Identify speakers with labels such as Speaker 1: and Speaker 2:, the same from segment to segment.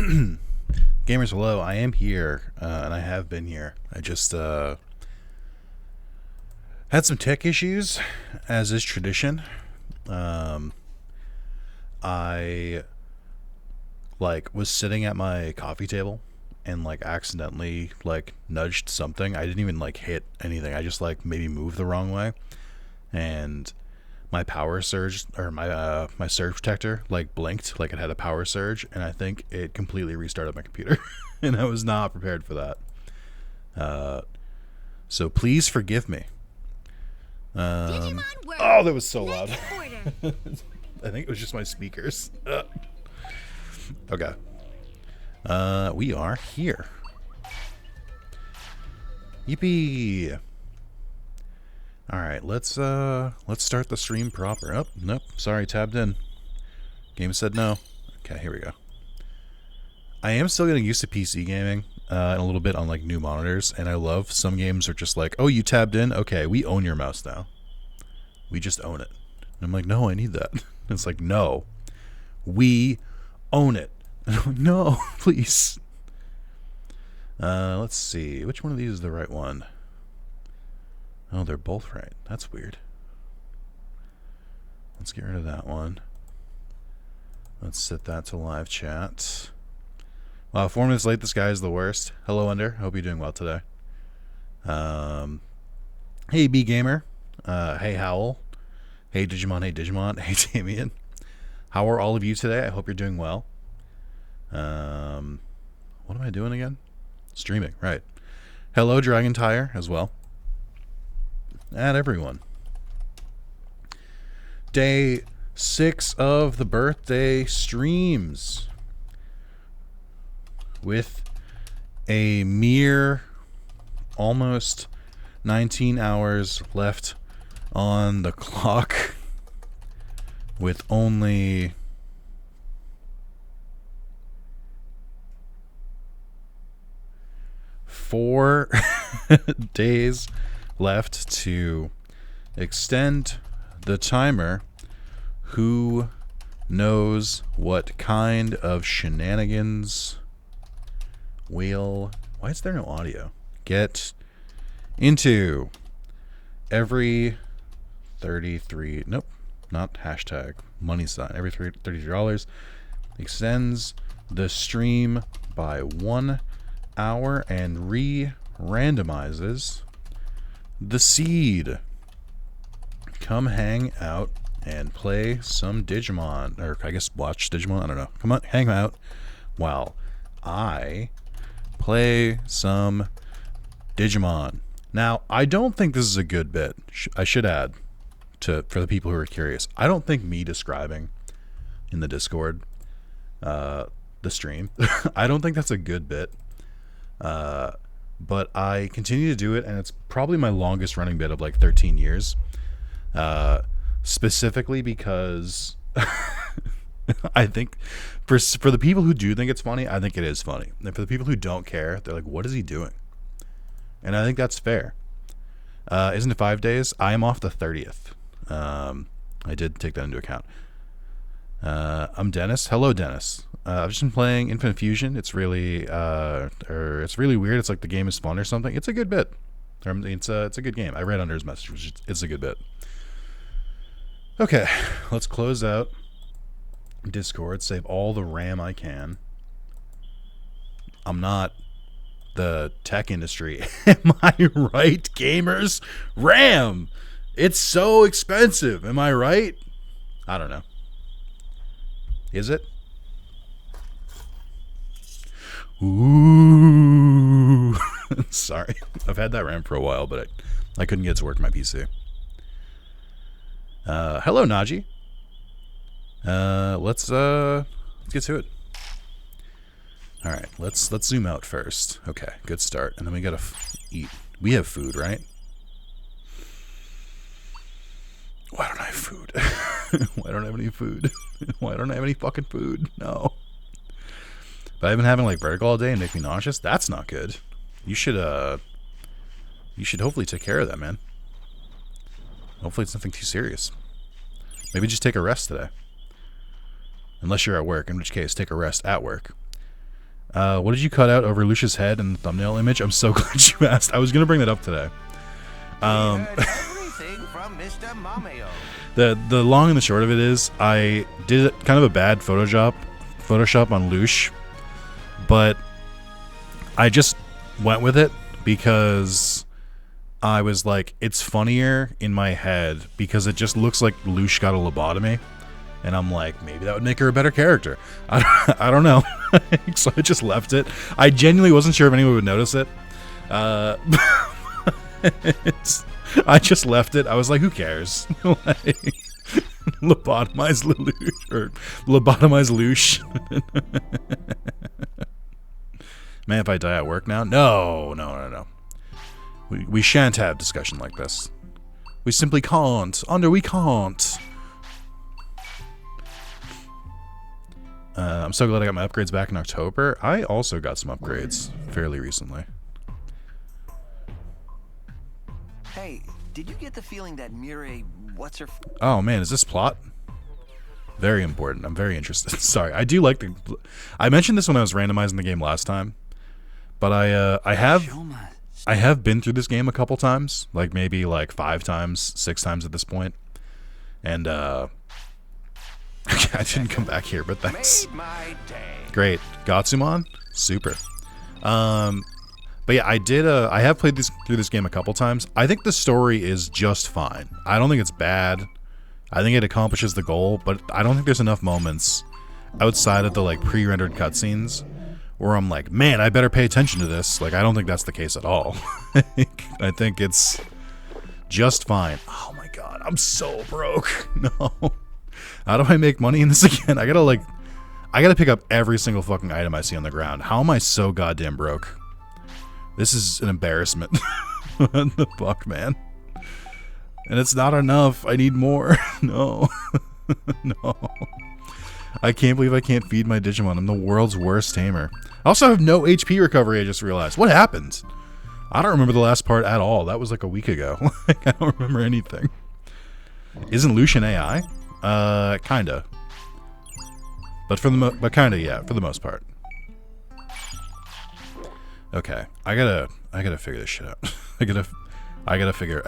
Speaker 1: Gamers, hello. I am here, and I have been here. I just had some tech issues, as is tradition. I was sitting at my coffee table and accidentally nudged something. I didn't even hit anything. I just maybe moved the wrong way, and my power surge, or my surge protector blinked it had a power surge, and I think it completely restarted my computer. And I was not prepared for that. So please forgive me. Oh, that was so loud. I think it was just my speakers. Okay. We are here. Yippee! Alright, let's start the stream proper. Oh, nope, sorry, tabbed in. Game said no. Okay, here we go. I am still getting used to PC gaming, and a little bit on new monitors, and I love some games are just oh, you tabbed in? Okay, we own your mouse now. We just own it. And I'm no, I need that. And it's no. We own it. No, please. Let's see. Which one of these is the right one? Oh, they're both right. That's weird. Let's get rid of that one. Let's set that to live chat. Wow, 4 minutes late. This guy is the worst. Hello, Under. Hope you're doing well today. Hey, B Gamer. Hey, Howl. Hey, Digimon. Hey, Digimon. Hey, Damien. How are all of you today? I hope you're doing well. What am I doing again? Streaming, right. Hello, Dragon Tire, as well. And everyone. Day 6 of the birthday streams. With a mere almost 19 hours left on the clock. With only 4 days left to extend the timer. Who knows what kind of shenanigans will... Why is there no audio? Get into every 33... Nope, not hashtag. Money sign. Every $33 extends the stream by 1 hour and randomizes the seed. Come hang out and play some Digimon, or I guess watch Digimon, I don't know. Come on, hang out while I play some Digimon. Now, I don't think this is a good bit. I should add, for the people who are curious, I don't think me describing in the Discord the stream, I don't think that's a good bit. But I continue to do it, and it's probably my longest running bit of 13 years. Specifically because I think for the people who do think it's funny, I think it is funny. And for the people who don't care, they're what is he doing? And I think that's fair. Isn't it 5 days? I am off the 30th. I did take that into account. I'm Dennis. Hello, Dennis. I've just been playing Infinite Fusion. It's really, it's really weird. It's the game is fun or something. It's a good bit. It's a good game. I read under his message. It's a good bit. Okay, let's close out Discord. Save all the RAM I can. I'm not the tech industry. Am I right, gamers? RAM! It's so expensive. Am I right? I don't know. Is it? Ooh. Sorry. I've had that RAM for a while, but I couldn't get it to work on my PC. Hello, Naji. Let's get to it. All right, let's zoom out first. Okay, good start. And then we gotta eat. We have food, right? Why don't I have food? Why don't I have any food? Why don't I have any fucking food? No. But I've been having vertigo all day and make me nauseous. That's not good. You should hopefully take care of that, man. Hopefully it's nothing too serious. Maybe just take a rest today. Unless you're at work, in which case take a rest at work. What did you cut out over Lucia's head in the thumbnail image? I'm so glad you asked. I was gonna bring that up today.
Speaker 2: Everything from Mr. Mameo.
Speaker 1: The long and the short of it is, I did kind of a bad Photoshop on Lush, but I just went with it because I was like, it's funnier in my head because it just looks like Lush got a lobotomy, and I'm like, maybe that would make her a better character. I don't know. So I just left it. I genuinely wasn't sure if anyone would notice it. I just left it. I was like, who cares? Like, lobotomize Lelouch, or lobotomize Lush. Man, if I die at work now? No. We shan't have discussion like this. We simply can't. We can't. I'm so glad I got my upgrades back in October. I also got some upgrades fairly recently.
Speaker 2: Hey, did you get the feeling that Mireille, what's her...
Speaker 1: Oh man, is this plot? Very important. I'm very interested. Sorry, I do like the... I mentioned this when I was randomizing the game last time, but I have been through this game a couple times, like maybe like 5 times, 6 times at this point, and I didn't come back here, but thanks. Great, Gatsumon, super. But yeah, I have played through this game a couple times. I think the story is just fine. I don't think it's bad. I think it accomplishes the goal, but I don't think there's enough moments outside of the like pre-rendered cutscenes where I'm like, man, I better pay attention to this. Like, I don't think that's the case at all. I think it's just fine. Oh my god, I'm so broke. No. How do I make money in this again? I gotta pick up every single fucking item I see on the ground. How am I so goddamn broke? This is an embarrassment. What the fuck, man? And it's not enough. I need more. No. No. I can't believe I can't feed my Digimon. I'm the world's worst tamer. I also have no HP recovery, I just realized. What happened? I don't remember the last part at all. That was like a week ago. Like, I don't remember anything. Isn't Lucian AI? Kinda. But kinda, yeah, for the most part. Okay, I gotta figure this shit out. I gotta pick it up.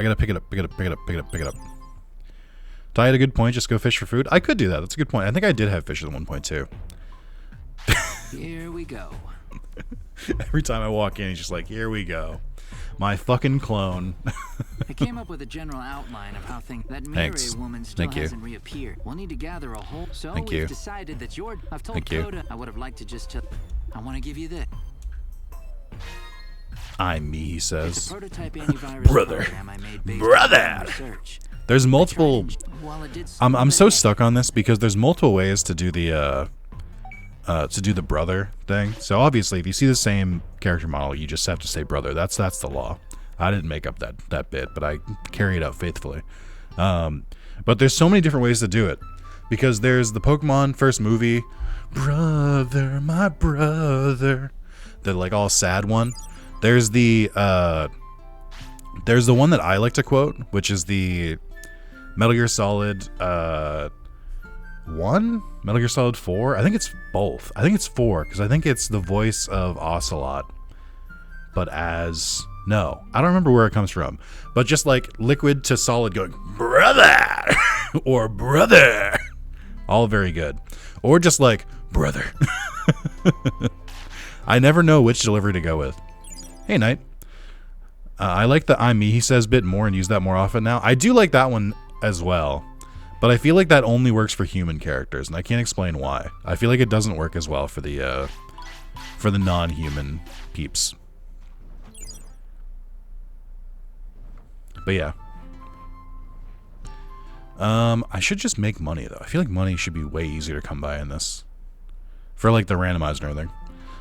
Speaker 1: Ty had a good point, just go fish for food. I could do that, that's a good point. I think I did have fish at one point too.
Speaker 3: Here we go.
Speaker 1: Every time I walk in, he's just like, here we go. My fucking clone.
Speaker 3: I came up with a general outline of how that Mireille woman still hasn't reappeared. We'll need to gather a whole... So we've decided that I've told Coda I would have liked to just... I want to give you this.
Speaker 1: I'm me, he says.
Speaker 3: It's a prototype antivirus program I made based on research.
Speaker 1: There's multiple... I'm so stuck on this because there's multiple ways to do the brother thing. So obviously, if you see the same character model, you just have to say brother. That's the law. I didn't make up that bit, but I carry it out faithfully. But there's so many different ways to do it because there's the Pokemon first movie, brother, my brother, the like all sad one. There's the one that I like to quote, which is the Metal Gear Solid 1? Metal Gear Solid 4? I think it's both. I think it's 4, because I think it's the voice of Ocelot, but as... No, I don't remember where it comes from. But just like Liquid to Solid going, brother! Or brother! All very good. Or just like, brother. I never know which delivery to go with. Hey, Knight. I like the I'm me, he says bit more and use that more often now. I do like that one as well. But I feel like that only works for human characters, and I can't explain why. I feel like it doesn't work as well for the non-human peeps. But yeah. I should just make money, though. I feel like money should be way easier to come by in this. For, like, the randomized and everything.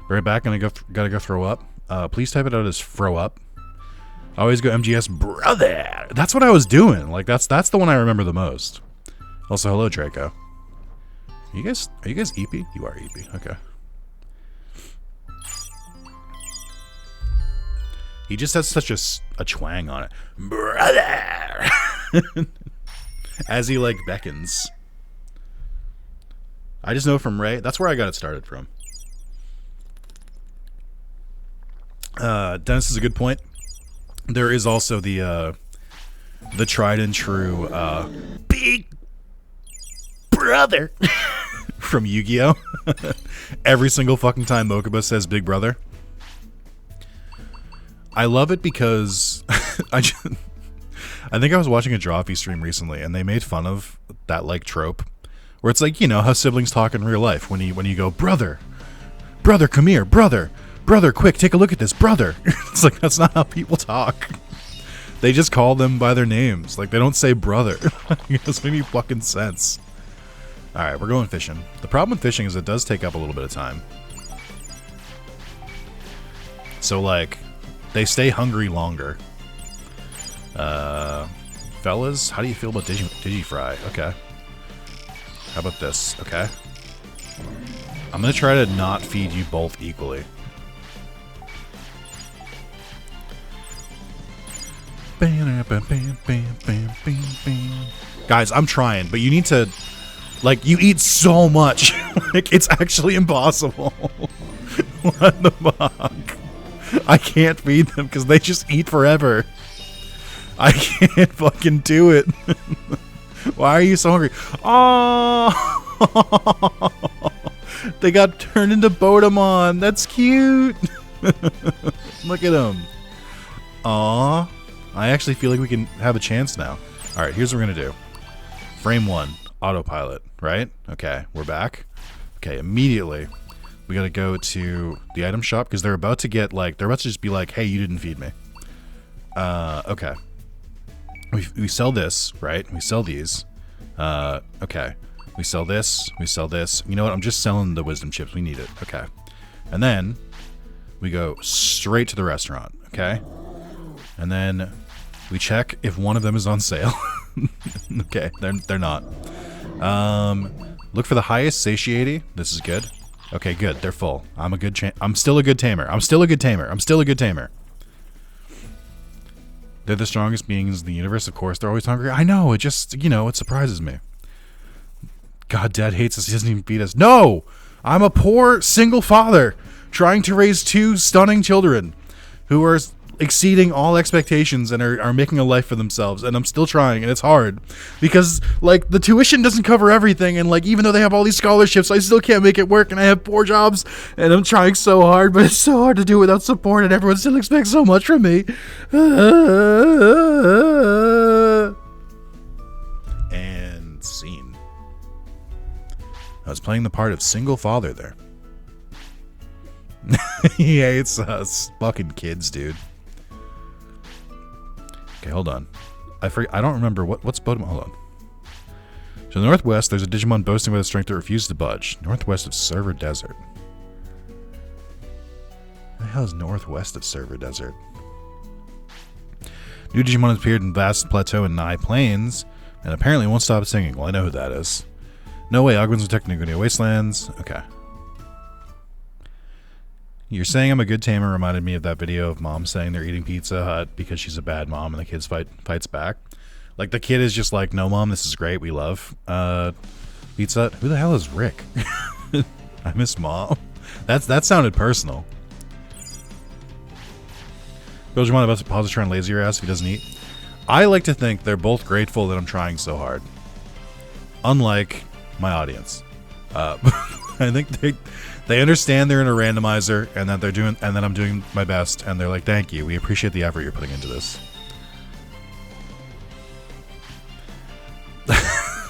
Speaker 1: Be right back, and gotta go throw up. Please type it out as throw up. I always go MGS, brother! That's what I was doing. Like, that's the one I remember the most. Also, hello, Draco. Are you guys EP? You are EP. Okay. He just has such a twang on it. Brother! As he, like, beckons. I just know from Ray. That's where I got it started from. Dennis is a good point. There is also the tried and true big brother from Yu-Gi-Oh! Every single fucking time Mokuba says big brother. I love it because I think I was watching a Drawfee stream recently and they made fun of that like trope where it's like, you know, how siblings talk in real life when you go, brother, come here, brother, quick, take a look at this, brother. It's like, that's not how people talk. They just call them by their names. Like, they don't say brother. It doesn't make any fucking sense. Alright, we're going fishing. The problem with fishing is it does take up a little bit of time. So, like, they stay hungry longer. Fellas, how do you feel about Digifry? Okay. How about this? Okay. I'm gonna try to not feed you both equally. Guys, I'm trying, but you need to, like, you eat so much. Like, it's actually impossible. What the fuck? I can't feed them because they just eat forever. I can't fucking do it. Why are you so hungry? Oh, they got turned into Botamon. That's cute. Look at them. Aw. I actually feel like we can have a chance now. Alright, here's what we're going to do. Frame 1, autopilot, right? Okay, we're back. Okay, immediately, we got to go to the item shop because they're about to get, like, they're about to just be like, hey, you didn't feed me. Okay. We sell this, right? We sell these. Okay. We sell this. We sell this. You know what? I'm just selling the wisdom chips. We need it. Okay. And then we go straight to the restaurant. Okay. And then we check if one of them is on sale. Okay. They're not. Look for the highest satiety. This is good. Okay, good. They're full. I'm still a good tamer. I'm still a good tamer. They're the strongest beings in the universe, of course. They're always hungry. I know. It just, you know, it surprises me. God, Dad hates us. He doesn't even feed us. No! I'm a poor single father trying to raise 2 stunning children who are exceeding all expectations and are making a life for themselves. And I'm still trying, and it's hard. Because, like, the tuition doesn't cover everything. And, like, even though they have all these scholarships, I still can't make it work. And I have 4 jobs. And I'm trying so hard, but it's so hard to do without support. And everyone still expects so much from me. And scene. I was playing the part of single father there. He hates us. Fucking kids, dude. Okay, hold on. I don't remember what's Botamon. Hold on. So in the northwest, there's a Digimon boasting with a strength that refuses to budge. Northwest of Server Desert. What the hell is northwest of Server Desert? New Digimon has appeared in Vast Plateau and Nigh Plains, and apparently won't stop singing. Well, I know who that is. No way, Ogwin's protecting Nugunia Wastelands. Okay. You're saying I'm a good tamer reminded me of that video of mom saying they're eating Pizza Hut because she's a bad mom and the kid fights back. Like, the kid is just like, no, Mom, this is great. We love Pizza Hut. Who the hell is Rick? I miss Mom. That sounded personal. Digimon about to pause to try and lazy your ass if he doesn't eat. I like to think they're both grateful that I'm trying so hard. Unlike my audience. I think they understand they're in a randomizer and that I'm doing my best, and they're like, thank you, we appreciate the effort you're putting into this.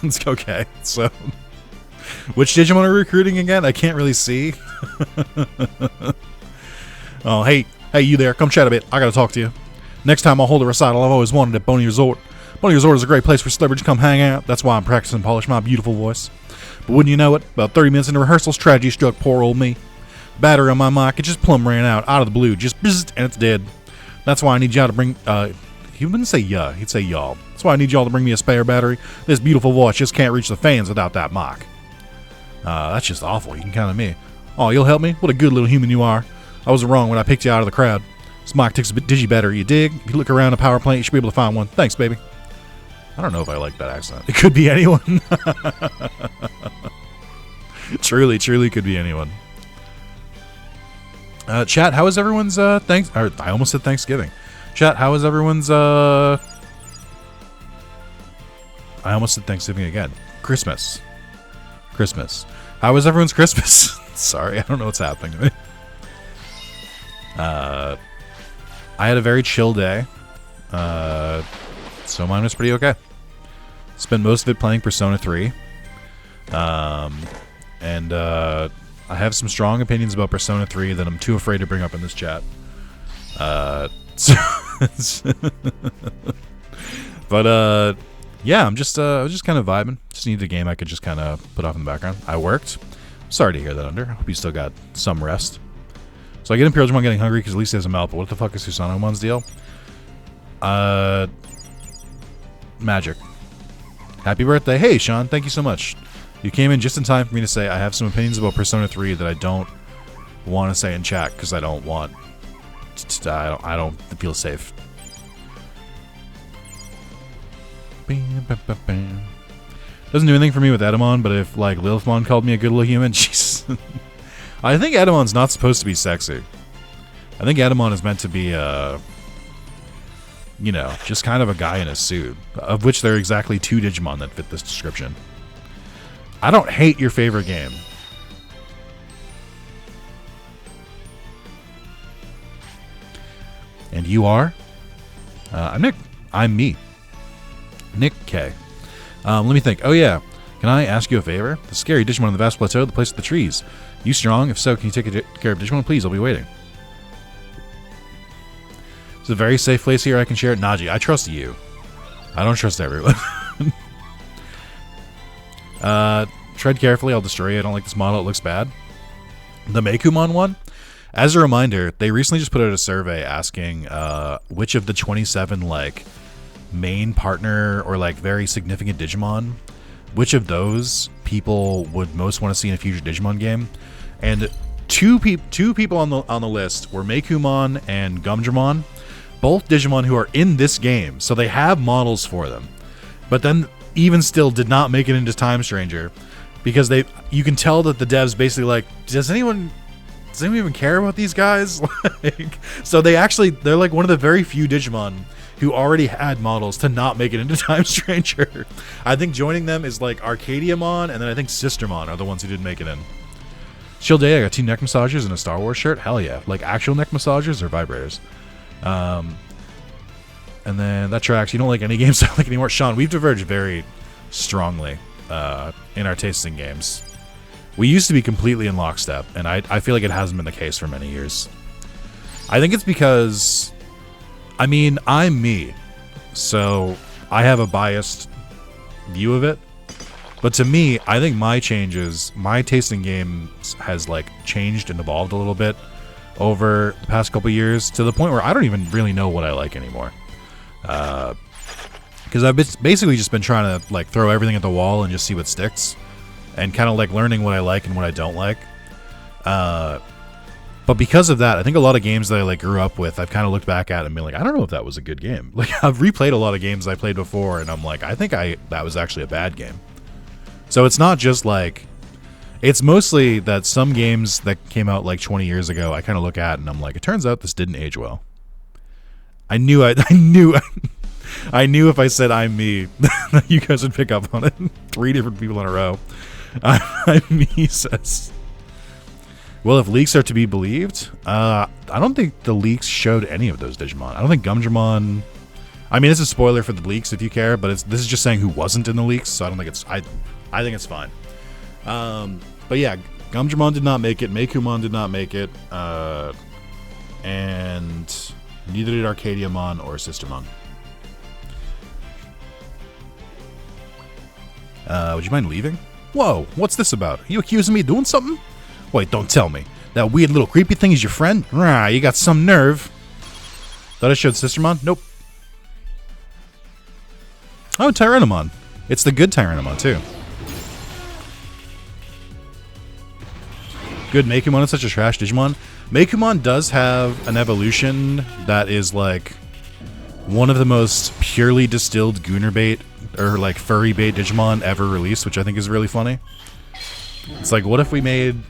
Speaker 1: It's okay. So which Digimon are we recruiting again? I can't really see. Oh, hey you there, come chat a bit. I gotta talk to you. Next time I'll hold a recital I've always wanted at Boney Resort. Boney Resort is a great place for celebrities to come hang out. That's why I'm practicing to polish my beautiful voice. But wouldn't you know it, about 30 minutes into rehearsals, tragedy struck poor old me. Battery on my mic, it just plumb ran out of the blue, just bzzzt, and it's dead. That's why I need y'all to bring, he wouldn't say yeah, he'd say y'all. That's why I need y'all to bring me a spare battery. This beautiful voice just can't reach the fans without that mic. That's just awful, you can count on me. Oh, you'll help me? What a good little human you are. I wasn't wrong when I picked you out of the crowd. This mic takes a digi battery, you dig? If you look around a power plant, you should be able to find one. Thanks, baby. I don't know if I like that accent. It could be anyone. Truly could be anyone. Chat, how is everyone's thanks? Or I almost said Thanksgiving. Chat, how is everyone's I almost said Thanksgiving again. Christmas. How was everyone's Christmas? Sorry, I don't know what's happening to me. I had a very chill day. So mine was pretty okay. Spent most of it playing Persona 3. And I have some strong opinions about Persona 3 that I'm too afraid to bring up in this chat. But yeah, I was just kind of vibing. Just needed a game I could just kind of put off in the background. I worked. Sorry to hear that, Under. I hope you still got some rest. So I get Imperial Digimon getting hungry because at least he has a mouth, but what the fuck is Susanomon's deal? Magic. Happy birthday. Hey, Sean, thank you so much. You came in just in time for me to say I have some opinions about Persona 3 that I don't want to say in chat because I don't want I don't feel safe. Doesn't do anything for me with Edamon, but if like Lilithmon called me a good little human, jeez. I think Edamon's not supposed to be sexy. I think Edamon is meant to be you know, just kind of a guy in a suit, of which there are exactly 2 Digimon that fit this description. I don't hate your favorite game. And you are? I'm Nick. I'm me. Nick K. Let me think. Oh yeah. Can I ask you a favor? The scary Digimon on the vast plateau, the place with the trees. You strong? If so, can you take care of Digimon? Please, I'll be waiting. It's a very safe place here. I can share it. Naji, I trust you. I don't trust everyone. Tread carefully. I'll destroy you. I don't like this model. It looks bad. The Meikumon one? As a reminder, they recently just put out a survey asking which of the 27 like main partner or like very significant Digimon, which of those people would most want to see in a future Digimon game. And two people on the list were Meikumon and Gumdramon, both Digimon who are in this game, so they have models for them. But then even still did not make it into Time Stranger because you can tell that the devs basically like, does anyone even care about these guys? Like, so they're like one of the very few Digimon who already had models to not make it into Time Stranger. I think joining them is like Arcadiamon, and then I think Sistermon are the ones who didn't make it in. Chill day, I got 2 neck massagers and a Star Wars shirt. Hell yeah. Like actual neck massagers or vibrators. And then that tracks. You don't like any games I like anymore. Sean, we've diverged very strongly in our tastes in games. We used to be completely in lockstep, and I feel like it hasn't been the case for many years. I think it's because, I mean, I'm me, so I have a biased view of it. But to me, I think my taste in games has like changed and evolved a little bit over the past couple years to the point where I don't even really know what I like anymore. Because I've basically just been trying to like throw everything at the wall and just see what sticks, and kind of like learning what I like and what I don't like. But because of that, I think a lot of games that I like grew up with, I've kind of looked back at and been like, I don't know if that was a good game. Like I've replayed a lot of games I played before, and I'm like, I think that was actually a bad game. So it's not just like, it's mostly that some games that came out like 20 years ago, I kind of look at and I'm like, it turns out this didn't age well. I knew if I said I'm me, you guys would pick up on it. 3 different people in a row. I'm me says. Well, if leaks are to be believed, I don't think the leaks showed any of those Digimon. I don't think Gumdramon. I mean, it's a spoiler for the leaks if you care, but this is just saying who wasn't in the leaks, so I don't think it's. I think it's fine. But yeah, Gumdramon did not make it. Meikumon did not make it, and neither did Arcadiamon or Sistermon. Would you mind leaving? Whoa, what's this about? Are you accusing me of doing something? Wait, don't tell me. That weird little creepy thing is your friend? Rah, you got some nerve. Thought I showed Sistermon? Nope. Oh, Tyrannomon. It's the good Tyrannomon, too. Good Meikumon is such a trash Digimon. Meikumon does have an evolution that is like one of the most purely distilled Gooner bait or like furry bait Digimon ever released, which I think is really funny. It's like, what if we made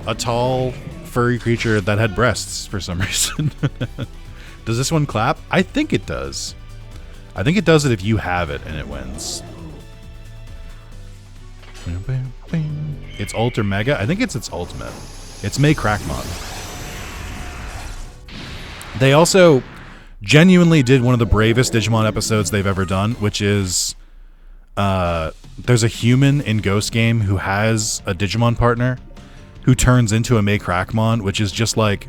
Speaker 1: a tall, furry creature that had breasts for some reason. Does this one clap? I think it does. I think it does it if you have it and it wins. It's ult or mega? I think it's its ultimate. It's May Crackmon. They also genuinely did one of the bravest Digimon episodes they've ever done, which is there's a human in Ghost Game who has a Digimon partner who turns into a May Crackmon, which is just like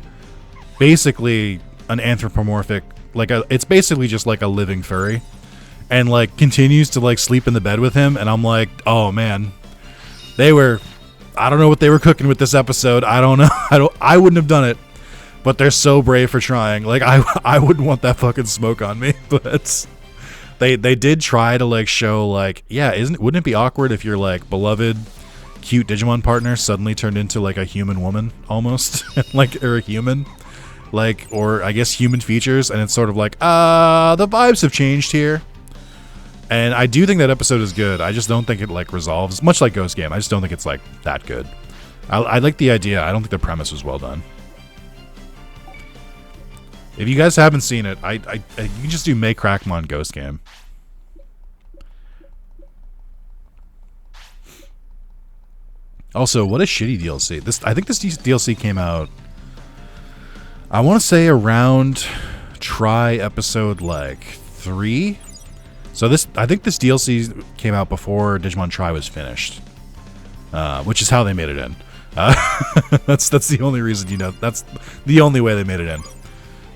Speaker 1: basically an anthropomorphic, like it's basically just like a living furry, and like continues to like sleep in the bed with him. And I'm like, oh man, I don't know what they were cooking with this episode. I don't know. I wouldn't have done it, but they're so brave for trying. Like I wouldn't want that fucking smoke on me, but they did try to like show like, yeah, wouldn't it be awkward if your like beloved cute Digimon partner suddenly turned into like a human woman almost, like, or a human, like, or I guess human features, and it's sort of like, the vibes have changed here. And I do think that episode is good. I just don't think it like resolves, much like Ghost Game. I just don't think it's like that good. I like the idea. I don't think the premise was well done. If you guys haven't seen it, you can just do May Crackmon Ghost Game. Also, what a shitty DLC. I think this DLC came out, I want to say around Try episode like 3. So I think this DLC came out before Digimon Try was finished, which is how they made it in. That's the only reason, you know. That's the only way they made it in.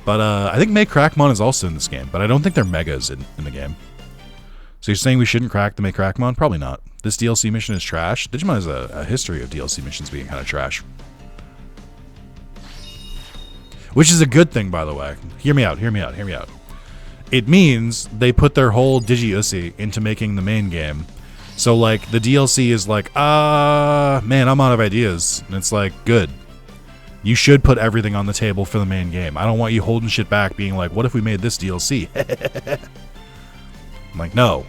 Speaker 1: But I think May Crackmon is also in this game, but I don't think they're megas in the game. So you're saying we shouldn't crack the May Crackmon? Probably not. This DLC mission is trash. Digimon has a history of DLC missions being kind of trash. Which is a good thing, by the way. Hear me out, hear me out, hear me out. It means they put their whole Digi-Ussi into making the main game. So, like, the DLC is like, man, I'm out of ideas. And it's like, good. You should put everything on the table for the main game. I don't want you holding shit back being like, what if we made this DLC? I'm like, no.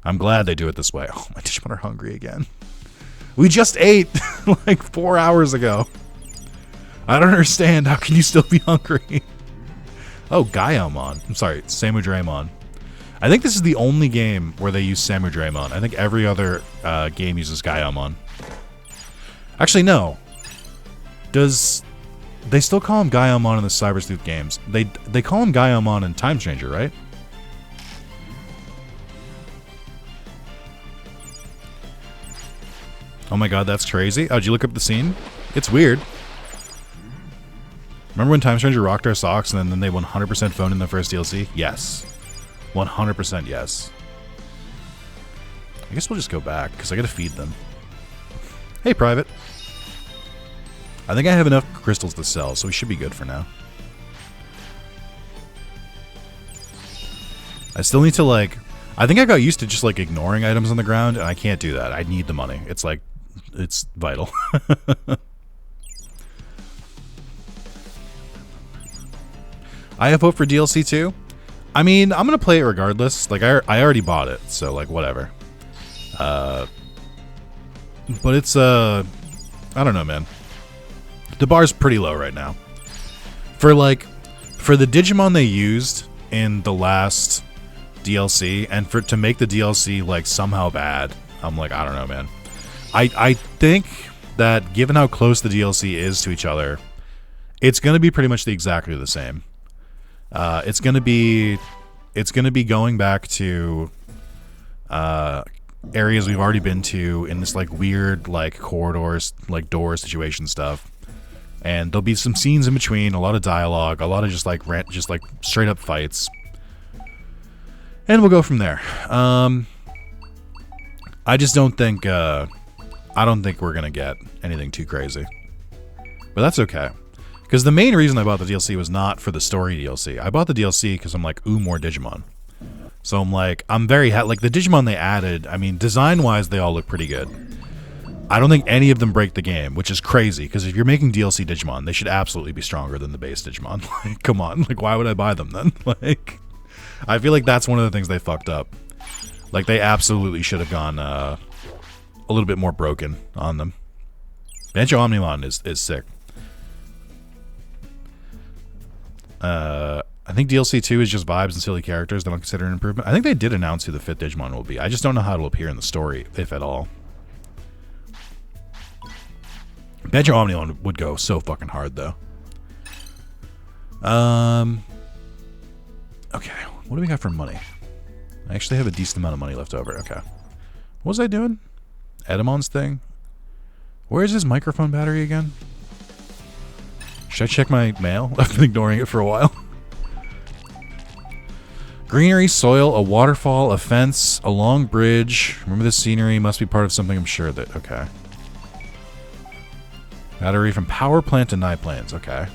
Speaker 1: I'm glad they do it this way. Oh, my Digimon are hungry again. We just ate like 4 hours ago. I don't understand. How can you still be hungry? Oh, Gaiamon. I'm sorry, Samudraemon. I think this is the only game where they use Samudraemon. I think every other game uses Gaiamon. Actually, no. They still call him Gaiamon in the Cyber Sleuth games? They call him Gaiamon in Time Stranger, right? Oh my god, that's crazy. Oh, did you look up the scene? It's weird. Remember when Time Stranger rocked our socks and then they 100% phoned in the first DLC? Yes. 100% yes. I guess we'll just go back, because I gotta feed them. Hey, Private. I think I have enough crystals to sell, so we should be good for now. I still need to, like... I think I got used to just, like, ignoring items on the ground, and I can't do that. I need the money. It's, like... It's vital. I have hope for DLC 2. I mean, I'm going to play it regardless. Like, I already bought it, so, like, whatever. But it's, I don't know, man. The bar's pretty low right now. For the Digimon they used in the last DLC, and to make the DLC, like, somehow bad, I'm like, I don't know, man. I think that given how close the DLC is to each other, it's going to be pretty much exactly the same. It's going to be going back to areas we've already been to in this, like, weird, like, corridors, like, door situation stuff. And there'll be some scenes in between, a lot of dialogue, a lot of just like straight up fights. And we'll go from there. I just don't think I don't think we're gonna get anything too crazy. But that's okay. Because the main reason I bought the DLC was not for the story DLC. I bought the DLC because I'm like, ooh, more Digimon. So I'm like, I'm very like the Digimon they added, I mean, design-wise, they all look pretty good. I don't think any of them break the game, which is crazy, because if you're making DLC Digimon, they should absolutely be stronger than the base Digimon. Like, come on, like, why would I buy them then? Like, I feel like that's one of the things they fucked up. Like, they absolutely should have gone a little bit more broken on them. Bancho Omnimon is sick. I think DLC 2 is just vibes and silly characters. They don't consider an improvement. I think they did announce who the 5th Digimon will be. I just don't know how it'll appear in the story, if at all. Banjo Omnimon would go so fucking hard, though. Okay, what do we got for money? I actually have a decent amount of money left over. Okay. What was I doing? Edamon's thing? Where is his microphone battery again? Should I check my mail? I've been ignoring it for a while. Greenery, soil, a waterfall, a fence, a long bridge. Remember this scenery must be part of something, I'm sure that... Okay. Battery from power plant to night planes. Okay.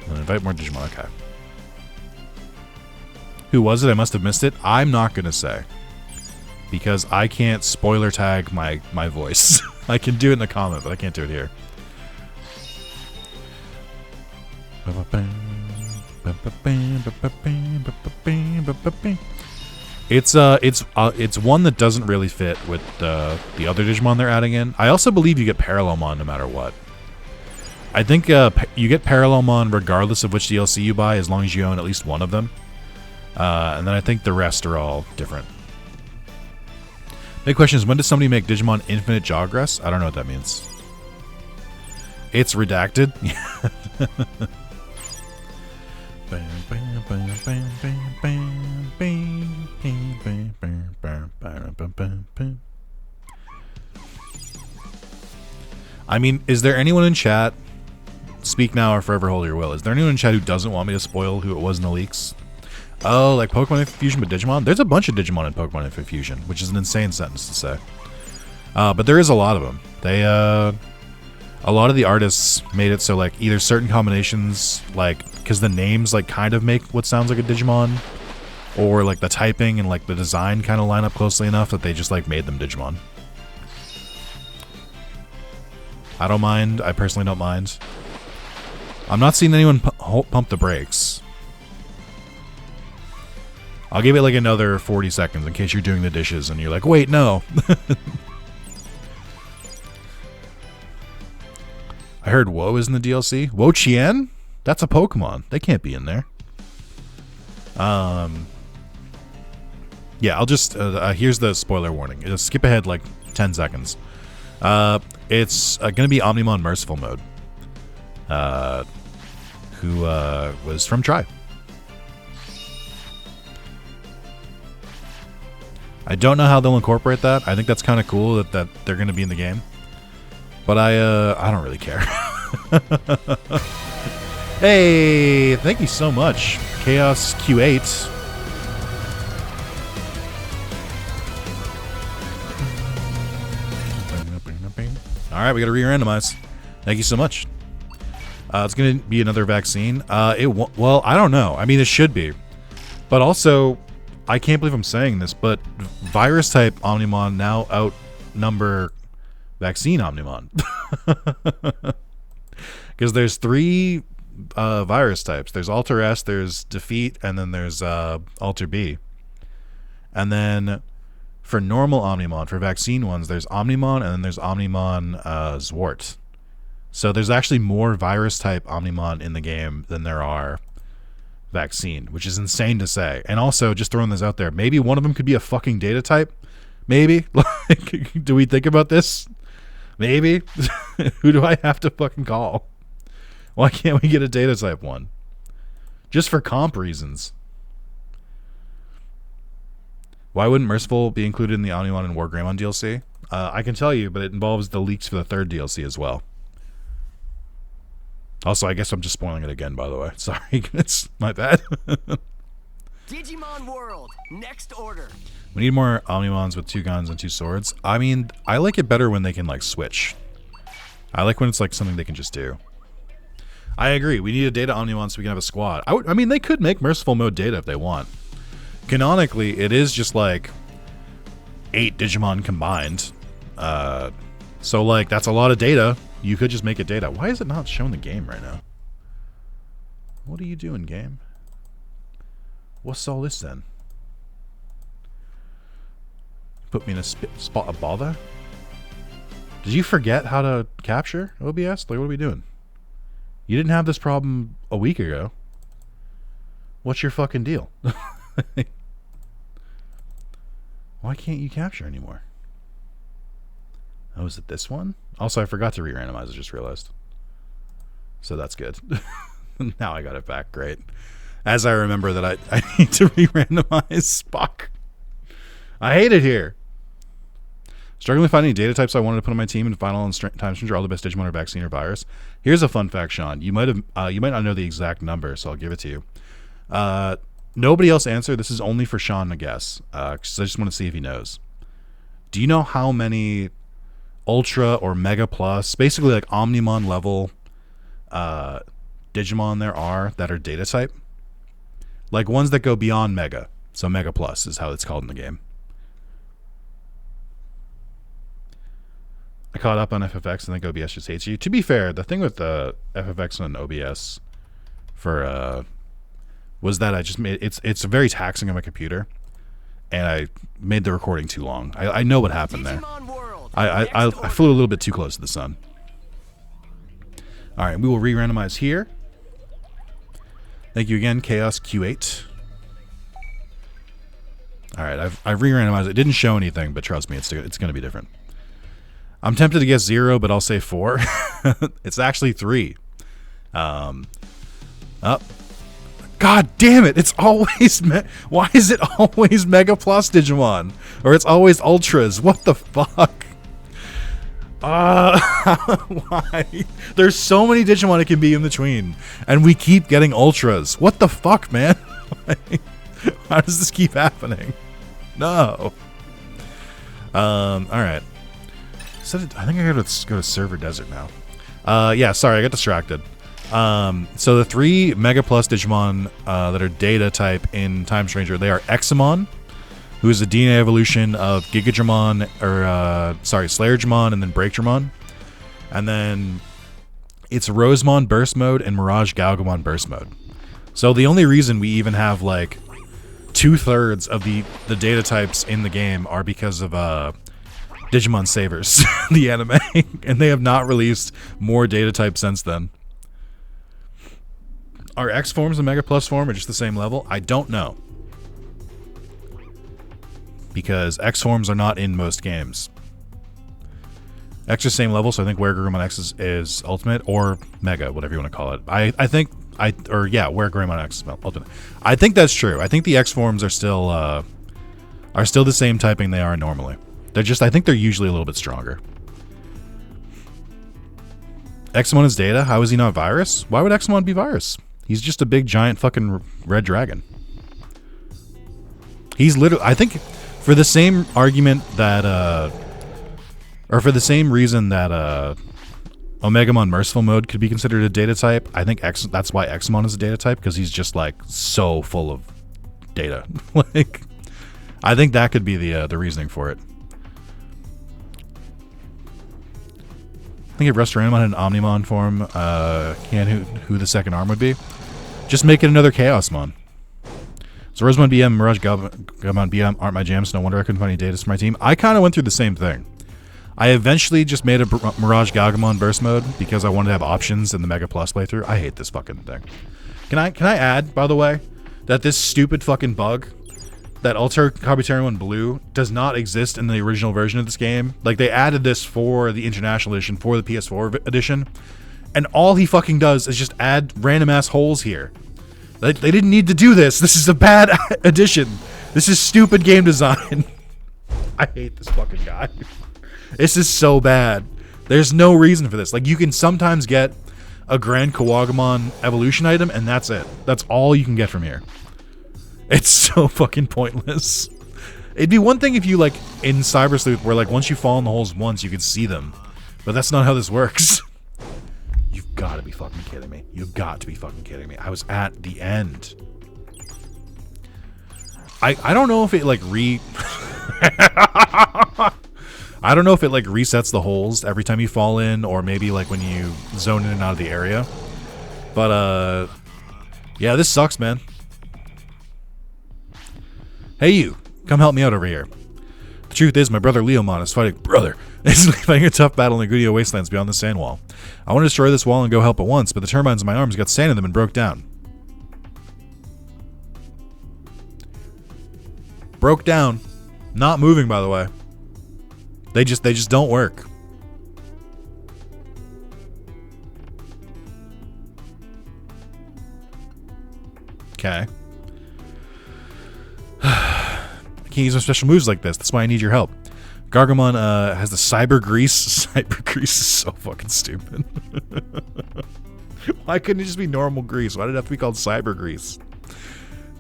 Speaker 1: And invite more Digimon. Okay. Who was it? I must have missed it. I'm not going to say. Because I can't spoiler tag my voice. I can do it in a comment, but I can't do it here. It's one that doesn't really fit with the other Digimon they're adding in. I also believe you get Parallelmon no matter what. I think you get Parallelmon regardless of which DLC you buy, as long as you own at least one of them. And then I think the rest are all different. Big question is, when does somebody make Digimon Infinite Jawgrass? I don't know what that means. It's redacted. I mean, is there anyone in chat, speak now or forever hold your will, is there anyone in chat who doesn't want me to spoil who it was in the leaks? Oh, like Pokemon Infinite Fusion but Digimon? There's a bunch of Digimon in Pokemon Infinite Fusion, which is an insane sentence to say. But there is a lot of them. They, a lot of the artists made it so, like, either certain combinations, like, because the names, like, kind of make what sounds like a Digimon, or, like, the typing and, like, the design kind of line up closely enough that they just, like, made them Digimon. I don't mind. I personally don't mind. I'm not seeing anyone pump the brakes. I'll give it, like, another 40 seconds in case you're doing the dishes and you're like, wait, no. I heard Woe is in the DLC. Wo Chien? That's a Pokemon. They can't be in there. Yeah, I'll just... here's the spoiler warning. It'll skip ahead like 10 seconds. It's going to be Omnimon Merciful Mode. Who was from Tri. I don't know how they'll incorporate that. I think that's kind of cool that they're going to be in the game. But I don't really care. Hey, thank you so much, Chaos Q8. All right, we got to re-randomize. Thank you so much. It's going to be another vaccine. Well, I don't know. I mean, it should be. But also, I can't believe I'm saying this, but virus-type Omnimon now outnumber vaccine Omnimon. Because there's 3 virus types. There's Alter S, there's Defeat, and then there's Alter B. And then for normal Omnimon, for vaccine ones, there's Omnimon, and then there's Omnimon Zwart. So there's actually more virus-type Omnimon in the game than there are vaccine, which is insane to say. And also, just throwing this out there, maybe one of them could be a fucking data type? Maybe? Like, do we think about this? Maybe? Who do I have to fucking call? Why can't we get a data type one? Just for comp reasons. Why wouldn't Merciful be included in the Omnimon and Wargreymon DLC? I can tell you, but it involves the leaks for the 3rd DLC as well. Also, I guess I'm just spoiling it again, by the way. Sorry, it's my bad.
Speaker 2: Digimon World, next order.
Speaker 1: We need more Omnimons with 2 guns and 2 swords. I mean, I like it better when they can, like, switch. I like when it's, like, something they can just do. I agree. We need a data Omnimon so we can have a squad. I mean, they could make Merciful Mode data if they want. Canonically, it is just, like, 8 Digimon combined. So, like, that's a lot of data. You could just make it data. Why is it not showing the game right now? What are you doing, game? What's all this, then? Put me in a spot of bother? Did you forget how to capture OBS? Like, what are we doing? You didn't have this problem a week ago. What's your fucking deal? Why can't you capture anymore? Oh, is it this one? Also, I forgot to re-randomize, I just realized. So that's good. Now I got it back. Great. As I remember that I need to re-randomize. Fuck. I hate it here. Struggling to find any data types I wanted to put on my team in Final and Time Stranger, all the best Digimon or vaccine or virus. Here's a fun fact, Sean. You might not know the exact number, so I'll give it to you. Nobody else answered. This is only for Sean to guess. 'Cause I just want to see if he knows. Do you know how many Ultra or Mega Plus, basically like Omnimon level Digimon there are that are data type? Like ones that go beyond Mega. So Mega Plus is how it's called in the game. I caught up on FFX and think OBS just hates you. To be fair, the thing with FFX and OBS for was that I just made it's very taxing on my computer, and I made the recording too long. I know what happened there. I flew a little bit too close to the sun. All right, we will re-randomize here. Thank you again, Chaos Q8. All right, I've re-randomized. It didn't show anything, but trust me, it's going to be different. I'm tempted to guess 0, but I'll say 4. It's actually 3. God damn it! It's always why is it always Mega Plus Digimon, or it's always Ultras? What the fuck? Why? There's so many Digimon it can be in between, and we keep getting Ultras. What the fuck, man? Why does this keep happening? No. All right. I think I gotta go to Server Desert now. Yeah, sorry, I got distracted. So the 3 Mega Plus Digimon that are data type in Time Stranger, they are Examon, who is a DNA evolution of Gigadramon, Slayerjamon, and then Breakdramon. And then it's Rosemon Burst Mode and Mirage Galgamon Burst Mode. So the only reason we even have like 2/3 of the data types in the game are because of Digimon Savers, the anime, and they have not released more data types since then. Are X forms and Mega Plus form are just the same level? I don't know. Because X forms are not in most games. X is same level, so I think WereGreymon X is Ultimate, or Mega, whatever you want to call it. WereGreymon X is Ultimate. I think that's true. I think the X forms are still the same typing they are normally. They're just, I think they're usually a little bit stronger. Examon is data. How is he not virus? Why would Examon be virus? He's just a big giant fucking red dragon. He's literally, I think, for the same argument that, or for the same reason that Omegamon Merciful Mode could be considered a data type, I think that's why Examon is a data type, because he's just like so full of data. Like, I think that could be the reasoning for it. I think if Restoranimon had an Omnimon form, who the second arm would be? Just make it another Chaosmon. So Rosemon BM, Mirage Galgamon BM aren't my jams. No wonder I couldn't find any data for my team. I kind of went through the same thing. I eventually just made a Mirage Galgamon Burst Mode because I wanted to have options in the Mega Plus playthrough. I hate this fucking thing. Can I add, by the way, that this stupid fucking bug, that Alter Kabuterimon Blue, does not exist in the original version of this game. Like, they added this for the International Edition, for the PS4 edition, and all he fucking does is just add random-ass holes here. They didn't need to do this. This is a bad addition. This is stupid game design. I hate this fucking guy. This is so bad. There's no reason for this. Like, you can sometimes get a Grand Kawagamon evolution item, and that's it. That's all you can get from here. It's so fucking pointless. It'd be one thing if you, like, in Cyber Sleuth, where, like, once you fall in the holes once, you can see them. But that's not how this works. You've got to be fucking kidding me. You've got to be fucking kidding me. I was at the end. I don't know if it, like, I don't know if it, like, resets the holes every time you fall in, or maybe, like, when you zone in and out of the area. But, yeah, this sucks, man. Hey, you. Come help me out over here. The truth is, my brother Leomon is fighting... Brother, It's fighting a tough battle in the Gudio wastelands beyond the sand wall. I want to destroy this wall and go help at once, but the turbines in my arms got sand in them and broke down. Broke down. Not moving, by the way. They just don't work. Okay. I can't use my special moves like this. That's why I need your help. Gargamon has the cyber grease. Cyber grease is so fucking stupid. Why couldn't it just be normal grease? Why did it have to be called cyber grease?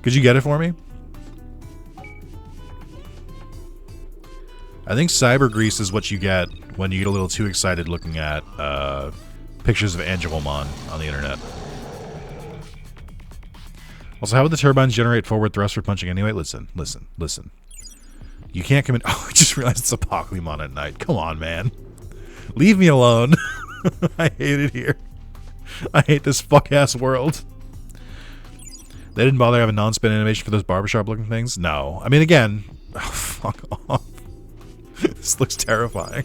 Speaker 1: Could you get it for me? I think cyber grease is what you get when you get a little too excited looking at pictures of Angelomon on the internet. Also, how would the turbines generate forward thrust for punching anyway? Listen. You can't come in. Oh, I just realized it's a Pokemon at night. Come on, man. Leave me alone. I hate it here. I hate this fuck-ass world. They didn't bother having non-spin animation for those barbershop-looking things? No. I mean, again, fuck off. This looks terrifying.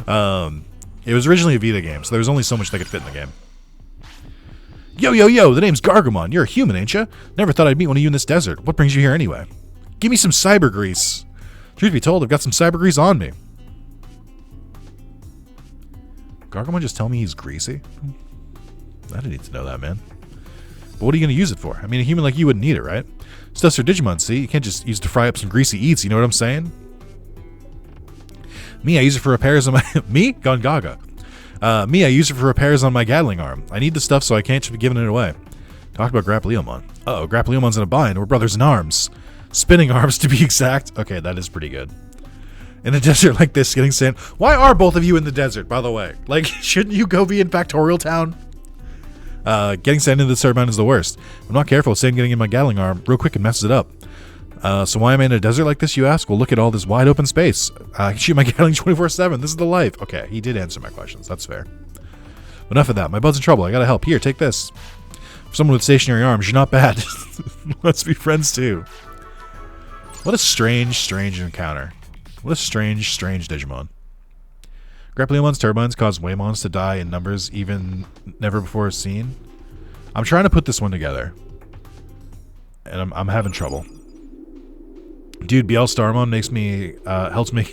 Speaker 1: It was originally a Vita game, so there was only so much that could fit in the game. Yo, the name's Gargamon. You're a human, ain't ya? Never thought I'd meet one of you in this desert. What brings you here anyway? Give me some cyber grease. Truth be told, I've got some cyber grease on me. Gargamon just tell me he's greasy? I didn't need to know that, man. But what are you going to use it for? I mean, a human like you wouldn't need it, right? Stuff's for Digimon, see? You can't just use it to fry up some greasy eats, you know what I'm saying? Me, I use it for repairs on my... Me? Gone gaga. Me, I use it for repairs on my Gatling arm. I need the stuff so I can't just be giving it away. Talk about Grappleomon. Uh-oh, Grappleomon's in a bind. We're brothers in arms. Spinning arms, to be exact. Okay, that is pretty good. In a desert like this, getting sand... Why are both of you in the desert, by the way? Like, shouldn't you go be in Factorial Town? Getting sand into the turbine is the worst. I'm not careful. Sand getting in my Gatling arm real quick and messes it up. So why am I in a desert like this, you ask? Well, look at all this wide open space. I can shoot my Gatling 24/7. This is the life. Okay, he did answer my questions. That's fair. Enough of that. My bud's in trouble. I gotta help. Here, take this. For someone with stationary arms, you're not bad. Let's be friends, too. What a strange encounter. What a strange Digimon. Grappleomon's turbines cause Waymons to die in numbers even never before seen. I'm trying to put this one together. And I'm having trouble. Dude, BL Starmon makes me helps make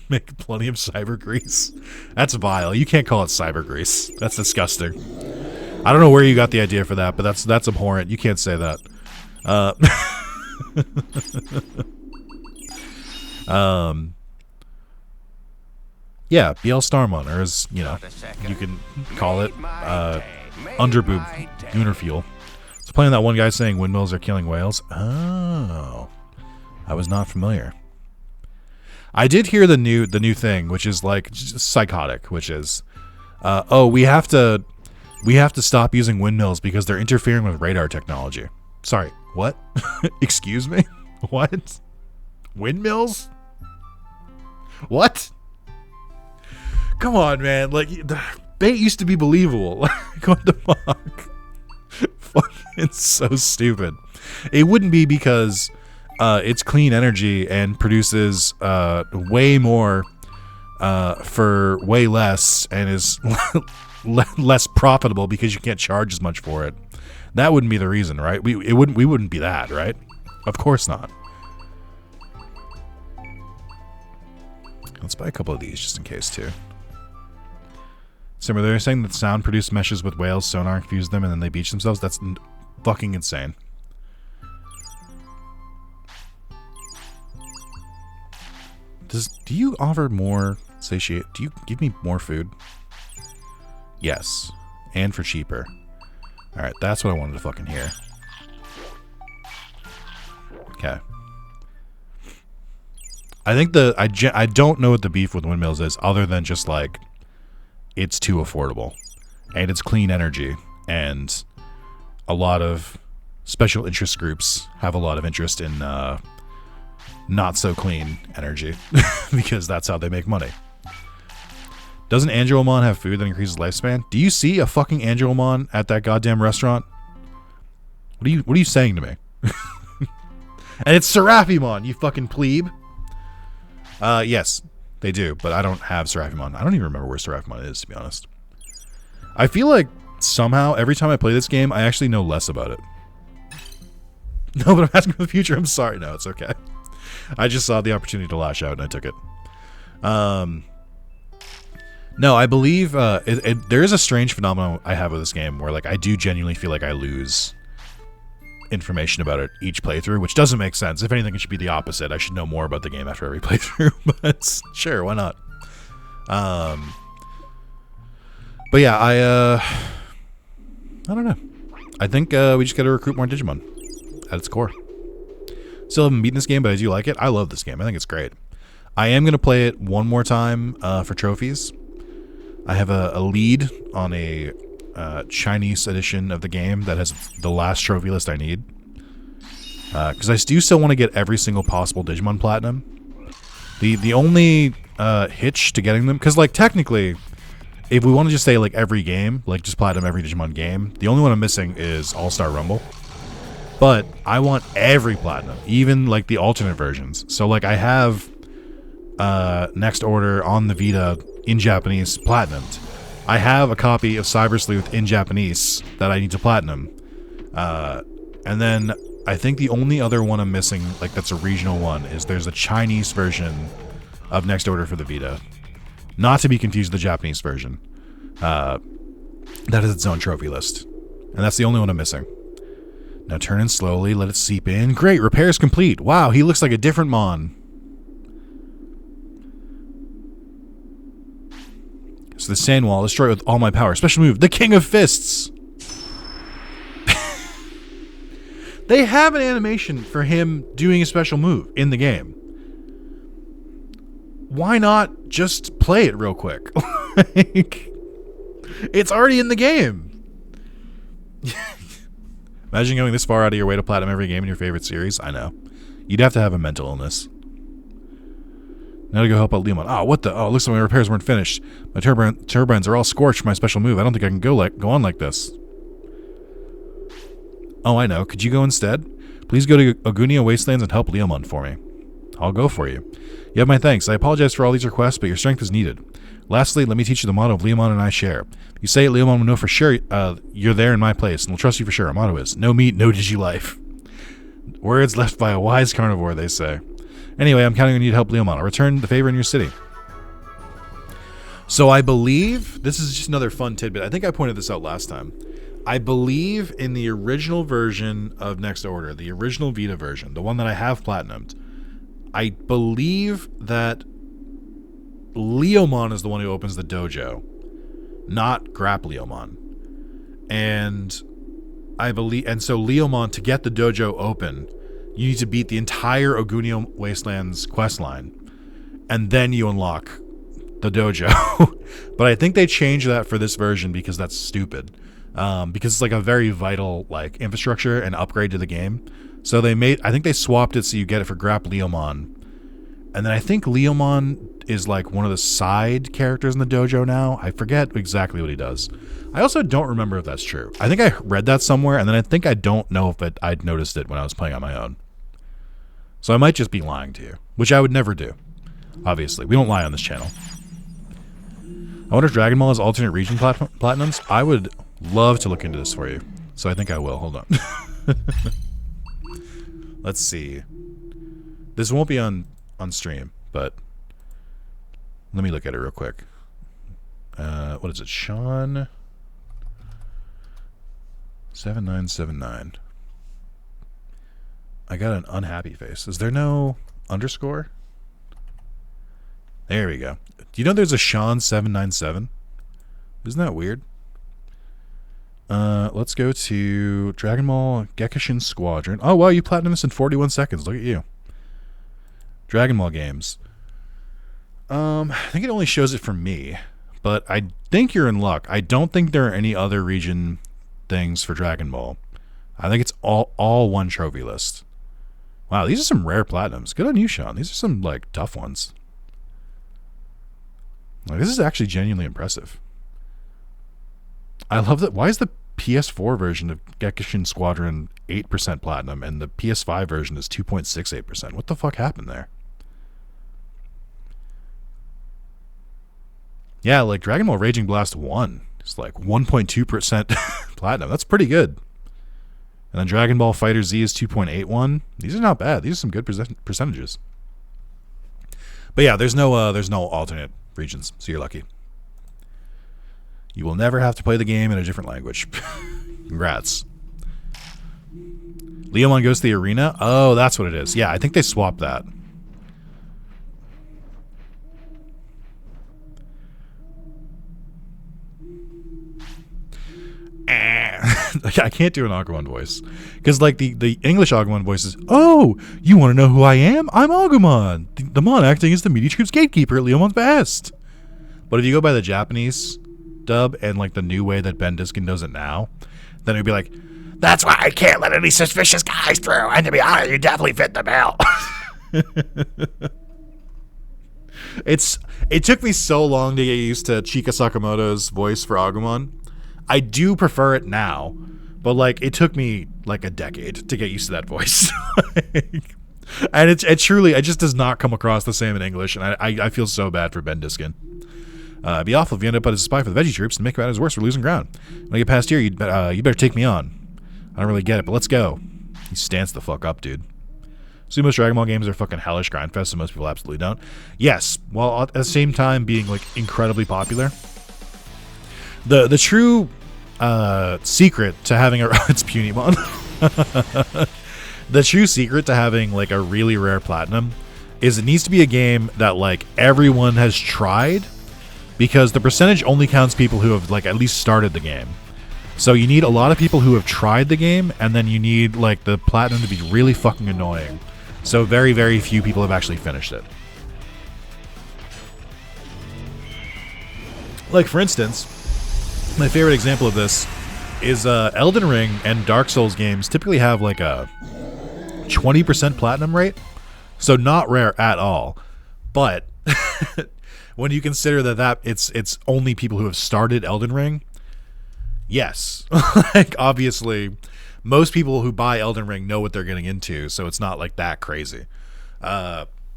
Speaker 1: make plenty of cyber grease. That's vile. You can't call it cyber grease. That's disgusting. I don't know where you got the idea for that, but that's abhorrent. You can't say that. Yeah, BL Starmon, or as you know, you can call it underboob lunar fuel. So playing that one guy saying windmills are killing whales. Oh. I was not familiar. I did hear the new thing, which is like just psychotic, which is, we have to stop using windmills because they're interfering with radar technology. Sorry, what? Excuse me? What? Windmills? What? Come on, man! Like the bait used to be believable. Like what the fuck? Fucking so stupid. It wouldn't be because. It's clean energy and produces way more for way less and is less profitable because you can't charge as much for it. That wouldn't be the reason, right? We wouldn't be that, right? Of course not. Let's buy a couple of these just in case too. Simmer, they're saying that sound produced meshes with whales, sonar fuse them, and then they beach themselves. That's fucking insane. Do you offer more satiate? Do you give me more food? Yes. And for cheaper. Alright, that's what I wanted to fucking hear. Okay. I think I don't know what the beef with windmills is other than just like it's too affordable. And it's clean energy. And a lot of special interest groups have a lot of interest in not so clean energy because that's how they make money. Doesn't Angelomon have food that increases lifespan? Do you see a fucking Angelomon at that goddamn restaurant? What are you saying to me? And it's Seraphimon, you fucking plebe. Yes. They do, but I don't have Seraphimon. I don't even remember where Seraphimon is, to be honest. I feel like somehow every time I play this game, I actually know less about it. No, but I'm asking for the future. I'm sorry. No, it's okay. I just saw the opportunity to lash out and I took it. No, I believe there is a strange phenomenon I have with this game where like I do genuinely feel like I lose information about it each playthrough, which doesn't make sense. If anything, it should be the opposite. I should know more about the game after every playthrough, but sure, why not? But yeah, I don't know. I think we just got to recruit more Digimon at its core. Still haven't beaten this game, but I do like it. I love this game. I think it's great. I am going to play it one more time for trophies. I have a lead on a Chinese edition of the game that has the last trophy list I need. Because I do still want to get every single possible Digimon Platinum. The only hitch to getting them... Because, like, technically, if we want to just say, like, every game, like, just Platinum every Digimon game, the only one I'm missing is All-Star Rumble. But I want every Platinum, even, like, the alternate versions. So, like, I have Next Order on the Vita in Japanese Platinumed. I have a copy of Cyber Sleuth in Japanese that I need to Platinum. And then I think the only other one I'm missing, like that's a regional one, is there's a Chinese version of Next Order for the Vita. Not to be confused with the Japanese version. That is its own trophy list. And that's the only one I'm missing. Now turn in slowly, let it seep in. Great, repairs complete. Wow, he looks like a different Mon. So the sand wall, destroy it with all my power. Special move, the King of Fists. They have an animation for him doing a special move in the game. Why not just play it real quick? Like, it's already in the game. Imagine going this far out of your way to platinum every game in your favorite series. I know. You'd have to have a mental illness. Now to go help out Leomon. Oh, what the? Oh, it looks like my repairs weren't finished. My turbines are all scorched for my special move. I don't think I can go on like this. Oh, I know. Could you go instead? Please go to Ogunia Wastelands and help Leomon for me. I'll go for you. You have my thanks. I apologize for all these requests, but your strength is needed. Lastly, let me teach you the motto of Leomon and I share. If you say it, Leomon will know for sure you're there in my place, and will trust you for sure. Our motto is, no meat, no digi-life. Words left by a wise carnivore, they say. Anyway, I'm counting on you to help Leomon. I'll return the favor in your city. So I believe, this is just another fun tidbit. I think I pointed this out last time. I believe in the original version of Next Order, the original Vita version, the one that I have platinumed, I believe that Leomon is the one who opens the dojo, not Grap-Leomon. And I believe, and so Leomon, to get the dojo open, you need to beat the entire Ogunia Wastelands questline, and then you unlock the dojo. But I think they changed that for this version because that's stupid. Because it's like a very vital like infrastructure and upgrade to the game. So they made, I think they swapped it so you get it for Grap-Leomon. And then I think Leomon is like one of the side characters in the dojo now. I forget exactly what he does. I also don't remember if that's true. I think I read that somewhere, and then I think I don't know if I'd noticed it when I was playing on my own. So I might just be lying to you, which I would never do. Obviously, we don't lie on this channel. I wonder if Dragon Ball has alternate region platinums. I would love to look into this for you. So I think I will. Hold on. Let's see. This won't be on stream, but let me look at it real quick. What is it? Sean 7979. I got an unhappy face. Is there no underscore? There we go. Do you know there's a Sean 797? Isn't that weird? Let's go to Dragon Ball Gekishin Squadron. Oh, wow, you platinum this in 41 seconds. Look at you. Dragon Ball games. I think it only shows it for me, but I think you're in luck. I don't think there are any other region things for Dragon Ball. I think it's all one trophy list. Wow, these are some rare platinums. Good on you, Sean. These are some, like, tough ones. Like, this is actually genuinely impressive. I love that. Why is the PS4 version of Gekishin Squadron 8% platinum and the PS5 version is 2.68%? What the fuck happened there? Yeah, like Dragon Ball Raging Blast 1 is like 1.2% platinum. That's pretty good. And then Dragon Ball Fighter Z is 2.81. These are not bad. These are some good percentages. But yeah, there's no alternate regions, so you're lucky. You will never have to play the game in a different language. Congrats. Leomon goes to the arena? Oh, that's what it is. Yeah, I think they swapped that. I can't do an Agumon voice. Because, like, the English Agumon voice is, oh, you want to know who I am? I'm Agumon. The Mon acting as the media troop's gatekeeper at Leomon's behest. But if you go by the Japanese dub and, like, the new way that Ben Diskin does it now, then it would be like, that's why I can't let any suspicious guys through. And to be honest, you definitely fit the bill. It took me so long to get used to Chika Sakamoto's voice for Agumon. I do prefer it now, but like it took me like a decade to get used to that voice. And it just does not come across the same in English, and I feel so bad for Ben Diskin. It'd be awful if you end up as a spy for the Veggie Troops and make matters worse for losing ground. When I get past here, you better take me on. I don't really get it, but let's go. He stands the fuck up, dude. Sumo's Dragon Ball games are fucking hellish grindfest, so most people absolutely don't. Yes, while at the same time being like incredibly popular. The true secret to having a it's Punimon. The true secret to having like a really rare platinum is it needs to be a game that like everyone has tried, because the percentage only counts people who have like at least started the game. So you need a lot of people who have tried the game, and then you need like the platinum to be really fucking annoying. So very, very few people have actually finished it. Like for instance, my favorite example of this is Elden Ring and Dark Souls games typically have like a 20% platinum rate. So not rare at all. But when you consider that it's only people who have started Elden Ring, yes. Like obviously most people who buy Elden Ring know what they're getting into, so it's not like that crazy.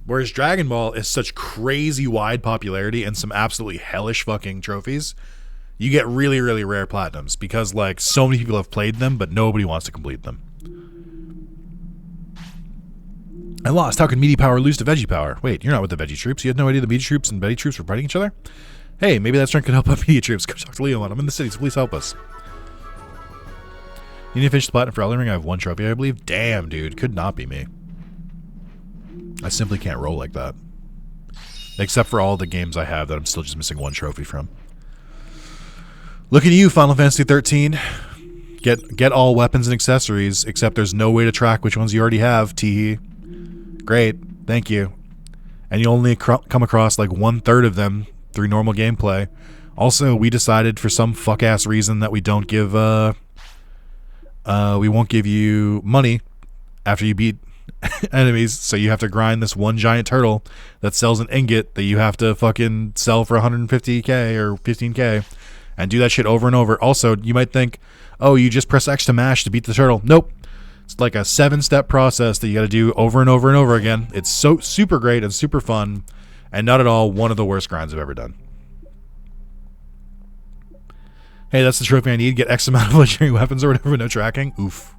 Speaker 1: Whereas Dragon Ball is such crazy wide popularity and some absolutely hellish fucking trophies, you get really, really rare platinums because like so many people have played them, but nobody wants to complete them. I lost. How could Meaty Power lose to Veggie Power? Wait, you're not with the Veggie Troops. You had no idea the Meaty Troops and Betty Troops were fighting each other? Hey, maybe that strength could help out Meaty Troops. Go talk to Leomon. I'm in the city, so please help us. You need to finish the platinum for Elden Ring. I have one trophy, I believe. Damn, dude. Could not be me. I simply can't roll like that. Except for all the games I have that I'm still just missing one trophy from. Look at you, Final Fantasy 13. Get all weapons and accessories, except there's no way to track which ones you already have, teehee. Great, thank you. And you only come across like 1/3 of them through normal gameplay. Also, we decided for some fuck-ass reason that we don't give, we won't give you money after you beat enemies, so you have to grind this one giant turtle that sells an ingot that you have to fucking sell for 150k or 15k. And do that shit over and over. Also, you might think, oh, you just press X to mash to beat the turtle. Nope. It's like a 7-step process that you got to do over and over and over again. It's so super great and super fun, and not at all one of the worst grinds I've ever done. Hey, that's the trophy I need. Get X amount of legendary weapons or whatever, no tracking. Oof.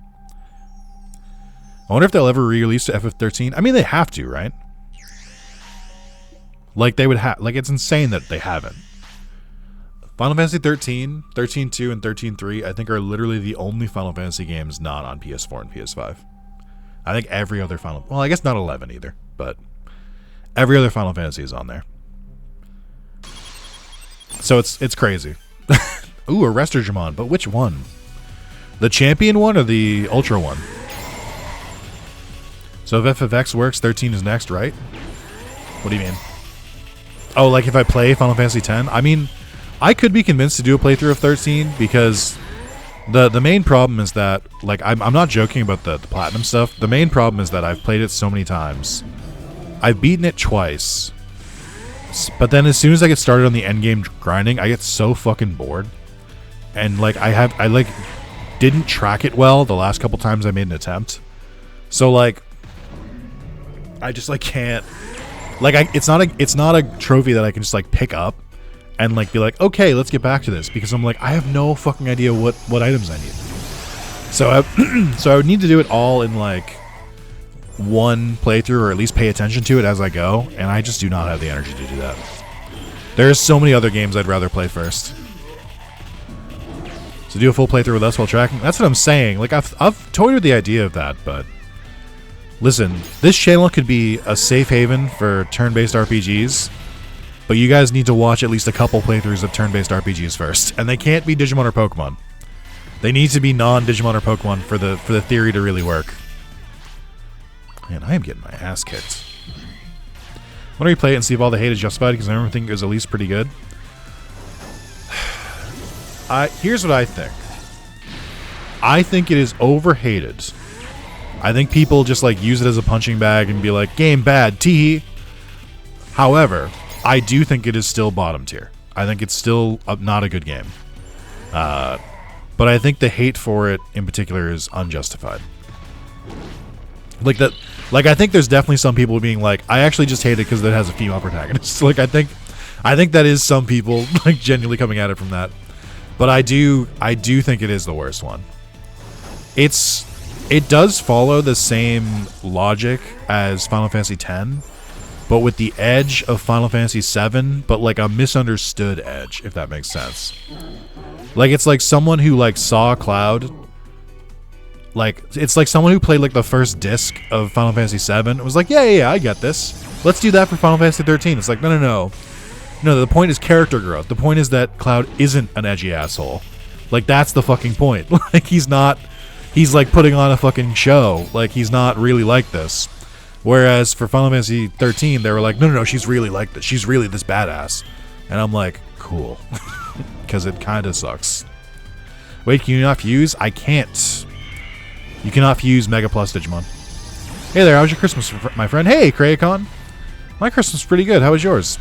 Speaker 1: I wonder if they'll ever re-release to FF13. I mean, they have to, right? Like, they would have. Like, it's insane that they haven't. Final Fantasy 13, 13.2, and 13.3, I think are literally the only Final Fantasy games not on PS4 and PS5. I think every other Final... Well, I guess not 11 either, but every other Final Fantasy is on there. So it's crazy. Ooh, a Rester Digimon, but which one? The Champion one or the Ultra one? So if FFX works, 13 is next, right? What do you mean? Oh, like if I play Final Fantasy 10? I mean... I could be convinced to do a playthrough of 13 because the main problem is that, like, I'm not joking about the platinum stuff. The main problem is that I've played it so many times. I've beaten it twice. But then as soon as I get started on the endgame grinding, I get so fucking bored. And, like, I didn't track it well the last couple times I made an attempt. So, like, I just, like, can't... Like, it's not a trophy that I can just, like, pick up and like be like, okay, let's get back to this, because I'm like, I have no fucking idea what items I need. So I would need to do it all in like one playthrough, or at least pay attention to it as I go, and I just do not have the energy to do that. There's so many other games I'd rather play first. So do a full playthrough with us while tracking? That's what I'm saying. Like, I've toyed with the idea of that, but listen, this channel could be a safe haven for turn-based RPGs, but you guys need to watch at least a couple playthroughs of turn-based RPGs first, and they can't be Digimon or Pokemon. They need to be non-Digimon or Pokemon for the theory to really work. Man, I am getting my ass kicked. Why don't you play it and see if all the hate is justified, because I remember thinking it was at least pretty good. Here's what I think. I think it is overhated. I think people just like use it as a punching bag and be like, game bad, tee. However, I do think it is still bottom tier. I think it's still not a good game. But I think the hate for it in particular is unjustified. Like that, like I think there's definitely some people being like, I actually just hate it because it has a female protagonist. Like I think that is some people like genuinely coming at it from that. But I do think it is the worst one. It does follow the same logic as Final Fantasy X, but with the edge of Final Fantasy VII, but like a misunderstood edge, if that makes sense. Like it's like someone who like saw Cloud. Like, it's like someone who played, like, the first disc of Final Fantasy VII and was like, yeah, I get this. Let's do that for Final Fantasy 13. It's like, no. No, the point is character growth. The point is that Cloud isn't an edgy asshole. Like, that's the fucking point. Like, he's, like, putting on a fucking show. Like, he's not really like this. Whereas for Final Fantasy 13, they were like, no, she's really like this. She's really this badass. And I'm like, cool. Because it kind of sucks. Wait, can you not fuse? I can't. You cannot fuse Mega Plus Digimon. Hey there, how was your Christmas, my friend? Hey, Krayakon. My Christmas was pretty good. How was yours?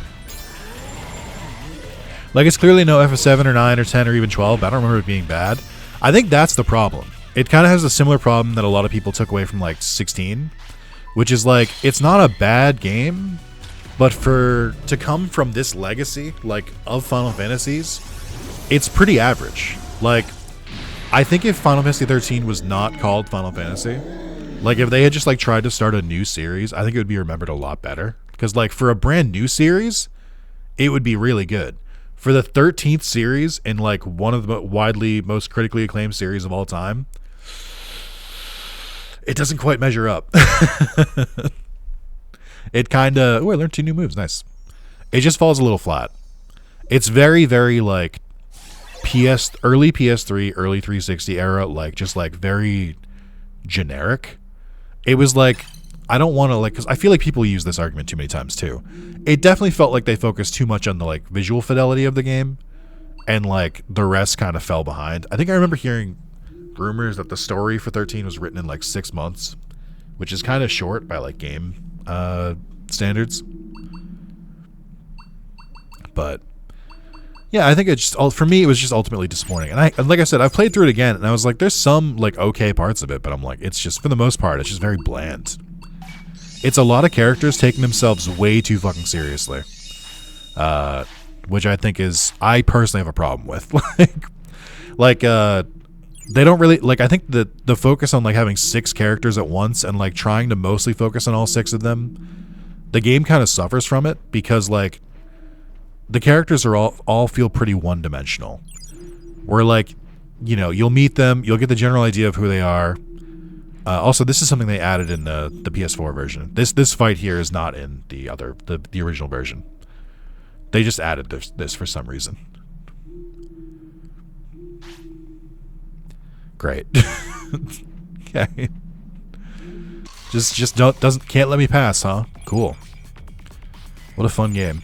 Speaker 1: Like, it's clearly no FF7 or 9 or 10 or even 12, but I don't remember it being bad. I think that's the problem. It kind of has a similar problem that a lot of people took away from, like, 16, which is, like, it's not a bad game, but to come from this legacy, like, of Final Fantasies, it's pretty average. Like, I think if Final Fantasy 13 was not called Final Fantasy, like if they had just like tried to start a new series, I think it would be remembered a lot better. Because like for a brand new series, it would be really good. For the 13th series in like one of the widely most critically acclaimed series of all time, it doesn't quite measure up. It kind of... Oh, I learned 2 new moves. Nice. It just falls a little flat. It's very, very like... early PS3, early 360 era, like just like very generic. It was like, I don't want to like, because I feel like people use this argument too many times too. It definitely felt like they focused too much on the like visual fidelity of the game, and like the rest kind of fell behind. I think I remember hearing rumors that the story for 13 was written in like 6 months, which is kind of short by like game standards. But yeah, I think it just, for me, it was just ultimately disappointing. And like I said, I've played through it again, and I was like, there's some like okay parts of it, but I'm like, it's just, for the most part, it's just very bland. It's a lot of characters taking themselves way too fucking seriously, which I think is, I personally have a problem with. They don't really, like, I think that the focus on like having 6 characters at once and like trying to mostly focus on all 6 of them, the game kind of suffers from it, because like the characters are all feel pretty one-dimensional. Where like, you know, you'll meet them, you'll get the general idea of who they are. Also, this is something they added in the PS4 version. This fight here is not in the original version. They just added this for some reason. Great. Okay. Just can't let me pass, huh? Cool. What a fun game.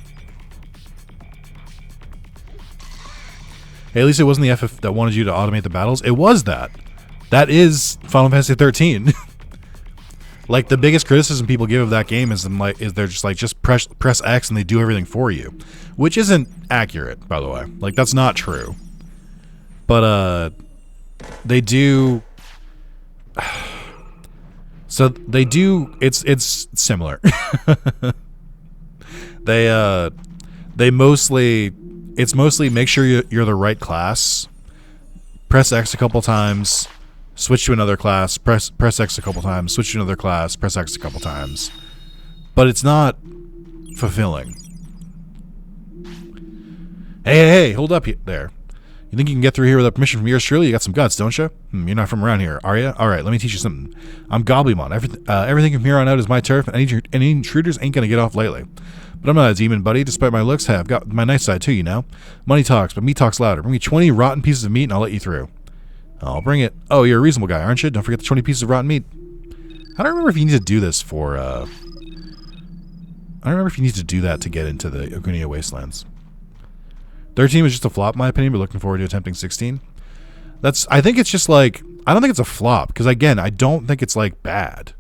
Speaker 1: Hey, at least it wasn't the FF that wanted you to automate the battles. It was that. That is Final Fantasy 13. Like, the biggest criticism people give of that game is they're just like, just press X and they do everything for you. Which isn't accurate, by the way. Like, that's not true. But, they do... So, they do... It's similar. They mostly... it's mostly make sure you're the right class. Press X a couple times, switch to another class, press X a couple times, switch to another class, press X a couple times. But it's not fulfilling. Hey, hold up there. You think you can get through here without permission from yours truly? You got some guts, don't you? You're not from around here, are you? All right, let me teach you something. I'm Goblymon. Everything from here on out is my turf, and any intruders ain't gonna get off lately. But I'm not a demon, buddy. Despite my looks, I've got my nice side too, you know. Money talks, but meat talks louder. Bring me 20 rotten pieces of meat, and I'll let you through. I'll bring it. Oh, you're a reasonable guy, aren't you? Don't forget the 20 pieces of rotten meat. I don't remember if you need to do this for. I don't remember if you need to do that to get into the Ogunia Wastelands. 13 was just a flop, in my opinion, but looking forward to attempting 16. I think it's just like, I don't think it's a flop, because again, I don't think it's like bad.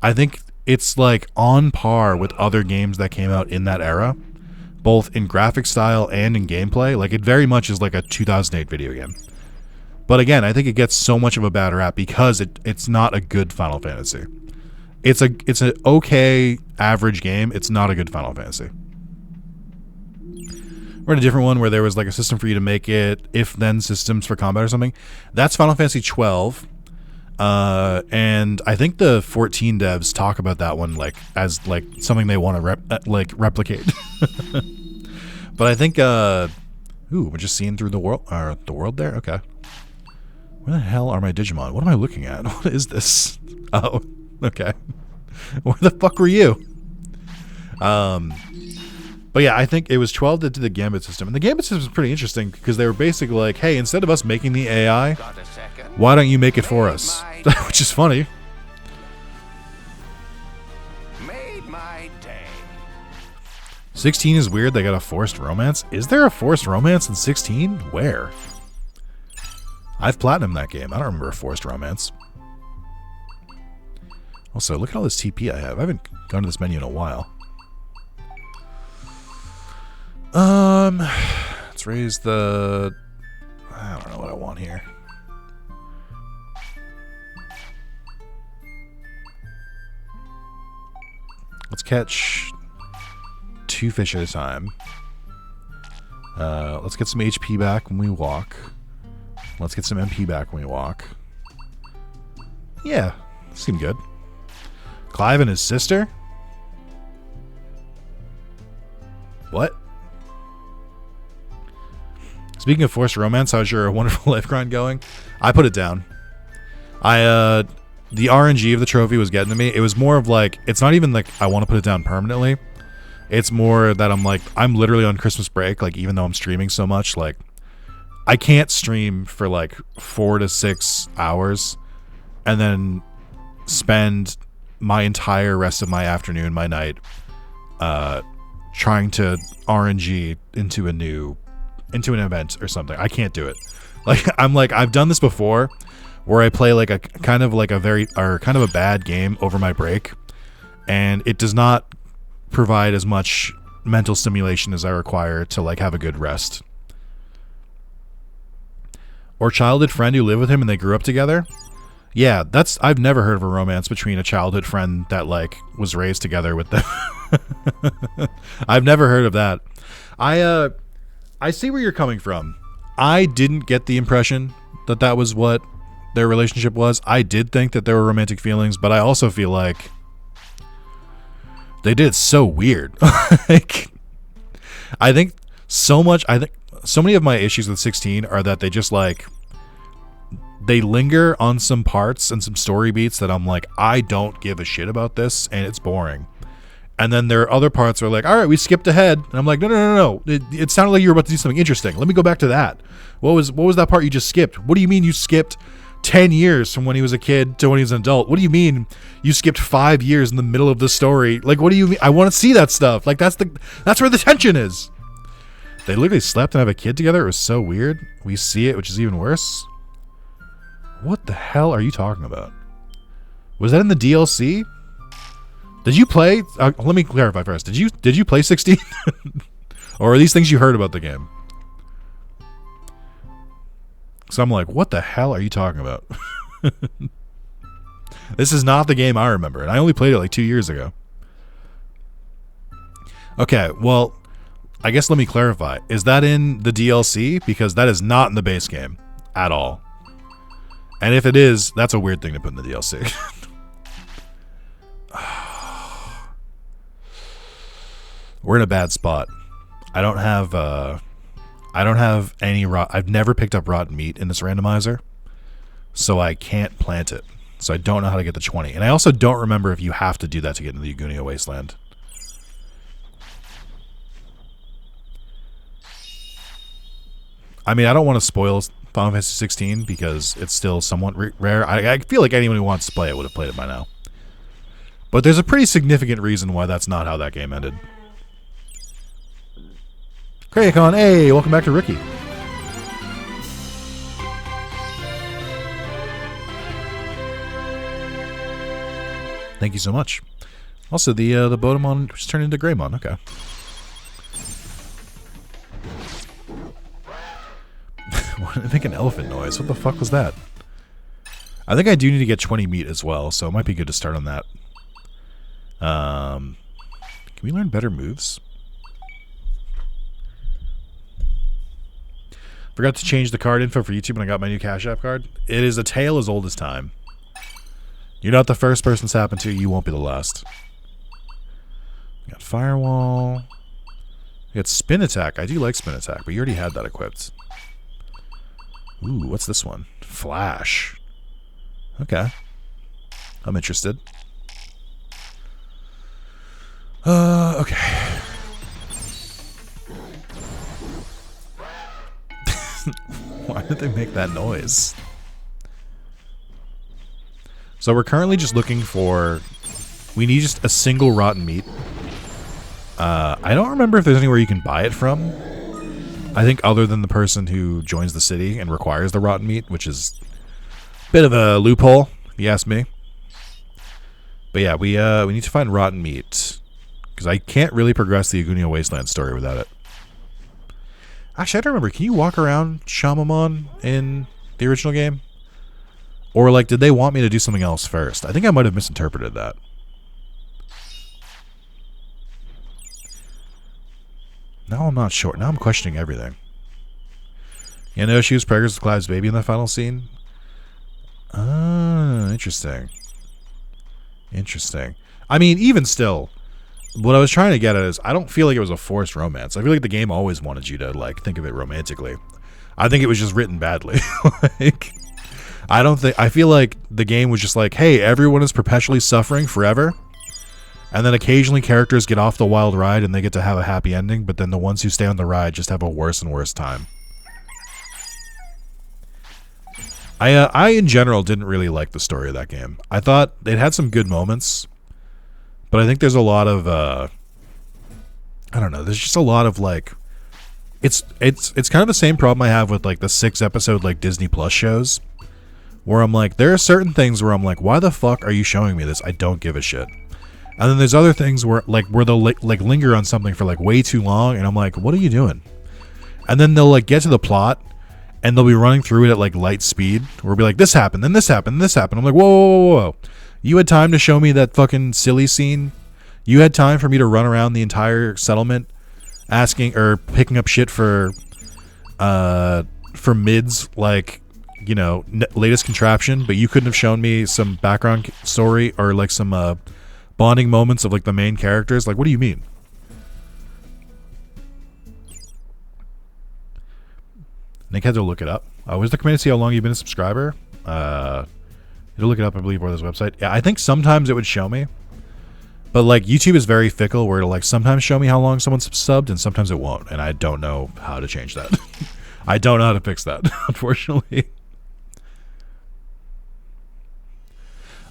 Speaker 1: I think it's like on par with other games that came out in that era, both in graphic style and in gameplay. Like, it very much is like a 2008 video game. But again, I think it gets so much of a bad rap because it's not a good Final Fantasy. It's an okay average game. It's not a good Final Fantasy. We're in a different one where there was like a system for you to make it if-then systems for combat or something. That's Final Fantasy 12. And I think the 14 devs talk about that one like as like something they want to replicate. But I think we're just seeing through the world there. Okay. Where the hell are my Digimon? What am I looking at? What is this? Oh, okay. Where the fuck were you? But yeah, I think it was 12 that did the Gambit system. And the Gambit system is pretty interesting because they were basically like, hey, instead of us making the AI, why don't you make it for us? Which is funny.
Speaker 2: Made my day.
Speaker 1: 16 is weird. They got a forced romance. Is there a forced romance in 16? Where? I've platinumed that game. I don't remember a forced romance. Also, look at all this TP I have. I haven't gone to this menu in a while. Let's raise the... I don't know what I want here. Let's catch 2 fish at a time. Let's get some HP back when we walk. Let's get some MP back when we walk. Yeah, seemed good. Clive and his sister? What? Speaking of forced romance, how's your Wonderful Life grind going? I put it down. The RNG of the trophy was getting to me. It was more of like, it's not even like I want to put it down permanently. It's more that I'm like, I'm literally on Christmas break, like even though I'm streaming so much, like I can't stream for like 4 to 6 hours and then spend my entire rest of my afternoon, my night, trying to RNG into an event or something. I can't do it. Like I've done this before where I play like a kind of a bad game over my break, and it does not provide as much mental stimulation as I require to like have a good rest. Or childhood friend who lived with him and they grew up together. Yeah, I've never heard of a romance between a childhood friend that like was raised together with them. I've never heard of that. I see where you're coming from. I didn't get the impression that that was what their relationship was. I did think that there were romantic feelings, but I also feel like they did it so weird. Like, I think so many of my issues with 16 are that they just like, they linger on some parts and some story beats that I'm like, I don't give a shit about this, and it's boring. And then there are other parts where like, all right, we skipped ahead. And I'm like, no. It sounded like you were about to do something interesting. Let me go back to that. What was that part you just skipped? What do you mean you skipped 10 years from when he was a kid to when he was an adult? What do you mean you skipped 5 years in the middle of the story? Like, what do you mean? I want to see that stuff. Like, that's where the tension is. They literally slept and have a kid together. It was so weird. We see it, which is even worse. What the hell are you talking about? Was that in the DLC? Did you play? Let me clarify first. Did you play 16? Or are these things you heard about the game? So I'm like, what the hell are you talking about? This is not the game I remember, and I only played it like 2 years ago. Okay, well, I guess let me clarify. Is that in the DLC? Because that is not in the base game at all. And if it is, that's a weird thing to put in the DLC. We're in a bad spot. I don't have any I've never picked up rotten meat in this randomizer, so I can't plant it. So I don't know how to get the 20. And I also don't remember if you have to do that to get into the Ugunia Wasteland. I mean, I don't want to spoil Final Fantasy 16 because it's still somewhat rare. I feel like anyone who wants to play it would have played it by now. But there's a pretty significant reason why that's not how that game ended. Krayakon, hey, welcome back to Ricky. Thank you so much. Also, the Botamon just turned into Greymon. Okay. Why did it make an elephant noise? What the fuck was that? I think I do need to get 20 meat as well, so it might be good to start on that. Can we learn better moves? Forgot to change the card info for YouTube when I got my new Cash App card. It is a tale as old as time. You're not the first person it's happened to. You won't be the last. We got Firewall. We got Spin Attack. I do like Spin Attack, but you already had that equipped. Ooh, what's this one? Flash. Okay. I'm interested. Okay. Why did they make that noise? So we're currently just looking for... We need just a single rotten meat. I don't remember if there's anywhere you can buy it from. I think other than the person who joins the city and requires the rotten meat, which is a bit of a loophole, if you ask me. But yeah, we need to find rotten meat. Because I can't really progress the Ugunia Wasteland story without it. Actually, I don't remember. Can you walk around Shamamon in the original game? Or, like, did they want me to do something else first? I think I might have misinterpreted that. Now I'm not sure. Now I'm questioning everything. You know, she was pregnant with Clive's baby in the final scene? Ah, interesting. Interesting. I mean, even still, what I was trying to get at is, I don't feel like it was a forced romance. I feel like the game always wanted you to, like, think of it romantically. I think it was just written badly. Like... I feel like the game was just like, hey, everyone is perpetually suffering forever. And then occasionally characters get off the wild ride and they get to have a happy ending, but then the ones who stay on the ride just have a worse and worse time. I in general didn't really like the story of that game. I thought it had some good moments, but I think there's a lot of I don't know, there's just a lot of like it's kind of the same problem I have with like the 6-episode like Disney Plus shows. Where I'm like, there are certain things where I'm like, why the fuck are you showing me this? I don't give a shit. And then there's other things where they'll like linger on something for like way too long, and I'm like, what are you doing? And then they'll like get to the plot, and they'll be running through it at like light speed. Where we'll be like, this happened, then this happened, then this happened. I'm like, whoa, whoa, whoa, whoa. You had time to show me that fucking silly scene. You had time for me to run around the entire settlement, asking or picking up shit for mids like. You know, latest contraption, but you couldn't have shown me some background story or like some bonding moments of like the main characters. Like, what do you mean? Nick had to look it up. Was the command to see how long you've been a subscriber? It'll look it up, I believe, or this website. Yeah, I think sometimes it would show me, but like YouTube is very fickle, where it'll like sometimes show me how long someone's subbed and sometimes it won't, and I don't know how to change that. I don't know how to fix that, unfortunately.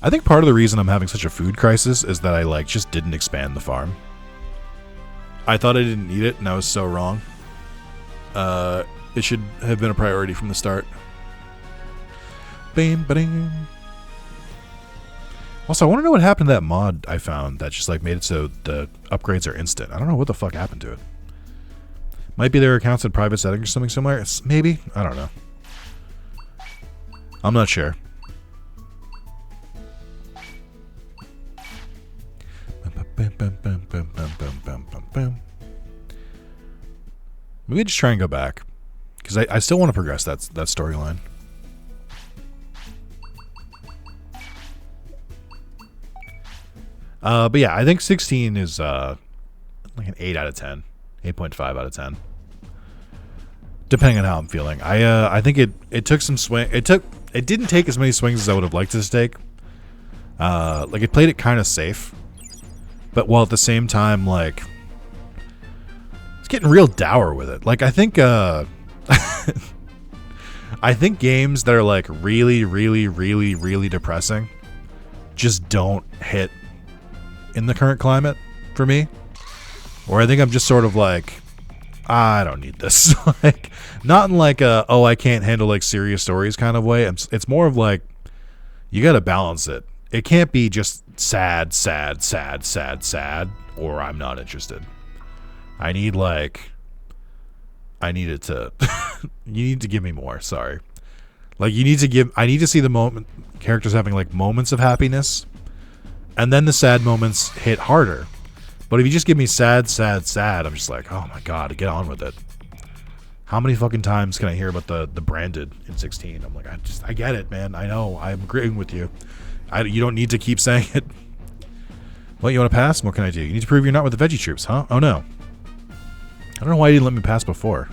Speaker 1: I think part of the reason I'm having such a food crisis is that I like just didn't expand the farm. I thought I didn't need it, and I was so wrong. It should have been a priority from the start. Bam, ba-ding. Also, I want to know what happened to that mod I found that just like made it so the upgrades are instant. I don't know what the fuck happened to it. Might be their accounts in private settings or something similar. Maybe? I don't know. I'm not sure. Maybe just try and go back. Because I still want to progress that storyline. But yeah, I think 16 is like an 8 out of 10. 8.5 out of 10. Depending on how I'm feeling. I think it took some swing. It didn't take as many swings as I would have liked it to take. Like it played it kind of safe. But while at the same time, like, it's getting real dour with it. Like, I think I think games that are like really, really, really, really depressing just don't hit in the current climate for me. Or I think I'm just sort of like, I don't need this. Like, not in like a, oh, I can't handle like serious stories kind of way. It's more of like, you got to balance it. It can't be just sad, sad, sad, sad, sad, or I'm not interested. I need it to, you need to give me more, sorry. Like, I need to see the moment, characters having like moments of happiness, and then the sad moments hit harder. But if you just give me sad, sad, sad, I'm just like, oh my god, get on with it. How many fucking times can I hear about the branded in 16? I'm like, I get it, man. I know. I'm agreeing with you. You don't need to keep saying it. What, you want to pass? What can I do? You need to prove you're not with the veggie troops, huh? Oh no. I don't know why you didn't let me pass before.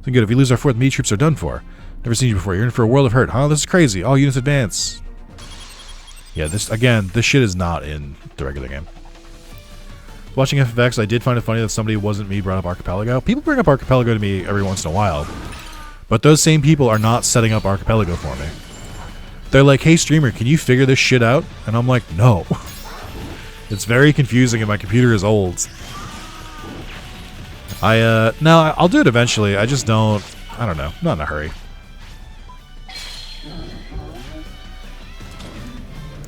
Speaker 1: So good. If we lose our fourth, meat troops are done for. Never seen you before. You're in for a world of hurt, huh? This is crazy. All units advance. Yeah, this shit is not in the regular game. Watching FFX, I did find it funny that somebody wasn't me brought up Archipelago. People bring up Archipelago to me every once in a while, but those same people are not setting up Archipelago for me. They're like, hey streamer, can you figure this shit out? And I'm like, no. It's very confusing and my computer is old. No, I'll do it eventually. I just don't know. I'm not in a hurry.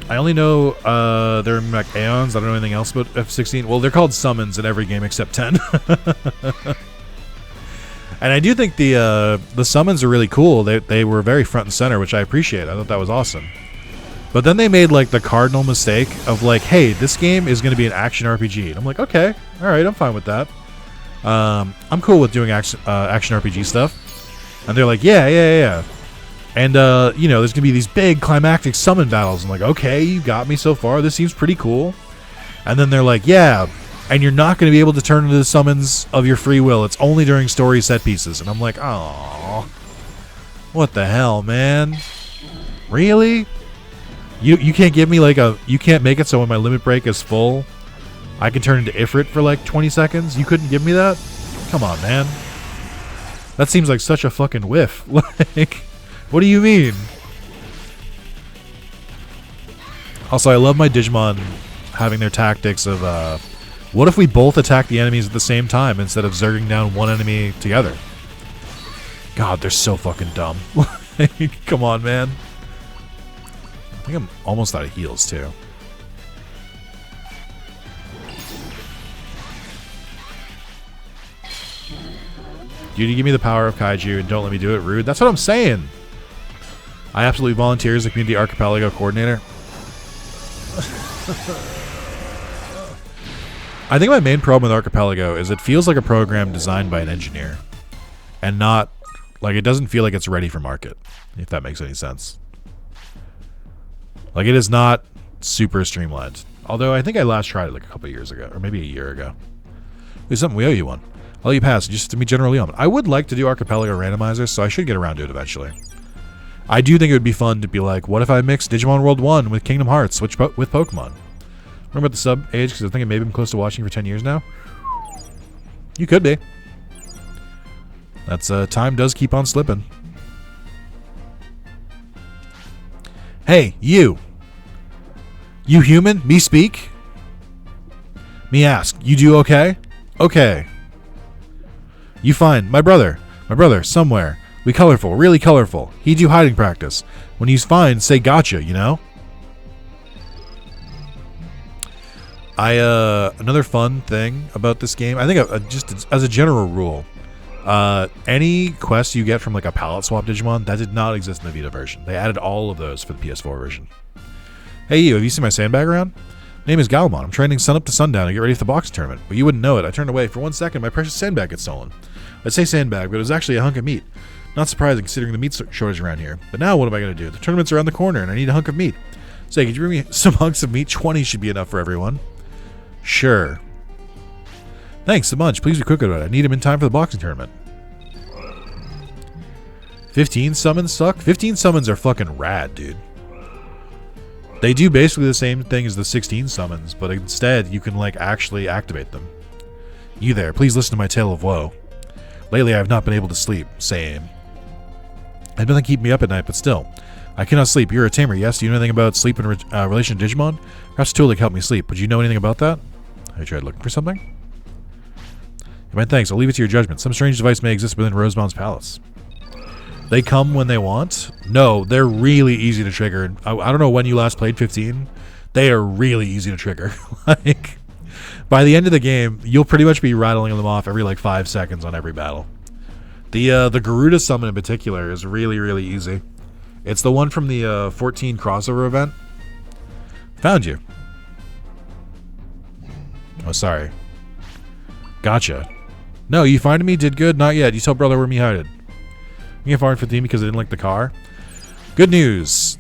Speaker 1: I only know they're like Aeons. I don't know anything else about F-16. Well, they're called summons in every game except 10. And I do think the summons are really cool. They were very front and center, which I appreciate. I thought that was awesome. But then they made like the cardinal mistake of like, hey, this game is going to be an action RPG. And I'm like, okay, all right, I'm fine with that. I'm cool with doing action RPG stuff. And they're like, yeah. And, you know, there's going to be these big climactic summon battles. I'm like, okay, you got me so far. This seems pretty cool. And then they're like, yeah, and you're not going to be able to turn into the summons of your free will. It's only during story set pieces. And I'm like, oh, what the hell, man? Really? You can't give me like you can't make it so when my limit break is full, I can turn into Ifrit for like 20 seconds? You couldn't give me that? Come on, man. That seems like such a fucking whiff. Like, what do you mean? Also, I love my Digimon having their tactics of, what if we both attack the enemies at the same time instead of zerging down one enemy together? God, they're so fucking dumb. Come on, man. I think I'm almost out of heals, too. You give me the power of kaiju and don't let me do it. Rude. That's what I'm saying. I absolutely volunteer as a community archipelago coordinator. I think my main problem with Archipelago is it feels like a program designed by an engineer. And not, like, it doesn't feel like it's ready for market, if that makes any sense. Like, it is not super streamlined. Although, I think I last tried it like a couple years ago, or maybe a year ago. There's something, we owe you one. I'll let you pass, just to meet General Leon. I would like to do Archipelago Randomizers, so I should get around to it eventually. I do think it would be fun to be like, what if I mix Digimon World 1 with Kingdom Hearts with Pokemon? Remember about the sub age, because I think I maybe been close to watching for 10 years now? You could be. That's, time does keep on slipping. Hey, you! You human? Me speak? Me ask. You do okay? Okay. You fine. My brother, somewhere. We colorful, really colorful. He do hiding practice. When he's fine, say gotcha, you know? Another fun thing about this game, I think just as a general rule, any quest you get from like a palette swap Digimon, that did not exist in the Vita version. They added all of those for the PS4 version. Hey you, have you seen my sandbag around? Name is Galmon. I'm training sun up to sundown to get ready for the boxing tournament, but you wouldn't know it. I turned away for 1 second. My precious sandbag gets stolen. I'd say sandbag, but it was actually a hunk of meat. Not surprising considering the meat shortage around here. But now what am I going to do? The tournament's around the corner, and I need a hunk of meat. Say, could you bring me some hunks of meat? 20 should be enough for everyone. Sure. Thanks a bunch. Please be quick about it. I need him in time for the boxing tournament. 15 summons suck? 15 summons are fucking rad, dude. They do basically the same thing as the 16 summons, but instead you can, like, actually activate them. You there, please listen to my tale of woe. Lately I have not been able to sleep. Same. I've been keeping me up at night, but still. I cannot sleep. You're a tamer, yes? Do you know anything about sleep in relation to Digimon? Perhaps a tool that can help me sleep. Would you know anything about that? Have you tried looking for something? My thanks. I'll leave it to your judgment. Some strange device may exist within Rosemon's palace. They come when they want? No, they're really easy to trigger. I don't know when you last played 15. They are really easy to trigger. Like, by the end of the game, you'll pretty much be rattling them off every like 5 seconds on every battle. The Garuda summon in particular is really, really easy. It's the one from the 14 crossover event. Found you. Oh, sorry. Gotcha. No, you finding me? Did good? Not yet. You tell brother where me hided. You get fired 15 because I didn't like the car. Good news.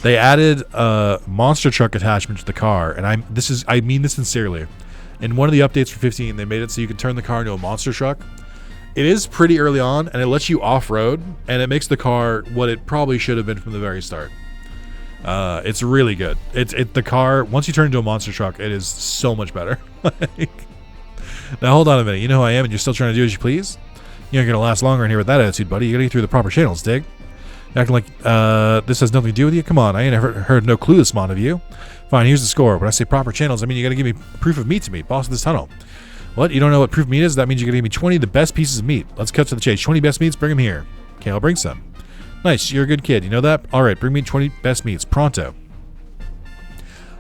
Speaker 1: They added a monster truck attachment to the car, and I mean this sincerely. In one of the updates for 15, they made it so you can turn the car into a monster truck. It is pretty early on, and it lets you off-road, and it makes the car what it probably should have been from the very start. It's really good. The car, once you turn into a monster truck, it is so much better. Now hold on a minute. You know who I am, and you're still trying to do as you please? You ain't gonna last longer in here with that attitude, buddy. You gotta get through the proper channels, dig? You're acting like this has nothing to do with you? Come on, I ain't ever heard no clue this mon of you. Fine, here's the score. When I say proper channels, I mean you gotta give me proof of meat to me, boss of this tunnel. What? You don't know what proof of meat is? That means you gotta give me 20 of the best pieces of meat. Let's cut to the chase. 20 best meats, bring them here. Okay, I'll bring some. Nice, you're a good kid. You know that? Alright, bring me 20 best meats. Pronto.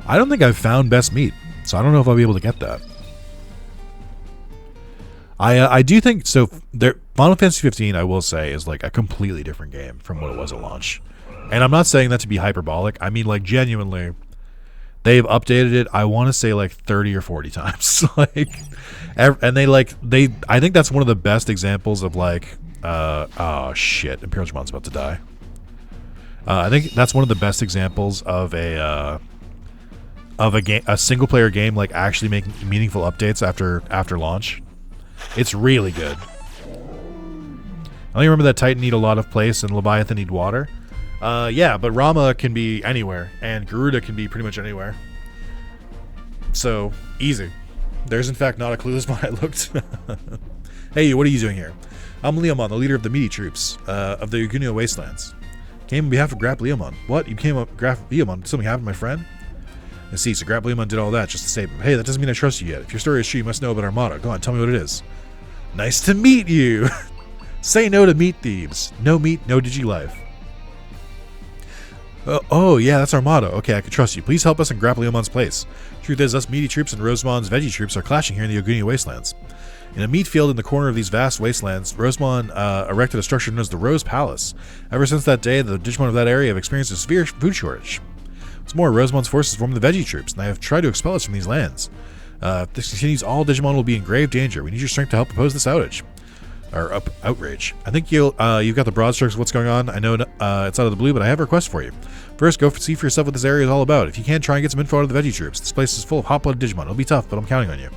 Speaker 1: I don't think I've found best meat, so I don't know if I'll be able to get that. I do think so. Final Fantasy 15, I will say, is like a completely different game from what it was at launch, and I'm not saying that to be hyperbolic. I mean, like, genuinely, they've updated it. I want to say like 30 or 40 times. And I think that's one of the best examples of like, oh shit, Imperial Digimon's about to die. I think that's one of the best examples of a single player game like actually making meaningful updates after launch. It's really good. I only remember that Titan need a lot of place and Leviathan need water. Yeah, but Rama can be anywhere, and Garuda can be pretty much anywhere. So, easy. There's in fact not a clue as when I looked. Hey, what are you doing here? I'm Leomon, the leader of the meaty troops of the Ugunio Wastelands. Came on behalf of Grap Leomon. What? You came up Grap Leomon? Something happened, my friend? I see, so Grap Leomon did all that just to save him. Hey, that doesn't mean I trust you yet. If your story is true, you must know about our motto. Go on, tell me what it is. Nice to meet you! Say no to meat thieves. No meat, no digi-life. Oh, yeah, that's our motto. Okay, I can trust you. Please help us in Grap Leomon's place. Truth is, us meaty troops and Rosemon's veggie troops are clashing here in the Ugunio Wastelands. In a meat field in the corner of these vast wastelands, Rosemon erected a structure known as the Rose Palace. Ever since that day, the Digimon of that area have experienced a severe food shortage. What's more, Rosemon's forces form the veggie troops, and they have tried to expel us from these lands. If this continues, all Digimon will be in grave danger. We need your strength to help oppose this outrage. I think you've got the broad strokes of what's going on. I know it's out of the blue, but I have a request for you. First, go see for yourself what this area is all about. If you can, try and get some info out of the veggie troops. This place is full of hot-blooded Digimon. It'll be tough, but I'm counting on you.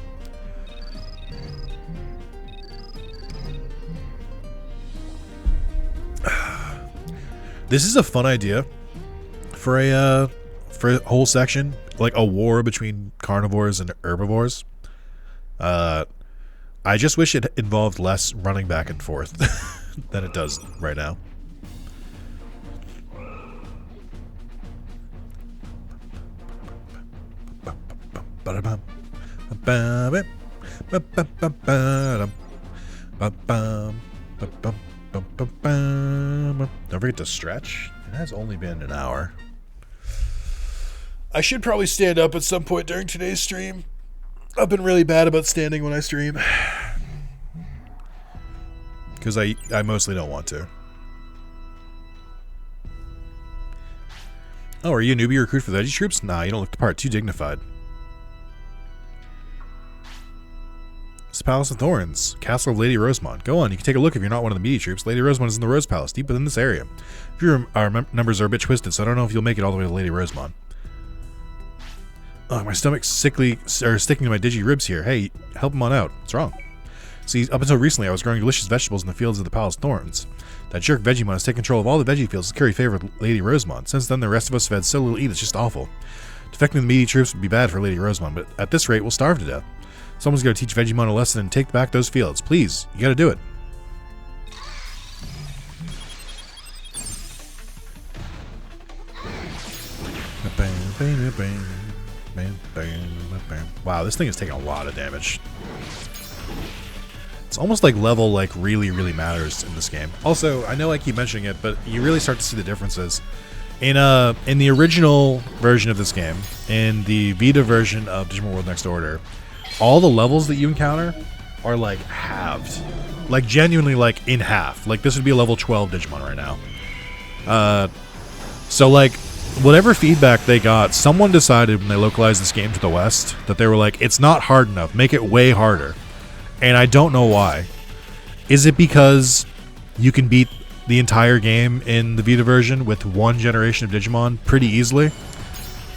Speaker 1: This is a fun idea for a whole section, like a war between carnivores and herbivores. I just wish it involved less running back and forth than it does right now. Don't forget to stretch. It has only been an hour. I should probably stand up at some point during today's stream. I've been really bad about standing when I stream. Because I mostly don't want to. Oh, are you a newbie recruit for the Veggie Troops? Nah, you don't look the part. Too dignified. It's Palace of Thorns, Castle of Lady Rosemont. Go on, you can take a look if you're not one of the meaty troops. Lady Rosemont is in the Rose Palace, deep within this area. If your numbers are a bit twisted, so I don't know if you'll make it all the way to Lady Rosemont. Oh, my stomach's sticking to my digi ribs here. Hey, help him on out. What's wrong? See, up until recently, I was growing delicious vegetables in the fields of the Palace of Thorns. That jerk Vegemon has taken control of all the veggie fields to curry favor with Lady Rosemont. Since then, the rest of us have had so little to eat, it's just awful. Defecting the meaty troops would be bad for Lady Rosemont, but at this rate, we'll starve to death. Someone's got to teach Vegemon a lesson and take back those fields. Please, you gotta do it. Wow, this thing is taking a lot of damage. It's almost like level really, really matters in this game. Also, I know I keep mentioning it, but you really start to see the differences. In the original version of this game, in the Vita version of Digimon World Next Order, all the levels that you encounter are like halved. Like genuinely like in half. Like this would be a level 12 Digimon right now. So like whatever feedback they got, someone decided when they localized this game to the West that they were like, it's not hard enough, make it way harder. And I don't know why. Is it because you can beat the entire game in the Vita version with one generation of Digimon pretty easily?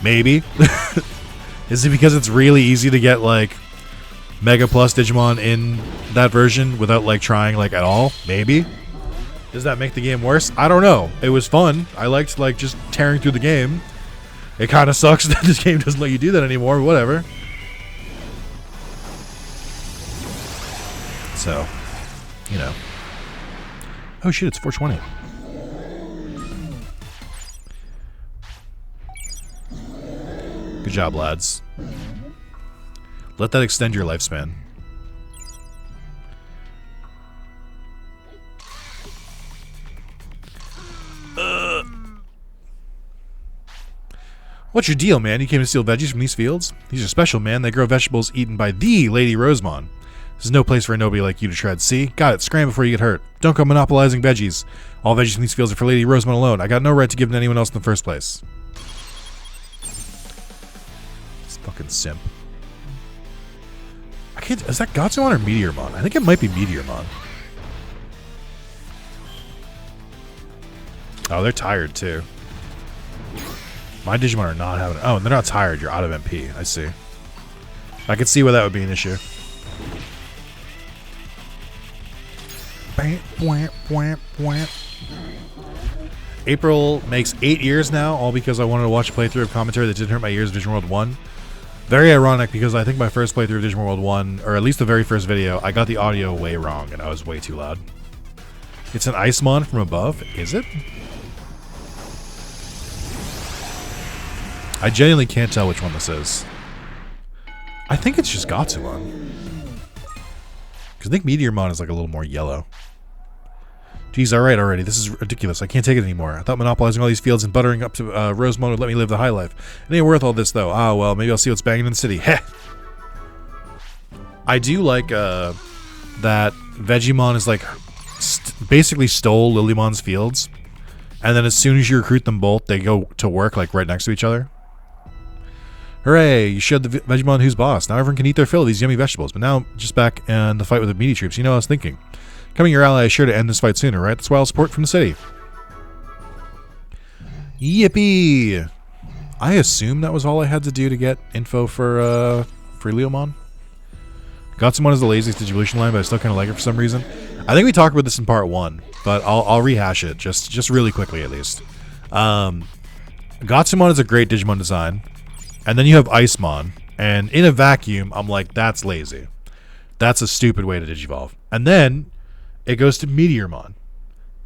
Speaker 1: Maybe. Is it because it's really easy to get like Mega Plus Digimon in that version without like trying like at all? Maybe. Does that make the game worse? I don't know. It was fun. I liked like just tearing through the game. It kind of sucks that this game doesn't let you do that anymore, but whatever. So, you know. Oh shit, it's 420. Good job, lads. Let that extend your lifespan. What's your deal, man? You came to steal veggies from these fields? These are special, man. They grow vegetables eaten by the Lady Rosemont. This is no place for a nobody like you to tread. See? Got it. Scram before you get hurt. Don't go monopolizing veggies. All veggies from these fields are for Lady Rosemont alone. I got no right to give them to anyone else in the first place. This fucking simp. I can't... Is that Gatsumon or Meteormon? I think it might be Meteormon. Oh, they're tired too. My Digimon are not having... Oh, they're not tired. You're out of MP. I see. I could see why that would be an issue. April makes 8 years now, all because I wanted to watch a playthrough of commentary that didn't hurt my ears of Digimon World 1. Very ironic, because I think my first playthrough of Digimon World 1, or at least the very first video, I got the audio way wrong, and I was way too loud. It's an Icemon from above? Is it? I genuinely can't tell which one this is. I think it's just Gatsumon. Because I think Meteormon is like a little more yellow. Geez, alright already. This is ridiculous. I can't take it anymore. I thought monopolizing all these fields and buttering up to Rosemont would let me live the high life. It ain't worth all this, though. Ah, well, maybe I'll see what's banging in the city. Heh! I do like that Vegemon is like basically stole Lilymon's fields. And then as soon as you recruit them both, they go to work like right next to each other. Hooray, you showed the Vegemon who's boss. Now everyone can eat their fill of these yummy vegetables. But now, just back in the fight with the meaty troops, you know what I was thinking. Becoming your ally is sure to end this fight sooner, right? That's why I'll support from the city. Yippee! I assume that was all I had to do to get info for Leomon. Gatsumon is the laziest Digivolution line, but I still kind of like it for some reason. I think we talked about this in part 1, but I'll rehash it, just really quickly at least. Gatsumon is a great Digimon design. And then you have Icemon, and in a vacuum, I'm like, that's lazy. That's a stupid way to Digivolve. And then it goes to Meteormon,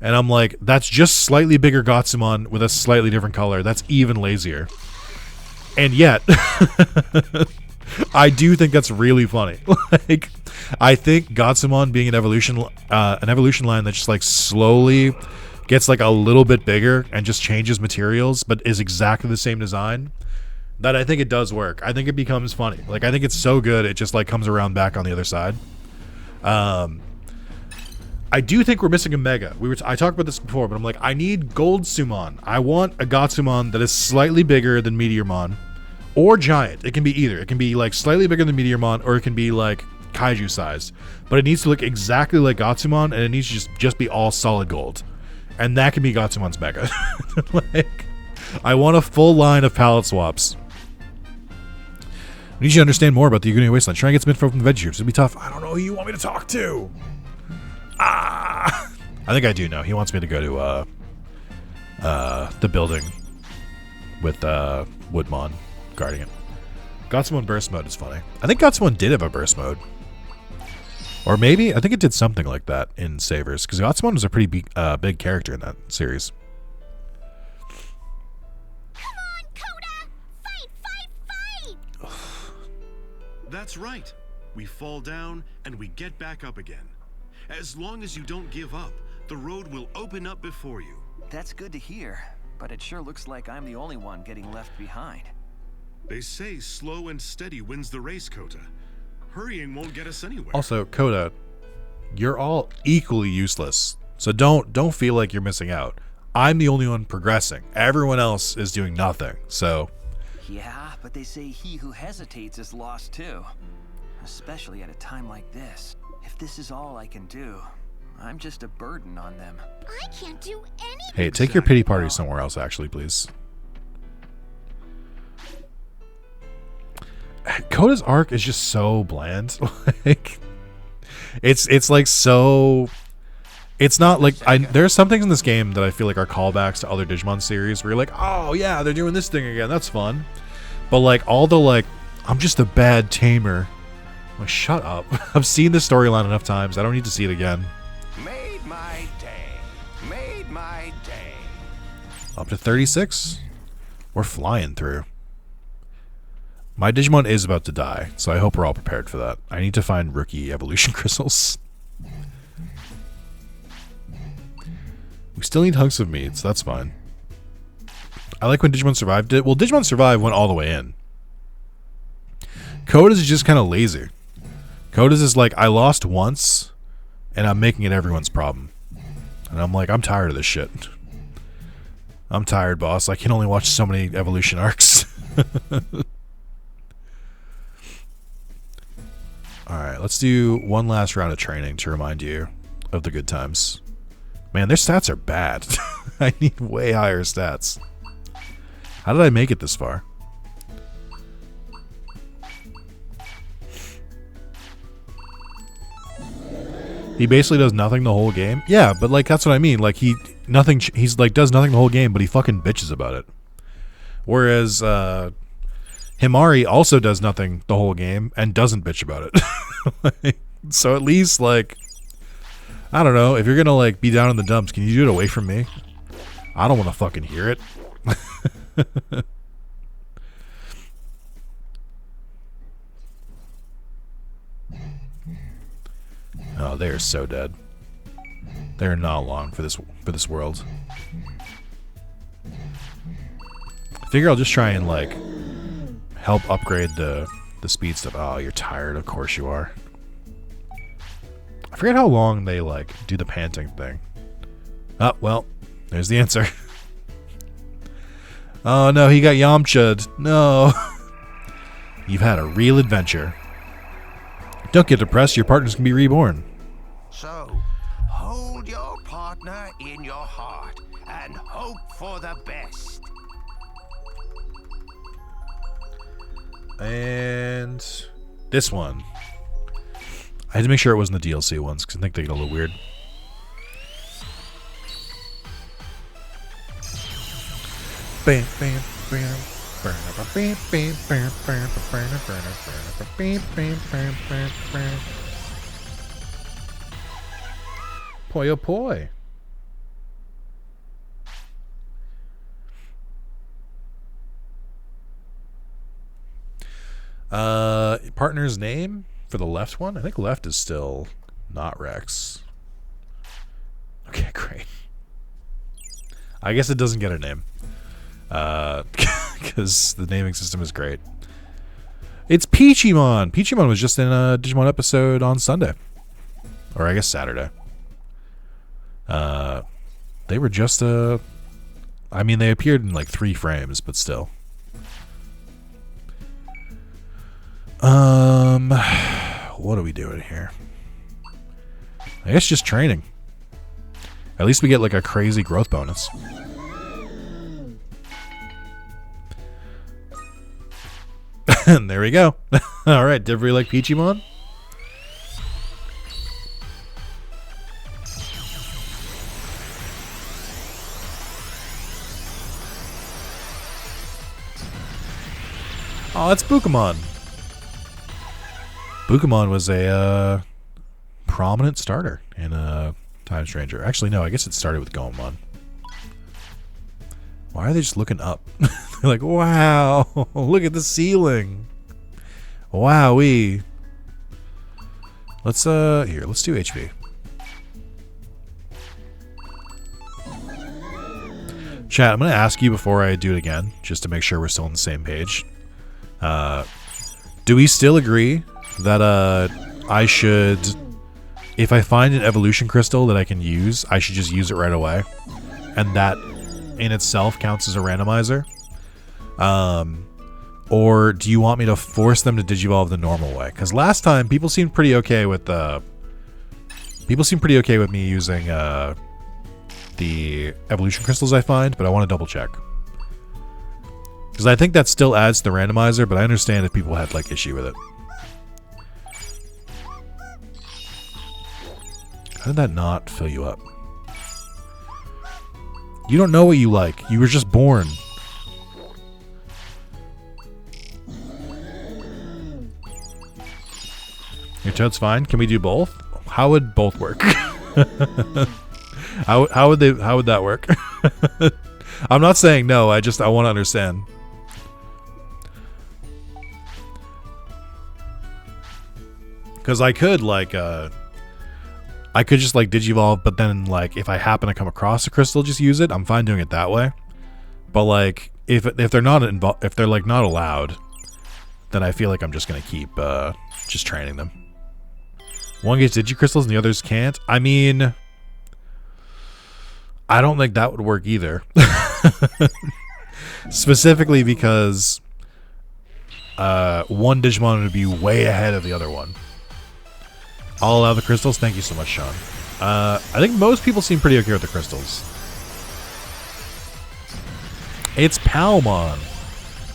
Speaker 1: and I'm like, that's just slightly bigger Gatsumon with a slightly different color. That's even lazier. And yet, I do think that's really funny. Like, I think Gatsumon being an evolution line that just like slowly gets like a little bit bigger and just changes materials, but is exactly the same design. That I think it does work. I think it becomes funny. Like, I think it's so good, it just, like, comes around back on the other side. I do think we're missing a Mega. I talked about this before, but I'm like, I need Gold Summon. I want a Gotsumon that is slightly bigger than Meteormon. Or Giant. It can be either. It can be like slightly bigger than Meteormon, or it can be like Kaiju sized. But it needs to look exactly like Gotsumon, and it needs to just be all solid gold. And that can be Gotsumon's Mega. Like, I want a full line of palette swaps. I need you to understand more about the Yaguni Wasteland. Try and get some info from the veg groups. It'll be tough. I don't know who you want me to talk to. I think I do know. He wants me to go to the building with Woodmon guarding it. Gotsumon burst mode is funny. I think Gotsumon did have a burst mode. Or maybe, I think it did something like that in Savers. Because Gotsumon was a pretty big character in that series.
Speaker 4: Come on, Coda! Fight, fight, fight!
Speaker 5: That's right. We fall down and we get back up again. As long as you don't give up, the road will open up before you.
Speaker 2: That's good to hear, but it sure looks like I'm the only one getting left behind.
Speaker 5: They say slow and steady wins the race, Kota. Hurrying won't get us anywhere.
Speaker 1: Also, Coda, you're all equally useless. So don't feel like you're missing out. I'm the only one progressing. Everyone else is doing nothing. So
Speaker 2: yeah, but they say he who hesitates is lost too. Especially at a time like this. If this is all I can do, I'm just a burden on them.
Speaker 4: I can't do anything.
Speaker 1: hey, take your pity party somewhere else, actually, please. Coda's arc is just so bland. Like, it's like so. It's not like there's some things in this game that I feel like are callbacks to other Digimon series where you're like, oh yeah, they're doing this thing again. That's fun. But like all the like, I'm just a bad tamer. I'm like, shut up. I've seen this storyline enough times. I don't need to see it again.
Speaker 2: Made my day. Made my day.
Speaker 1: Up to 36. We're flying through. My Digimon is about to die, so I hope we're all prepared for that. I need to find rookie evolution crystals. We still need hunks of meat, so that's fine. I like when Digimon Survive did. Well, Digimon Survive went all the way in. Coda's is just kind of lazy. Coda's is like, I lost once, and I'm making it everyone's problem. And I'm like, I'm tired of this shit. I'm tired, boss. I can only watch so many evolution arcs. Alright, let's do one last round of training to remind you of the good times. Man, their stats are bad. I need way higher stats. How did I make it this far? He basically does nothing the whole game. Yeah, but like that's what I mean. Like he's like does nothing the whole game, but he fucking bitches about it. Whereas Himari also does nothing the whole game and doesn't bitch about it. Like, so at least like I don't know, if you're gonna like be down in the dumps, can you do it away from me? I don't want to fucking hear it. Oh, they are so dead. They're not long for this world. I figure I'll just try and like help upgrade the speed stuff. Oh, you're tired. Of course you are. I forget how long they like do the panting thing. Oh, well, there's the answer. Oh no, he got Yamcha'd. No. You've had a real adventure. Don't get depressed, your partners can be reborn.
Speaker 6: So, hold your partner in your heart and hope for the best.
Speaker 1: And this one. I had to make sure it wasn't the DLC ones, because I think they get a little weird. Bam, bam, bam. Poi oh poi. Partner's name for the left one? I think left is still not Rex. Okay, great. I guess it doesn't get a name. Because the naming system is great. It's Peachymon! Peachymon was just in a Digimon episode on Sunday. Or I guess Saturday. They were just I mean, they appeared in like 3 frames, but still. What are we doing here? I guess just training. At least we get like a crazy growth bonus. And there we go. Alright, did everybody like Peachymon? Oh, that's Bukamon. Bukamon was a prominent starter in Time Stranger. Actually, no, I guess it started with Goemon. Why are they just looking up? They're like, wow, look at the ceiling. Wowee. Let's here, let's do HV. Chat, I'm gonna ask you before I do it again, just to make sure we're still on the same page. Do we still agree that I should, if I find an evolution crystal that I can use, I should just use it right away, and that in itself counts as a randomizer? Or do you want me to force them to digivolve the normal way? Because last time people seemed pretty okay with me using the evolution crystals I find, but I want to double check. Because I think that still adds to the randomizer, but I understand if people had like issue with it. How did that not fill you up? You don't know what you like. You were just born. Your toad's fine. Can we do both? How would both work? how would that work? I'm not saying no. I want to understand. Because I could like I could just like digivolve, but then like if I happen to come across a crystal, just use it. I'm fine doing it that way. But like if they're not if they're like not allowed, then I feel like I'm just gonna keep just training them. One gets digicrystals and the others can't. I mean, I don't think that would work either. Specifically because one Digimon would be way ahead of the other one. I'll allow the crystals. Thank you so much, Sean. I think most people seem pretty okay with the crystals. It's Palmon,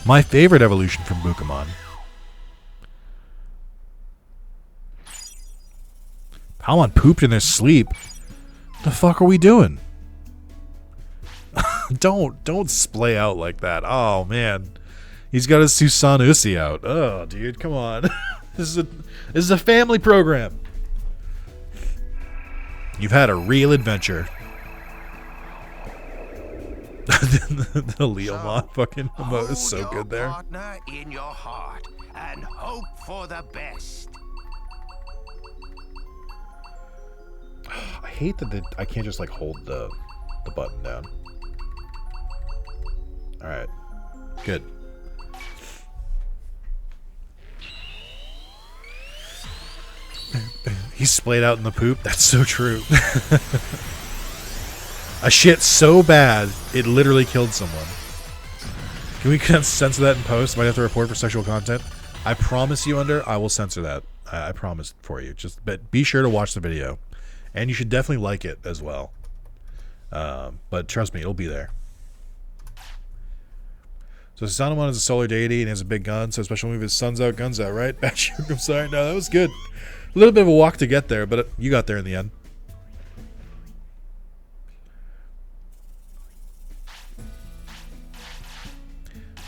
Speaker 1: my favorite evolution from Bukamon. Palmon pooped in their sleep. What the fuck are we doing? Don't splay out like that. Oh man, he's got his Susan Usi out. Oh dude, come on. This is a family program. You've had a real adventure. The Leomon fucking emote is so good there.
Speaker 6: Partner in your heart and hope for the best.
Speaker 1: I hate that I can't just like hold the button down. All right, good. He's splayed out in the poop. That's so true. A shit so bad it literally killed someone. Can we censor that in post? Might have to report for sexual content. I promise you, I will censor that. I promise for you. Just be sure to watch the video, and you should definitely like it as well. But trust me, it'll be there. So Sanomon is a solar deity and has a big gun, so special move is sun's out, guns out, right? I'm sorry, no, that was good. A little bit of a walk to get there, but you got there in the end.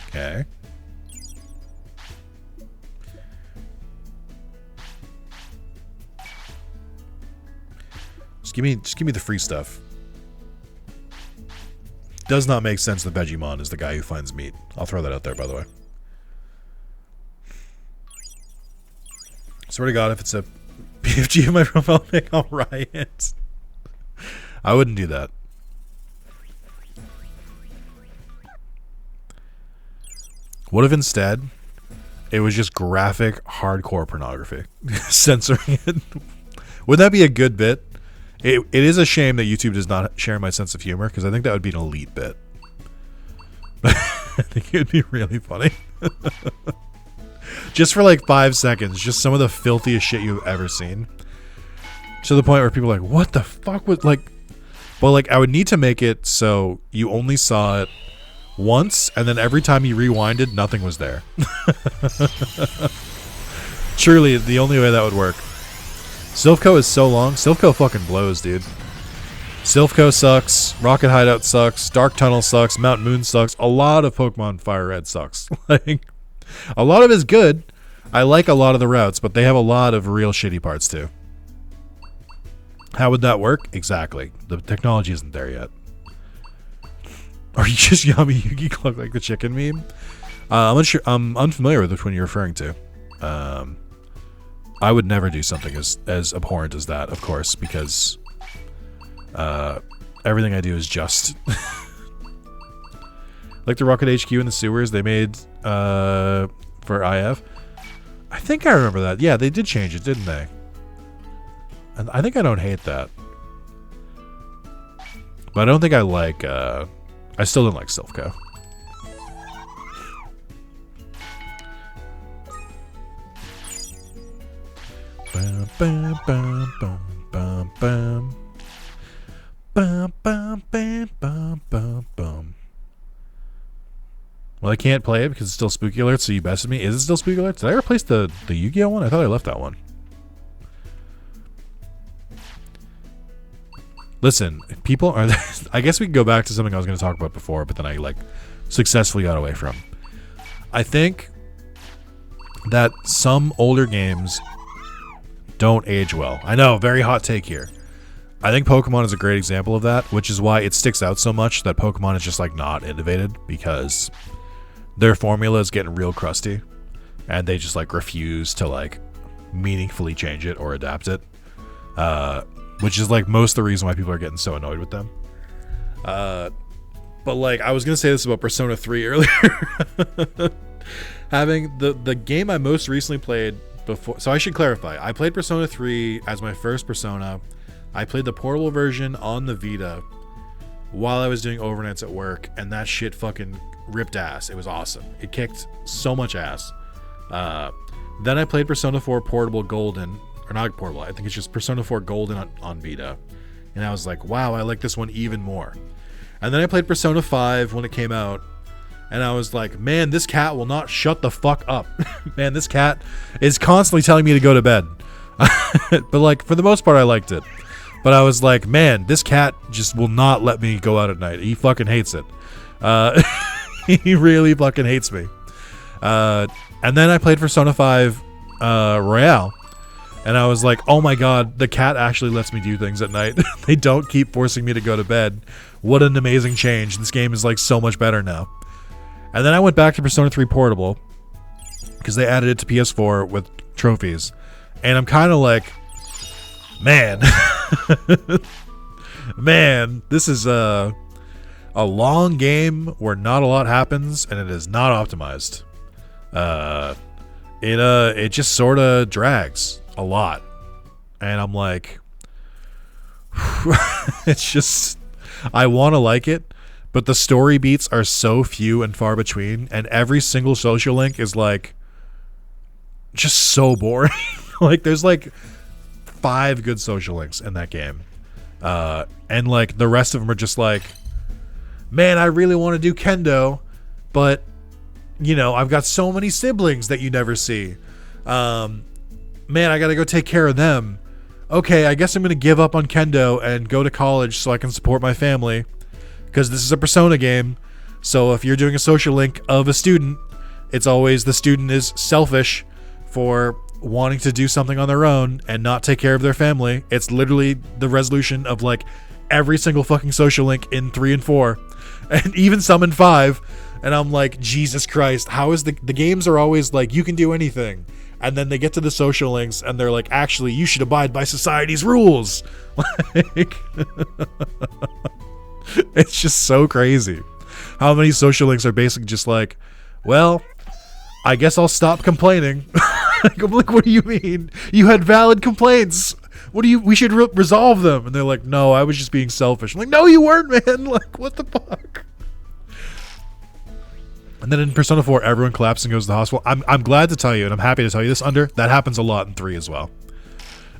Speaker 1: Okay. Just give me the free stuff. Does not make sense that Vegemon is the guy who finds meat. I'll throw that out there, by the way. Swear to God, if it's a PFG in my profile pic, I'll riot. I wouldn't do that. What if instead it was just graphic, hardcore pornography? Censoring it. Wouldn't that be a good bit? It is a shame that YouTube does not share my sense of humor, because I think that would be an elite bit. I think it would be really funny. Just for like 5 seconds, just some of the filthiest shit you've ever seen. To the point where people are like, what the fuck was like... Well, like, I would need to make it so you only saw it once, and then every time you rewinded, nothing was there. Truly, the only way that would work. Silphco is so long. Silphco fucking blows, dude. Silphco sucks. Rocket Hideout sucks. Dark Tunnel sucks. Mount Moon sucks. A lot of Pokemon Fire Red sucks. Like, a lot of it is good. I like a lot of the routes, but they have a lot of real shitty parts too. How would that work? Exactly. The technology isn't there yet. Are you just Yummy Yugi Cluck like the chicken meme? I'm unfamiliar with which one you're referring to. I would never do something as abhorrent as that, of course, because everything I do is just. Like the Rocket HQ in the sewers they made for IF. I think I remember that. Yeah, they did change it, didn't they? And I think I don't hate that. But I don't think I like... I still don't like Silphco. Bum, bum, bum, bum, bum, bum. Bum, bum, bam, bum, bum, bum. Well, I can't play it because it's still Spooky Alert, so you bested me. Is it still Spooky Alert? Did I replace the Yu-Gi-Oh one? I thought I left that one. Listen, people are... I guess we can go back to something I was going to talk about before, but then I, like, successfully got away from. I think that some older games don't age well. I know, very hot take here. I think Pokemon is a great example of that, which is why it sticks out so much that Pokemon is just, like, not innovated, because their formula is getting real crusty, and they just, like, refuse to, like, meaningfully change it or adapt it. Which is, like, most of the reason why people are getting so annoyed with them. But, like, I was going to say this about Persona 3 earlier. Having the game I most recently played before... So I should clarify. I played Persona 3 as my first Persona. I played the portable version on the Vita while I was doing overnights at work, and that shit fucking ripped ass. It was awesome. It kicked so much ass. Then I played Persona 4 Portable Golden... Or not portable, I think it's just Persona 4 Golden on Vita. And I was like, wow, I like this one even more. And then I played Persona 5 when it came out. And I was like, man, this cat will not shut the fuck up. Man, this cat is constantly telling me to go to bed. But, like, for the most part, I liked it. But I was like, man, this cat just will not let me go out at night. He fucking hates it. He really fucking hates me. And then I played Persona 5 Royale. And I was like, oh my god, the cat actually lets me do things at night. They don't keep forcing me to go to bed. What an amazing change. This game is like so much better now. And then I went back to Persona 3 Portable because they added it to PS4 with trophies. And I'm kind of like, man. Man, this is a long game where not a lot happens and it is not optimized. It just sort of drags a lot, and I'm like, it's just, I want to like it, but the story beats are so few and far between, and every single social link is like just so boring. Like, there's like 5 good social links in that game, and like the rest of them are just like, man, I really want to do kendo, but you know, I've got so many siblings that you never see. Man, I gotta go take care of them. Okay, I guess I'm gonna give up on kendo and go to college so I can support my family, because this is a Persona game. So if you're doing a social link of a student, it's always the student is selfish for wanting to do something on their own and not take care of their family. It's literally the resolution of like every single fucking social link in 3 and 4, and even some in 5. And I'm like, Jesus Christ, how is the games are always like, you can do anything. And then they get to the social links and they're like, actually, you should abide by society's rules. Like, it's just so crazy. How many social links are basically just like, well, I guess I'll stop complaining. I'm like, what do you mean? You had valid complaints. what do you? We should resolve them. And they're like, no, I was just being selfish. I'm like, no, you weren't, man. Like, what the fuck? And then in Persona 4, everyone collapses and goes to the hospital. I'm glad to tell you, and I'm happy to tell you this, that happens a lot in 3 as well.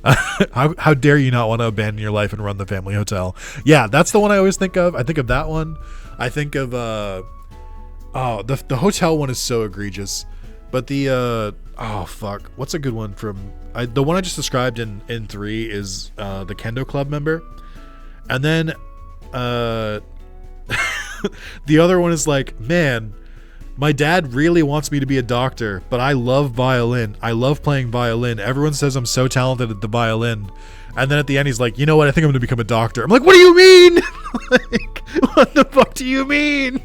Speaker 1: How dare you not want to abandon your life and run the family hotel? Yeah, that's the one I always think of. I think of that one. I think of the hotel one is so egregious. But the what's a good one from the one I just described in 3 is the Kendo Club member. And then the other one is like, man, my dad really wants me to be a doctor, but I love violin. I love playing violin. Everyone says I'm so talented at the violin. And then at the end, he's like, you know what? I think I'm going to become a doctor. I'm like, what do you mean? Like, what the fuck do you mean?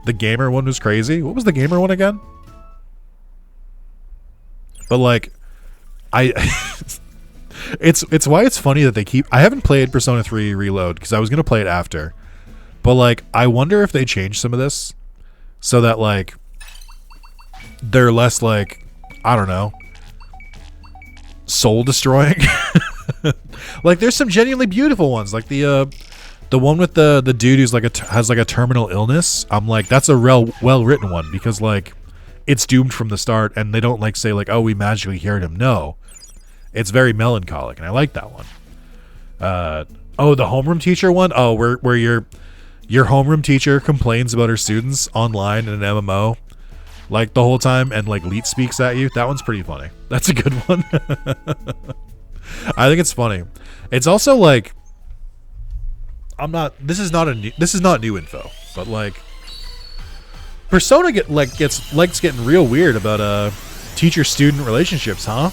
Speaker 1: The gamer one was crazy. What was the gamer one again? But like, it's why it's funny that they keep. I haven't played Persona 3 Reload because I was going to play it after. But like, I wonder if they change some of this so that like they're less like, I don't know, soul destroying. Like there's some genuinely beautiful ones, like the one with the dude who's like has like a terminal illness. I'm like, that's a well written one because like it's doomed from the start, and they don't like say like, oh, we magically cured him. No, it's very melancholic, and I like that one. The homeroom teacher one. Oh, where your homeroom teacher complains about her students online in an MMO like the whole time, and like leet speaks at you. That one's pretty funny. That's a good one. I think it's funny. It's also like, this is not new info, but like Persona likes getting real weird about teacher-student relationships, huh?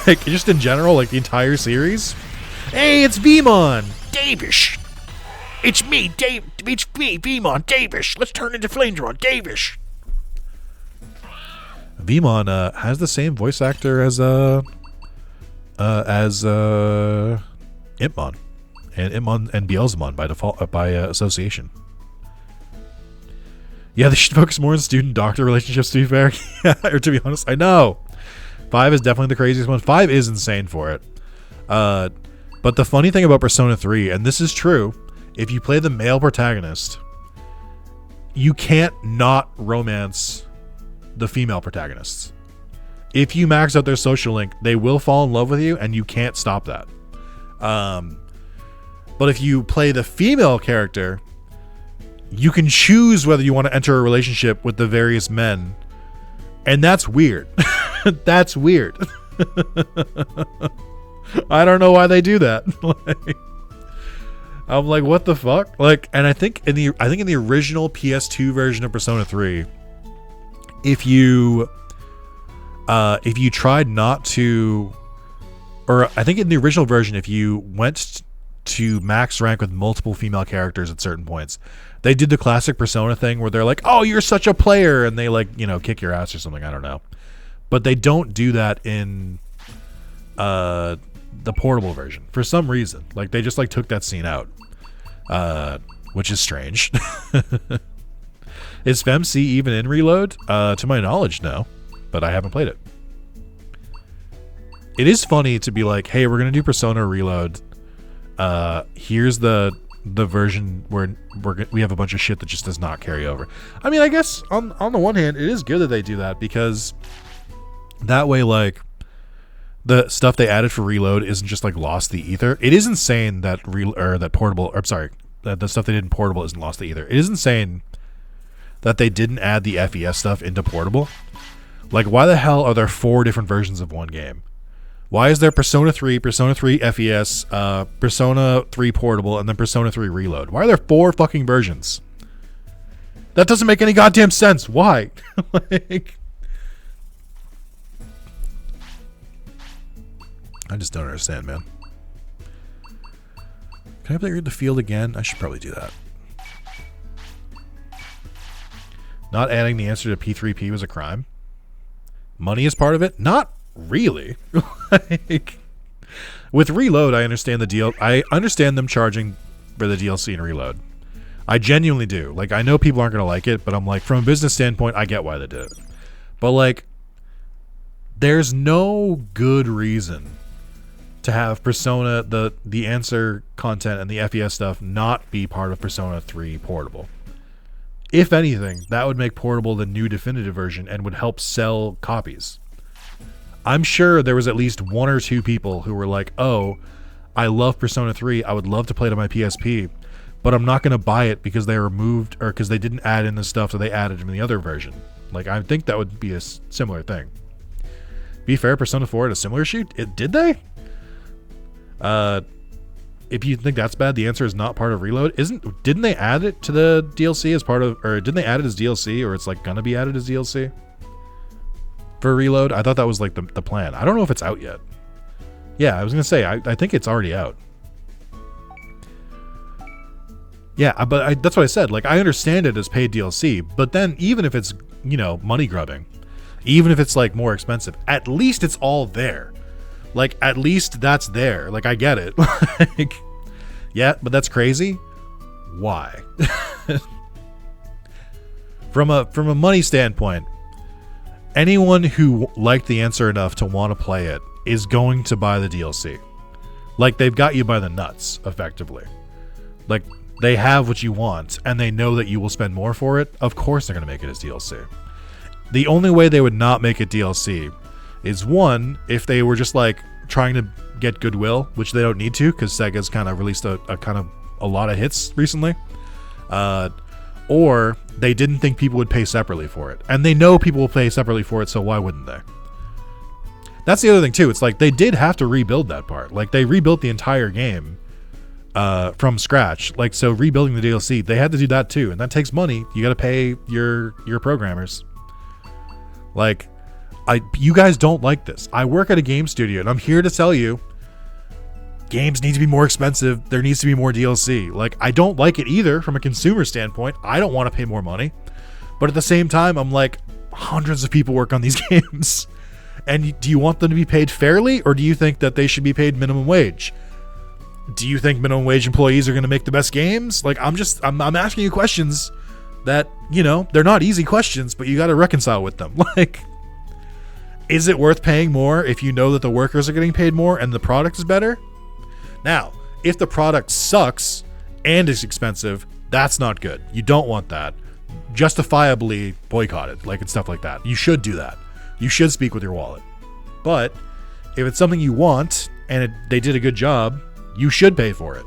Speaker 1: Like just in general, like the entire series. Hey, it's Beamon.
Speaker 6: Davish. It's me, Dave. It's me, Beamon. Davish. Let's turn into Flamedron. Davish.
Speaker 1: Beamon has the same voice actor as Impmon, and Impmon and Beelzemon by default by association. Yeah, they should focus more on student-doctor relationships, to be fair. Yeah, or to be honest, I know 5 is definitely the craziest one. 5 is insane for it. But the funny thing about Persona 3, and this is true, if you play the male protagonist, you can't not romance the female protagonists. If you max out their social link, they will fall in love with you, and you can't stop that. But if you play the female character, you can choose whether you want to enter a relationship with the various men, and that's weird. That's weird. I don't know why they do that. Like, I'm like, what the fuck? Like, and I think in the original PS2 version of Persona 3, if you tried not to, or I think in the original version, if you went to max rank with multiple female characters at certain points, they did the classic Persona thing where they're like, oh, you're such a player, and they like, you know, kick your ass or something. I don't know. But they don't do that in the portable version for some reason. Like, they just like took that scene out, which is strange. Is FemC even in Reload? To my knowledge, no, but I haven't played it. It is funny to be like, hey, we're gonna do Persona Reload. Here's the version where we have a bunch of shit that just does not carry over. I mean, I guess on the one hand, it is good that they do that, because that way, like, the stuff they added for Reload isn't just like lost the ether. It is insane that that the stuff they did in Portable isn't lost the ether. It is insane that they didn't add the FES stuff into Portable. Like, why the hell are there 4 different versions of one game? Why is there Persona 3, Persona 3 FES, Persona 3 Portable, and then Persona 3 Reload? Why are there 4 fucking versions? That doesn't make any goddamn sense. Why? Like, I just don't understand, man. Can I upgrade the field again? I should probably do that. Not adding the answer to P3P was a crime. Money is part of it? Not really. Like, with Reload, I understand the deal. I understand them charging for the DLC in Reload. I genuinely do. Like, I know people aren't going to like it, but I'm like, from a business standpoint, I get why they did it. But like, there's no good reason to have Persona, the answer content and the FES stuff not be part of Persona 3 Portable. If anything, that would make Portable the new definitive version and would help sell copies. I'm sure there was at least 1 or 2 people who were like, oh, I love Persona 3, I would love to play it on my PSP, but I'm not going to buy it because they removed, or because they didn't add in the stuff that they added in the other version. Like, I think that would be a similar thing. Be fair, Persona 4 had a similar shoot? Did they? If you think that's bad, the answer is not part of Reload. Didn't they add it to the DLC as part of, or didn't they add it as DLC, or it's like gonna be added as DLC for Reload? I thought that was like the plan. I don't know if it's out yet. Yeah, I was gonna say, I think it's already out. Yeah, but that's what I said. Like, I understand it as paid DLC, but then even if it's, you know, money grubbing, even if it's like more expensive, at least it's all there. Like, at least that's there. Like, I get it. Like, yeah, but that's crazy. Why? From a money standpoint, anyone who liked the answer enough to want to play it is going to buy the DLC. Like, they've got you by the nuts, effectively. Like, they have what you want, and they know that you will spend more for it. Of course they're going to make it as DLC. The only way they would not make it DLC is, one, if they were just like trying to get goodwill, which they don't need to because Sega's kind of released a lot of hits recently, or they didn't think people would pay separately for it, and they know people will pay separately for it, so why wouldn't they? That's the other thing too. It's like they did have to rebuild that part. Like, they rebuilt the entire game from scratch. Like, so rebuilding the DLC, they had to do that too, and that takes money. You got to pay your programmers. Like, you guys don't like this. I work at a game studio, and I'm here to tell you, games need to be more expensive. There needs to be more DLC. Like, I don't like it either from a consumer standpoint. I don't want to pay more money. But at the same time, I'm like, hundreds of people work on these games. And do you want them to be paid fairly, or do you think that they should be paid minimum wage? Do you think minimum wage employees are going to make the best games? Like, I'm asking you questions that, you know, they're not easy questions, but you got to reconcile with them. Like, is it worth paying more if you know that the workers are getting paid more and the product is better? Now, if the product sucks and is expensive, that's not good. You don't want that. Justifiably boycott it, like, and stuff like that. You should do that. You should speak with your wallet. But if it's something you want and they did a good job, you should pay for it.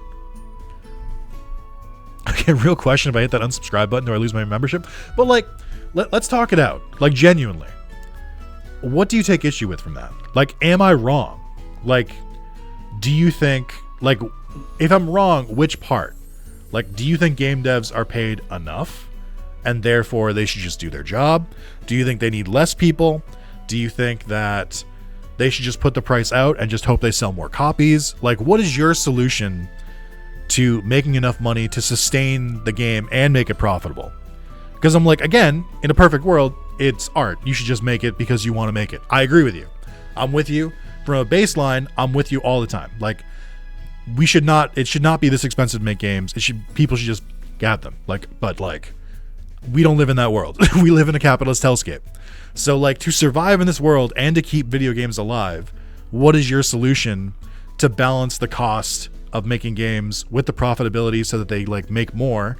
Speaker 1: Okay, real question, if I hit that unsubscribe button, do I lose my membership? But, like, let's talk it out. Like, genuinely. What do you take issue with from that? Like, am I wrong? Like, do you think, like, if I'm wrong, which part? Like, do you think game devs are paid enough and therefore they should just do their job? Do you think they need less people? Do you think that they should just put the price out and just hope they sell more copies? Like, what is your solution to making enough money to sustain the game and make it profitable? Because I'm like, again, in a perfect world, it's art. You should just make it because you want to make it. I agree with you. I'm with you. From a baseline, I'm with you all the time. Like, it should not be this expensive to make games. People should just get them. Like, but like, we don't live in that world. We live in a capitalist hellscape. So, like, to survive in this world and to keep video games alive, what is your solution to balance the cost of making games with the profitability so that they, like, make more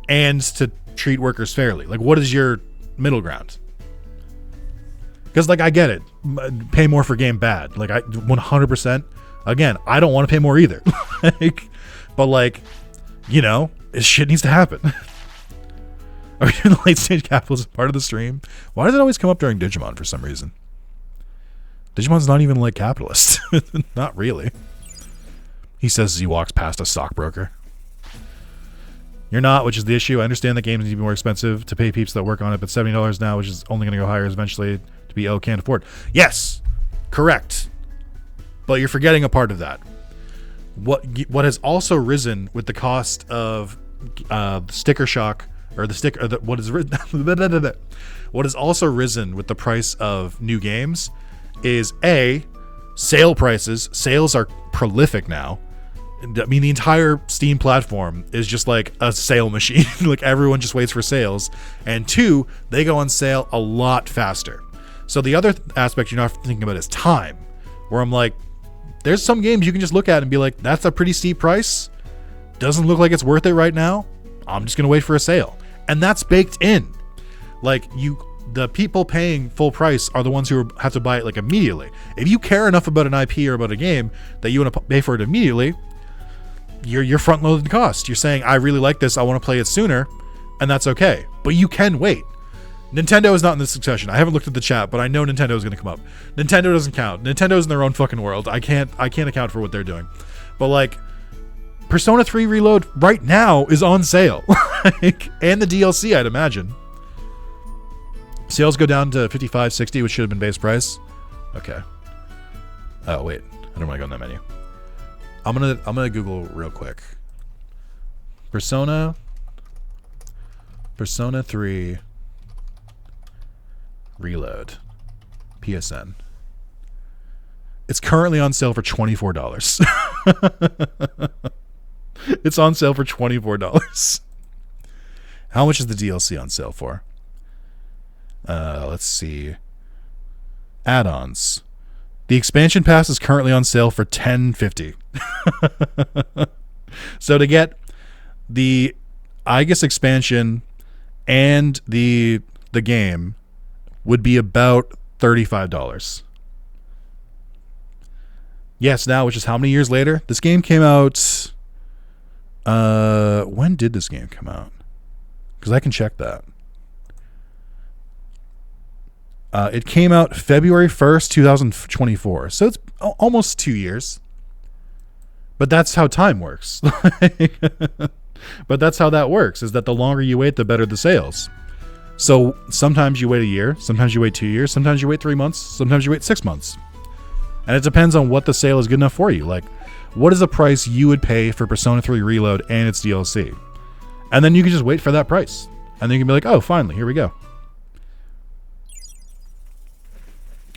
Speaker 1: and to treat workers fairly? Like, what is your middle ground? Because, like, I get it. Pay more for game bad. Like, I 100%. Again, I don't want to pay more either. Like, but, like, you know, shit needs to happen. Are we doing the late stage capitalism part of the stream? Why does it always come up during Digimon for some reason? Digimon's not even like capitalist. Not really. He says as he walks past a stockbroker. You're not, which is the issue. I understand that games need to be more expensive to pay peeps that work on it, but $70 now, which is only going to go higher eventually to be can't afford. Yes, correct. But you're forgetting a part of that. What has also risen with the cost of sticker shock, or the sticker, or what has also risen with the price of new games is sale prices. Sales are prolific now. I mean, the entire Steam platform is just like a sale machine. Like, everyone just waits for sales. And 2, they go on sale a lot faster. So the other aspect you're not thinking about is time, where I'm like, there's some games you can just look at and be like, that's a pretty steep price. Doesn't look like it's worth it right now. I'm just going to wait for a sale. And that's baked in. Like, the people paying full price are the ones who have to buy it like immediately. If you care enough about an IP or about a game that you want to pay for it immediately, you're front loading the cost. You're saying, I really like this, I want to play it sooner, and that's okay. But you can wait. Nintendo is not in this succession. I haven't looked at the chat, but I know Nintendo is going to come up. Nintendo doesn't count. Nintendo's in their own fucking world. I can't account for what they're doing. But like, Persona 3 Reload right now is on sale. And the DLC, I'd imagine. Sales go down to $55.60, which should have been base price. Okay. Oh wait, I don't want to go in that menu. I'm gonna Google real quick. Persona 3 Reload PSN. It's currently on sale for $24. It's on sale for $24. How much is the DLC on sale for? Let's see. Add-ons. The expansion pass is currently on sale for $10.50. So to get the Aegis expansion and the game would be about $35. Yes, now, which is how many years later? This game came out... when did this game come out? Because I can check that. It came out February 1st, 2024. So it's almost 2 years. But that's how time works. But that's how that works, is that the longer you wait, the better the sales. So sometimes you wait a year, sometimes you wait 2 years, sometimes you wait 3 months, sometimes you wait 6 months. And it depends on what the sale is good enough for you. Like, what is the price you would pay for Persona 3 Reload and its DLC? And then you can just wait for that price. And then you can be like, oh, finally, here we go.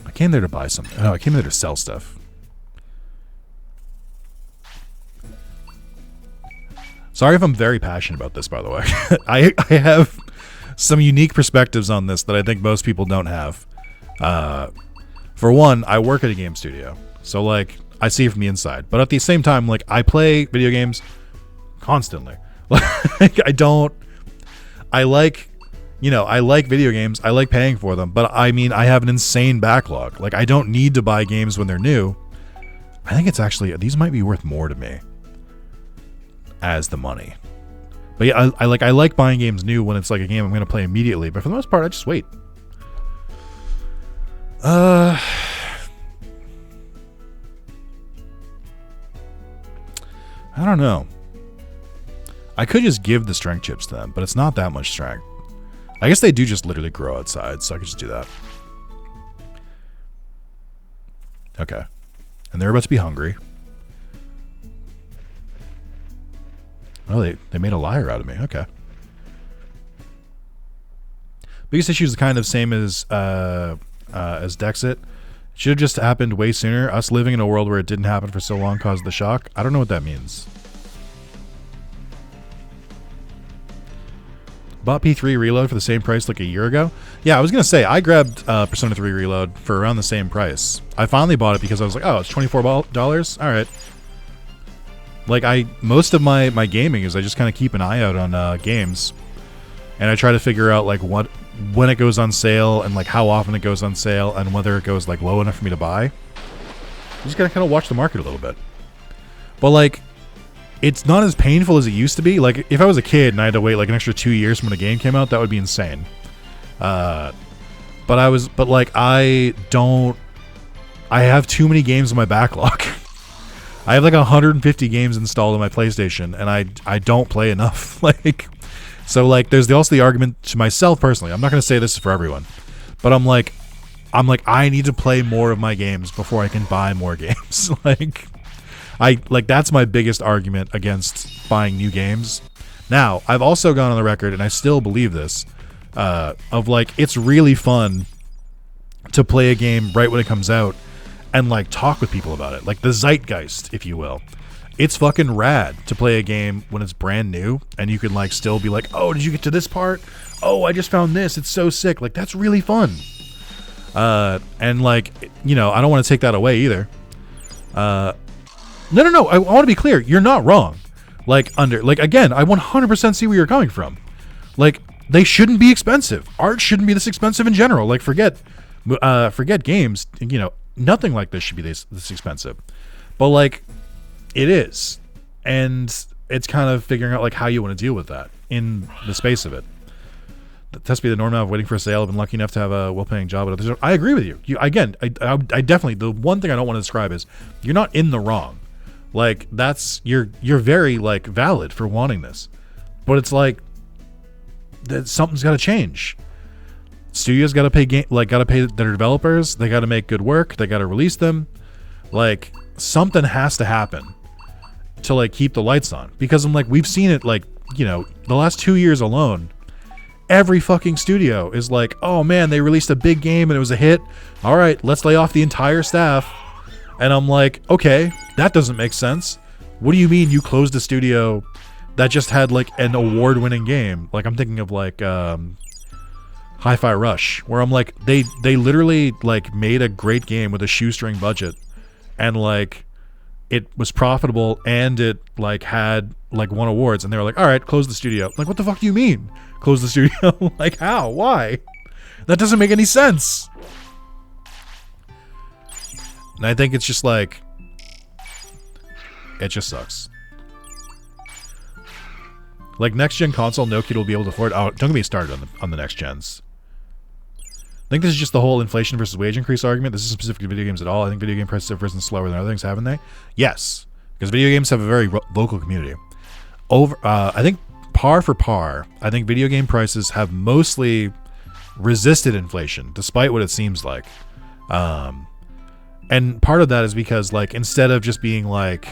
Speaker 1: I came there to buy something. Oh, I came there to sell stuff. Sorry if I'm very passionate about this, by the way. I have some unique perspectives on this that I think most people don't have. For one, I work at a game studio. So, like, I see it from the inside. But at the same time, like, I play video games constantly. Like, I like video games. I like paying for them. But, I mean, I have an insane backlog. Like, I don't need to buy games when they're new. I think it's actually, these might be worth more to me as the money. But yeah, I like buying games new when it's like a game I'm going to play immediately. But for the most part, I just wait. I don't know. I could just give the strength chips to them, but it's not that much strength. I guess they do just literally grow outside, so I could just do that. Okay. And they're about to be hungry. Oh, they made a liar out of me. Okay. Biggest issue is kind of same as Dexit. Should have just happened way sooner. Us living in a world where it didn't happen for so long caused the shock. I don't know what that means. Bought P3 Reload for the same price like a year ago. Yeah, I was going to say, I grabbed Persona 3 Reload for around the same price. I finally bought it because I was like, oh, it's $24. All right. Like, most of my gaming is I just kind of keep an eye out on games. And I try to figure out, like, when it goes on sale and, like, how often it goes on sale and whether it goes, like, low enough for me to buy. You just got to kind of watch the market a little bit. But, like, it's not as painful as it used to be. Like, if I was a kid and I had to wait, like, an extra 2 years from when a game came out, that would be insane. I have too many games in my backlog. I have like 150 games installed on my PlayStation, and I don't play enough. Like, so like, there's also the argument to myself personally. I'm not going to say this is for everyone, but I'm like, I need to play more of my games before I can buy more games. That's my biggest argument against buying new games. Now, I've also gone on the record, and I still believe this, of like, it's really fun to play a game right when it comes out and like talk with people about it, like the zeitgeist, if you will. It's fucking rad to play a game when it's brand new and you can like still be like, oh, did you get to this part? Oh, I just found this, it's so sick. Like, that's really fun. And like, you know, I don't want to take that away either, No. I want to be clear. You're not wrong. Again, I 100% see where you're coming from. Like, they shouldn't be expensive. Art shouldn't be this expensive in general. Like, forget games. You know, nothing like this should be this expensive. But like, it is, and it's kind of figuring out like how you want to deal with that in the space of it. That has to be the norm now of waiting for a sale. I've been lucky enough to have a well-paying job. I agree with you. I definitely, the one thing I don't want to describe is you're not in the wrong. Like, that's, you're very like valid for wanting this, but it's like that something's got to change. Studios got to pay their developers. They got to make good work. They got to release them. Like, something has to happen to like keep the lights on, because I'm like, we've seen it, like, you know, the last 2 years alone. Every fucking studio is like, oh man, they released a big game and it was a hit. All right, let's lay off the entire staff. And I'm like, okay, that doesn't make sense. What do you mean you closed a studio that just had like an award-winning game? Like, I'm thinking of like Hi-Fi Rush, where I'm like, they literally like made a great game with a shoestring budget, and like it was profitable, and it like had like won awards, and they were like, all right, close the studio. Like, what the fuck do you mean close the studio? Like, how? Why? That doesn't make any sense. And I think it's just like, it just sucks. Like, next gen console, no kid will be able to afford. Oh, don't get me started on the next gens. I think this is just the whole inflation versus wage increase argument. This isn't specific to video games at all. I think video game prices have risen slower than other things, haven't they? Yes, because video games have a very vocal community. I think par for par, I think video game prices have mostly resisted inflation, despite what it seems like. And part of that is because, like, instead of just being like,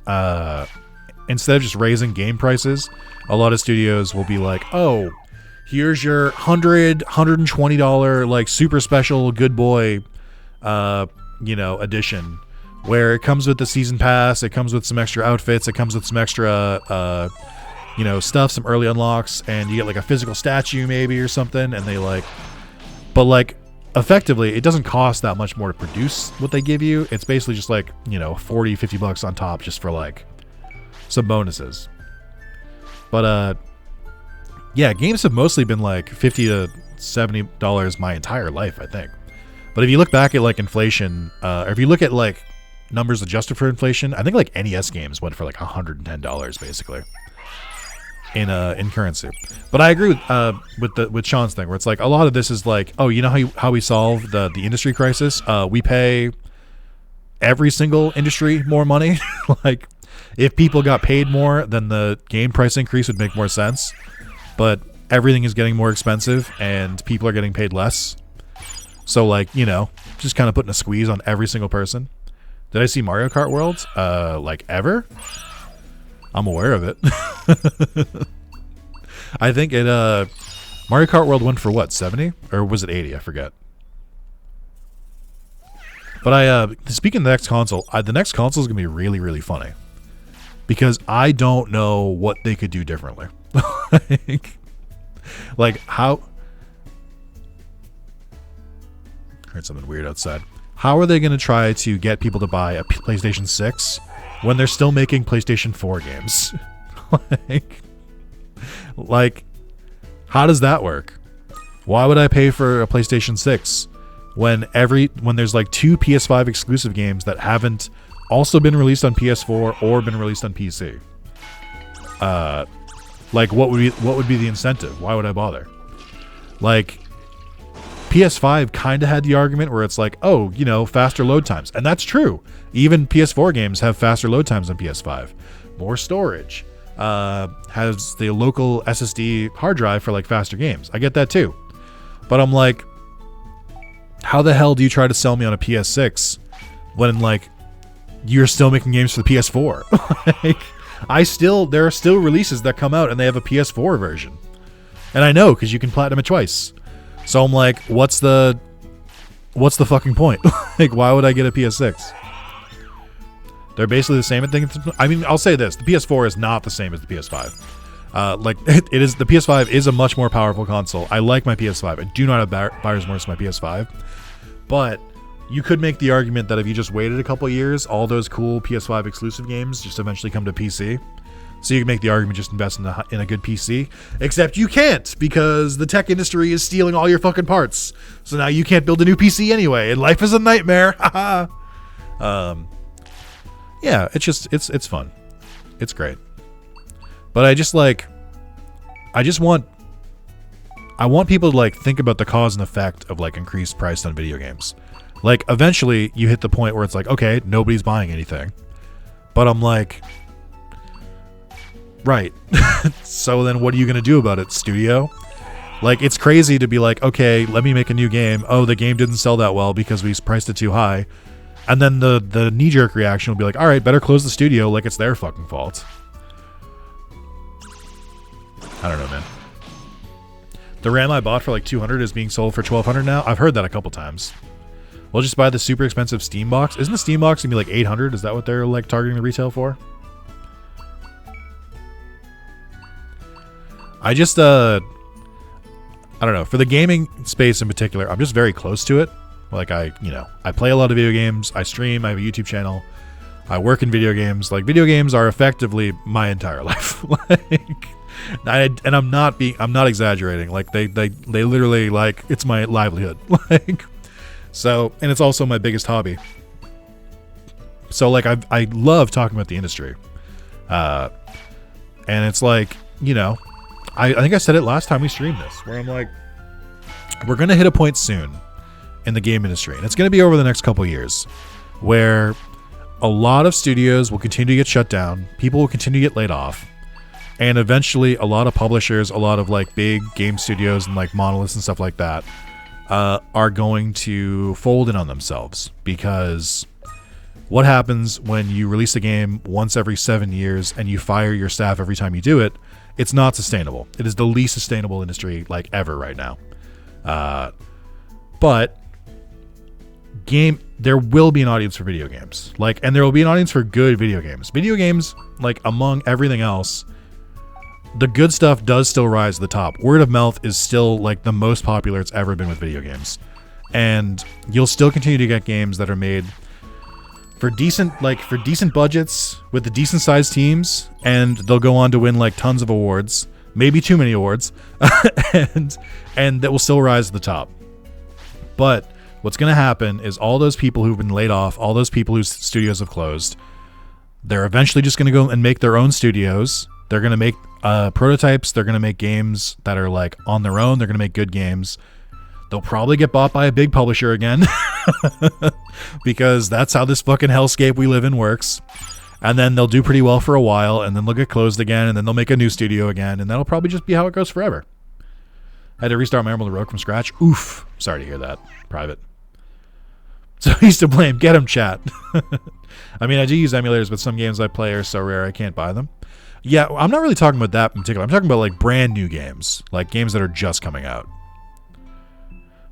Speaker 1: instead of just raising game prices, a lot of studios will be like, oh, here's your $120 like super special good boy edition, where it comes with the season pass, it comes with some extra outfits, it comes with some extra stuff, some early unlocks, and you get like a physical statue maybe or something, and they like, but like effectively it doesn't cost that much more to produce what they give you. It's basically just like, $40-50 on top just for like some bonuses. But yeah, games have mostly been like $50 to $70 my entire life, I think. But if you look back at like inflation, or if you look at like numbers adjusted for inflation, I think like NES games went for like $110 basically in currency. But I agree with Sean's thing, where it's like a lot of this is like, oh, you know how we solve the industry crisis? We pay every single industry more money. Like, if people got paid more, then the game price increase would make more sense. But everything is getting more expensive and people are getting paid less. So like, just kind of putting a squeeze on every single person. Did I see Mario Kart World? Like ever? I'm aware of it. I think it Mario Kart World went for what, 70? Or was it 80? I forget. But speaking of the next console, the next console is going to be really, really funny. Because I don't know what they could do differently. like how... Heard something weird outside. How are they going to try to get people to buy a PlayStation 6 when they're still making PlayStation 4 games? like, how does that work? Why would I pay for a PlayStation 6 when there's like 2 PS5 exclusive games that haven't also been released on PS4 or been released on PC? Like, what would be the incentive? Why would I bother? Like, PS5 kind of had the argument where it's like, oh, faster load times. And that's true. Even PS4 games have faster load times on PS5. More storage. Has the local SSD hard drive for like faster games. I get that too. But I'm like, how the hell do you try to sell me on a PS6 when like you're still making games for the PS4? Like, there are still releases that come out and they have a PS4 version. And I know, because you can platinum it twice. So I'm like, what's the fucking point? Like, why would I get a PS6? They're basically the same thing. I mean, I'll say this. The PS4 is not the same as the PS5. Like, it is. The PS5 is a much more powerful console. I like my PS5. I do not have buyer's remorse for my PS5. But you could make the argument that if you just waited a couple years, all those cool PS5 exclusive games just eventually come to PC. So you can make the argument, just invest in a good PC. Except you can't, because the tech industry is stealing all your fucking parts. So now you can't build a new PC anyway, and life is a nightmare. Yeah, it's fun. It's great. But I want people to like think about the cause and effect of like increased price on video games. Like eventually you hit the point where it's like, okay, nobody's buying anything. But I'm like, right. So then what are you going to do about it, studio? Like, it's crazy to be like, okay, let me make a new game. Oh, the game didn't sell that well because we priced it too high. And then the knee-jerk reaction will be like, all right, better close the studio like it's their fucking fault. I don't know, man. The RAM I bought for like $200 is being sold for $1,200 now. I've heard that a couple times. We'll just buy the super expensive Steam box. Isn't the Steam box going to be like $800? Is that what they're like targeting the retail for? I just, I don't know. For the gaming space in particular, I'm just very close to it. Like I play a lot of video games. I stream. I have a YouTube channel. I work in video games. Like, video games are effectively my entire life. I'm not exaggerating. Like they literally, like, it's my livelihood. Like, so, and it's also my biggest hobby. So like I love talking about the industry. And it's like, I think I said it last time we streamed this, where I'm like, we're going to hit a point soon in the game industry, and it's going to be over the next couple of years, where a lot of studios will continue to get shut down, people will continue to get laid off, and eventually a lot of publishers, a lot of like big game studios and like monoliths and stuff like that are going to fold in on themselves. Because what happens when you release a game once every 7 years and you fire your staff every time you do it? It's not sustainable. It is the least sustainable industry like ever right now. But there will be an audience for video games. Like, and there will be an audience for good video games. Video games, like, among everything else, the good stuff does still rise to the top. Word of mouth is still like the most popular it's ever been with video games. And you'll still continue to get games that are made for decent budgets with the decent sized teams, and they'll go on to win like tons of awards, maybe too many awards, and that will still rise to the top. But what's going to happen is all those people who've been laid off, all those people whose studios have closed, they're eventually just going to go and make their own studios. They're going to make prototypes. They're going to make games that are like on their own. They're going to make good games. They'll probably get bought by a big publisher again because that's how this fucking hellscape we live in works. And then they'll do pretty well for a while, and then they'll get closed again, and then they'll make a new studio again, and that'll probably just be how it goes forever. I had to restart my Emerald Rogue from scratch. Oof. Sorry to hear that. Private. So he's to blame. Get him, chat. I mean, I do use emulators, but some games I play are so rare I can't buy them. Yeah, I'm not really talking about that in particular. I'm talking about like brand new games, like games that are just coming out.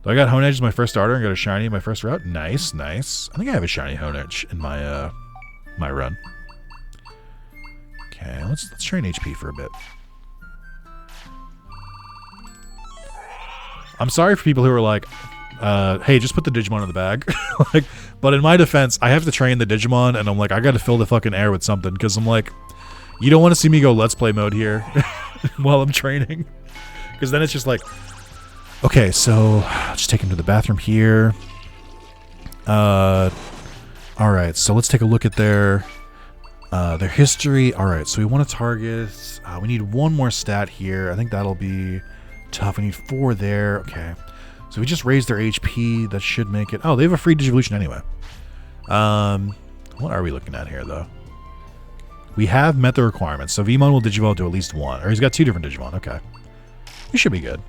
Speaker 1: So I got Hone Edge as my first starter and got a shiny in my first route. Nice, nice. I think I have a shiny Hone Edge in my my run. Okay, let's train HP for a bit. I'm sorry for people who are like, hey, just put the Digimon in the bag. Like, but in my defense, I have to train the Digimon, and I'm like, I got to fill the fucking air with something, because I'm like, you don't want to see me go Let's Play mode here while I'm training, because then it's just like, okay, so I'll just take him to the bathroom here. All right, so let's take a look at their history. All right, so we want to target. We need one more stat here. I think that'll be tough. We need 4 there. Okay, so we just raised their HP. That should make it. Oh, they have a free Digivolution anyway. What are we looking at here, though? We have met the requirements. So Vmon will Digivolve to at least 1. Or he's got 2 different Digimon. Okay, we should be good.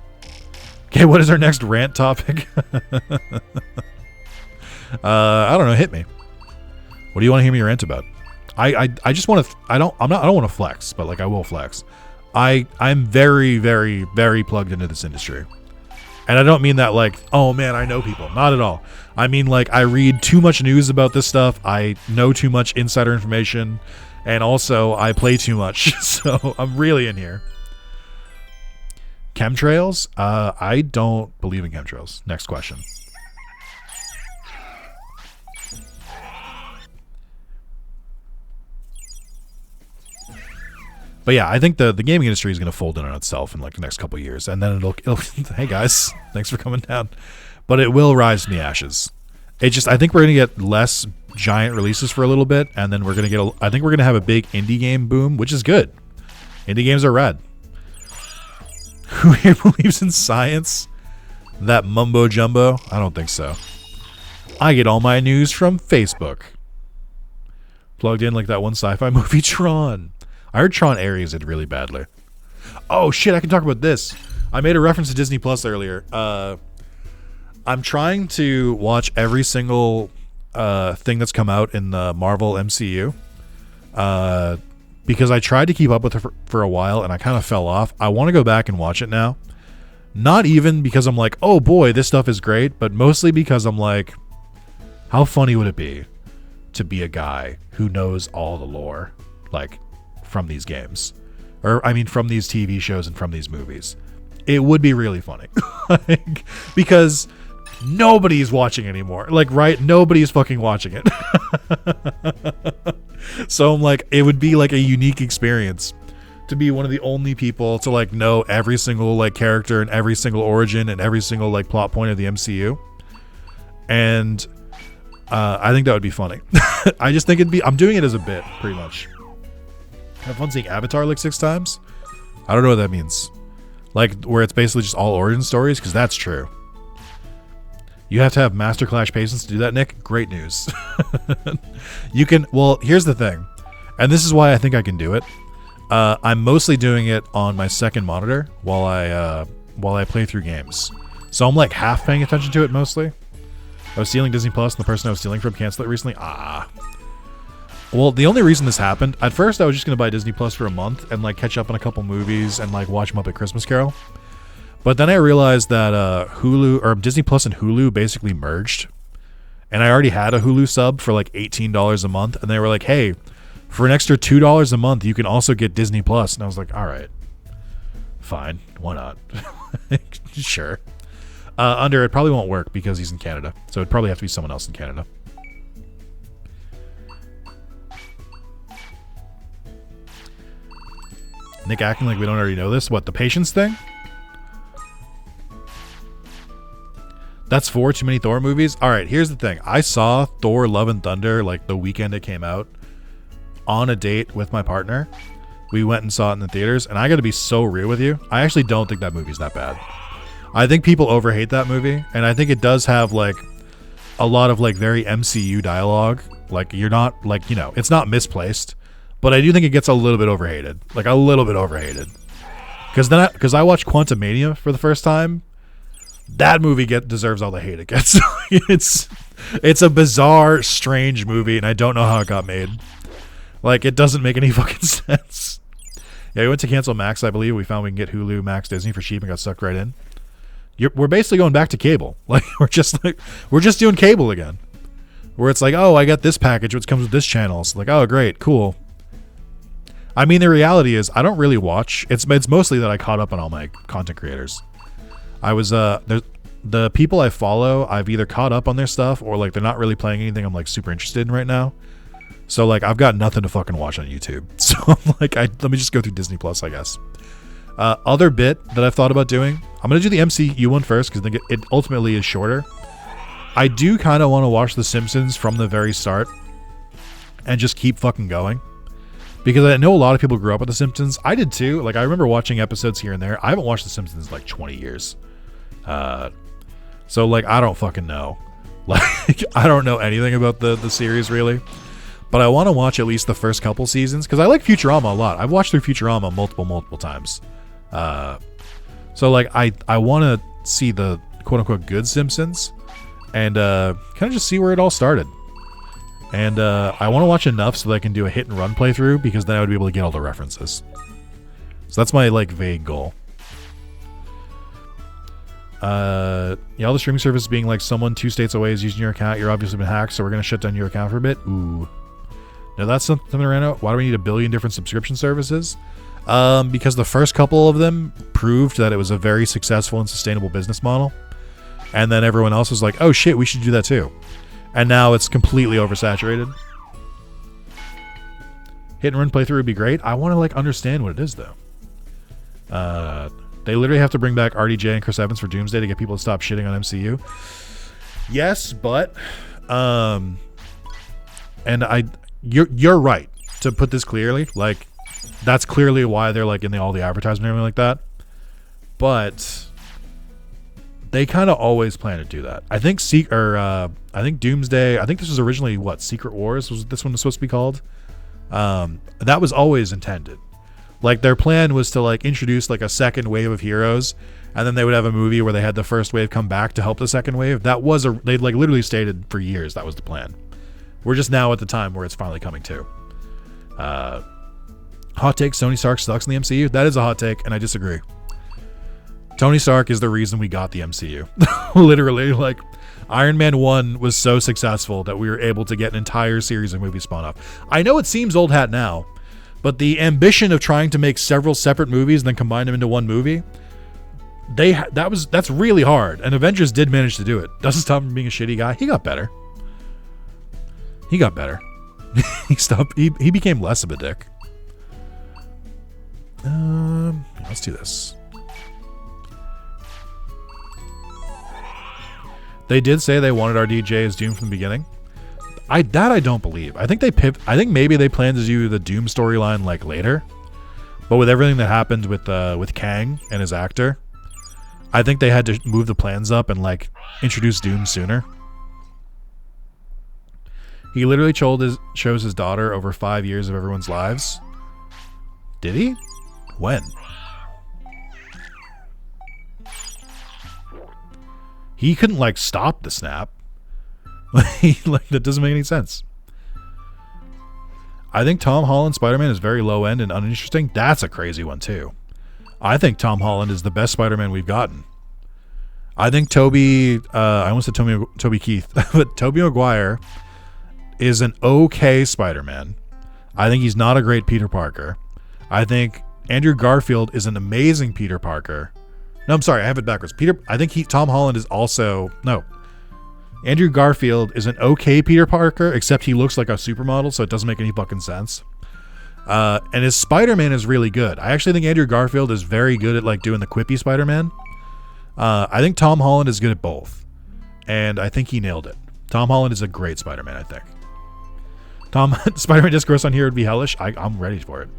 Speaker 1: Okay, what is our next rant topic? I don't know. Hit me. What do you want to hear me rant about? I just want to. I don't want to flex, but like I will flex. I'm very, very, very plugged into this industry, and I don't mean that like, oh man, I know people. Not at all. I mean like I read too much news about this stuff. I know too much insider information, and also I play too much. So I'm really in here. Chemtrails? I don't believe in chemtrails. Next question. But yeah, I think the gaming industry is going to fold in on itself in like the next couple of years, and then it'll hey guys, thanks for coming down. But it will rise from the ashes. It just, I think we're going to get less giant releases for a little bit, and then we're going to get I think we're going to have a big indie game boom, which is good. Indie games are rad. Who here believes in science? That mumbo jumbo? I don't think so. I get all my news from Facebook. Plugged in like that one sci-fi movie, Tron. I heard Tron Ares did really badly. Oh shit, I can talk about this. I made a reference to Disney Plus earlier. I'm trying to watch every single thing that's come out in the Marvel MCU. Because I tried to keep up with it for a while and I kind of fell off. I want to go back and watch it now. Not even because I'm like, oh boy, this stuff is great, but mostly because I'm like, how funny would it be to be a guy who knows all the lore, like, from these games? Or, I mean, from these TV shows and from these movies. It would be really funny. Like, because nobody's watching anymore. Like, right? Nobody's fucking watching it. So I'm like, it would be like a unique experience to be one of the only people to like know every single like character and every single origin and every single like plot point of the MCU. And I think that would be funny. I just think I'm doing it as a bit, pretty much. Have fun seeing Avatar like 6 times. I don't know what that means. Like, where it's basically just all origin stories, because that's true. You have to have Master Clash patience to do that, Nick. Great news. You can, well, here's the thing. And this is why I think I can do it. I'm mostly doing it on my second monitor while I play through games. So I'm like half paying attention to it mostly. I was stealing Disney Plus and the person I was stealing from canceled it recently. Well, the only reason this happened, at first I was just going to buy Disney Plus for a month and like catch up on a couple movies and like watch Muppet Christmas Carol. But then I realized that Hulu, or Disney Plus and Hulu basically merged. And I already had a Hulu sub for like $18 a month. And they were like, hey, for an extra $2 a month, you can also get Disney Plus. And I was like, all right, fine. Why not? Sure. Under it probably won't work because he's in Canada. So it'd probably have to be someone else in Canada. Nick acting like we don't already know this. What, the patience thing? That's 4 too many Thor movies? Alright, here's the thing. I saw Thor Love and Thunder like the weekend it came out on a date with my partner. We went and saw it in the theaters, and I gotta be so real with you. I actually don't think that movie's that bad. I think people overhate that movie, and I think it does have like a lot of like very MCU dialogue. Like, you're not like, you know, it's not misplaced, but I do think it gets a little bit overhated. Like a little bit overhated. Because I watched Quantumania for the first time. That movie deserves all the hate it gets. It's a bizarre, strange movie, and I don't know how it got made. Like, it doesn't make any fucking sense. Yeah, we went to cancel Max, I believe. We found we can get Hulu, Max, Disney for cheap and got sucked right in. We're basically going back to cable. Like, we're just doing cable again. Where it's like, oh, I got this package which comes with this channel. It's like, oh, great, cool. I mean, the reality is, I don't really watch. It's mostly that I caught up on all my content creators. I was the people I follow, I've either caught up on their stuff or like they're not really playing anything I'm like super interested in right now. So like I've got nothing to fucking watch on YouTube. So I'm like, let me just go through Disney Plus, I guess. Other bit that I've thought about doing, I'm gonna do the MCU one first because I think it ultimately is shorter. I do kind of want to watch The Simpsons from the very start and just keep fucking going. Because I know a lot of people grew up with The Simpsons. I did too. Like, I remember watching episodes here and there. I haven't watched The Simpsons in like 20 years. So, like, I don't fucking know. Like, I don't know anything about the series, really. But I want to watch at least the first couple seasons. Because I like Futurama a lot. I've watched through Futurama multiple times. So, like, I want to see the quote-unquote good Simpsons. And kind of just see where it all started. And I want to watch enough so that I can do a hit and run playthrough, because then I would be able to get all the references. So that's my like vague goal. Yeah, all the streaming service being like someone 2 states away is using your account. You're obviously been hacked, so we're gonna shut down your account for a bit. Ooh, now that's something around out. Why do we need 1 billion different subscription services? Because the first couple of them proved that it was a very successful and sustainable business model, and then everyone else was like, "Oh shit, we should do that too." And now it's completely oversaturated. hit and run playthrough would be great. I want to like understand what it is though. They literally have to bring back RDJ and Chris Evans for Doomsday to get people to stop shitting on MCU. Yes, but and you're right to put this clearly. Like that's clearly why they're like in all the advertisement and everything like that. But they kind of always plan to do that. I think I think Doomsday. I think this was originally what Secret Wars was. This one was supposed to be called. That was always intended. Like their plan was to like introduce like a second wave of heroes, and then they would have a movie where they had the first wave come back to help the second wave. That was they like literally stated for years that was the plan. We're just now at the time where it's finally coming to. Hot take: Tony Stark sucks in the MCU. That is a hot take, and I disagree. Tony Stark is the reason we got the MCU. Literally, like Iron Man 1 was so successful that we were able to get an entire series of movies spawn off. I know it seems old hat now, but the ambition of trying to make several separate movies and then combine them into one movie, that's really hard. And Avengers did manage to do it. Doesn't stop him from being a shitty guy. He got better. He became less of a dick. Let's do this. They did say they wanted our DJ as Doom from the beginning. I don't believe. I think I think maybe they plan to do the Doom storyline like later, but with everything that happened with Kang and his actor, I think they had to move the plans up and like introduce Doom sooner. He literally chose his daughter over 5 years of everyone's lives. Did he? When? He couldn't like stop the snap. Like that doesn't make any sense. I think Tom Holland Spider-Man is very low end and uninteresting. That's a crazy one too. I think Tom Holland is the best Spider-Man we've gotten. I think I almost said Toby Keith, but Tobey Maguire is an okay Spider-Man. I think he's not a great Peter Parker. I think Andrew Garfield is an amazing Peter Parker. No, I'm sorry, I have it backwards. Tom Holland is also... No. Andrew Garfield is an okay Peter Parker, except he looks like a supermodel, so it doesn't make any fucking sense. And his Spider-Man is really good. I actually think Andrew Garfield is very good at like doing the quippy Spider-Man. I think Tom Holland is good at both. And I think he nailed it. Tom Holland is a great Spider-Man, I think. Spider-Man discourse on here would be hellish. I'm ready for it.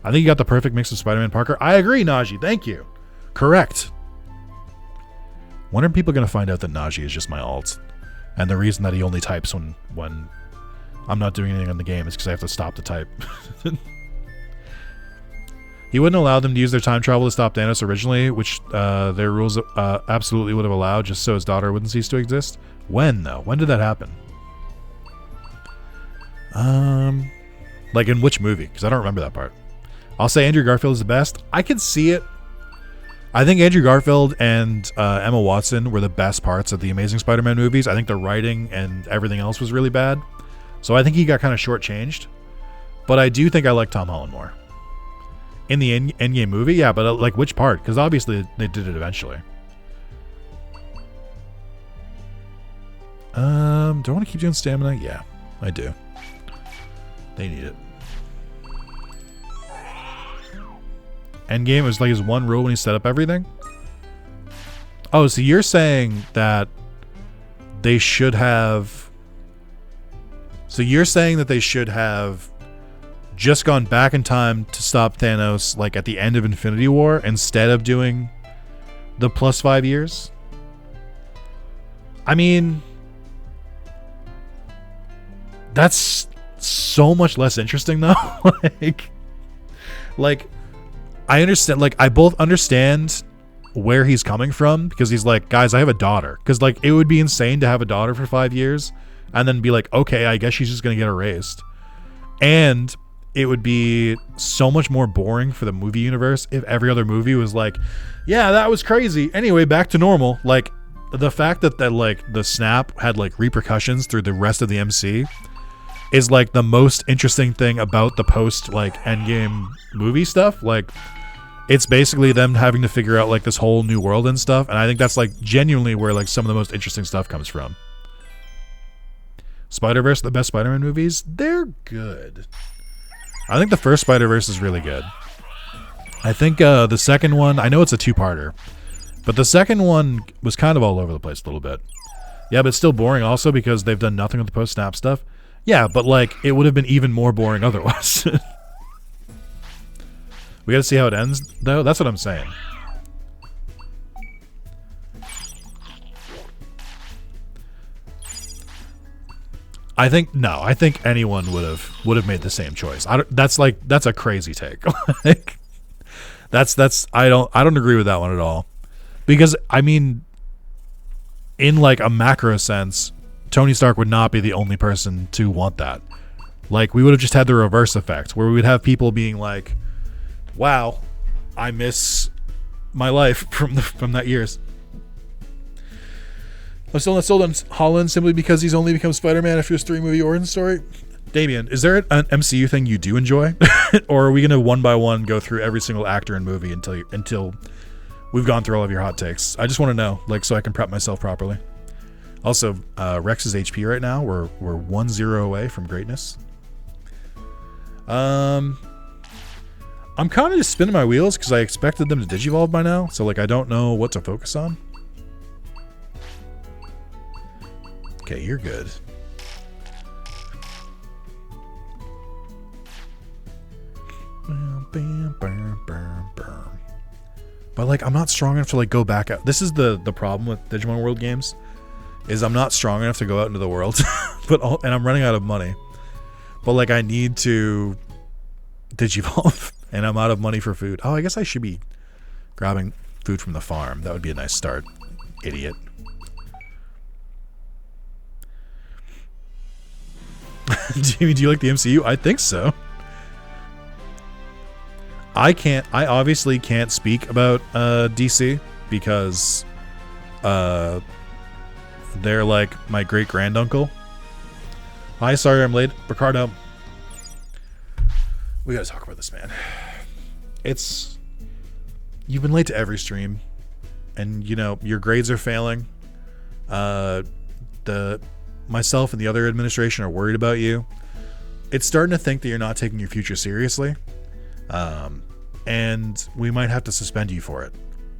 Speaker 1: I think you got the perfect mix of Spider-Man Parker. I agree, Najee. Thank you. Correct. When are people going to find out that Najee is just my alt? And the reason that he only types when I'm not doing anything on the game is because I have to stop the type. He wouldn't allow them to use their time travel to stop Thanos originally, which their rules absolutely would have allowed, just so his daughter wouldn't cease to exist. When, though? When did that happen? Like in which movie? Because I don't remember that part. I'll say Andrew Garfield is the best. I can see it. I think Andrew Garfield and Emma Watson were the best parts of the Amazing Spider-Man movies. I think the writing and everything else was really bad. So I think he got kind of shortchanged. But I do think I like Tom Holland more. In the Endgame movie? Yeah, but like which part? Because obviously they did it eventually. Do I want to keep doing stamina? Yeah, I do. They need it. Endgame was like his one rule when he set up everything? Oh, so you're saying that they should have... So you're saying that they should have just gone back in time to stop Thanos like at the end of Infinity War instead of doing the plus 5 years? I mean... That's so much less interesting though. like I understand, like I both understand where he's coming from, because he's like, guys, I have a daughter, because like it would be insane to have a daughter for 5 years and then be like, okay, I guess she's just gonna get erased, and it would be so much more boring for the movie universe if every other movie was like, yeah, that was crazy, anyway, back to normal. Like the fact that like the snap had like repercussions through the rest of the MC is like the most interesting thing about the post like Endgame movie stuff. Like it's basically them having to figure out like this whole new world and stuff, and I think that's like genuinely where like some of the most interesting stuff comes from. Spider-Verse, the best Spider-Man movies, they're good. I think the first Spider-Verse is really good. I think the second one, I know it's a two-parter, but the second one was kind of all over the place a little bit. Yeah, but it's still boring also because they've done nothing with the post-snap stuff. Yeah, but like it would have been even more boring otherwise. We got to see how it ends, though. That's what I'm saying. I think anyone would have made the same choice. That's a crazy take. Like, I don't agree with that one at all. Because I mean, in like a macro sense, Tony Stark would not be the only person to want that. Like, we would have just had the reverse effect, where we would have people being like, "Wow, I miss my life from that years." I'm still not sold on Holland simply because he's only become Spider-Man after his 3-movie origin story. Damien, is there an MCU thing you do enjoy? Or are we going to one by one go through every single actor and movie until we've gone through all of your hot takes? I just want to know, like, so I can prep myself properly. Also, Rex's HP right now, we're 1-0 away from greatness. I'm kind of just spinning my wheels because I expected them to Digivolve by now, so like I don't know what to focus on. Okay, you're good. But like, I'm not strong enough to like go back out. This is the problem with Digimon World games, is I'm not strong enough to go out into the world, and I'm running out of money. But like, I need to Digivolve, and I'm out of money for food. Oh, I guess I should be grabbing food from the farm. That would be a nice start, idiot. Do you like the MCU? I think so. I obviously can't speak about DC because they're like my great granduncle. Hi, sorry I'm late, Ricardo. We gotta talk about this, man. You've been late to every stream, and you know your grades are failing. Myself and the other administration are worried about you. It's starting to think that you're not taking your future seriously. And we might have to suspend you for it.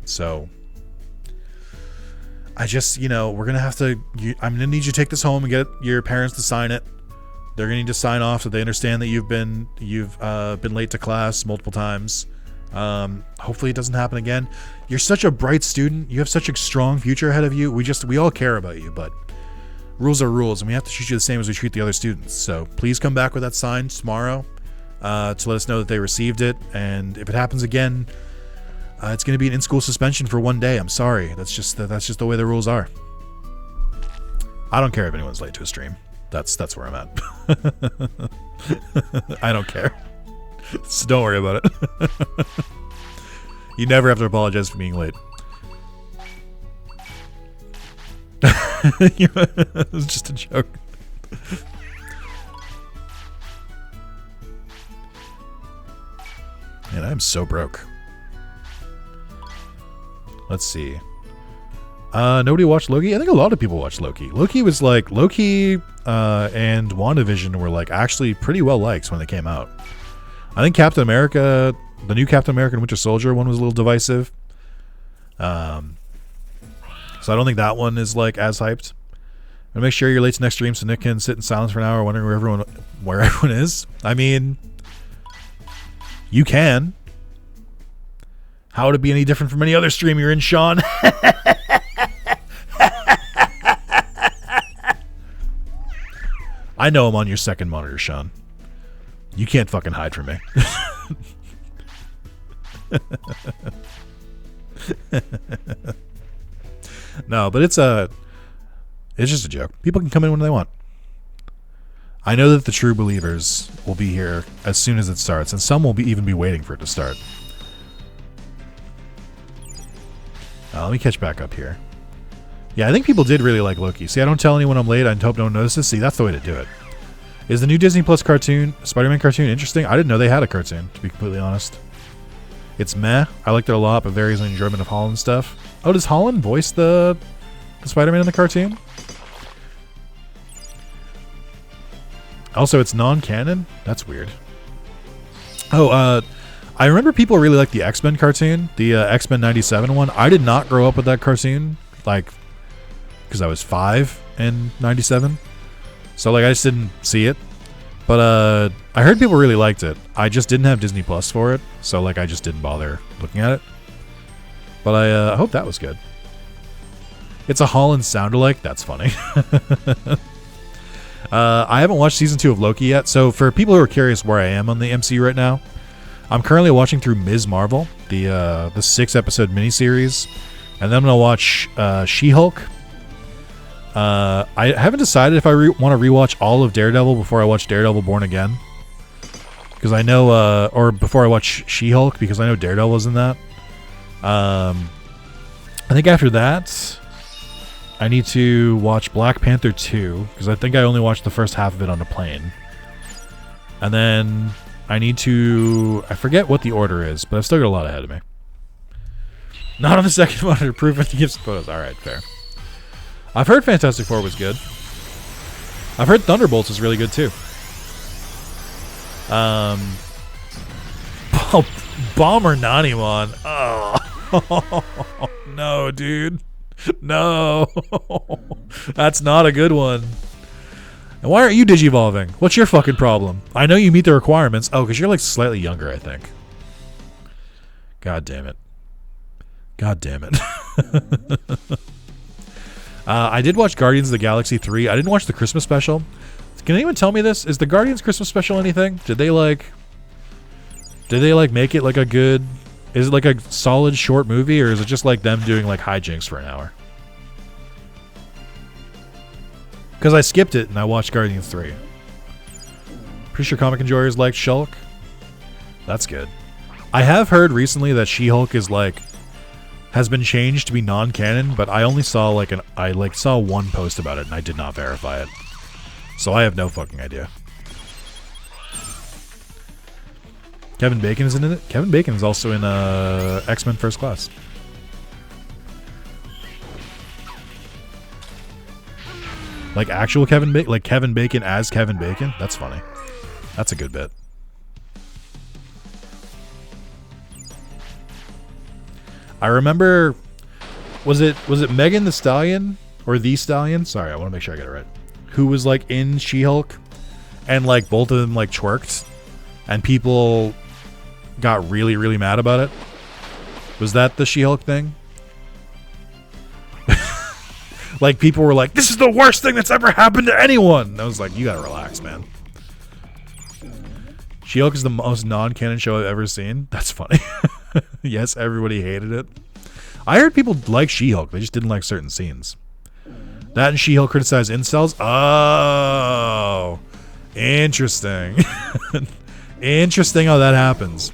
Speaker 1: So I just, we're going to have to, I'm going to need you to take this home and get your parents to sign it. They're going to need to sign off so they understand that you've been late to class multiple times. Hopefully it doesn't happen again. You're such a bright student. You have such a strong future ahead of you. We all care about you, but rules are rules, and we have to treat you the same as we treat the other students. So please come back with that sign tomorrow to let us know that they received it. And if it happens again, it's going to be an in-school suspension for 1 day. I'm sorry. That's just the way the rules are. I don't care if anyone's late to a stream. That's where I'm at. I don't care. So don't worry about it. You never have to apologize for being late. It was just a joke. Man, I'm so broke. Let's see. Nobody watched Loki? I think a lot of people watched Loki. Loki and WandaVision were like actually pretty well liked when they came out. I think Captain America, the new Captain America and Winter Soldier one was a little divisive. So I don't think that one is like as hyped. And make sure you're late to next stream so Nick can sit in silence for an hour wondering where everyone is. I mean, you can. How would it be any different from any other stream you're in, Sean? I know I'm on your second monitor, Sean. You can't fucking hide from me. No, but it's just a joke. People can come in when they want. I know that the true believers will be here as soon as it starts, and some will even be waiting for it to start. Let me catch back up here. Yeah, I think people did really like Loki. See, I don't tell anyone I'm late. I hope no one notices. See, that's the way to do it. Is the new Disney Plus Spider-Man cartoon interesting? I didn't know they had a cartoon, to be completely honest. It's meh. I liked it a lot, but varies on enjoyment of Holland stuff. Oh, does Holland voice the Spider-Man in the cartoon? Also, it's non-canon? That's weird. Oh, I remember people really liked the X-Men cartoon, the X-Men 97 one. I did not grow up with that cartoon, like, because I was 5 in 97. So, like, I just didn't see it. But I heard people really liked it. I just didn't have Disney Plus for it. So, like, I just didn't bother looking at it. But I hope that was good. It's a Holland sound-alike. That's funny. I haven't watched season 2 of Loki yet. So, for people who are curious where I am on the MCU right now, I'm currently watching through Ms. Marvel, the 6-episode miniseries. And then I'm going to watch She-Hulk. I haven't decided if I want to rewatch all of Daredevil before I watch Daredevil Born Again. Because I know, or before I watch She-Hulk, because I know Daredevil is in that. I think after that, I need to watch Black Panther 2, because I think I only watched the first half of it on a plane. And then I need to, I forget what the order is, but I've still got a lot ahead of me. Not on the second monitor, proof of the gifts photos. Alright, fair. I've heard Fantastic Four was good. I've heard Thunderbolts is really good too. Bomber Nanimon. Oh no, dude. No. That's not a good one. And why aren't you digivolving? What's your fucking problem? I know you meet the requirements. Oh, because you're like slightly younger, I think. God damn it. God damn it. I did watch Guardians of the Galaxy 3. I didn't watch the Christmas special. Can anyone tell me this? Is the Guardians Christmas special anything? Did they make it like a good... Is it like a solid short movie, or is it just like them doing like hijinks for an hour? Because I skipped it and I watched Guardians 3. Pretty sure comic enjoyers liked Shulk. That's good. I have heard recently that She-Hulk is like... has been changed to be non-canon, but I only saw I saw one post about it and I did not verify it. So I have no fucking idea. Kevin Bacon is in it? Kevin Bacon is also in X-Men First Class. Like actual Kevin Bacon? Like Kevin Bacon as Kevin Bacon? That's funny. That's a good bit. I remember, was it Megan the Stallion or the Stallion? Sorry, I want to make sure I get it right. Who was like in She-Hulk, and like both of them like twerked, and people got really, really mad about it. Was that the She-Hulk thing? Like people were like, "This is the worst thing that's ever happened to anyone." And I was like, "You gotta relax, man." She-Hulk is the most non-canon show I've ever seen. That's funny. Yes, everybody hated it. I heard people like She-Hulk. They just didn't like certain scenes. That and She-Hulk criticized incels. Oh, interesting. Interesting how that happens.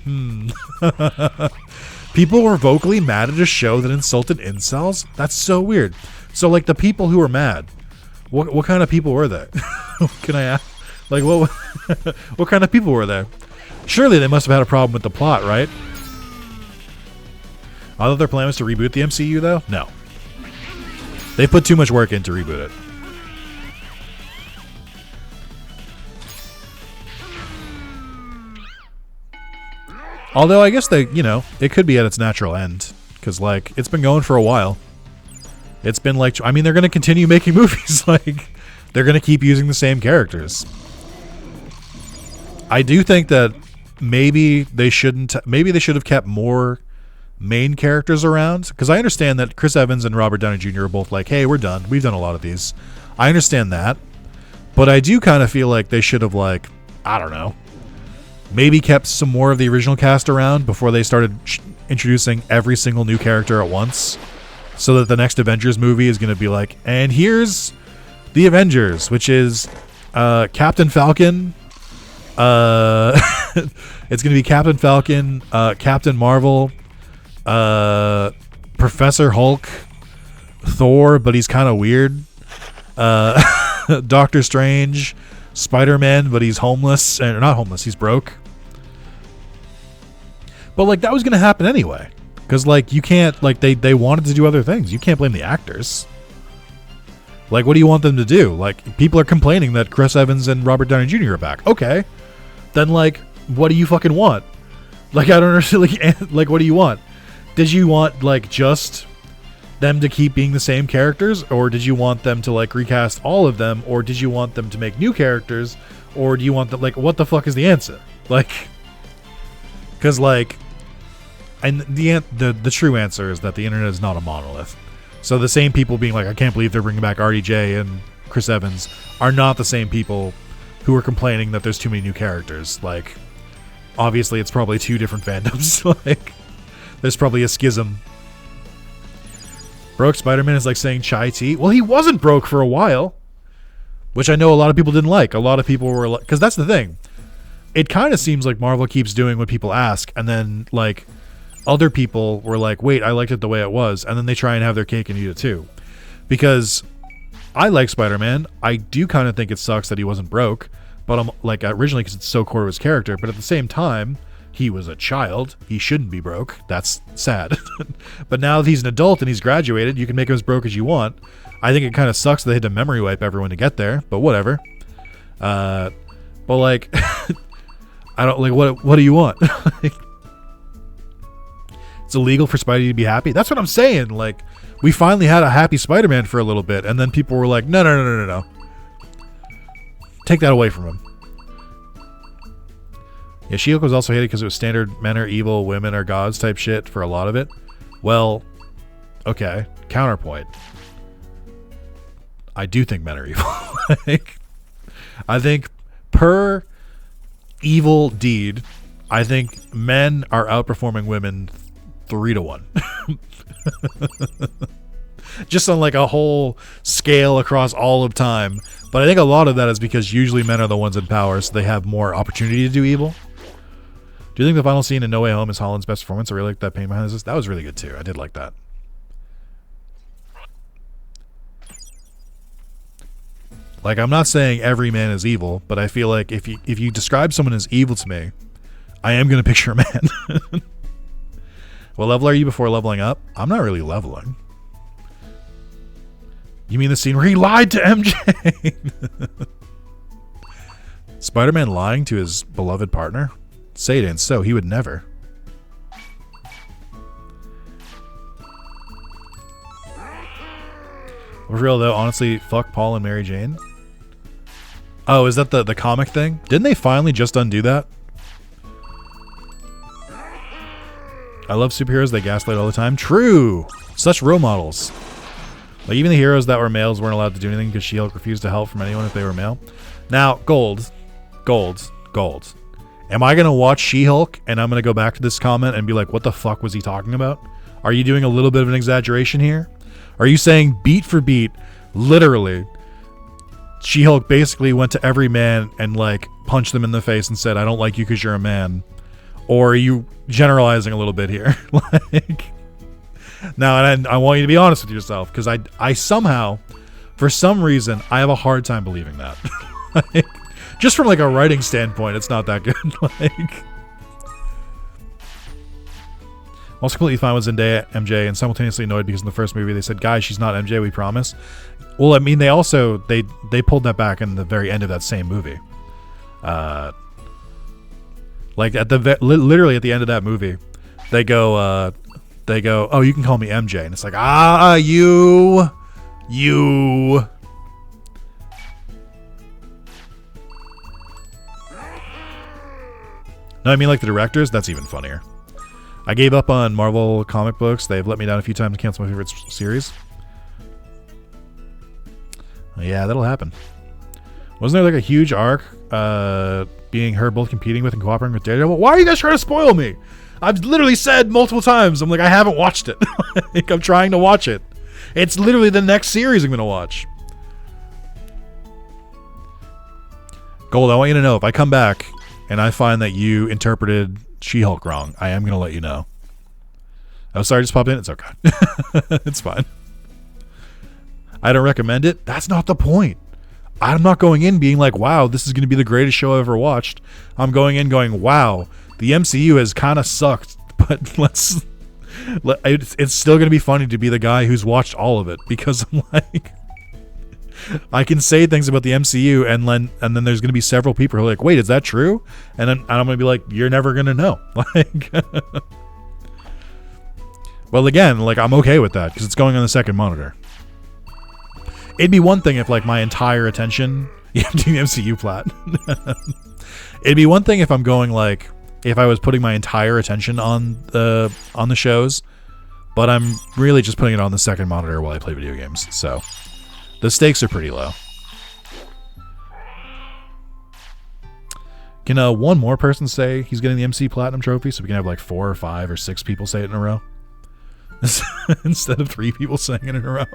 Speaker 1: People were vocally mad at a show that insulted incels? That's so weird. So, like, the people who were mad, what kind of people were they? Can I ask? Like, what kind of people were there? Surely they must have had a problem with the plot, right? I thought their plan was to reboot the MCU, though? No. They put too much work in to reboot it. Although, I guess they, it could be at its natural end. Because, like, it's been going for a while. It's been, like, I mean, they're going to continue making movies. Like, they're going to keep using the same characters. I do think that maybe they should have kept more main characters around, because I understand that Chris Evans and Robert Downey Jr. are both like, hey, we're done. We've done a lot of these. I understand that. But I do kind of feel like they should have, like, I don't know, maybe kept some more of the original cast around before they started introducing every single new character at once, so that the next Avengers movie is going to be like, and here's the Avengers, which is Captain Falcon. It's going to be Captain Falcon, Captain Marvel, Professor Hulk, Thor, but he's kind of weird, Doctor Strange, Spider-Man, but he's homeless, and not homeless, he's broke. But like that was going to happen anyway, because like you can't, like they wanted to do other things. You can't blame the actors. Like, what do you want them to do? Like, people are complaining that Chris Evans and Robert Downey Jr. are back. Okay, then like, what do you fucking want? Like, I don't understand. Like, what do you want? Did you want, like, just them to keep being the same characters? Or did you want them to, like, recast all of them? Or did you want them to make new characters? Or do you want them, like, what the fuck is the answer? Like, because, like, and the true answer is that the internet is not a monolith. So the same people being like, I can't believe they're bringing back RDJ and Chris Evans are not the same people who are complaining that there's too many new characters. Like, obviously it's probably two different fandoms. Like, there's probably a schism. Broke Spider-Man is like saying chai tea. Well, he wasn't broke for a while, which I know a lot of people didn't like. A lot of people were like, because that's the thing. It kind of seems like Marvel keeps doing what people ask, and then, like, other people were like, wait, I liked it the way it was, and then they try and have their cake and eat it too. Because I like Spider-Man. I do kind of think it sucks that he wasn't broke, but I'm like, originally because it's so core to his character, but at the same time, he was a child. He shouldn't be broke. That's sad. But now that he's an adult and he's graduated, you can make him as broke as you want. I think it kind of sucks that they had to memory wipe everyone to get there, but whatever. But like, I don't, like, what do you want? Like, it's illegal for Spidey to be happy. That's what I'm saying. Like, we finally had a happy Spider-Man for a little bit, and then people were like, no. Take that away from him. Yeah, She-Hulk was also hated because it was standard men are evil, women are gods type shit for a lot of it. Well, okay. Counterpoint. I do think men are evil. Like, I think per evil deed, I think men are outperforming women 3-1. Just on like a whole scale across all of time. But I think a lot of that is because usually men are the ones in power, so they have more opportunity to do evil. Do you think the final scene in No Way Home is Holland's best performance? I really like that pain behind this. That was really good too. I did like that. Like, I'm not saying every man is evil, but I feel like if you describe someone as evil to me, I am going to picture a man. What level are you before leveling up? I'm not really leveling. You mean the scene where he lied to MJ? Spider-Man lying to his beloved partner? Say it ain't so. He would never. For real though, honestly, fuck Paul and Mary Jane. Oh, is that the comic thing? Didn't they finally just undo that? I love superheroes. They gaslight all the time. True. Such role models. Like, even the heroes that were males weren't allowed to do anything because She-Hulk refused to help from anyone if they were male. Now, gold. Am I going to watch She-Hulk and I'm going to go back to this comment and be like, what the fuck was he talking about? Are you doing a little bit of an exaggeration here? Are you saying beat for beat, literally, She-Hulk basically went to every man and, like, punched them in the face and said, I don't like you because you're a man? Or are you generalizing a little bit here? Like, now, and I want you to be honest with yourself, because I somehow, for some reason, I have a hard time believing that. Like, just from like a writing standpoint, it's not that good. Like, I'm also completely fine with Zendaya, MJ, and simultaneously annoyed because in the first movie they said, guys, she's not MJ, we promise. Well, I mean, they also, they pulled that back in the very end of that same movie. Like, at the literally at the end of that movie, they go, oh, you can call me MJ. And it's like, you. No, I mean, like, the directors, that's even funnier. I gave up on Marvel comic books. They've let me down a few times and canceled my favorite series. Yeah, that'll happen. Wasn't there, like, a huge arc, being her both competing with and cooperating with Daredevil? Why are you guys trying to spoil me? I've literally said multiple times, I'm like, I haven't watched it. Like, I'm trying to watch it. It's literally the next series I'm going to watch. Gold, I want you to know, if I come back and I find that you interpreted She-Hulk wrong, I am going to let you know. Oh, sorry, just popped in. It's okay. It's fine. I don't recommend it. That's not the point. I'm not going in being like, wow, this is going to be the greatest show I've ever watched. I'm going in going, wow, the MCU has kind of sucked, but it's still going to be funny to be the guy who's watched all of it, because I'm like, I can say things about the MCU, and then there's going to be several people who are like, wait, is that true? And then I'm going to be like, you're never going to know. Like, well, again, like, I'm okay with that because it's going on the second monitor. It'd be one thing if, like, my entire attention, yeah, I'm doing the MCU plot. It'd be one thing if I'm going, like, if I was putting my entire attention on the shows, but I'm really just putting it on the second monitor while I play video games. So the stakes are pretty low. Can one more person say he's getting the MC Platinum Trophy so we can have like 4 or 5 or 6 people say it in a row? Instead of 3 people saying it in a row.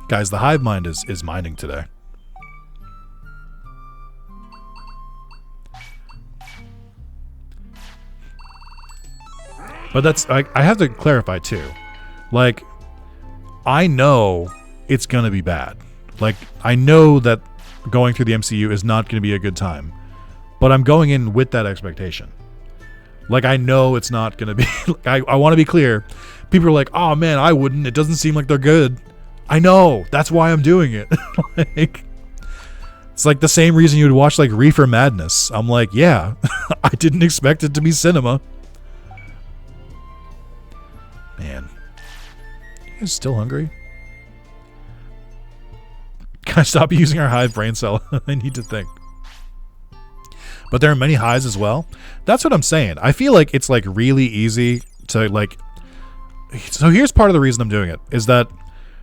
Speaker 1: Guys, the hive mind is mining today. But that's, I have to clarify too. Like, I know it's going to be bad. Like, I know that going through the MCU is not going to be a good time. But I'm going in with that expectation. Like, I know it's not going to be... I want to be clear. People are like, oh man, I wouldn't. It doesn't seem like they're good. I know. That's why I'm doing it. Like, it's like the same reason you would watch, like, Reefer Madness. I'm like, yeah, I didn't expect it to be cinema. Man. You guys still hungry? Can I stop using our hive brain cell? I need to think. But there are many highs as well. That's what I'm saying. I feel like it's, like, really easy to, like... So here's part of the reason I'm doing it, is that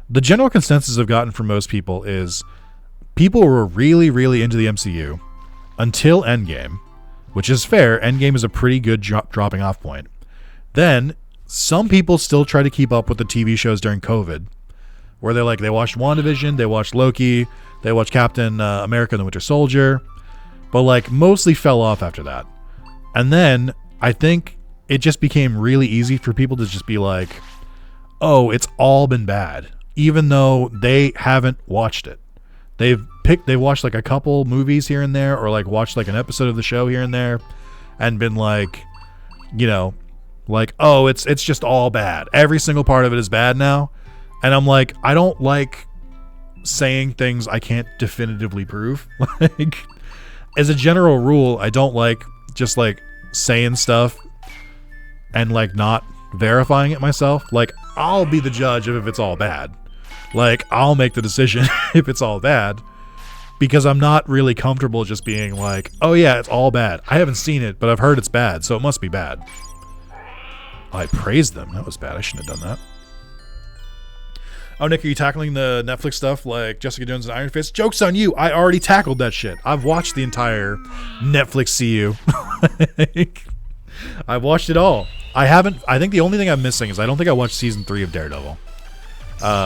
Speaker 1: the general consensus I've gotten from most people is people were really, really into the MCU until Endgame, which is fair. Endgame is a pretty good dropping off point. Then some people still try to keep up with the TV shows during COVID, where they're like, they watched WandaVision, they watched Loki, they watched Captain America and the Winter Soldier, but like mostly fell off after that. And then I think it just became really easy for people to just be like, oh, it's all been bad, even though they haven't watched it. They've watched like a couple movies here and there, or like watched like an episode of the show here and there, and been like, you know, like, oh, it's just all bad. Every single part of it is bad now. And I'm like, I don't like saying things I can't definitively prove. Like, as a general rule, I don't like just like saying stuff and like not verifying it myself. Like, I'll be the judge of if it's all bad. Like, I'll make the decision if it's all bad, because I'm not really comfortable just being like, oh yeah, it's all bad. I haven't seen it, but I've heard it's bad, so it must be bad. I praised them. That was bad. I shouldn't have done that. Oh, Nick, are you tackling the Netflix stuff like Jessica Jones and Iron Fist? Joke's on you. I already tackled that shit. I've watched the entire Netflix CU. I've watched it all. I think the only thing I'm missing is I don't think I watched season 3 of Daredevil.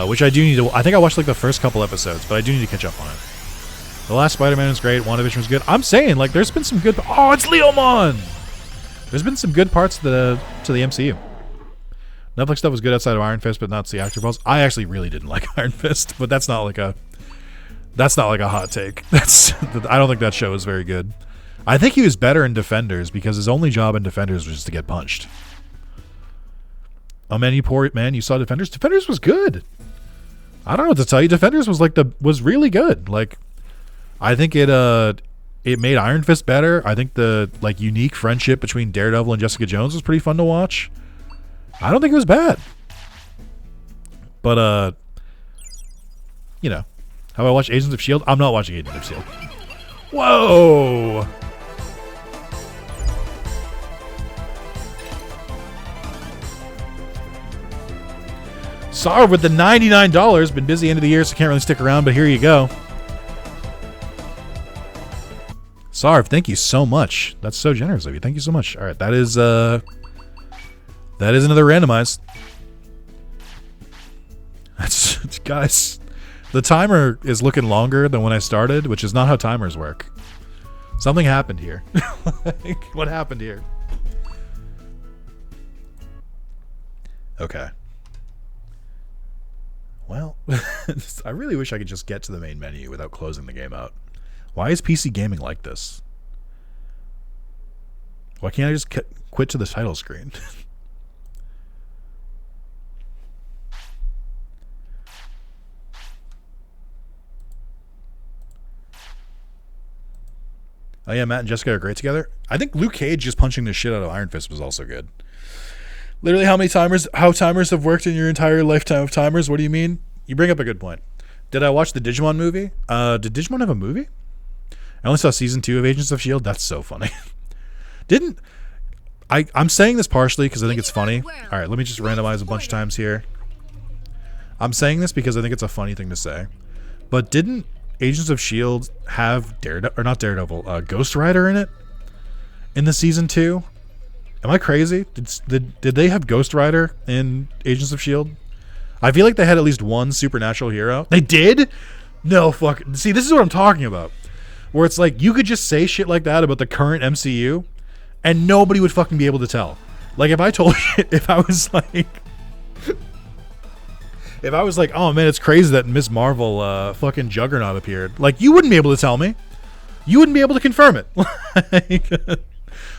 Speaker 1: Which I do need to... I think I watched like the first couple episodes, but I do need to catch up on it. The last Spider-Man was great. WandaVision was good. I'm saying, like, there's been some good... Oh, it's Leomon! There's been some good parts to the MCU. Netflix stuff was good outside of Iron Fist, but not the actor balls. I actually really didn't like Iron Fist, but that's not like a hot take. I don't think that show is very good. I think he was better in Defenders because his only job in Defenders was just to get punched. Oh man, you poor man, you saw Defenders? Defenders was good. I don't know what to tell you. Defenders was really good. Like, I think it made Iron Fist better. I think the like unique friendship between Daredevil and Jessica Jones was pretty fun to watch. I don't think it was bad. But you know, have I watched Agents of S.H.I.E.L.D.? I'm not watching Agents of S.H.I.E.L.D. Whoa! Sorry with the $99. Been busy end of the year, so can't really stick around, but here you go. Sarv, thank you so much. That's so generous of you. Thank you so much. All right, that is another randomized. That's guys. The timer is looking longer than when I started, which is not how timers work. Something happened here. What happened here? Okay. Well, I really wish I could just get to the main menu without closing the game out. Why is PC gaming like this? Why can't I just quit to the title screen? Oh yeah, Matt and Jessica are great together. I think Luke Cage just punching the shit out of Iron Fist was also good. Literally, how timers have worked in your entire lifetime of timers? What do you mean? You bring up a good point. Did I watch the Digimon movie? Did Digimon have a movie? I only saw season 2 of Agents of S.H.I.E.L.D. That's so funny. I'm saying this partially because I think it's funny. All right, let me just randomize a bunch of times here. I'm saying this because I think it's a funny thing to say. But didn't Agents of S.H.I.E.L.D. have Ghost Rider in it? In the season 2? Am I crazy? Did they have Ghost Rider in Agents of S.H.I.E.L.D.? I feel like they had at least one supernatural hero. They did? No, fuck. See, this is what I'm talking about. Where it's like, you could just say shit like that about the current MCU, and nobody would fucking be able to tell. Like, if I told you, if I was like, oh man, it's crazy that Miss Marvel fucking Juggernaut appeared. Like, you wouldn't be able to tell me. You wouldn't be able to confirm it.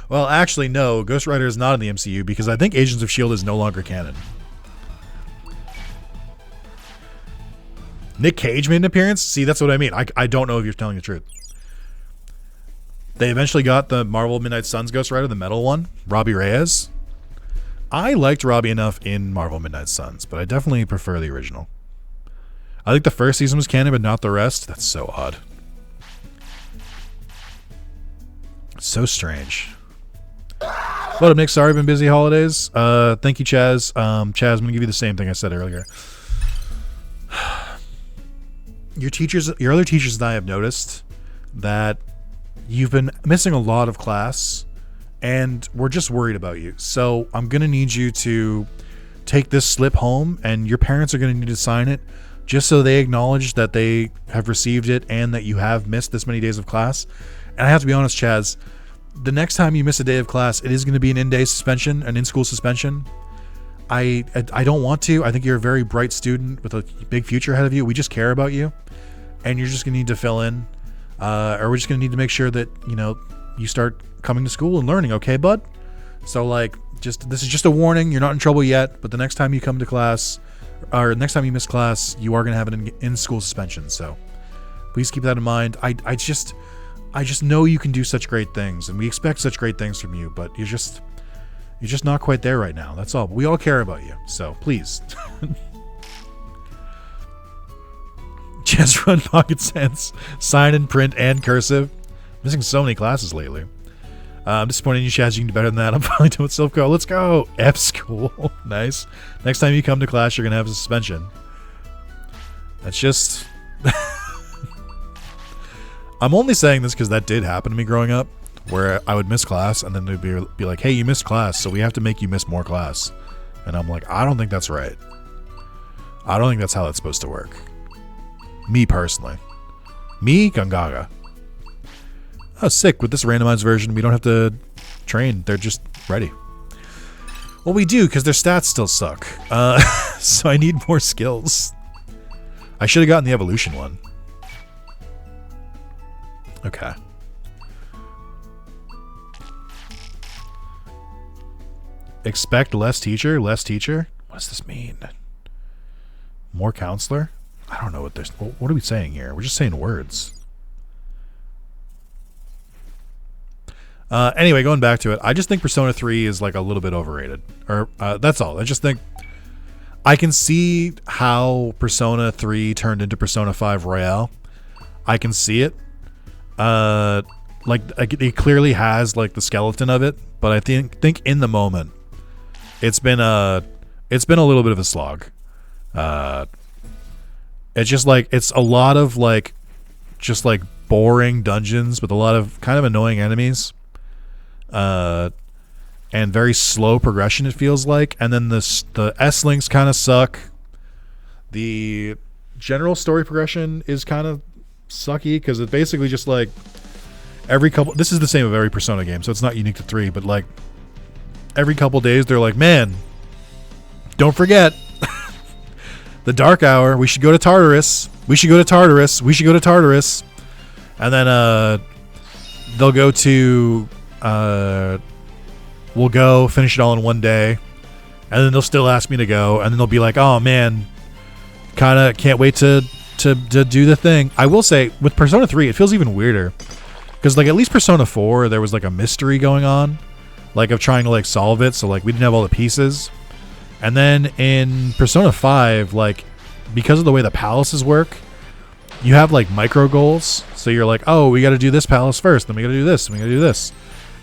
Speaker 1: Well, actually, no. Ghost Rider is not in the MCU because I think Agents of S.H.I.E.L.D. is no longer canon. Nick Cage made an appearance? See, that's what I mean. I don't know if you're telling the truth. They eventually got the Marvel Midnight Suns Ghost Rider, the metal one, Robbie Reyes. I liked Robbie enough in Marvel Midnight Suns, but I definitely prefer the original. I think the first season was canon, but not the rest. That's so odd. So strange. What up, Nick? Sorry, I've been busy holidays. Thank you, Chaz. Chaz, I'm going to give you the same thing I said earlier. Your other teachers and I have noticed that you've been missing a lot of class, and we're just worried about you. So I'm going to need you to take this slip home, and your parents are going to need to sign it just so they acknowledge that they have received it and that you have missed this many days of class. And I have to be honest, Chaz, the next time you miss a day of class, it is going to be an in-day suspension, an in-school suspension. I don't want to. I think you're a very bright student with a big future ahead of you. We just care about you, and you're just going to need to fill in, or we're just going to need to make sure that, you know, you start coming to school and learning, okay, bud? So, like, this is just a warning. You're not in trouble yet, but the next time you come to class, or next time you miss class, you are going to have an in-school suspension. So please keep that in mind. I just know you can do such great things, and we expect such great things from you, but you're just not quite there right now. That's all. But we all care about you, so please. Just run Pocket Sense, sign and print and cursive. Missing so many classes lately. I'm disappointed in you, Chaz. You can do better than that. I'm finally done with self-co. Let's go. F school. Nice. Next time you come to class, you're going to have a suspension. That's just... I'm only saying this because that did happen to me growing up, where I would miss class, and then they'd be like, hey, you missed class, so we have to make you miss more class. And I'm like, I don't think that's right. I don't think that's how that's supposed to work. Me, personally. Me, Gungaga. Oh, sick. With this randomized version, we don't have to train. They're just ready. Well, we do, because their stats still suck. So I need more skills. I should have gotten the evolution one. Okay. Expect less teacher? Less teacher? What does this mean? More counselor? I don't know what there's... What are we saying here? We're just saying words. Anyway, going back to it, I just think Persona 3 is like a little bit overrated. Or that's all. I just think I can see how Persona 3 turned into Persona 5 Royale. I can see it. Like it clearly has like the skeleton of it, but I think in the moment it's been a little bit of a slog. It's just like it's a lot of like just like boring dungeons with a lot of kind of annoying enemies. And very slow progression, it feels like. And then the S-links kind of suck. The general story progression is kind of sucky because it's basically just like every couple... This is the same of every Persona game, so it's not unique to 3, but like every couple days they're like, man, don't forget the Dark Hour. We should go to Tartarus. We should go to Tartarus. We should go to Tartarus. And then they'll go to... we'll go finish it all in one day, and then they'll still ask me to go, and then they'll be like, oh man, kind of can't wait to do the thing. I will say with Persona 3 it feels even weirder Because, like, at least Persona 4, there was, like, a mystery going on. Like, of trying to, like, solve it. So, like, we didn't have all the pieces. And then in Persona 5, like, because of the way the palaces work, you have, like, micro goals. So you're like, oh, we got to do this palace first. Then we got to do this. And we got to do this.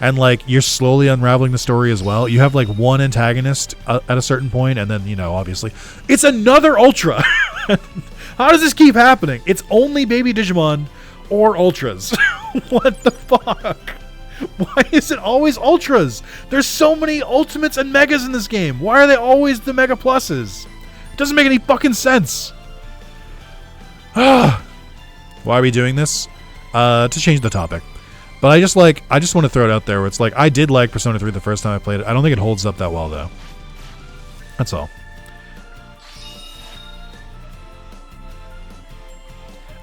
Speaker 1: And, like, you're slowly unraveling the story as well. You have, like, one antagonist at a certain point, and then, you know, obviously, it's another Ultra. How does this keep happening? It's only Baby Digimon or Ultras. What the fuck? Why is it always Ultras? There's so many Ultimates and Megas in this game. Why are they always the Mega Pluses? It doesn't make any fucking sense. Why are we doing this? To change the topic. But I just want to throw it out there where it's like, I did like Persona 3 the first time I played it. I don't think it holds up that well, though. That's all.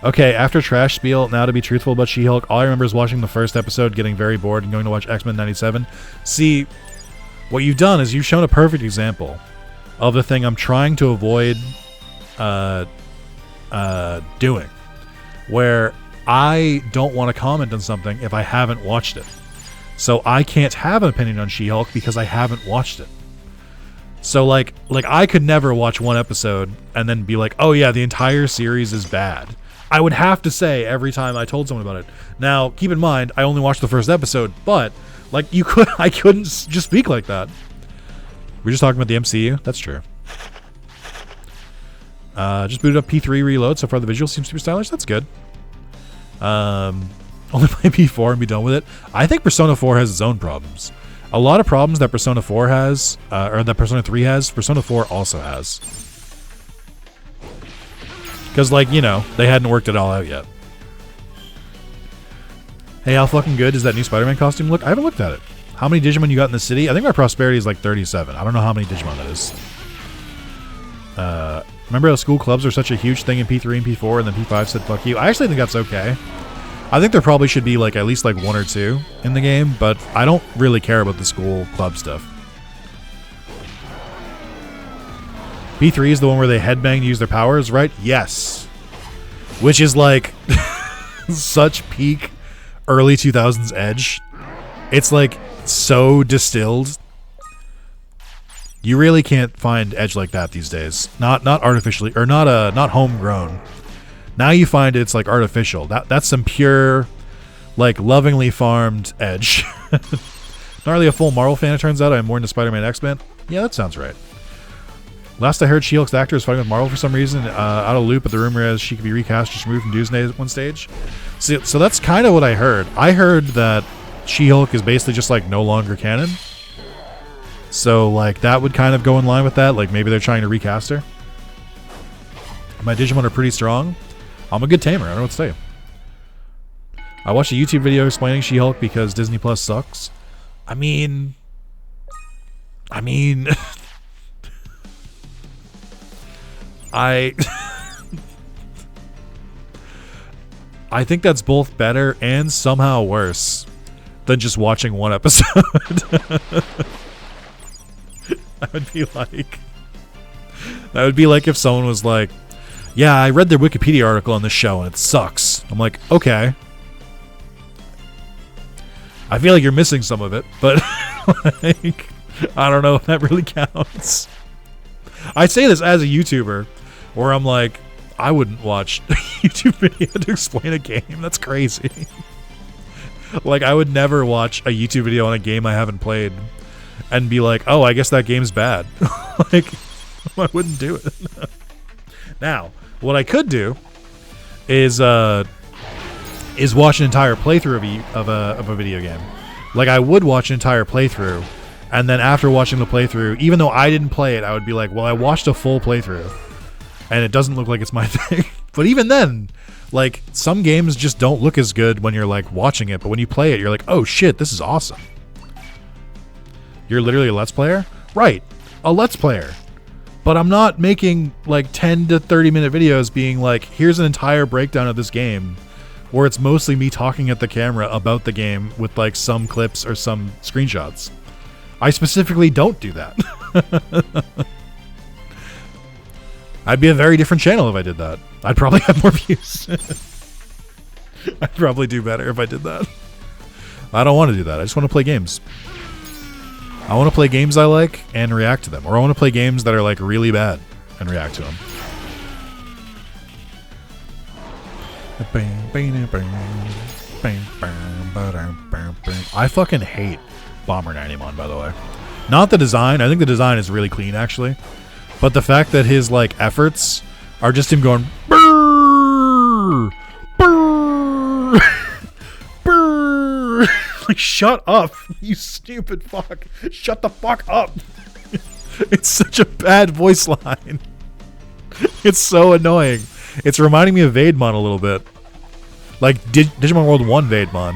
Speaker 1: Okay, after Trash Spiel, now to be truthful about She-Hulk, all I remember is watching the first episode, getting very bored, and going to watch X-Men 97. See, what you've done is you've shown a perfect example of the thing I'm trying to avoid doing, where I don't want to comment on something if I haven't watched it. So I can't have an opinion on She-Hulk because I haven't watched it. So like I could never watch one episode and then be like, oh yeah, the entire series is bad. I would have to say every time I told someone about it. Now, keep in mind, I only watched the first episode, but like I couldn't just speak like that. We're just talking about the MCU. That's true. Just booted up P3 Reload. So far, the visual seems super stylish. That's good. Only play P4 and be done with it. I think Persona 4 has its own problems. A lot of problems that Persona 4 has, or that Persona 3 has, Persona 4 also has. Because, like, you know, they hadn't worked it all out yet. Hey, how fucking good does that new Spider-Man costume look? I haven't looked at it. How many Digimon you got in the city? I think my prosperity is like 37. I don't know how many Digimon that is. Remember how school clubs are such a huge thing in P3 and P4, and then P5 said fuck you? I actually think that's okay. I think there probably should be like at least like 1 or 2 in the game, but I don't really care about the school club stuff. P3 is the one where they headbang to use their powers, right? Yes. Which is like such peak early 2000s edge. It's like so distilled. You really can't find edge like that these days. Not artificially, or not homegrown. Now you find it's like artificial. That's some pure, like lovingly farmed edge. Not really a full Marvel fan, it turns out. I'm more into Spider-Man X-Men. Yeah, that sounds right. Last I heard, She-Hulk's actor is fighting with Marvel for some reason. Out of loop, but the rumor is she could be recast, just removed from Doomsday at one stage. So that's kind of what I heard. I heard that She-Hulk is basically just like no longer canon. So like that would kind of go in line with that. Like maybe they're trying to recast her. My Digimon are pretty strong. I'm a good tamer. I don't know what to say. I watched a YouTube video explaining She-Hulk because Disney Plus sucks. I mean, I think that's both better and somehow worse than just watching one episode. That would be like if someone was like, yeah, I read their Wikipedia article on this show and it sucks. I'm like, okay. I feel like you're missing some of it, but like, I don't know if that really counts. I say this as a YouTuber where I'm like, I wouldn't watch a YouTube video to explain a game. That's crazy. Like, I would never watch a YouTube video on a game I haven't played and be like, oh, I guess that game's bad. Like, I wouldn't do it. Now, what I could do is watch an entire playthrough of a video game. Like, I would watch an entire playthrough, and then after watching the playthrough, even though I didn't play it, I would be like, well, I watched a full playthrough, and it doesn't look like it's my thing. But even then, like, some games just don't look as good when you're, like, watching it, but when you play it, you're like, oh, shit, this is awesome. You're literally a Let's Player? Right, a Let's Player. But I'm not making, like, 10 to 30-minute videos being like, here's an entire breakdown of this game, where it's mostly me talking at the camera about the game with, like, some clips or some screenshots. I specifically don't do that. I'd be a very different channel if I did that. I'd probably have more views. I'd probably do better if I did that. I don't want to do that. I just want to play games. I want to play games I like and react to them. Or I want to play games that are like really bad and react to them. I fucking hate Bomber Digimon, by the way. Not the design. I think the design is really clean, actually. But the fact that his like efforts are just him going brrr, brrr, brrr. Like, shut up, you stupid fuck. Shut the fuck up. It's such a bad voice line. It's so annoying. It's reminding me of Vaidmon a little bit. Like Digimon World 1 Vaidmon.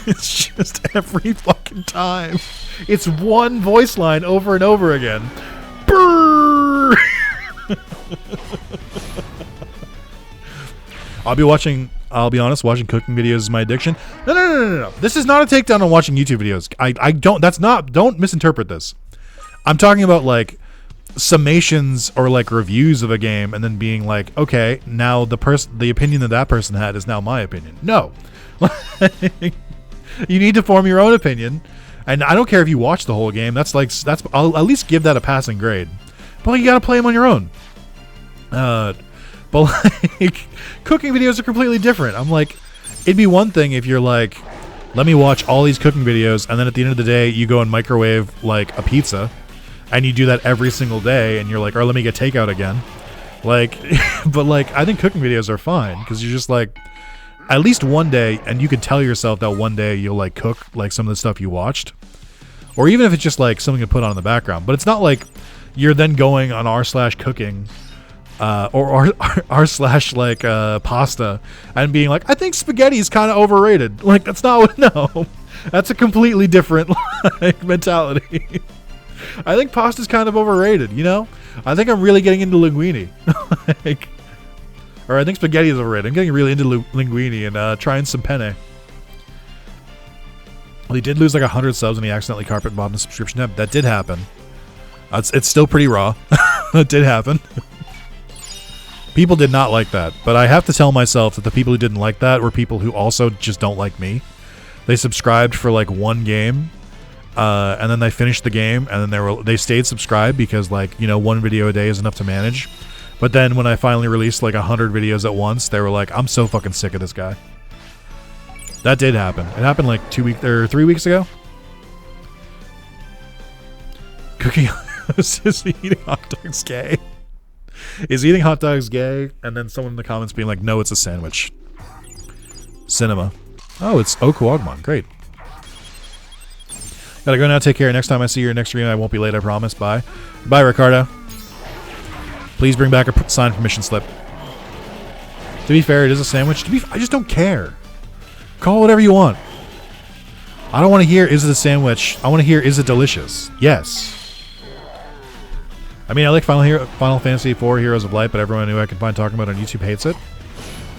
Speaker 1: It's just every fucking time. It's one voice line over and over again. Brrr! I'll be honest, watching cooking videos is my addiction. No. This is not a takedown on watching YouTube videos. Don't misinterpret this. I'm talking about like summations or like reviews of a game and then being like, okay, now the opinion that person had is now my opinion. No. You need to form your own opinion. And I don't care if you watch the whole game. I'll at least give that a passing grade. But like, you gotta play them on your own. But like, cooking videos are completely different. I'm like, it'd be one thing if you're like, let me watch all these cooking videos, and then at the end of the day, you go and microwave like a pizza, and you do that every single day, and you're like, or let me get takeout again. Like, but like, I think cooking videos are fine because you're just like, at least one day, and you can tell yourself that one day you'll like cook like some of the stuff you watched, or even if it's just like something to put on in the background. But it's not like you're then going on r/cooking or r/ like pasta and being like, I think spaghetti is kind of overrated. Like, that's not what, no, that's a completely different like mentality. I think pasta's kind of overrated, you know? I think I'm really getting into linguine. Like, or I think spaghetti is overrated. I'm getting really into linguine and trying some penne. Well, he did lose like 100 subs when he accidentally carpet bombed the subscription tab. That did happen. It's still pretty raw. That did happen. People did not like that. But I have to tell myself that the people who didn't like that were people who also just don't like me. They subscribed for like one game. And then they finished the game. And then they stayed subscribed because, like, you know, one video a day is enough to manage. But then when I finally released like 100 videos at once, they were like, I'm so fucking sick of this guy. That did happen. It happened like 2 weeks or 3 weeks ago. Cooking is eating hot dogs gay? Is eating hot dogs gay? And then someone in the comments being like, no, it's a sandwich. Cinema. Oh, it's Okuagmon. Great. Gotta go now. Take care. Next time I see you next stream, I won't be late, I promise. Bye. Bye, Ricardo. Please bring back a signed permission slip. To be fair, it is a sandwich. I just don't care. Call it whatever you want. I don't want to hear, is it a sandwich? I want to hear, is it delicious? Yes. I mean, I like Final Fantasy IV Heroes of Light, but everyone who I can find talking about it on YouTube hates it.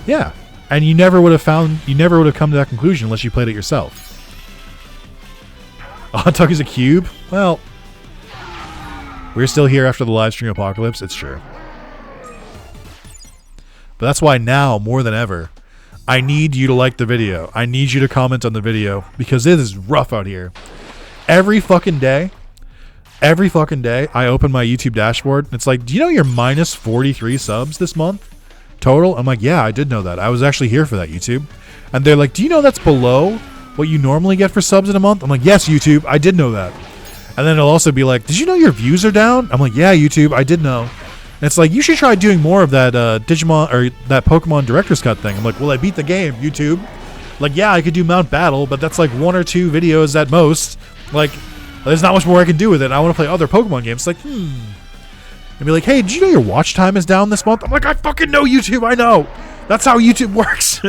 Speaker 1: Yeah. And you never would have come to that conclusion unless you played it yourself. A hot dog is a cube? Well, we're still here after the live stream apocalypse. It's true. But that's why now, more than ever, I need you to like the video. I need you to comment on the video because it is rough out here. Every fucking day, I open my YouTube dashboard and it's like, do you know you're minus 43 subs this month total? I'm like, yeah, I did know that. I was actually here for that, YouTube. And they're like, do you know that's below what you normally get for subs in a month? I'm like, yes, YouTube, I did know that. And then it'll also be like, did you know your views are down? I'm like, yeah, YouTube, I did know. And it's like, you should try doing more of that Digimon or that Pokemon Director's Cut thing. I'm like, well, I beat the game, YouTube. Like, yeah, I could do Mount Battle, but that's like 1 or 2 videos at most. Like, there's not much more I can do with it. I want to play other Pokemon games. It's like, And be like, hey, did you know your watch time is down this month? I'm like, I fucking know, YouTube, I know. That's how YouTube works.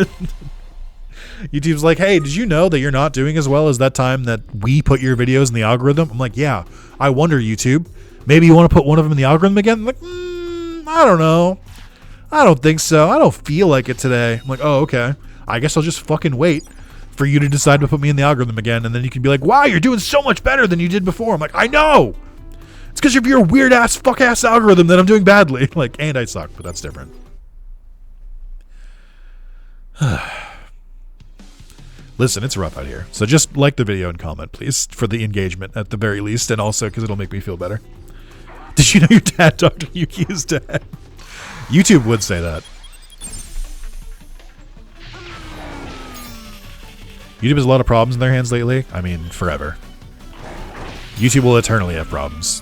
Speaker 1: YouTube's like, hey, did you know that you're not doing as well as that time that we put your videos in the algorithm? I'm like, yeah, I wonder, YouTube. Maybe you want to put one of them in the algorithm again? I'm like, I don't know. I don't think so. I don't feel like it today. I'm like, oh, okay. I guess I'll just fucking wait for you to decide to put me in the algorithm again. And then you can be like, wow, you're doing so much better than you did before. I'm like, I know. It's because of your weird ass fuck ass algorithm that I'm doing badly. Like, and I suck, but that's different. Listen, it's rough out here. So just like the video and comment, please, for the engagement at the very least, and also because it'll make me feel better. Did you know your dad, Dr. Yuki, is dead? YouTube would say that. YouTube has a lot of problems in their hands lately. I mean, forever. YouTube will eternally have problems.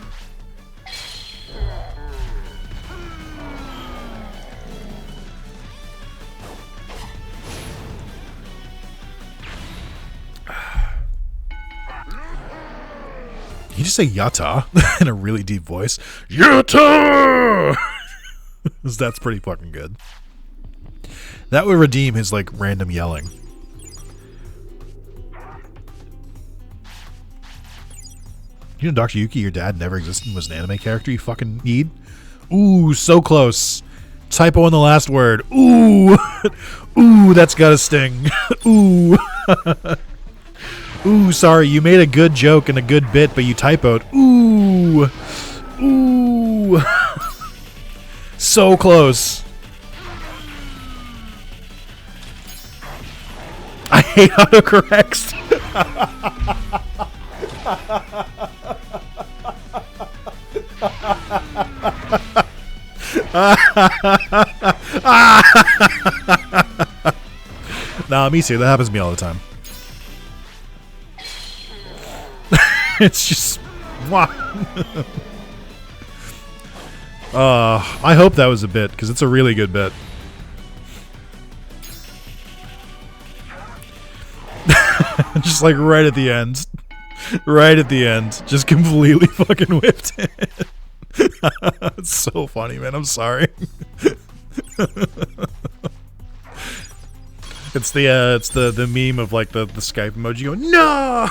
Speaker 1: You just say yata in a really deep voice. Yata! That's pretty fucking good. That would redeem his, like, random yelling. You know, Dr. Yuki, your dad never existed and was an anime character, you fucking need? Ooh, so close. Typo in the last word. Ooh. Ooh, that's gotta sting. Ooh. Ooh, sorry, you made a good joke and a good bit, but you typoed. Ooh. Ooh. So close. I hate autocorrects. Nah, me too. That happens to me all the time. It's just... I hope that was a bit, because it's a really good bit. Just like right at the end. Right at the end. Just completely fucking whipped it. It's so funny, man. I'm sorry. It's the meme of like the Skype emoji going, no!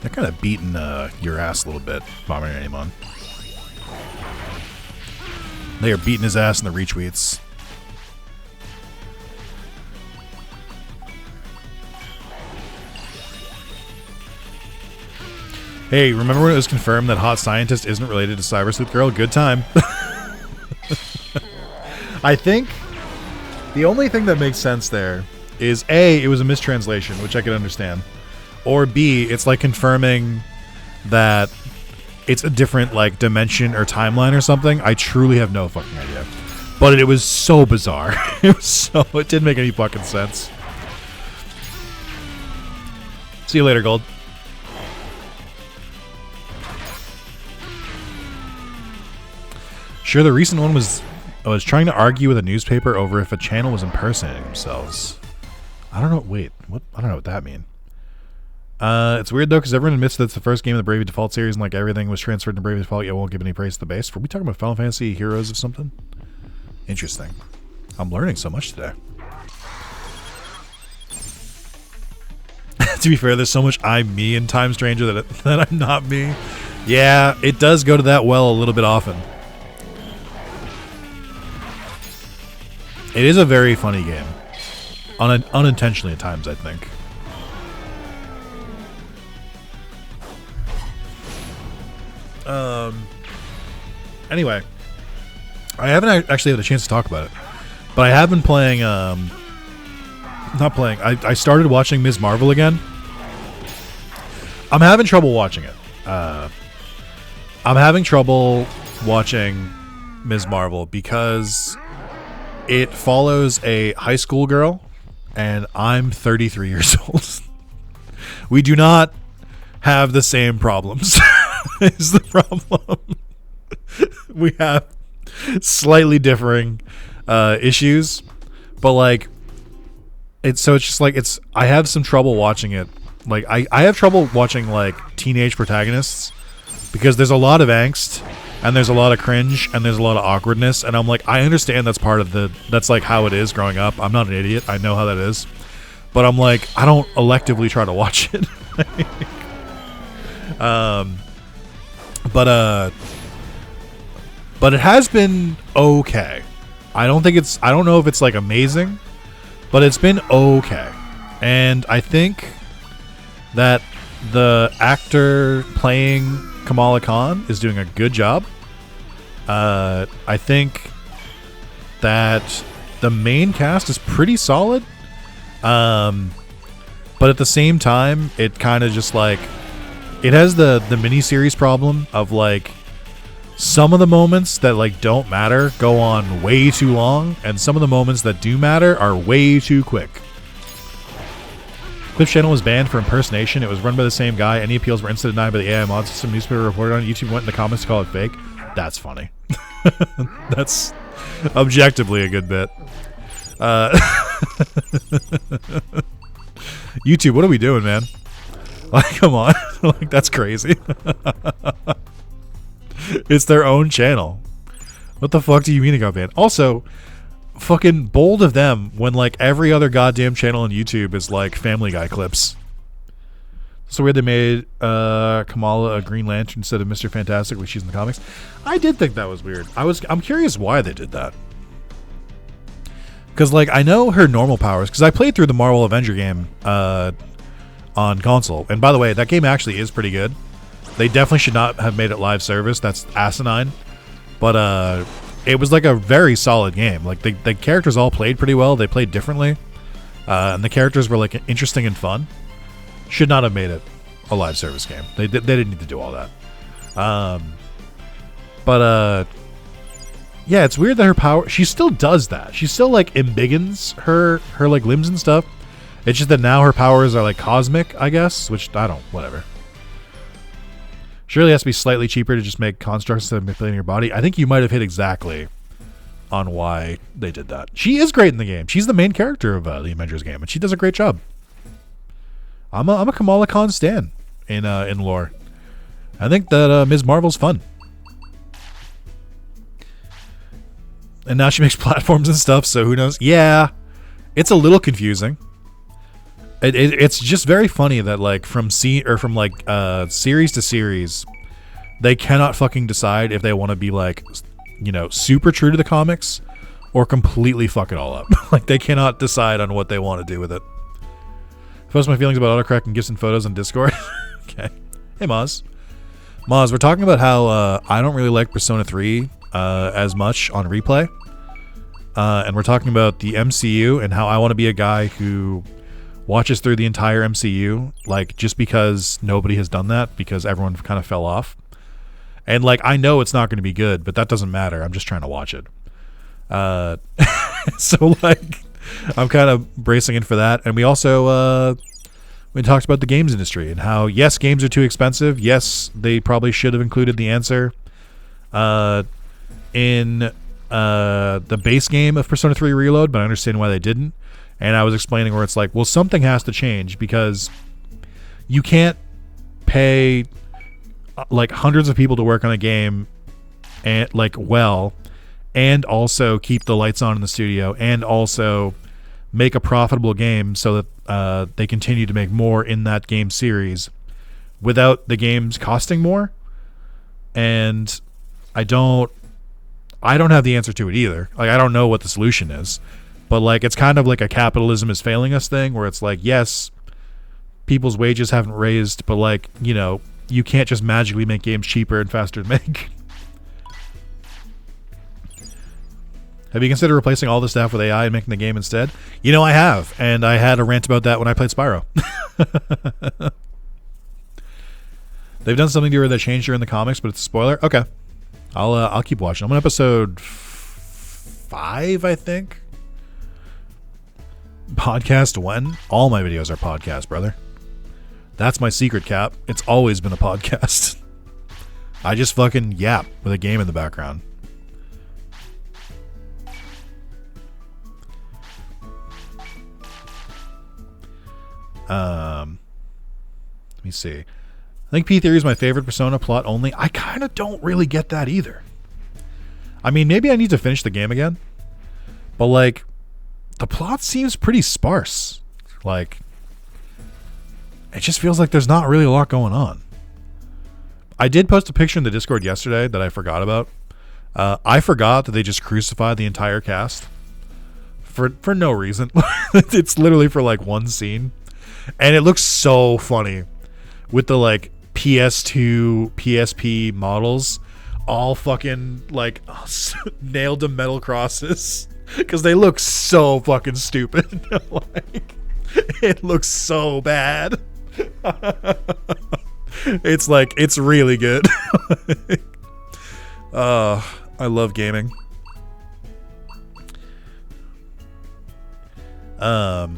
Speaker 1: They're kind of beating your ass a little bit, BotamonMenu. They are beating his ass in the retweets. Hey, remember when it was confirmed that Hot Scientist isn't related to Cyber Sleuth Girl? Good time. I think the only thing that makes sense there is A, it was a mistranslation, which I could understand. Or B, it's like confirming that it's a different like dimension or timeline or something. I truly have no fucking idea. But it was so bizarre. It didn't make any fucking sense. See you later, Gold. Sure, the recent one was trying to argue with a newspaper over if a channel was impersonating themselves. I don't know. Wait, what? I don't know what that means. It's weird though, because everyone admits that it's the first game of the Bravely Default series, and like everything was transferred to Bravely Default, yet won't give any praise to the base. Were we talking about Final Fantasy Heroes or something? Interesting. I'm learning so much today. To be fair, there's so much I'm me in Time Stranger that I'm not me. Yeah, it does go to that well a little bit often. It is a very funny game. Unintentionally at times, I think. Anyway, I haven't actually had a chance to talk about it, but I have been playing, not playing, I started watching Ms. Marvel again. I'm having trouble watching it. I'm having trouble watching Ms. Marvel because it follows a high school girl, and I'm 33 years old. We do not have the same problems. Is the problem. We have slightly differing issues, but like it's just like I have some trouble watching it. Like I have trouble watching like teenage protagonists because there's a lot of angst and there's a lot of cringe and there's a lot of awkwardness, and I'm like, I understand that's part of that's like how it is growing up. I'm not an idiot. I know how that is. But I'm like, I don't electively try to watch it. But it has been okay. I don't know if it's like amazing, but it's been okay. And I think that the actor playing Kamala Khan is doing a good job. I think that the main cast is pretty solid. But at the same time, it kind of just like, it has the miniseries problem of like, some of the moments that like don't matter go on way too long, and some of the moments that do matter are way too quick. Clip's channel was banned for impersonation. It was run by the same guy. Any appeals were instantly denied by the AI mod system. Newspaper reported on it. YouTube went in the comments to call it fake. That's funny. That's objectively a good bit. YouTube, what are we doing, man? Like, come on. Like, that's crazy. It's their own channel. What the fuck do you mean it got banned? Also, fucking bold of them when like every other goddamn channel on YouTube is like Family Guy clips. So weird they made Kamala a Green Lantern instead of Mr. Fantastic, which she's in the comics. I did think that was weird. I'm curious why they did that. Because like I know her normal powers, because I played through the Marvel Avenger game on console, and by the way, that game actually is pretty good. They definitely should not have made it live service. That's asinine. But it was like a very solid game. Like the characters all played pretty well. They played differently, and the characters were like interesting and fun. Should not have made it a live service game. They didn't need to do all that. Yeah, it's weird that her power. She still does that. She still like embiggens her like limbs and stuff. It's just that now her powers are like cosmic, I guess. Which I don't. Whatever. Surely it has to be slightly cheaper to just make constructs instead of manipulating your body. I think you might have hit exactly on why they did that. She is great in the game. She's the main character of the Avengers game, and she does a great job. I'm a Kamala Khan stan in lore. I think that Ms. Marvel's fun. And now she makes platforms and stuff, so who knows? Yeah, it's a little confusing. It's just very funny that like from series to series, they cannot fucking decide if they want to be like, you know, super true to the comics or completely fuck it all up. Like they cannot decide on what they want to do with it. Post my feelings about autocorrect and gifs and photos on Discord. Okay. Hey Maz, we're talking about how I don't really like Persona 3 as much on replay, and we're talking about the MCU and how I want to be a guy who watches through the entire MCU, like just because nobody has done that, because everyone kind of fell off. And like I know it's not going to be good, but that doesn't matter. I'm just trying to watch it. So like I'm kind of bracing in for that. And we also we talked about the games industry and how yes, games are too expensive. Yes, they probably should have included the answer in the base game of Persona 3 Reload, but I understand why they didn't. And I was explaining where it's like, well, something has to change because you can't pay like hundreds of people to work on a game and like and also keep the lights on in the studio and also make a profitable game so that they continue to make more in that game series without the games costing more. And I don't have the answer to it either. Like I don't know what the solution is. But like it's kind of like a capitalism is failing us thing where it's like, yes, people's wages haven't raised, but like, you know, you can't just magically make games cheaper and faster to make. Have you considered replacing all the staff with AI and making the game instead? You know, I have, and I had a rant about that when I played Spyro. They've done something to her that changed her in the comics, but it's a spoiler. Okay, I'll keep watching. I'm on episode 5, I think. Podcast when? All my videos are podcasts, brother. That's my secret, Cap. It's always been a podcast. I just fucking yap with a game in the background. Let me see. I think P-Theory is my favorite Persona plot only. I kind of don't really get that either. I mean, maybe I need to finish the game again. But like, the plot seems pretty sparse. Like, it just feels like there's not really a lot going on. I did post a picture in the Discord yesterday that I forgot about. I forgot that they just crucified the entire cast for no reason. It's literally for like one scene. And it looks so funny with the like PS2, PSP models all fucking like nailed to metal crosses because they look so fucking stupid. Like, it looks so bad. It's like, it's really good. I love gaming. But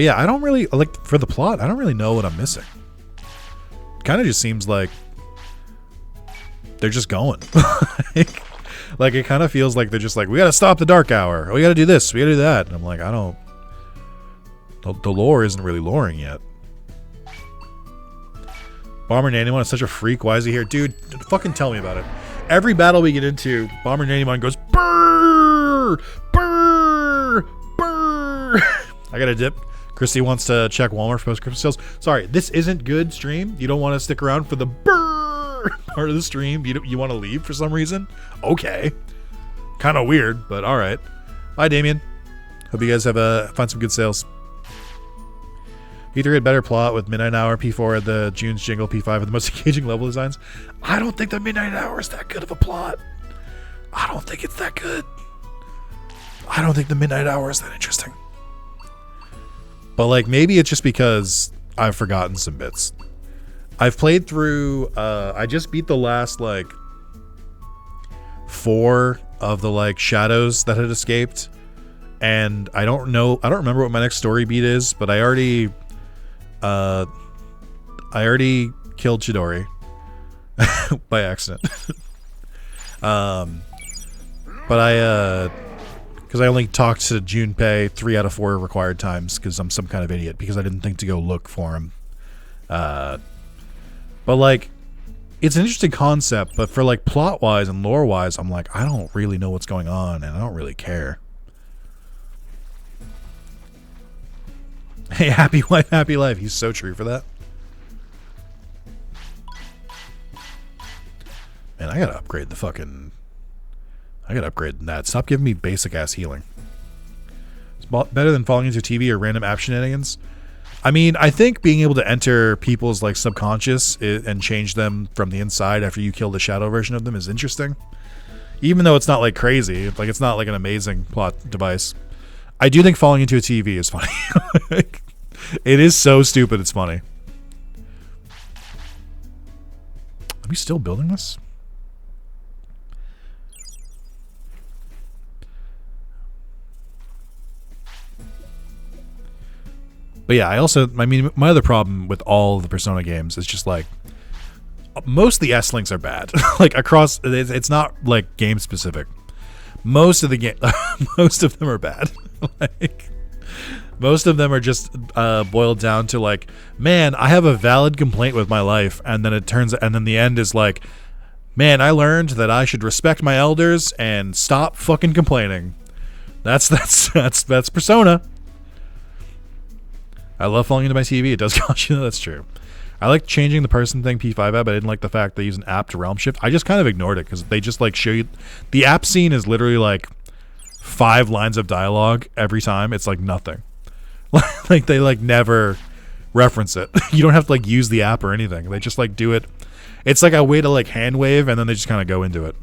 Speaker 1: yeah, I don't really like, for the plot, I don't really know what I'm missing. Kind of just seems like they're just going. Like it kind of feels like they're just like, we gotta stop the dark hour, we gotta do this, we gotta do that, and I'm like, I don't, the lore isn't really loring yet. Bomber Nannymon is such a freak. Why is he here? Dude, fucking tell me about it. Every battle we get into, Bomber Nannymon goes, brrr, brrr, brrr. I got a dip. Christy wants to check Walmart for post-Christmas sales. Sorry, this isn't good stream. You don't want to stick around for the brrr part of the stream. You want to leave for some reason? Okay. Kind of weird, but all right. Bye, Damien. Hope you guys have find some good sales. P3 had better plot with Midnight Hour, P4 had the June's Jingle, P5 had the most engaging level designs. I don't think the Midnight Hour is that good of a plot. I don't think it's that good. I don't think the Midnight Hour is that interesting. But like, maybe it's just because I've forgotten some bits. I've played through, I just beat the last like 4 of the like shadows that had escaped. And I don't remember what my next story beat is, but I already killed Chidori by accident. But because I only talked to Junpei 3 out of 4 required times because I'm some kind of idiot because I didn't think to go look for him. But like, it's an interesting concept, but for like plot wise and lore wise, I'm like, I don't really know what's going on and I don't really care. Hey, happy wife, happy life. He's so true for that. Man, I gotta upgrade the fucking... I gotta upgrade that. Stop giving me basic ass healing. It's better than falling into TV or random app shenanigans. I mean, I think being able to enter people's like subconscious and change them from the inside after you kill the shadow version of them is interesting. Even though it's not like crazy, like it's not like an amazing plot device. I do think falling into a TV is funny. It is so stupid, it's funny. Are we still building this? But yeah, I mean, my other problem with all of the Persona games is just like, most of the S-links are bad. Like across, it's not like game specific. Most of them are bad. Like, most of them are just boiled down to like, man, I have a valid complaint with my life, and then the end is like, man, I learned that I should respect my elders and stop fucking complaining. That's Persona. I love falling into my TV. It does cost you. That's true. I like changing the person thing P5 app. I didn't like the fact they use an app to realm shift. I just kind of ignored it because they just like show you. The app scene is literally like 5 lines of dialogue every time. It's like nothing. Like they like never reference it. You don't have to like use the app or anything. They just like do it. It's like a way to like hand wave and then they just kind of go into it.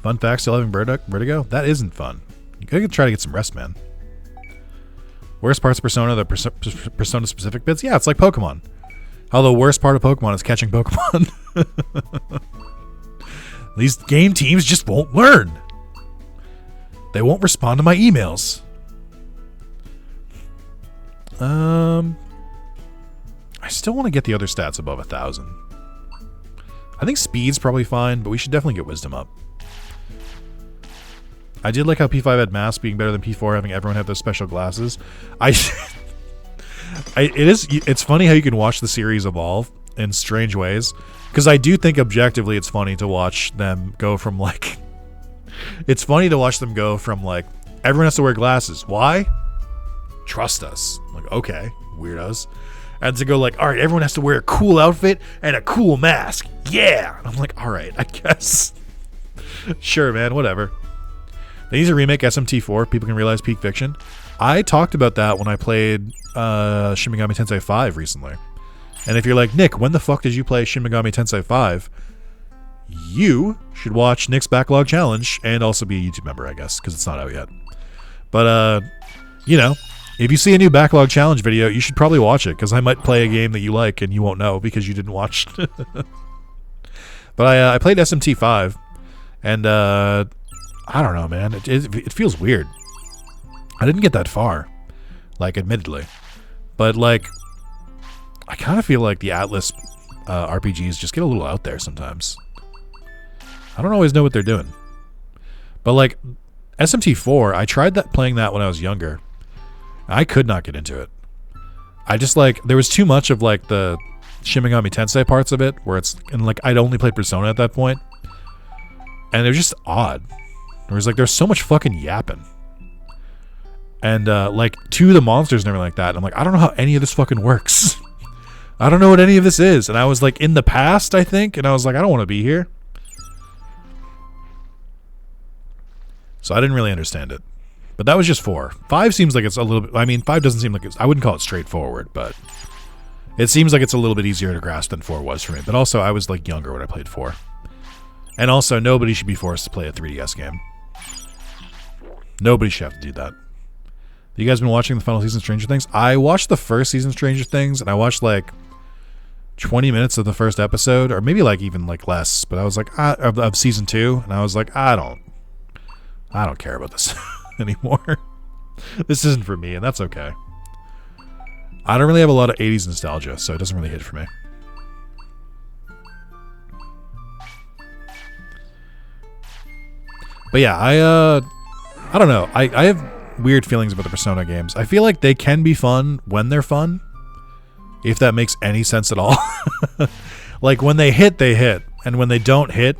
Speaker 1: Fun fact, still having vertigo? That isn't fun. You gotta try to get some rest, man. Worst parts of Persona, the Persona specific bits? Yeah, it's like Pokemon. How the worst part of Pokemon is catching Pokemon. These game teams just won't learn. They won't respond to my emails. I still want to get the other stats above 1,000. I think speed's probably fine, but we should definitely get wisdom up. I did like how P5 had mask being better than P4 having everyone have those special glasses. It's funny how you can watch the series evolve in strange ways, because I do think objectively it's funny to watch them go from like everyone has to wear glasses. Why? Trust us. I'm like, okay, weirdos. And to go like, all right, everyone has to wear a cool outfit and a cool mask. Yeah. I'm like, all right, I guess. Sure, man, whatever. They need to remake SMT4. People can realize peak fiction. I talked about that when I played Shin Megami Tensei 5 recently. And if you're like, Nick, when the fuck did you play Shin Megami Tensei 5? You should watch Nick's Backlog Challenge and also be a YouTube member, I guess, because it's not out yet. But, you know, if you see a new Backlog Challenge video, you should probably watch it, because I might play a game that you like and you won't know because you didn't watch. But I played SMT 5, and I don't know, man. It feels weird. I didn't get that far, like, admittedly. But, like, I kind of feel like the Atlas RPGs just get a little out there sometimes. I don't always know what they're doing. But, like, SMT 4, I tried playing that when I was younger. I could not get into it. I just, like, there was too much of, like, the Shin Megami Tensei parts of it, where it's, and, like, I'd only played Persona at that point. And it was just odd. It was like, there's so much fucking yapping. And, like, to the monsters and everything like that. And I'm like, I don't know how any of this fucking works. I don't know what any of this is. And I was, like, in the past, I think. And I was like, I don't want to be here. So I didn't really understand it. But that was just 4. 5 seems like it's a little bit... I mean, 5 doesn't seem like it's... I wouldn't call it straightforward, but... It seems like it's a little bit easier to grasp than 4 was for me. But also, I was, like, younger when I played 4. And also, nobody should be forced to play a 3DS game. Nobody should have to do that. You guys been watching the final season of Stranger Things? I watched the first season of Stranger Things, and I watched, like, 20 minutes of the first episode, or maybe, like, even, like, less. But I was like, of season 2, and I was like, I don't care about this anymore. This isn't for me, and that's okay. I don't really have a lot of 80s nostalgia, so it doesn't really hit for me. But yeah, I don't know. I have weird feelings about the Persona games. I feel like they can be fun when they're fun, if that makes any sense at all. Like, when they hit, and when they don't hit,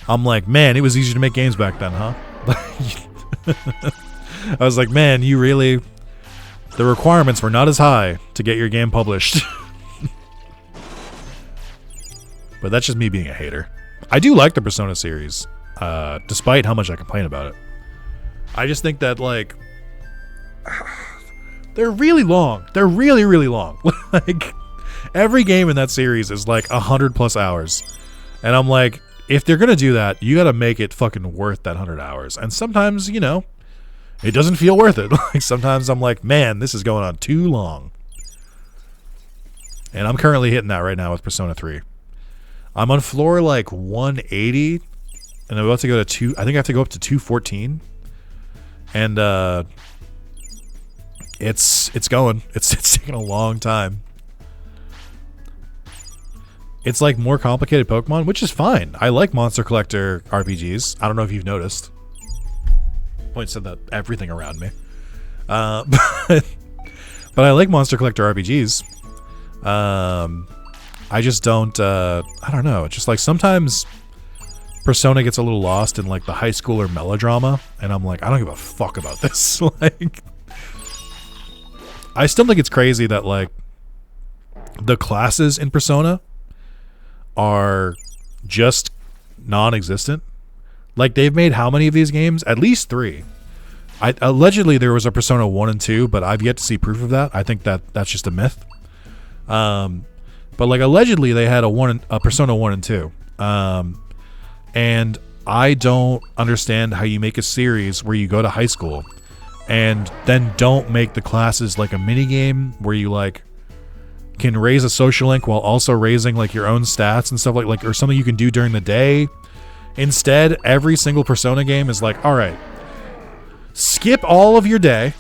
Speaker 1: I'm like, man, it was easy to make games back then, huh? I was like, man, you really... The requirements were not as high to get your game published. But that's just me being a hater. I do like the Persona series, despite how much I complain about it. I just think that, like... They're really long. They're really, really long. Like, every game in that series is like 100+ hours. And I'm like... If they're going to do that, you got to make it fucking worth that 100 hours. And sometimes, you know, it doesn't feel worth it. Like, sometimes I'm like, man, this is going on too long. And I'm currently hitting that right now with Persona 3. I'm on floor, like, 180. And I'm about to go to I think I have to go up to 214. And, it's going. It's taking a long time. It's like more complicated Pokemon, which is fine. I like Monster Collector RPGs. I don't know if you've noticed. Points to everything around me. But I like Monster Collector RPGs. I just don't, I don't know. It's just like sometimes Persona gets a little lost in like the high schooler melodrama. And I'm like, I don't give a fuck about this. Like, I still think it's crazy that like the classes in Persona are just non-existent. Like, they've made how many of these games? At least 3. Allegedly there was a Persona 1 and 2, but I've yet to see proof of that. I think that's just a myth. But like, allegedly they had a Persona 1 and 2. And I don't understand how you make a series where you go to high school and then don't make the classes like a mini game where you like can raise a social link while also raising like your own stats and stuff like or something you can do during the day. Instead, every single Persona game is like, all right, skip all of your day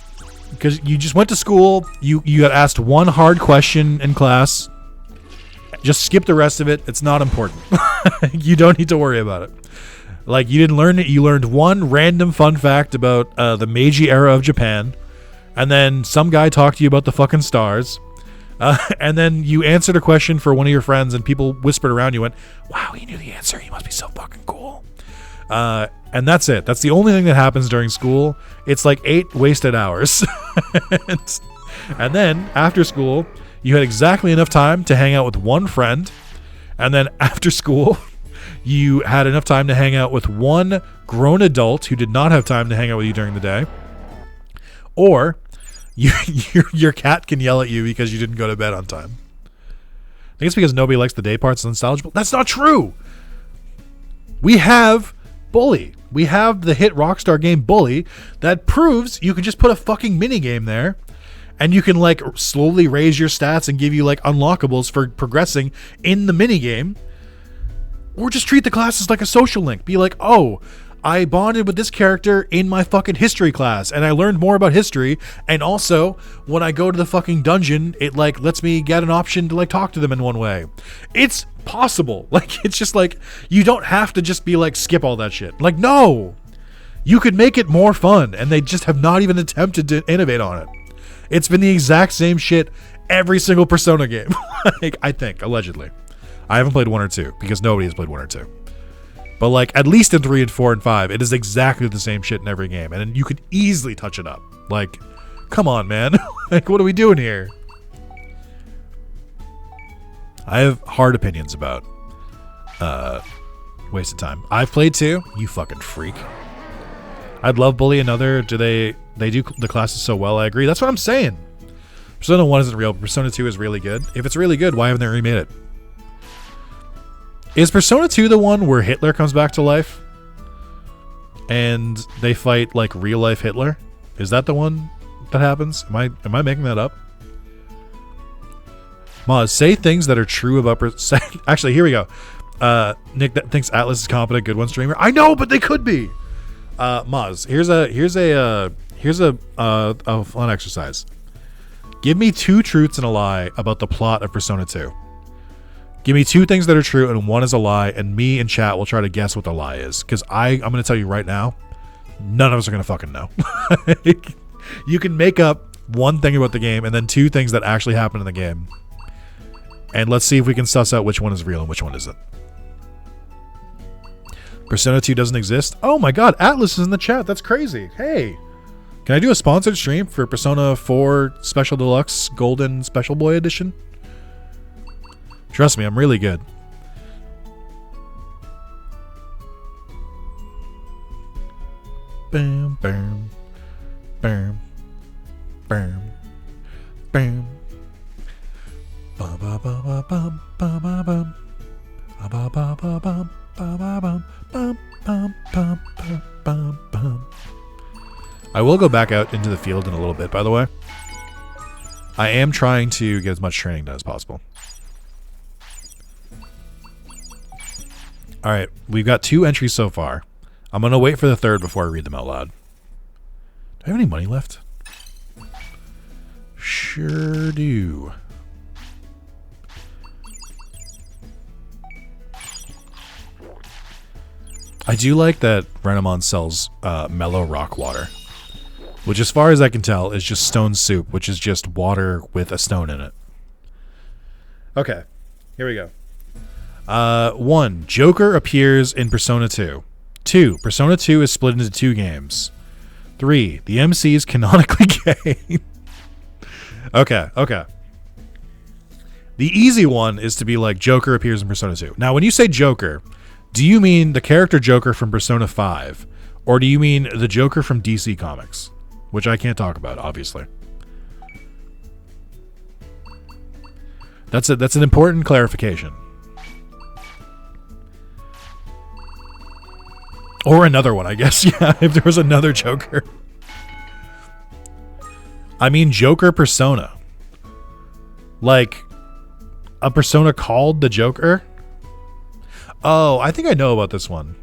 Speaker 1: because you just went to school, you got asked one hard question in class, just skip the rest of it. It's not important. You don't need to worry about it. Like, you didn't learn it. You learned one random fun fact about the Meiji era of Japan, and then some guy talked to you about the fucking stars. And then you answered a question for one of your friends, and people whispered around you, went, wow, he knew the answer. He must be so fucking cool. And that's it. That's the only thing that happens during school. It's like 8 wasted hours. And then, after school, you had exactly enough time to hang out with one friend. And then, after school, you had enough time to hang out with one grown adult who did not have time to hang out with you during the day. Or your cat can yell at you because you didn't go to bed on time. I think it's because nobody likes the day parts and nostalgia. That's not true. We have Bully. We have the hit Rockstar game Bully that proves you can just put a fucking mini game there and you can like slowly raise your stats and give you like unlockables for progressing in the mini game. Or just treat the classes like a social link. Be like, oh, I bonded with this character in my fucking history class and I learned more about history, and also when I go to the fucking dungeon it like lets me get an option to like talk to them in one way. It's possible. Like, it's just like, you don't have to just be like skip all that shit. Like, no, you could make it more fun, and they just have not even attempted to innovate on it. It's been the exact same shit every single Persona game. Like, I think, allegedly. I haven't played 1 or 2 because nobody has played 1 or 2. But like at least in 3 and 4 and 5, it is exactly the same shit in every game, and you could easily touch it up. Like, come on, man. Like, what are we doing here? I have hard opinions about waste of time. I've played 2. You fucking freak. I'd love Bully another. They do the classes so well. I agree. That's what I'm saying. Persona 1 isn't real, but Persona 2 is really good. If it's really good, why haven't they remade it? Is Persona 2 the one where Hitler comes back to life? And they fight like real life Hitler? Is that the one that happens? Am I making that up? Maz, say things that are true about actually, here we go. Nick that thinks Atlas is competent, good one streamer. I know, but they could be. Maz, here's a fun exercise. Give me 2 truths and a lie about the plot of Persona 2. Give me 2 things that are true and 1 is a lie, and me and chat will try to guess what the lie is. Because I'm going to tell you right now, none of us are going to fucking know. You can make up 1 thing about the game and then 2 things that actually happen in the game. And let's see if we can suss out which one is real and which one isn't. Persona 2 doesn't exist? Oh my god, Atlas is in the chat. That's crazy. Hey, can I do a sponsored stream for Persona 4 Special Deluxe Golden Special Boy Edition? Trust me, I'm really good. Bam, bam, bam, bam, bam. Ba ba ba ba bum ba ba bum. Ba ba ba ba bum ba ba bum bum bum bum bum bum. I will go back out into the field in a little bit, by the way. I am trying to get as much training done as possible. All right, we've got 2 entries so far. I'm going to wait for the 3rd before I read them out loud. Do I have any money left? Sure do. I do like that Randomized sells mellow rock water, which as far as I can tell is just stone soup, which is just water with a stone in it. Okay, here we go. 1. Joker appears in Persona 2. 2. Persona 2 is split into 2 games. 3. The MC is canonically gay. Okay. The easy one is to be like Joker appears in Persona 2. Now, when you say Joker, do you mean the character Joker from Persona 5? Or do you mean the Joker from DC Comics? Which I can't talk about, obviously. That's an important clarification. Or another one, I guess. Yeah, if there was another Joker. I mean Joker Persona. Like a Persona called the Joker? Oh, I think I know about this one.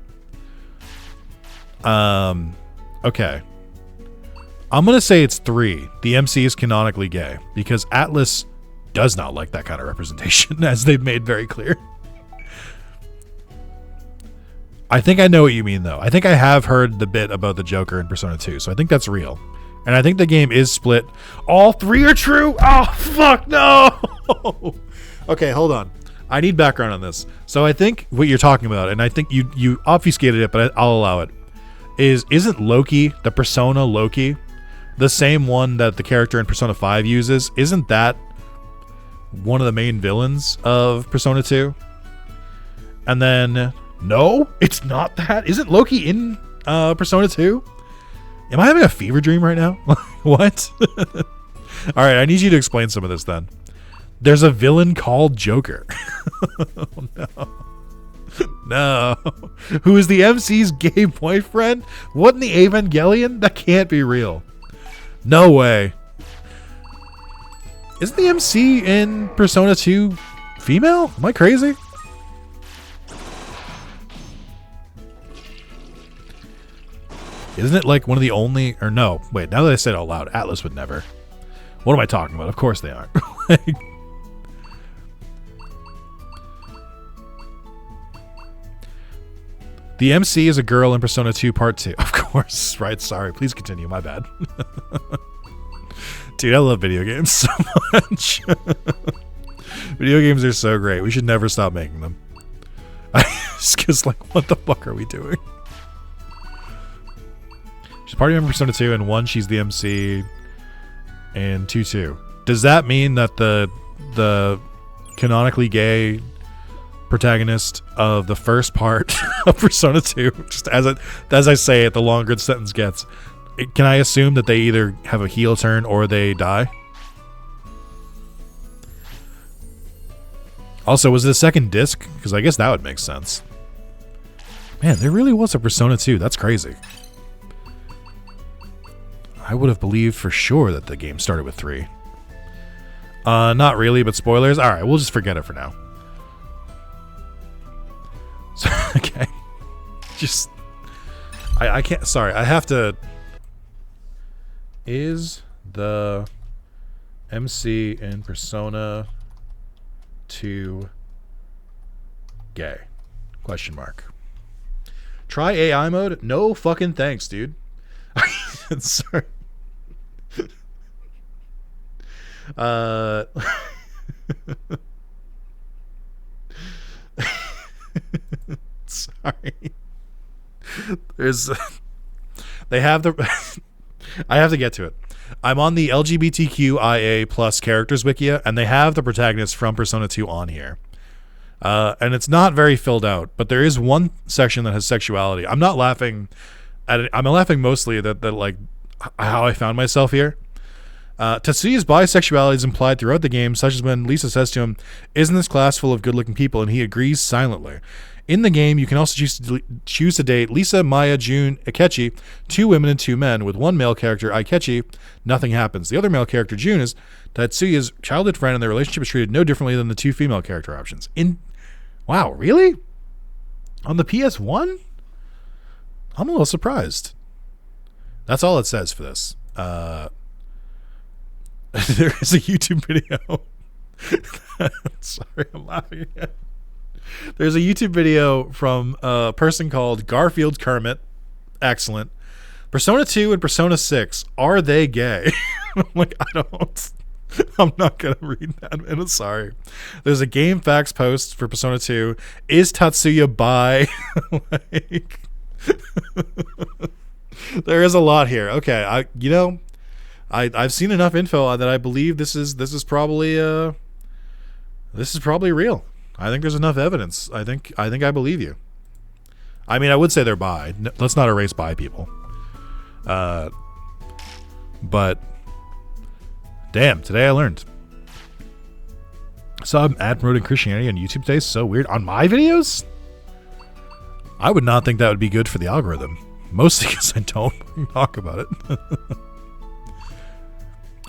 Speaker 1: Okay. I'm going to say it's 3. The MC is canonically gay because Atlas does not like that kind of representation, as they've made very clear. I think I know what you mean, though. I think I have heard the bit about the Joker in Persona 2, so I think that's real. And I think the game is split. All 3 are true? Oh, fuck, no! Okay, hold on. I need background on this. So I think what you're talking about, and I think you obfuscated it, but I'll allow it, isn't Loki, the Persona Loki, the same one that the character in Persona 5 uses? Isn't that one of the main villains of Persona 2? And then... No, it's not that. Isn't Loki in Persona 2? Am I having a fever dream right now? What? All right, I need you to explain some of this then. There's a villain called Joker. Oh, no. No. Who is the MC's gay boyfriend? What in the Evangelion? That can't be real. No way. Isn't the MC in Persona 2 female? Am I crazy? Isn't it like one of the only... Or no. Wait, now that I said it out loud, Atlas would never. What am I talking about? Of course they aren't. The MC is a girl in Persona 2 Part 2. Of course, right? Sorry. Please continue. My bad. Dude, I love video games so much. Video games are so great. We should never stop making them. Just like, what the fuck are we doing? She's party member Persona 2, and 1 she's the MC, and 2. Does that mean that the canonically gay protagonist of the first part of Persona 2, just as I say it, the longer the sentence gets, can I assume that they either have a heel turn or they die? Also, was it a second disc? Because I guess that would make sense. Man, there really was a Persona 2. That's crazy. I would have believed for sure that the game started with 3. Not really, but spoilers. All right, we'll just forget it for now. So, okay. Just... I can't... Sorry, I have to... Is the MC in Persona 2 gay? Question mark. Try AI mode? No fucking thanks, dude. Sorry. Sorry. There's they have the I have to get to it. I'm on the LGBTQIA plus characters wikia, and they have the protagonist from Persona 2 on here. And it's not very filled out, but there is one section that has sexuality. I'm not laughing at it. I'm laughing mostly that like how I found myself here. Tatsuya's bisexuality is implied throughout the game, such as when Lisa says to him, "Isn't this class full of good-looking people?" and he agrees silently. In the game, you can also choose to date Lisa, Maya, June, Akechi, 2 women and 2 men. With one male character, Akechi, nothing happens. The other male character, June, is Tatsuya's childhood friend, and their relationship is treated no differently than the 2 female character options. Wow, really? On the PS1? I'm a little surprised. That's all it says for this. There is a YouTube video. Sorry, I'm laughing again. There's a YouTube video from a person called Garfield Kermit. Excellent. Persona 2 and Persona 6. Are they gay? I'm like, I'm not going to read that. I'm sorry. There's a Game Facts post for Persona 2. Is Tatsuya bi? Like, there is a lot here. Okay, I've seen enough info that I believe this is probably real. I think there's enough evidence. I think I believe you. I mean, I would say they're bi. No, let's not erase bi people. But damn, today I learned. I saw an ad promoting Christianity on YouTube today. So weird. On my videos? I would not think that would be good for the algorithm. Mostly because I don't talk about it.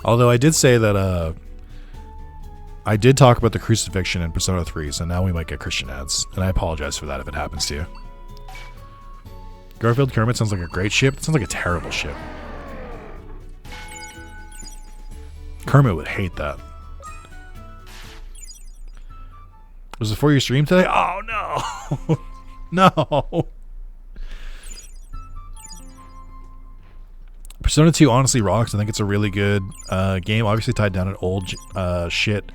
Speaker 1: Although I did say that I did talk about the crucifixion in Persona 3, so now we might get Christian ads. And I apologize for that if it happens to you. Garfield Kermit sounds like a great ship. It sounds like a terrible ship. Kermit would hate that. Was it for your stream today? Oh, no. No. Persona 2 honestly rocks. I think it's a really good game. Obviously tied down to old shit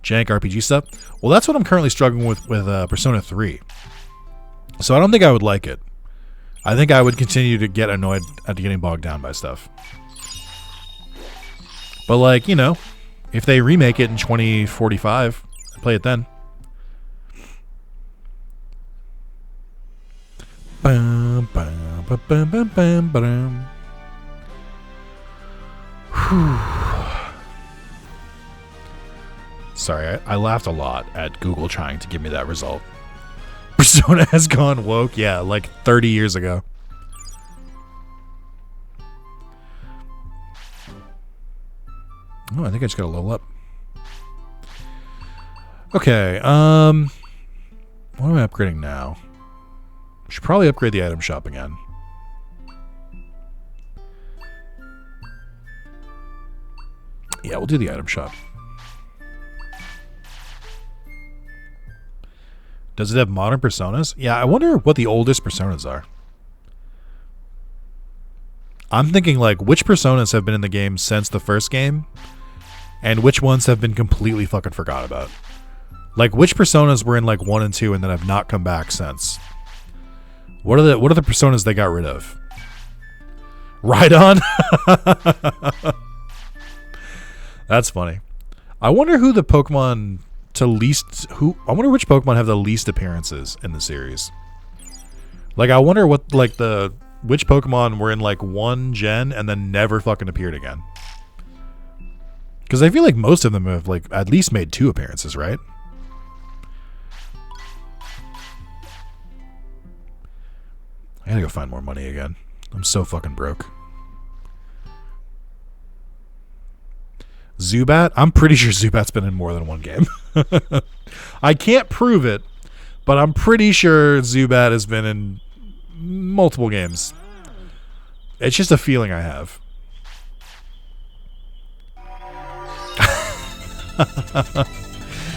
Speaker 1: jank RPG stuff. Well, that's what I'm currently struggling with Persona 3. So I don't think I would like it. I think I would continue to get annoyed at getting bogged down by stuff. But like, you know, if they remake it in 2045, I'd play it then. Bum, bum, bum, bum, bum, bum. Sorry, I laughed a lot at Google trying to give me that result. Persona has gone woke. Yeah, like 30 years ago. Oh, I think I just got a level up. Okay, what am I upgrading now? Should probably upgrade the item shop again. Yeah, we'll do the item shop. Does it have modern personas? Yeah, I wonder what the oldest personas are. I'm thinking, like, which personas have been in the game since the first game, and which ones have been completely fucking forgot about. Like, which personas were in, like, 1 and 2 and then have not come back since? What are the personas they got rid of? Rhydon? That's funny. I wonder who the Pokemon I wonder which Pokemon have the least appearances in the series. Like, I wonder what, like, which Pokemon were in, like, 1 gen and then never fucking appeared again. Because I feel like most of them have, like, at least made 2 appearances, right? I gotta go find more money again. I'm so fucking broke. Zubat? I'm pretty sure Zubat's been in more than 1 game. I can't prove it, but I'm pretty sure Zubat has been in multiple games. It's just a feeling I have.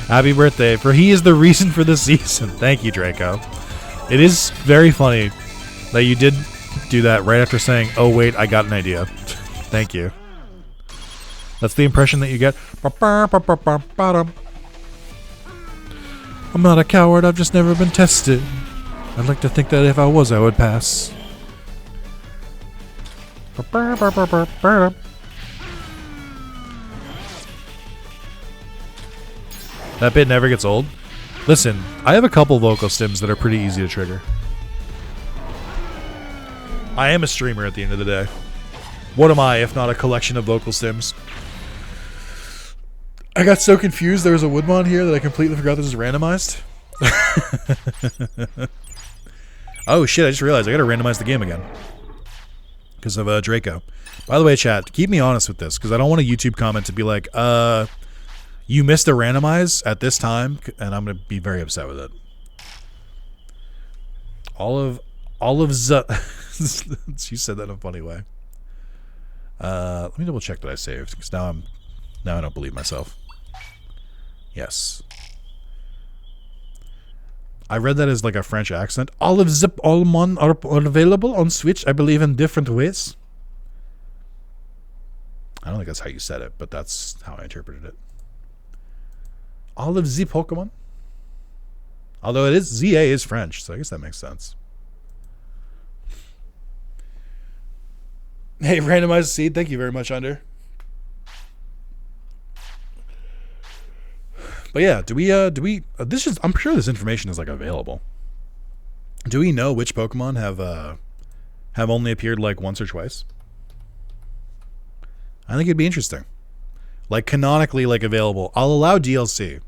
Speaker 1: Happy birthday, for he is the reason for the season. Thank you, Draco. It is very funny that you did do that right after saying, oh wait, I got an idea. Thank you. That's the impression that you get. I'm not a coward, I've just never been tested. I'd like to think that if I was, I would pass. That bit never gets old. Listen, I have a couple vocal stims that are pretty easy to trigger. I am a streamer at the end of the day. What am I if not a collection of vocal stims? I got so confused there was a Woodmon here that I completely forgot this was randomized. Oh shit, I just realized I gotta randomize the game again. Because of Draco. By the way, chat, keep me honest with this, because I don't want a YouTube comment to be like, you missed a randomize at this time, and I'm gonna be very upset with it. She said that in a funny way. Let me double check that I saved, because now I don't believe myself. Yes. I read that as like a French accent. Olive Zip Allmon are available on Switch, I believe, in different ways. I don't think that's how you said it, but that's how I interpreted it. Olive Z Pokemon. Although it is ZA is French, so I guess that makes sense. Hey, Randomized Seed, thank you very much, Under. But yeah, do we this is, I'm sure this information is like available. Do we know which Pokemon have only appeared like once or twice? I think it'd be interesting. Like canonically like available. I'll allow DLC.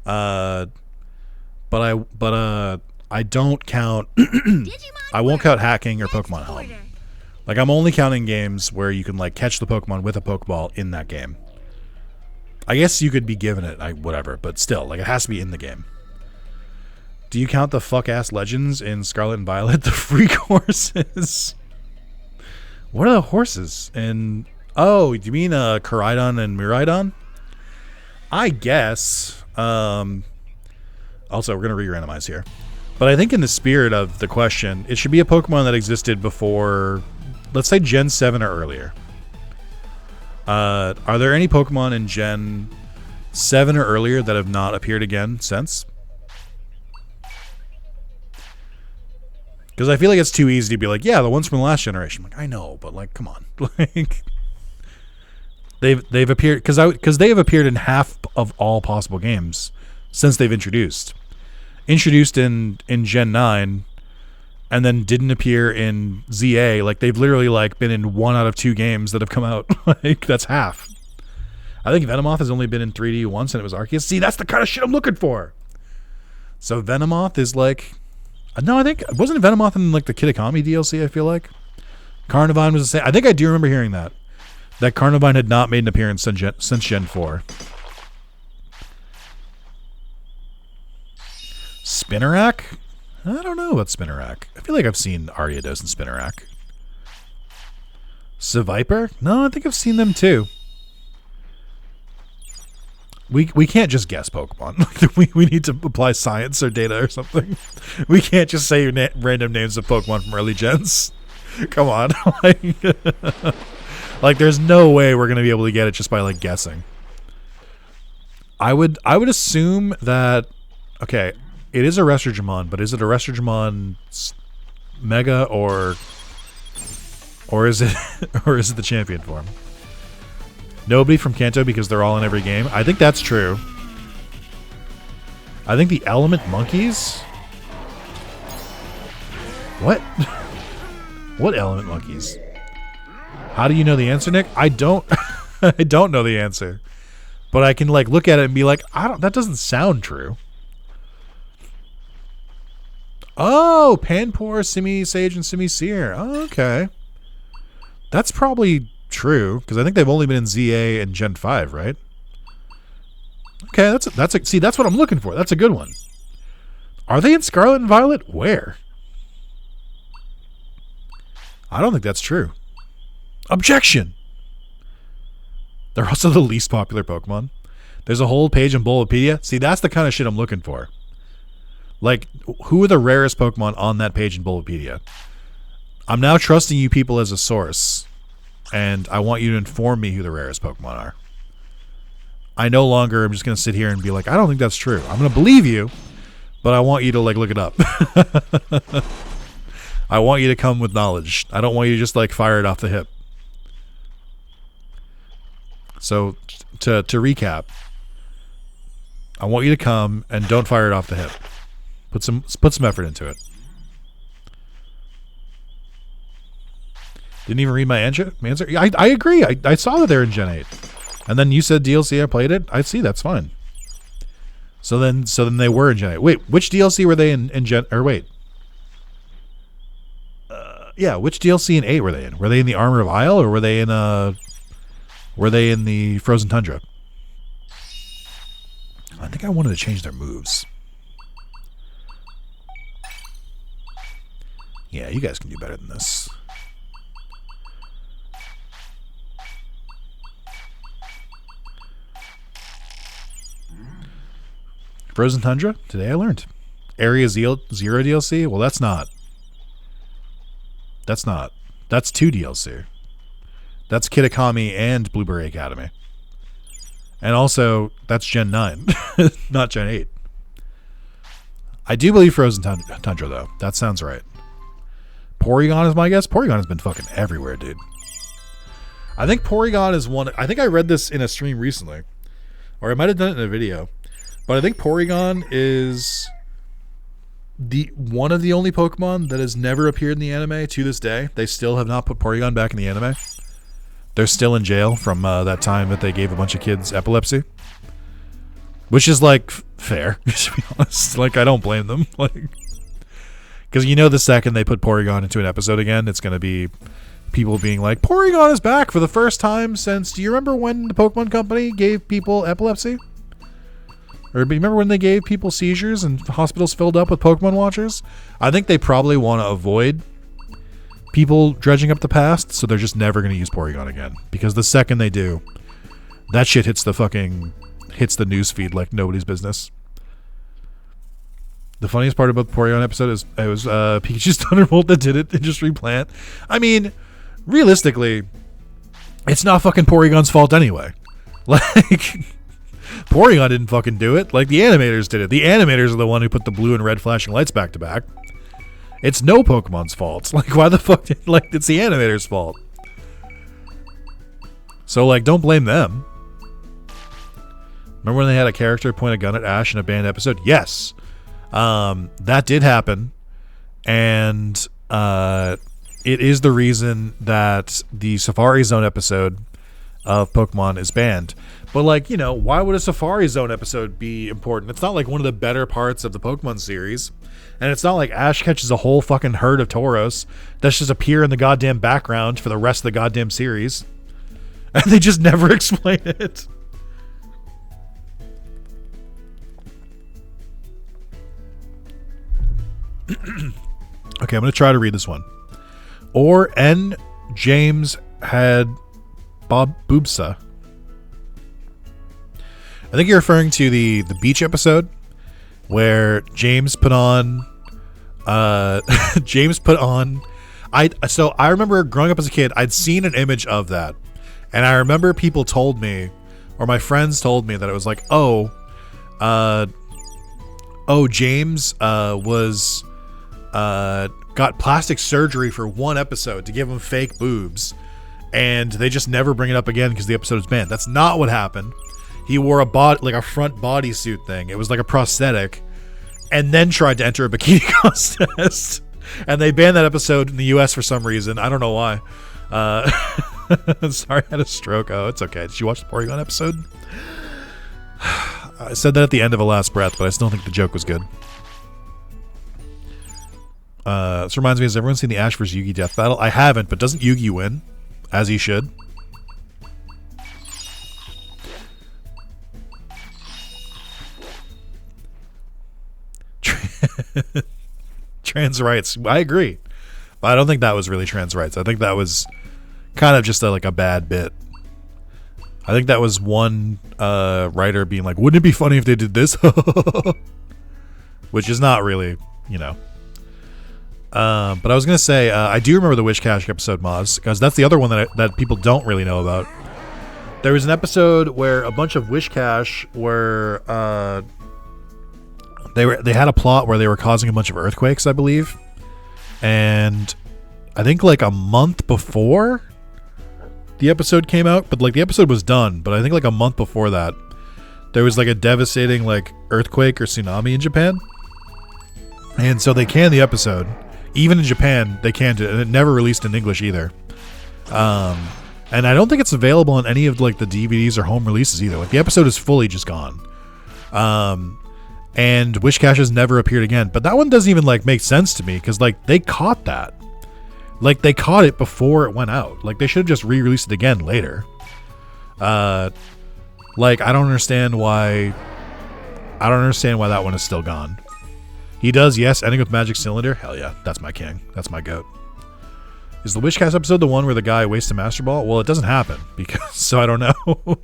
Speaker 1: But I don't count I won't count hacking or Pokemon Home. Like I'm only counting games where you can like catch the Pokemon with a Pokeball in that game. I guess you could be given it, whatever, but still, like it has to be in the game. Do you count the fuck-ass legends in Scarlet and Violet, the freak horses? What are the horses? And oh, do you mean Koraidon and Miraidon? I guess. Also, we're gonna re-randomize here, but I think in the spirit of the question, it should be a Pokemon that existed before, let's say Gen 7 or earlier. Are there any Pokemon in Gen 7 or earlier that have not appeared again since? Because I feel like it's too easy to be like, yeah, the ones from the last generation. I'm like, I know, but like, come on, like they've appeared because they have appeared in half of all possible games since they've introduced in Gen 9, and then didn't appear in ZA. Like, they've literally like been in 1 out of 2 games that have come out. Like, that's half. I think Venomoth has only been in 3D once, and it was Arceus. See, that's the kind of shit I'm looking for. So Venomoth is like, no, I think wasn't Venomoth in like the Kitakami DLC. I feel like Carnivine was the same. I think I do remember hearing that Carnivine had not made an appearance since Gen 4. Spinarak? I don't know about Spinarak. I feel like I've seen Ariados and Spinarak. Seviper? No, I think I've seen them too. We can't just guess Pokemon. we need to apply science or data or something. We can't just say random names of Pokemon from early gens. Come on. Like, there's no way we're going to be able to get it just by, like, guessing. I would assume that, okay, it is a Ressurgemon, but is it a Ressurgemon Mega or is it the champion form? Nobody from Kanto because they're all in every game. I think that's true. I think the Element Monkeys? What? What Element Monkeys? How do you know the answer, Nick? I don't I don't know the answer. But I can like look at it and be like, that doesn't sound true. Oh, Panpour, Simi-Sage, and Simi-Seer. Oh, okay. That's probably true, because I think they've only been in ZA and Gen 5, right? Okay, see, that's what I'm looking for. That's a good one. Are they in Scarlet and Violet? Where? I don't think that's true. Objection! They're also the least popular Pokemon. There's a whole page in Bulbapedia. See, that's the kind of shit I'm looking for. Like, who are the rarest Pokemon on that page in Bulbapedia? I'm now trusting you people as a source. And I want you to inform me who the rarest Pokemon are. I no longer am just going to sit here and be like, I don't think that's true. I'm going to believe you, but I want you to like look it up. I want you to come with knowledge. I don't want you to just like fire it off the hip. So to recap, I want you to come and don't fire it off the hip. Put some effort into it. Didn't even read my answer. I agree. I saw that they're in Gen 8. And then you said DLC, I played it. I see, that's fine. So then they were in Gen 8. Wait, which DLC were they in Gen... Or wait. Yeah, which DLC in 8 were they in? Were they in the Armor of Isle, or were they in the Frozen Tundra? I think I wanted to change their moves. Yeah, you guys can do better than this. Frozen Tundra? Today I learned. Area Zero DLC? Well, that's not. That's 2 DLC. That's Kitakami and Blueberry Academy. And also, that's Gen 9, not Gen 8. I do believe Frozen Tundra, though. That sounds right. Porygon is my guess. Porygon has been fucking everywhere, dude. I think Porygon is one... I think I read this in a stream recently. Or I might have done it in a video. But I think Porygon is one of the only Pokemon that has never appeared in the anime to this day. They still have not put Porygon back in the anime. They're still in jail from that time that they gave a bunch of kids epilepsy. Which is, like, fair, to be honest. Like, I don't blame them. Like, because you know the second they put Porygon into an episode again, it's going to be people being like, Porygon is back for the first time since... Do you remember when the Pokemon Company gave people epilepsy? Or remember when they gave people seizures and hospitals filled up with Pokemon watchers? I think they probably want to avoid people dredging up the past, so they're just never going to use Porygon again. Because the second they do, that shit hits the news feed like nobody's business. The funniest part about the Porygon episode is it was Pikachu's Thunderbolt that did it and just replant. I mean, realistically, it's not fucking Porygon's fault anyway. Like... Porygon didn't fucking do it. Like, the animators did it. The animators are the one who put the blue and red flashing lights back to back. It's no Pokemon's fault. Like, why the fuck did... Like, it's the animators' fault. So, like, don't blame them. Remember when they had a character point a gun at Ash in a banned episode? Yes. That did happen. and it is the reason that the Safari Zone episode of Pokemon is banned. But, like, you know, why would a Safari Zone episode be important? It's not like one of the better parts of the Pokemon series. And it's not like Ash catches a whole fucking herd of Tauros that just appear in the goddamn background for the rest of the goddamn series. And they just never explain it. Okay, I'm going to try to read this one. Or N. James had Bob Boobsa. I think you're referring to the beach episode where James put on I remember growing up as a kid, I'd seen an image of that, and I remember people told me, or my friends told me, that it was like, James was got plastic surgery for one episode to give him fake boobs, and they just never bring it up again because the episode is banned. That's not what happened. He wore a front bodysuit thing. It was like a prosthetic, and then tried to enter a bikini contest. And they banned that episode in the US for some reason. I don't know why. Sorry, I had a stroke. Oh, it's okay. Did you watch the Porygon episode? I said that at the end of A Last Breath, but I still think the joke was good. This reminds me, has everyone seen the Ash vs. Yugi death battle? I haven't, but doesn't Yugi win? As he should. Trans rights. I agree. But I don't think that was really trans rights. I think that was kind of just a bad bit. I think that was one writer being like, wouldn't it be funny if they did this? Which is not really, you know. But I was going to say, I do remember the Wish Cache episode, Moz, because that's the other one that people don't really know about. There was an episode where a bunch of Wish Cache were... They had a plot where they were causing a bunch of earthquakes, I believe. And I think like a month before the episode came out, but like the episode was done, but I think like a month before that, there was like a devastating like earthquake or tsunami in Japan. And so they canned the episode. Even in Japan, they canned it, and it never released in English either. And I don't think it's available on any of like the DVDs or home releases either. Like the episode is fully just gone. And Wish Cache has never appeared again. But that one doesn't even like make sense to me, because like they caught that. Like they caught it before it went out. Like they should have just re-released it again later. Like I don't understand why that one is still gone. He does, yes, ending with Magic Cylinder. Hell yeah, that's my king. That's my goat. Is the Wish Cache episode the one where the guy wastes a Master Ball? Well, it doesn't happen, because so I don't know. All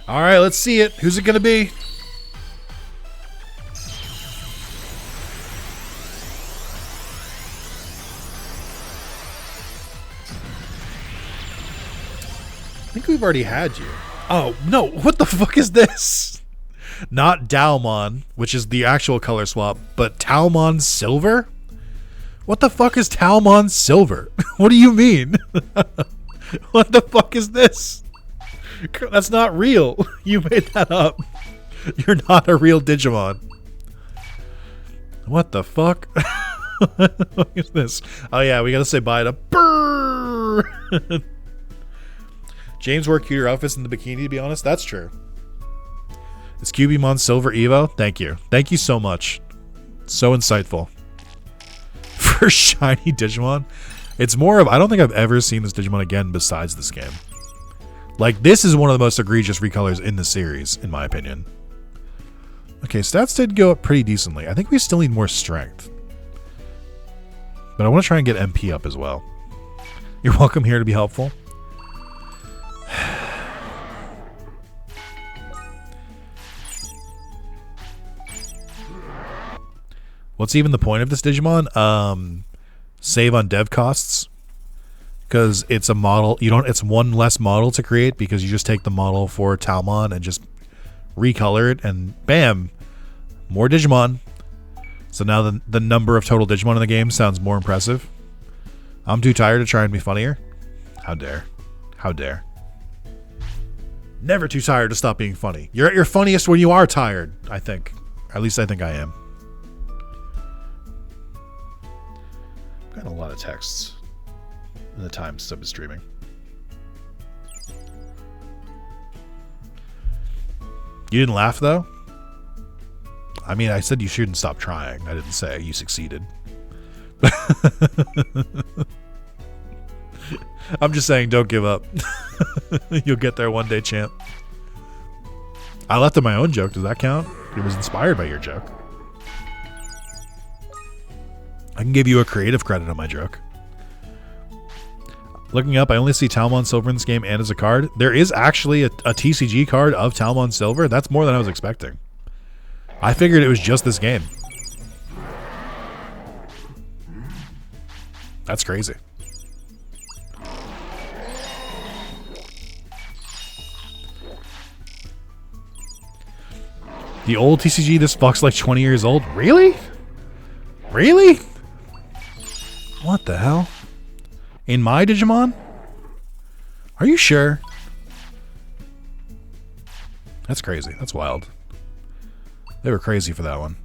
Speaker 1: right, let's see it. Who's it gonna be? I think we've already had you. Oh, no. What the fuck is this? Not Dalmon, which is the actual color swap, but Talmon Silver? What the fuck is Talmon Silver? What do you mean? What the fuck is this? That's not real. You made that up. You're not a real Digimon. What the fuck? What is this? Oh yeah, we gotta say bye to Brrr. James wore cuter outfits in the bikini, to be honest. That's true. It's Cubimon Silver Evo. Thank you. Thank you so much. So insightful. For shiny Digimon. It's more of, I don't think I've ever seen this Digimon again besides this game. Like, this is one of the most egregious recolors in the series, in my opinion. Okay, stats did go up pretty decently. I think we still need more strength. But I want to try and get MP up as well. You're welcome here to be helpful. What's even the point of this Digimon? Save on dev costs, because it's a model. It's one less model to create, because you just take the model for Talmon and just recolor it, and bam, more Digimon. So now the number of total Digimon in the game sounds more impressive. I'm too tired to try and be funnier. How dare? How dare? Never too tired to stop being funny. You're at your funniest when you are tired, I think. At least I think I am. And a lot of texts in the time since I've been streaming. You didn't laugh, though? I mean, I said you shouldn't stop trying. I didn't say you succeeded. I'm just saying, don't give up. You'll get there one day, champ. I left in my own joke. Does that count? It was inspired by your joke. I can give you a creative credit on my joke. Looking up, I only see Talmon Silver in this game and as a card. There is actually a TCG card of Talmon Silver. That's more than I was expecting. I figured it was just this game. That's crazy. The old TCG, this fuck's like 20 years old. Really? Really? What the hell? In my Digimon? Are you sure? That's crazy. That's wild. They were crazy for that one.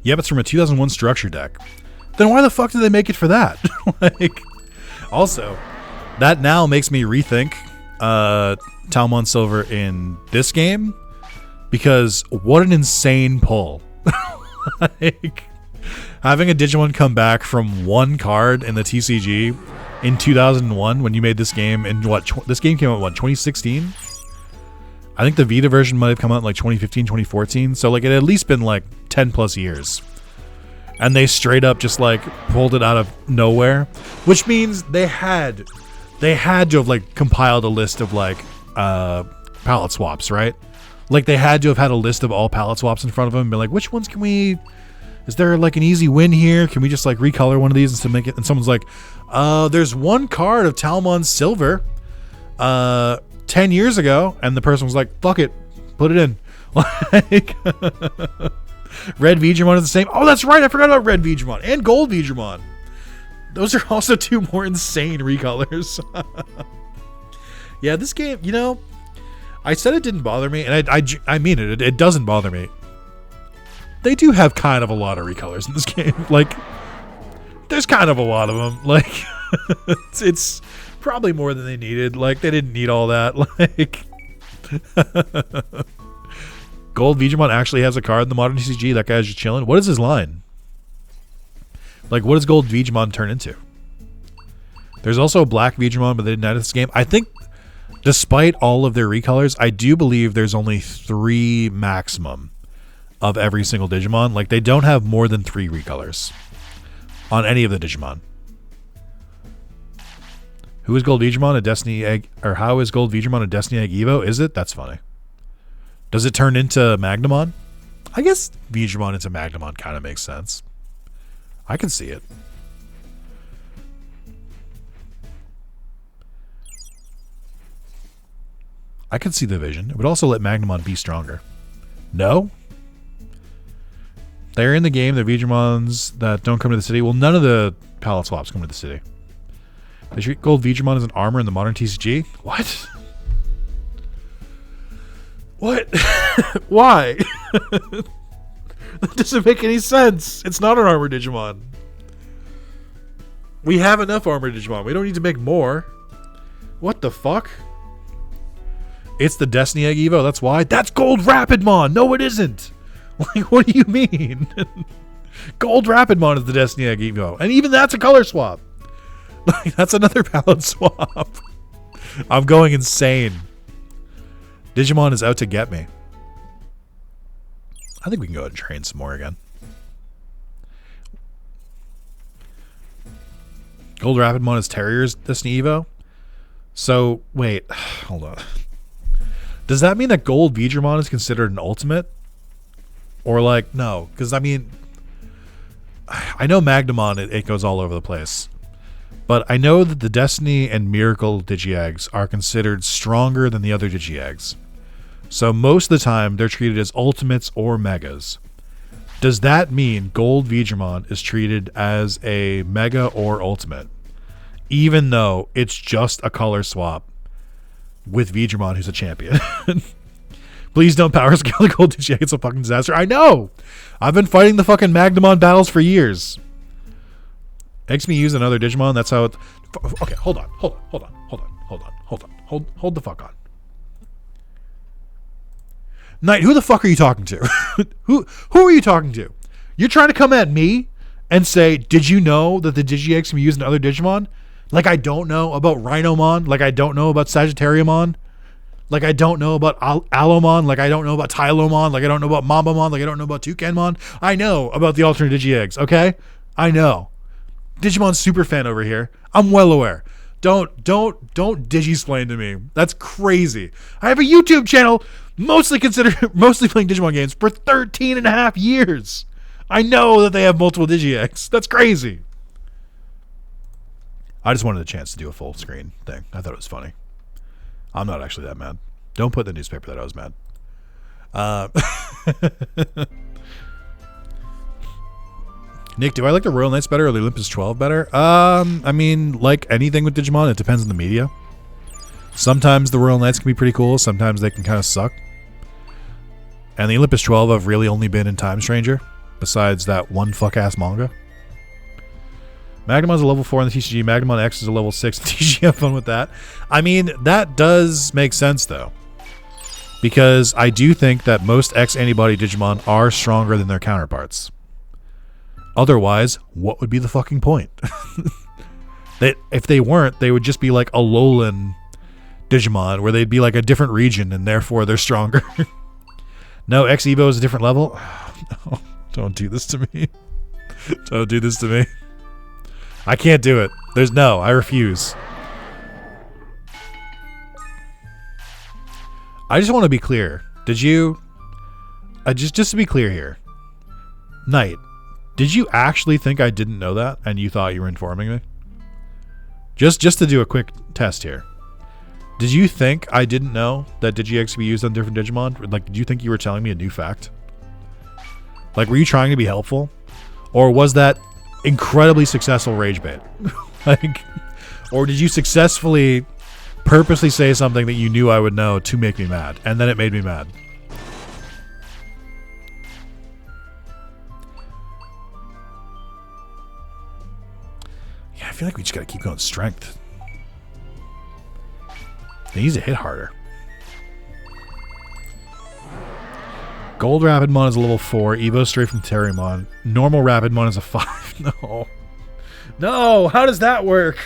Speaker 1: Yeah, but it's from a 2001 structure deck. Then why the fuck did they make it for that? Like, also, that now makes me rethink Talmon Silver in this game, because what an insane pull. Like, having a Digimon come back from one card in the TCG in 2001 when you made this game, and this game came out, what, 2016? I think the Vita version might have come out in like 2015, 2014. So like it had at least been like 10 plus years. And they straight up just like pulled it out of nowhere, which means they had to have like compiled a list of like palette swaps, right? Like they had to have had a list of all palette swaps in front of them and be like, which ones can we, is there like an easy win here? Can we just like recolor one of these and to make it? And someone's like, there's one card of Talmon Silver 10 years ago, and the person was like, fuck it, put it in. Like Red Digimon is the same. Oh, that's right, I forgot about Red Digimon and Gold Digimon. Those are also two more insane recolors. Yeah, this game, you know, I said it didn't bother me, and I mean it. It doesn't bother me. They do have kind of a lot of recolors in this game. Like, there's kind of a lot of them. Like, it's probably more than they needed. Like, they didn't need all that. Like, Gold Digimon actually has a card in the modern TCG. That guy's just chilling. What is his line? Like, what does Gold Digimon turn into? There's also a Black Digimon, but they didn't add this game. I think, despite all of their recolors, I do believe there's only 3 maximum of every single Digimon. Like, they don't have more than 3 recolors on any of the Digimon. Who is Gold Digimon? A Destiny Egg? Or how is Gold Digimon a Destiny Egg Evo? Is it? That's funny. Does it turn into Magnamon? I guess Digimon into Magnamon kind of makes sense. I can see it. I can see the vision. It would also let Magnamon be stronger. No? They're in the game. They're Digimons that don't come to the city. Well, none of the palette swaps come to the city. They treat Gold Digimon as an armor in the modern TCG? What? What? Why? That doesn't make any sense. It's not an armor Digimon. We have enough armor Digimon. We don't need to make more. What the fuck? It's the Destiny Egg Evo. That's why. That's Gold Rapidmon. No, it isn't. Like, what do you mean? Gold Rapidmon is the Destiny Egg Evo. And even that's a color swap. Like, that's another palette swap. I'm going insane. Digimon is out to get me. I think we can go ahead and train some more again. Gold Rapidmon is Terrier's Destiny Evo. So, wait. Hold on. Does that mean that Gold Digimon is considered an ultimate? Or like, no. Because, I mean, I know Magnamon, it goes all over the place. But I know that the Destiny and Miracle Digi-Eggs are considered stronger than the other Digi-Eggs. So most of the time, they're treated as ultimates or megas. Does that mean Gold Digimon is treated as a mega or ultimate? Even though it's just a color swap with Digimon, who's a champion. Please don't power scale the gold Digi. It's a fucking disaster. I know. I've been fighting the fucking Magnamon battles for years. Makes me use another Digimon. That's how it... Okay, hold on. Hold the fuck on. Knight, who the fuck are you talking to? Who are you talking to? You're trying to come at me and say, did you know that the Digi-Eggs can be used in other Digimon? Like I don't know about Rhinomon. Like I don't know about Sagittariumon. Like I don't know about Alomon. Like I don't know about Tylomon. Like I don't know about Mambamon. Like I don't know about Toucanmon. I know about the alternate Digi-Eggs, okay? I know. Digimon super fan over here. I'm well aware. Don't Digi-splain to me. That's crazy. I have a YouTube channel mostly playing Digimon games for 13 and a half years. I know that they have multiple Digi-Eggs. That's crazy. I just wanted a chance to do a full screen thing. I thought it was funny. I'm not actually that mad. Don't put in the newspaper that I was mad. Nick, do I like the Royal Knights better or the Olympus 12 better? I mean, like anything with Digimon, it depends on the media. Sometimes the Royal Knights can be pretty cool. Sometimes they can kind of suck. And the Olympus 12 have really only been in Time Stranger, besides that one fuck-ass manga. Magnamon's a level 4 in the TCG. Magnamon X is a level 6 in the TCG. Have fun with that. I mean, that does make sense, though. Because I do think that most X-Antibody Digimon are stronger than their counterparts. Otherwise, what would be the fucking point? If they weren't, they would just be like a Alolan Digimon, where they'd be like a different region, and therefore they're stronger. No, X-Evo is a different level? No, don't do this to me. Don't do this to me. I can't do it. I refuse. I just want to be clear. Did you... just to be clear here. Knight, did you actually think I didn't know that and you thought you were informing me? Just to do a quick test here. Did you think I didn't know that Digi-Eggs could be used on different Digimon? Like, did you think you were telling me a new fact? Like, were you trying to be helpful? Or was that incredibly successful rage bait? Like, or did you successfully purposely say something that you knew I would know to make me mad, and then it made me mad? Yeah, I feel like we just gotta keep going strength. They need to hit harder. Gold Rapidmon is a level 4. Evo straight from Terrymon. Normal Rapidmon is a 5. No. No! How does that work?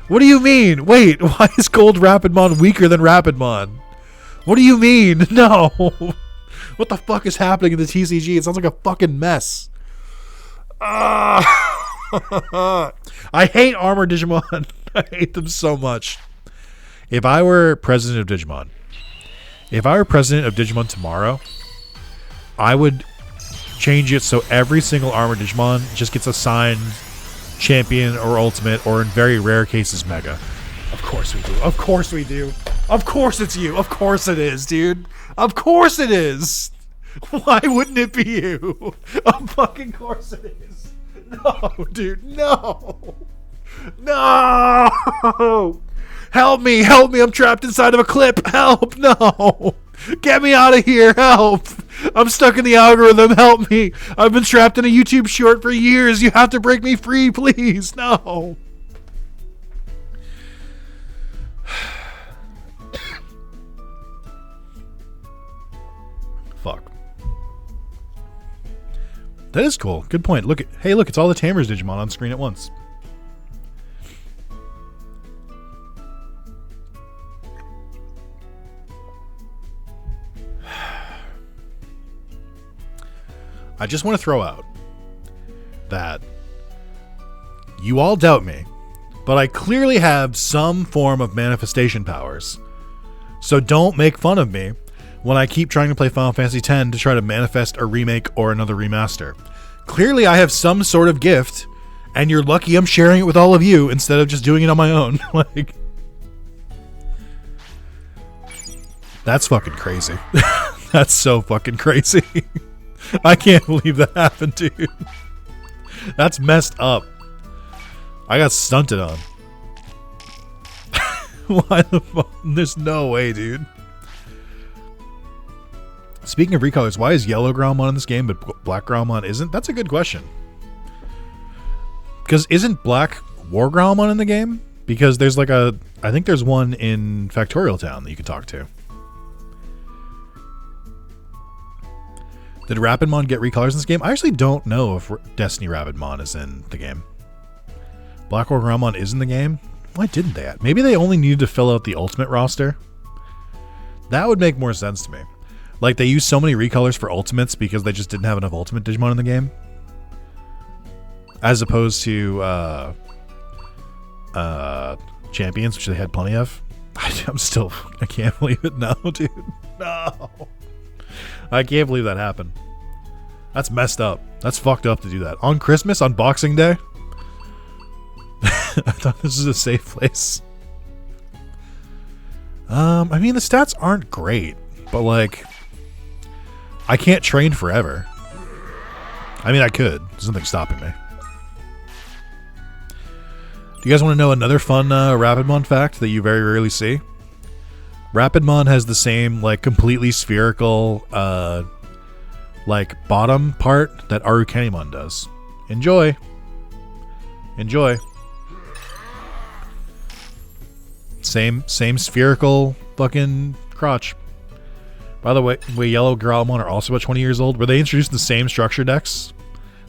Speaker 1: What do you mean? Wait, why is Gold Rapidmon weaker than Rapidmon? What do you mean? No! What the fuck is happening in the TCG? It sounds like a fucking mess. I hate Armored Digimon. I hate them so much. If I were president of Digimon, tomorrow, I would change it so every single Armored Digimon just gets assigned Champion or Ultimate, or in very rare cases, Mega. Of course we do. Of course we do. Of course it's you. Of course it is, dude. Of course it is. Why wouldn't it be you? Of fucking course it is. No, dude. No. No. Help me. Help me. I'm trapped inside of a clip. Help. No. Get me out of here. Help. I'm stuck in the algorithm. Help me. I've been trapped in a YouTube short for years. You have to break me free, please. No. Fuck. That is cool. Good point. Look, it's all the Tamers Digimon on screen at once. I just want to throw out that you all doubt me, but I clearly have some form of manifestation powers. So don't make fun of me when I keep trying to play Final Fantasy X to try to manifest a remake or another remaster. Clearly I have some sort of gift, and you're lucky I'm sharing it with all of you instead of just doing it on my own. Like, that's fucking crazy. That's so fucking crazy. I can't believe that happened, dude. That's messed up. I got stunted on. Why the fuck? There's no way, dude. Speaking of recolors, why is yellow Growlmon in this game but black Growlmon isn't? That's a good question. Because isn't black War Growlmon in the game? Because there's like a... I think there's one in Factorial Town that you can talk to. Did Rapidmon get recolors in this game? I actually don't know if Destiny Rapidmon is in the game. Black War Growlmon is in the game? Why didn't they add? Maybe they only needed to fill out the Ultimate roster? That would make more sense to me. Like, they used so many recolors for Ultimates because they just didn't have enough Ultimate Digimon in the game. As opposed to Champions, which they had plenty of. I can't believe it now, dude. No. I can't believe that happened. That's messed up. That's fucked up to do that. On Christmas, on Boxing Day? I thought this was a safe place. I mean, the stats aren't great, but like, I can't train forever. I mean, I could. There's nothing stopping me. Do you guys want to know another fun Rapidmon fact that you very rarely see? Rapidmon has the same, like, completely spherical, like, bottom part that Arukenimon does. Enjoy. Enjoy. Same spherical fucking crotch. By the way, yellow Growlmon are also about 20 years old. Were they introduced in the same structure decks?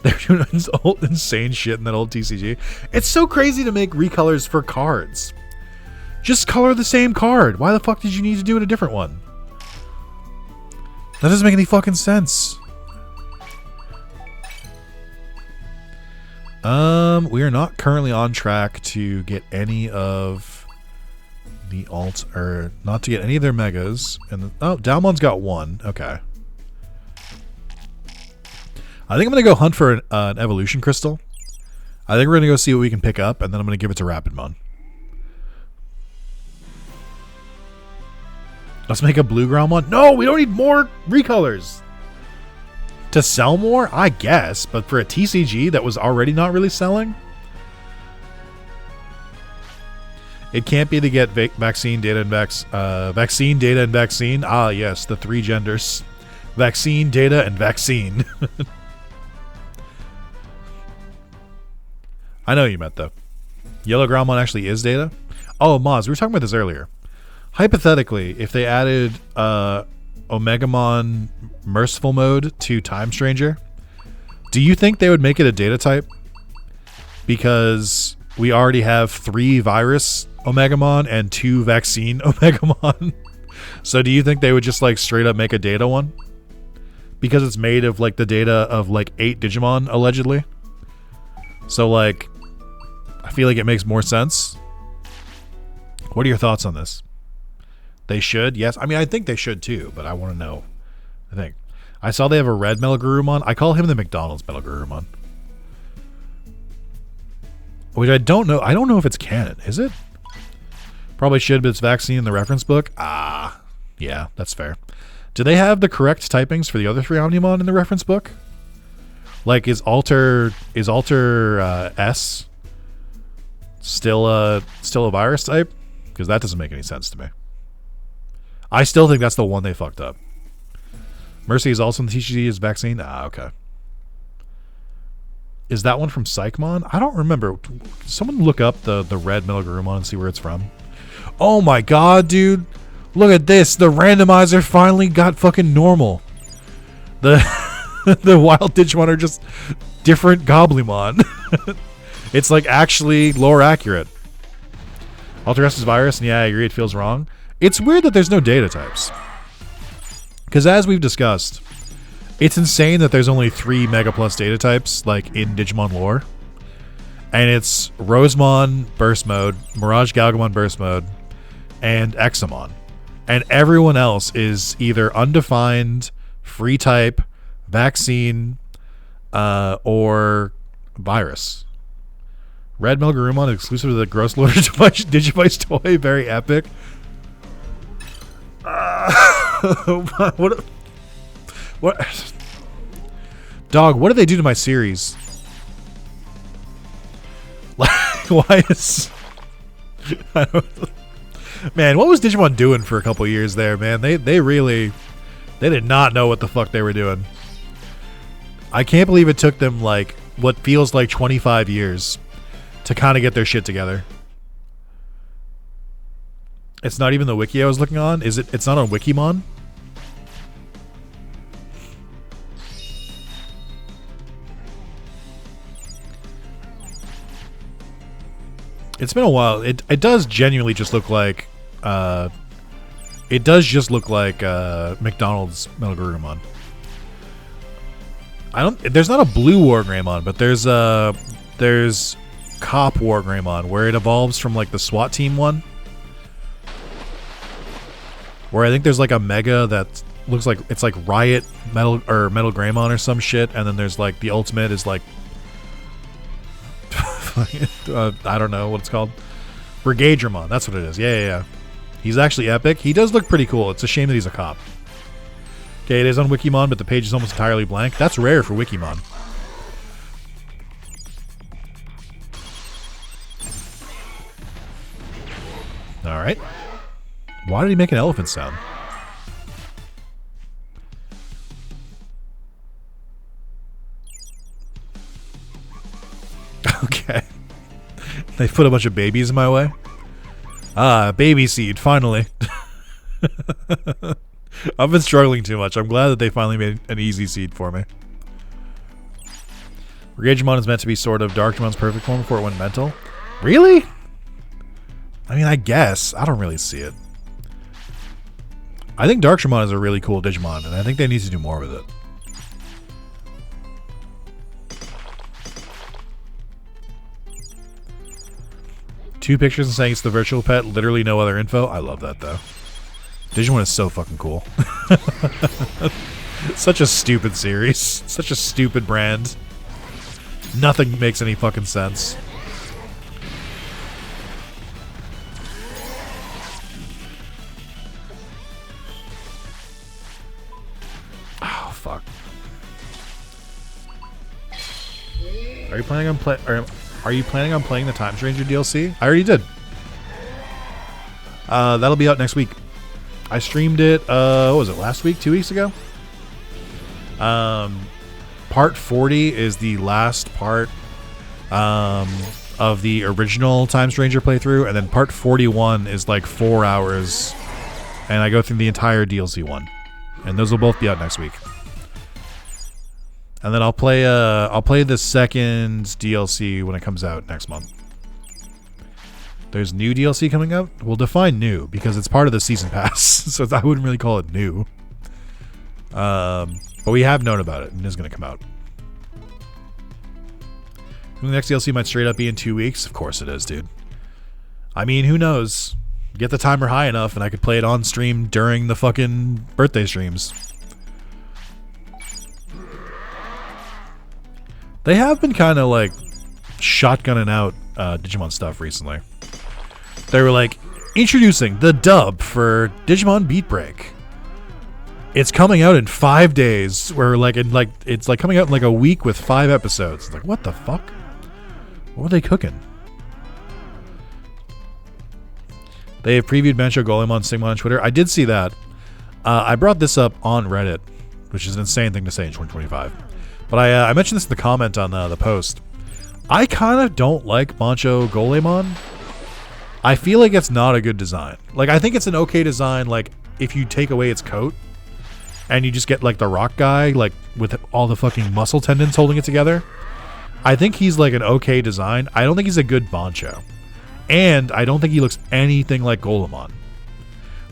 Speaker 1: They're doing old, insane shit in that old TCG. It's so crazy to make recolors for cards. Just color the same card. Why the fuck did you need to do it a different one? That doesn't make any fucking sense. We are not currently on track to get any of the or not to get any of their megas. And Dalmon's got one. Okay. I think I'm gonna go hunt for an evolution crystal. I think we're gonna go see what we can pick up, and then I'm gonna give it to Rapidmon. Let's make a blue Growlmon. No, we don't need more recolors. To sell more? I guess, but for a TCG that was already not really selling? It can't be to get vaccine data and vaccine data and vaccine. Ah, yes, the three genders. Vaccine, data, and vaccine. I know you meant, though. Yellow Growlmon actually is data? Oh, Moz, we were talking about this earlier. Hypothetically, if they added Omegamon Merciful Mode to Time Stranger, do you think they would make it a data type? Because we already have 3 virus Omegamon and 2 vaccine Omegamon. So do you think they would just like straight up make a data one? Because it's made of like the data of like 8 Digimon, allegedly. So like, I feel like it makes more sense. What are your thoughts on this? They should, yes. I mean, I think they should too, but I want to know. I saw they have a red Metalgarurumon. I call him the McDonald's Metalgarurumon. Which I don't know. I don't know if it's canon. Is it? Probably should, but it's vaccine in the reference book. Ah, yeah, that's fair. Do they have the correct typings for the other 3 Omnimon in the reference book? Like, is Alter S still a virus type? Because that doesn't make any sense to me. I still think that's the one they fucked up. Mercy is also in the TCG as vaccine? Ah, okay. Is that one from Psychmon? I don't remember. Someone look up the red Metalgarurumon and see where it's from. Oh my god, dude. Look at this. The randomizer finally got fucking normal. The wild Digimon are just different Goblimon. It's like actually lore accurate. Alter S is virus, and yeah, I agree, it feels wrong. It's weird that there's no data types. Because as we've discussed, it's insane that there's only 3 Mega Plus data types, like, in Digimon lore. And it's Rosemon Burst Mode, Mirage Galgamon Burst Mode, and Examon. And everyone else is either undefined, free type, vaccine, or virus. Red Metalgarurumon is exclusive to the Gross Lord Digivice toy. Very epic. What? Dog, what did they do to my series? Why is... Man, what was Digimon doing for a couple years there, man? They really They did not know what the fuck they were doing. I can't believe it took them like what feels like 25 years to kind of get their shit together. It's not even the wiki I was looking on. Is it? It's not on Wikimon. It's been a while. It does genuinely just look like it does just look like McDonald's Metal Greymon. There's not a blue War Greymon, but there's Cop War Greymon where it evolves from like the SWAT team one. Where I think there's like a mega that looks like it's like Riot Metal Greymon or some shit, and then there's like the ultimate is like I don't know what it's called. Brigadramon, that's what it is. Yeah. He's actually epic. He does look pretty cool. It's a shame that he's a cop. Okay, it is on Wikimon, but the page is almost entirely blank. That's rare for Wikimon. Alright. Why did he make an elephant sound? Okay. They put a bunch of babies in my way. Ah, baby seed, finally. I've been struggling too much. I'm glad that they finally made an easy seed for me. Brigadramon is meant to be sort of Darkdramon's perfect form before it went mental. Really? I mean, I guess. I don't really see it. I think Darkdramon is a really cool Digimon, and I think they need to do more with it. Two pictures and saying it's the virtual pet, literally no other info. I love that, though. Digimon is so fucking cool. Such a stupid series. Such a stupid brand. Nothing makes any fucking sense. Oh, fuck. Are you planning on playing the Time Stranger DLC? I already did. That'll be out next week. I streamed it, what was it, last week? 2 weeks ago? Part 40 is the last part of the original Time Stranger playthrough, and then part 41 is like 4 hours, and I go through the entire DLC one. And those will both be out next week. And then I'll play the second DLC when it comes out next month. There's new DLC coming out. We'll define new because it's part of the season pass, so I wouldn't really call it new. But we have known about it, and it's going to come out. The next DLC might straight up be in 2 weeks. Of course it is, dude. I mean, who knows? Get the timer high enough, and I could play it on stream during the fucking birthday streams. They have been kind of like shotgunning out Digimon stuff recently. They were like, introducing the dub for Digimon Beat Break. It's coming out in 5 days. Where it's like coming out in like a week with 5 episodes. It's like, what the fuck? What were they cooking? They have previewed Bancho Golemon Stigmon on Twitter. I did see that. I brought this up on Reddit, which is an insane thing to say in 2025. But I mentioned this in the comment on the post. I kind of don't like Bancho Golemon. I feel like it's not a good design. Like, I think it's an okay design, like, if you take away its coat and you just get, like, the rock guy, like, with all the fucking muscle tendons holding it together. I think he's, like, an okay design. I don't think he's a good Bancho. And I don't think he looks anything like Golemon.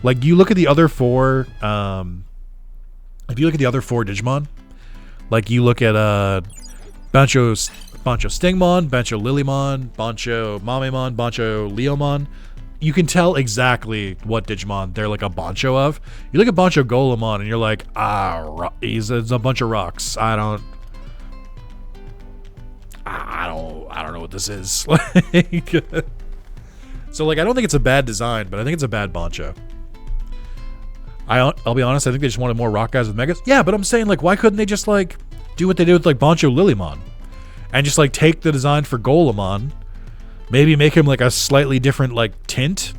Speaker 1: Like, you look at the other four, if you look at the other 4 Digimon, like, you look at Bancho Stingmon, Bancho Lilymon, Bancho Mamemon, Bancho Leomon. You can tell exactly what Digimon they're like a Bancho of. You look at Bancho Golemon and you're like, he's a bunch of rocks. I don't know what this is. So like, I don't think it's a bad design, but I think it's a bad Bancho. I'll be honest, I think they just wanted more rock guys with megas. Yeah, but I'm saying, like, why couldn't they just like do what they did with like Bancho Lilymon? And just like take the design for Golemon, maybe make him like a slightly different like tint,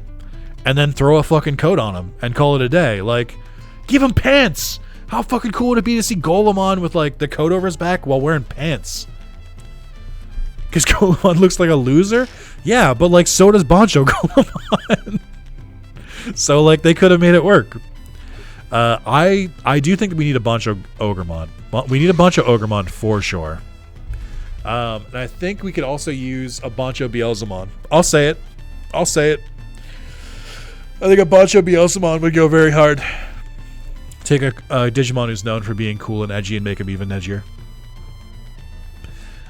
Speaker 1: and then throw a fucking coat on him and call it a day. Like, give him pants, How fucking cool would it be to see Golemon with like the coat over his back while wearing pants? Because Golemon looks like a loser? Yeah, but like so does Bancho Golemon. So like they could have made it work. I do think we need a Bancho Ogremon. We need a Bancho Ogremon for sure. And I think we could also use a Bancho Beelzemon. I'll say it. I think a Bancho Beelzemon would go very hard. Take a Digimon who's known for being cool and edgy and make him even edgier.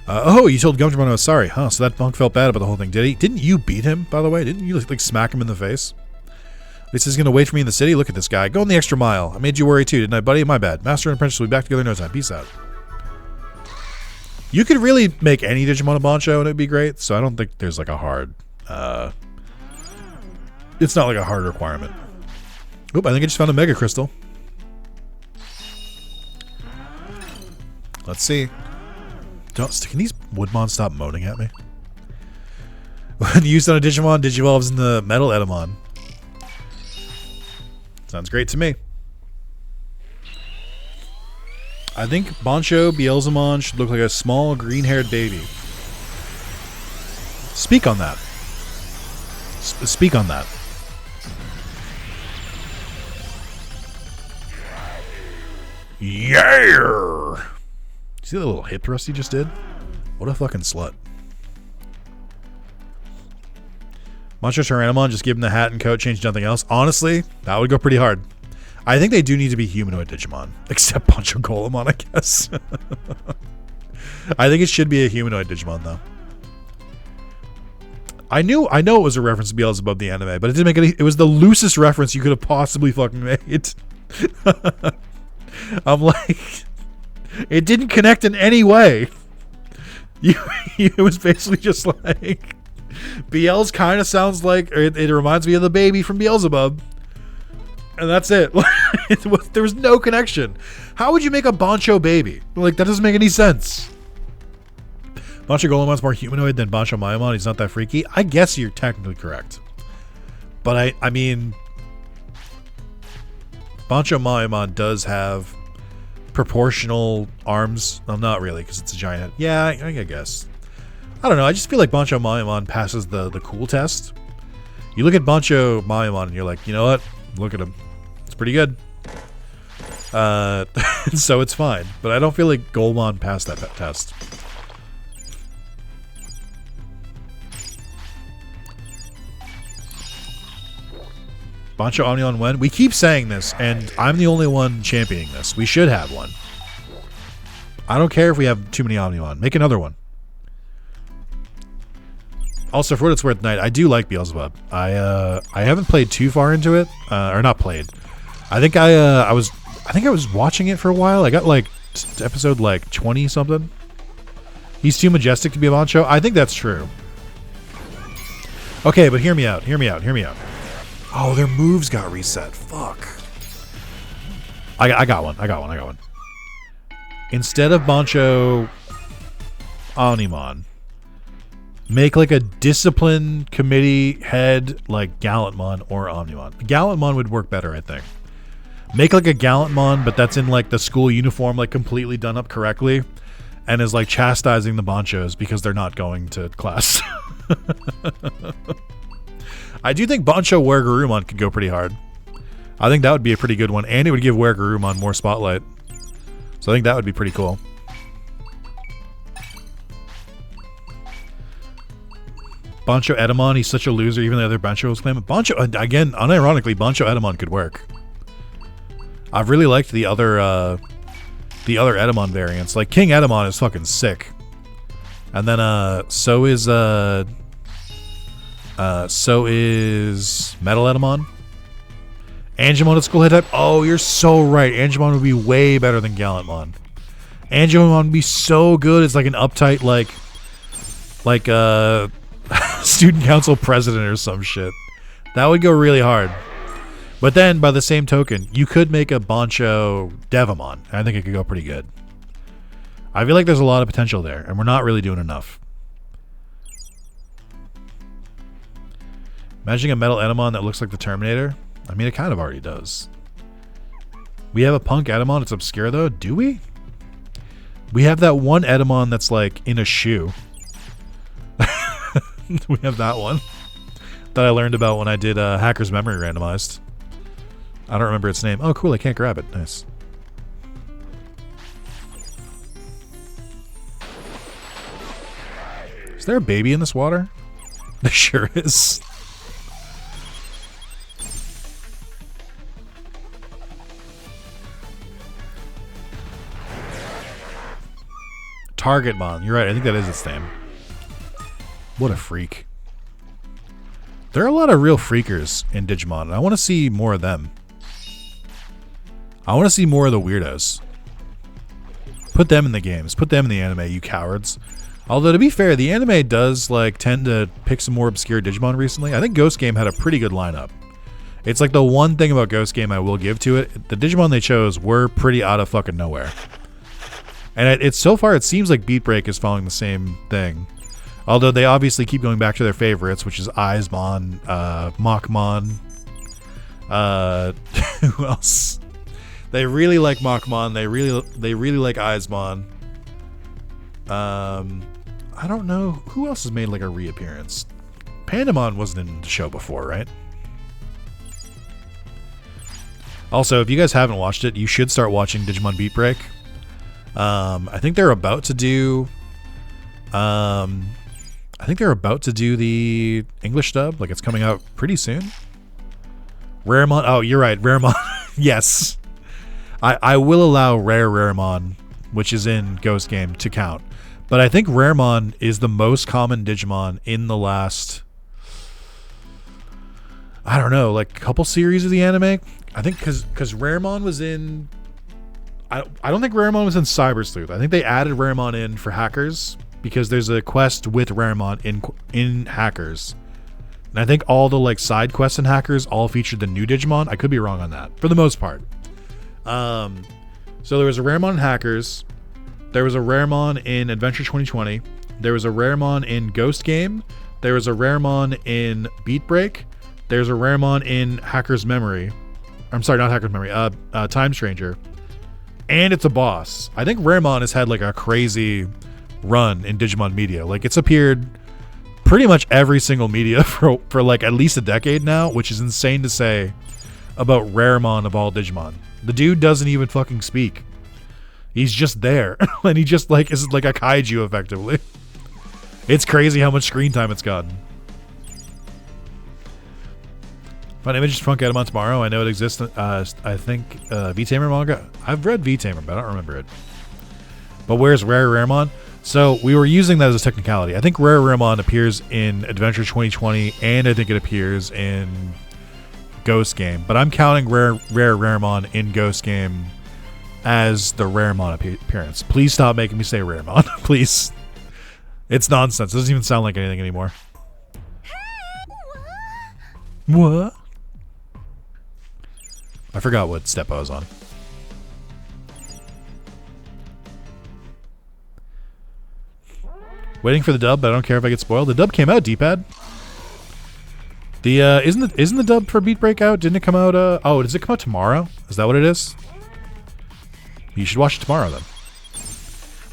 Speaker 1: Oh, you told Gumdramon I was sorry, huh? So that punk felt bad about the whole thing, did he? Didn't you beat him, by the way? Didn't you like smack him in the face? At least he's gonna wait for me in the city. Look at this guy. Going the extra mile. I made you worry too, didn't I, buddy? My bad. Master and apprentice will be back together in no time. Peace out. You could really make any Digimon a Bancho and it'd be great, so I don't think there's like a hard... it's not like a hard requirement. Oop, I think I just found a Mega Crystal. Let's see. Can these Woodmon stop moaning at me? When used on a Digimon, Digivolves in the Metal Edamon. Sounds great to me. I think Bancho Beelzemon should look like a small green-haired baby. Speak on that. Speak on that. Yeah! See that little hip thrust he just did? What a fucking slut. Bancho Tyrannomon, just give him the hat and coat, change nothing else. Honestly, that would go pretty hard. I think they do need to be humanoid Digimon. Except Bancho Golemon, I guess. I think it should be a humanoid Digimon, though. I know it was a reference to Beelzebub the anime, but it didn't make any... It was the loosest reference you could have possibly fucking made. I'm like... It didn't connect in any way. It was basically just like... Beelz kind of sounds like... It reminds me of the baby from Beelzebub. And that's it. There was no connection. How would you make a Bancho baby? Like, that doesn't make any sense. Bancho Golemon's more humanoid than Bancho Mayamon. He's not that freaky. I guess you're technically correct. But I mean... Bancho Mayamon does have proportional arms. Well, not really, because it's a giant head. Yeah, I guess. I don't know. I just feel like Bancho Mayamon passes the cool test. You look at Bancho Mayamon and you're like, you know what? Look at him. It's pretty good. So it's fine. But I don't feel like Golemon passed that test. Bancho Omnion when? We keep saying this, and I'm the only one championing this. We should have one. I don't care if we have too many Omnion. Make another one. Also, for what it's worth, Knight, I do like Beelzebub. I haven't played too far into it, or not played. I think I was watching it for a while. I got like episode like 20 something. He's too majestic to be a Bancho. I think that's true. Okay, but hear me out. Hear me out. Hear me out. Oh, their moves got reset. Fuck. I got one. Instead of Bancho Omnimon, make like a discipline committee head like Gallantmon or Omnimon. Gallantmon would work better, I think. Make like a Gallantmon, but that's in like the school uniform, like completely done up correctly, and is like chastising the Banchos because they're not going to class. I do think Bancho Weregarurumon could go pretty hard. I think that would be a pretty good one, and it would give Weregarurumon more spotlight. So I think that would be pretty cool. Bancho Edamon, he's such a loser, even the other Banchos claim it. Bancho, again, unironically, Bancho Edamon could work. I've really liked the other Edamon variants. Like, King Edamon is fucking sick. And then, so is Metal Edamon. Angemon at school head type. Oh, you're so right. Angemon would be way better than Gallantmon. Angemon would be so good. It's like an uptight, like student council president or some shit. That would go really hard. But then, by the same token, you could make a Bancho Devamon. I think it could go pretty good. I feel like there's a lot of potential there, and we're not really doing enough. Imagining a Metal Edamon that looks like the Terminator. I mean, it kind of already does. We have a punk Edamon. It's obscure, though. Do we? We have that one Edamon that's, like, in a shoe. We have that one that I learned about when I did Hacker's Memory Randomized. I don't remember its name. Oh, cool. I can't grab it. Nice. Is there a baby in this water? There sure is. Targetmon. You're right. I think that is its name. What a freak. There are a lot of real freakers in Digimon, and I want to see more of them. I want to see more of the weirdos. Put them in the games. Put them in the anime, you cowards. Although, to be fair, the anime does like tend to pick some more obscure Digimon recently. I think Ghost Game had a pretty good lineup. It's like the one thing about Ghost Game I will give to it. The Digimon they chose were pretty out of fucking nowhere. And it's so far, it seems like Beat Break is following the same thing. Although they obviously keep going back to their favorites, which is Aizmon, Machmon. Who else? They really like Machmon. They really like Aizmon. I don't know who else has made like a reappearance. Pandamon wasn't in the show before, right? Also, if you guys haven't watched it, you should start watching Digimon Beat Break. I think they're about to do. I think they're about to do the English dub. Like, it's coming out pretty soon. Raremon. Oh, you're right. Raremon. Yes. I will allow Raremon, which is in Ghost Game, to count. But I think Raremon is the most common Digimon in the last, I don't know, like, couple series of the anime. I think because Raremon was in... I don't think Raremon was in Cyber Sleuth. I think they added Raremon in for Hackers, because there's a quest with Raremon in Hackers. And I think all the like side quests in Hackers all featured the new Digimon. I could be wrong on that, for the most part. So there was a Raremon in Hackers. There was a Raremon in Adventure 2020. There was a Raremon in Ghost Game. There was a Raremon in Beat Break. There's a Raremon in Hacker's Memory. I'm sorry, not Hacker's Memory. Time Stranger. And it's a boss. I think Raremon has had like a crazy run in Digimon media. Like, it's appeared pretty much every single media for like at least a decade now, which is insane to say about Raremon of all Digimon. The dude doesn't even fucking speak. He's just there. And he just like is like a kaiju effectively. It's crazy how much screen time it's gotten. Find images from Edamon tomorrow. I know it exists. I think V-Tamer manga. I've read V-Tamer, but I don't remember it. But where's Raremon? So we were using that as a technicality. I think Raremon appears in Adventure 2020, and I think it appears in Ghost Game. But I'm counting Raremon in Ghost Game as the Raremon appearance. Please stop making me say Raremon. Please. It's nonsense. It doesn't even sound like anything anymore. What? I forgot what step I was on. Waiting for the dub, but I don't care if I get spoiled. The dub came out, D-pad. The isn't the dub for Beat Break out? Didn't it come out? Oh, does it come out tomorrow? Is that what it is? You should watch it tomorrow then.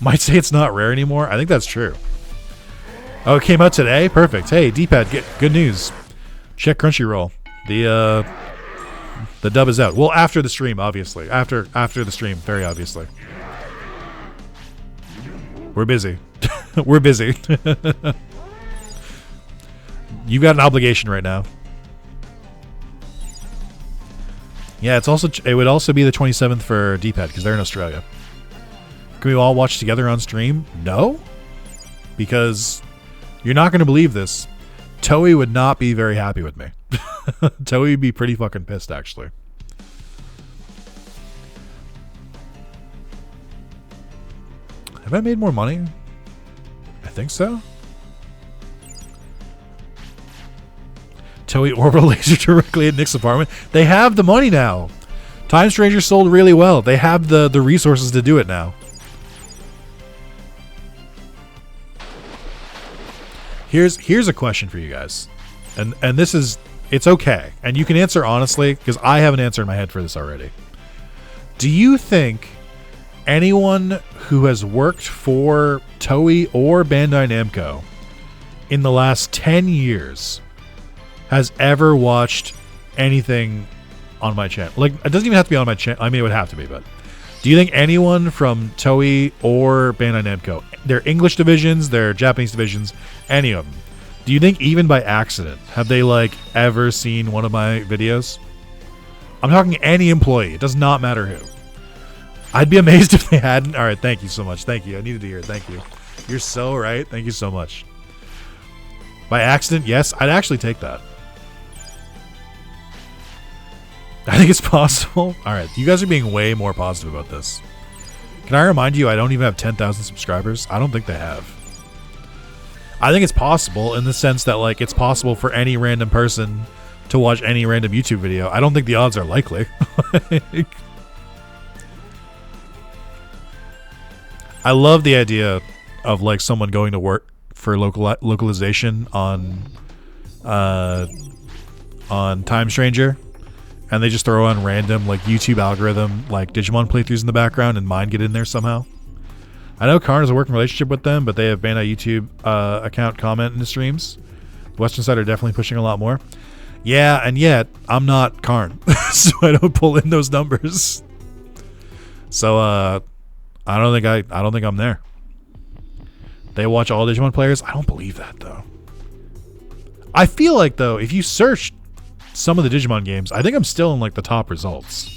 Speaker 1: Might say it's not rare anymore. I think that's true. Oh, it came out today. Perfect. Hey, D-pad, good news. Check Crunchyroll. The dub is out. Well, after the stream, obviously. After the stream, very obviously. We're busy. We're busy. You got an obligation right now. Yeah, it would also be the 27th for D-pad because they're in Australia. Can we all watch together on stream? No, because you're not going to believe this. Toei would not be very happy with me. Toei would be pretty fucking pissed, actually. Have I made more money? I think so. Toei orbital laser directly at Nick's apartment. They have the money now. Time Stranger sold really well. They have the resources to do it now. Here's a question for you guys. And this is, it's okay. And you can answer honestly, because I have an answer in my head for this already. Do you think anyone who has worked for Toei or Bandai Namco in the last 10 years has ever watched anything on my channel? Like, it doesn't even have to be on my channel. I mean, it would have to be, but do you think anyone from Toei or Bandai Namco, their English divisions, their Japanese divisions, any of them, do you think even by accident have they like ever seen one of my videos? I'm talking any employee. It does not matter who. I'd be amazed if they hadn't. All right, thank you so much. Thank you. I needed to hear it. Thank you. You're so right. Thank you so much. By accident, yes, I'd actually take that. I think it's possible. All right, you guys are being way more positive about this. Can I remind you, I don't even have 10,000 subscribers. I don't think they have. I think it's possible in the sense that, like, it's possible for any random person to watch any random YouTube video. I don't think the odds are likely. I love the idea of, like, someone going to work for localization on Time Stranger, and they just throw on random, like, YouTube algorithm, like, Digimon playthroughs in the background, and mine get in there somehow. I know Karn has a working relationship with them, but they have banned a YouTube account comment in the streams. The Western side are definitely pushing a lot more. Yeah, and yet I'm not Karn, so I don't pull in those numbers. So I don't think I'm there. They watch all Digimon players. I don't believe that though. I feel like though, if you search some of the Digimon games, I think I'm still in like the top results.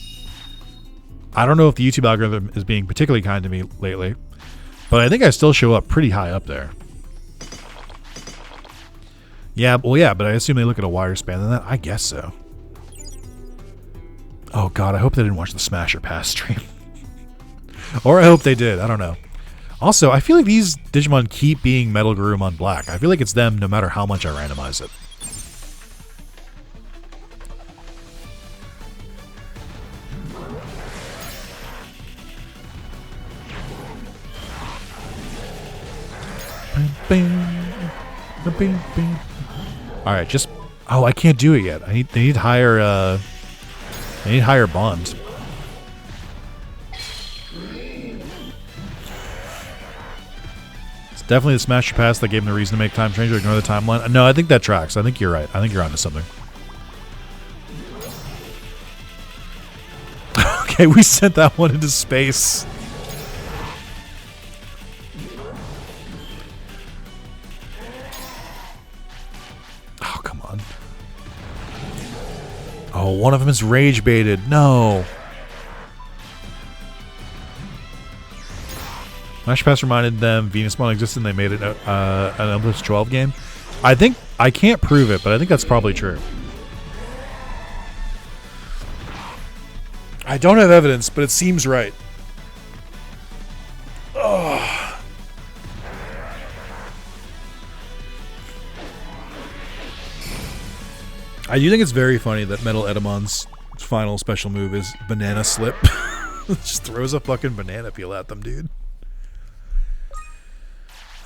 Speaker 1: I don't know if the YouTube algorithm is being particularly kind to me lately, but I think I still show up pretty high up there. Yeah, well, yeah, but I assume they look at a wider span than that. I guess so. Oh god, I hope they didn't watch the Smash or Pass stream. Or I hope they did. I don't know. Also, I feel like these Digimon keep being Metal Garurumon Black. I feel like it's them no matter how much I randomize it. Alright, just... Oh, I can't do it yet. They need higher, bond. It's definitely the Smash or Pass that gave him the reason to make Time Stranger ignore the timeline. No, I think that tracks. I think you're right. I think you're onto something. Okay, we sent that one into space. Oh, come on. Oh, one of them is rage baited. No. Smash Pass reminded them Venusmon existed and they made it an Olympus 12 game. I think, I can't prove it, but I think that's probably true. I don't have evidence, but it seems right. Ugh. I do think it's very funny that Metal Edamon's final special move is Banana Slip. Just throws a fucking banana peel at them, dude.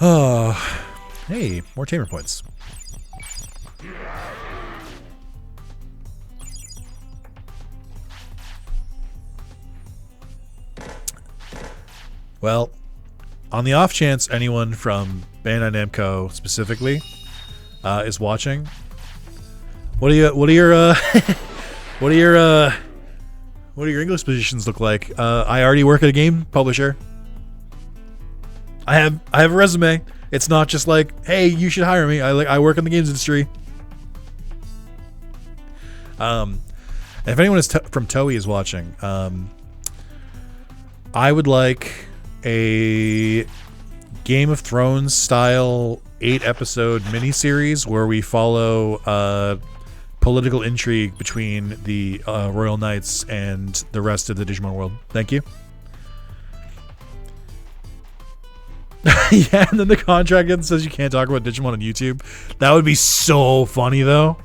Speaker 1: Oh, hey, more Tamer points. Well, on the off chance anyone from Bandai Namco specifically is watching, what do your English positions look like? I already work at a game publisher. I have a resume. It's not just like, hey, you should hire me. I work in the games industry. If anyone is from Toei is watching, I would like a Game of Thrones style 8-episode miniseries where we follow political intrigue between the Royal Knights and the rest of the Digimon world. Thank you. Yeah, and then the contract says you can't talk about Digimon on YouTube. That would be so funny, though.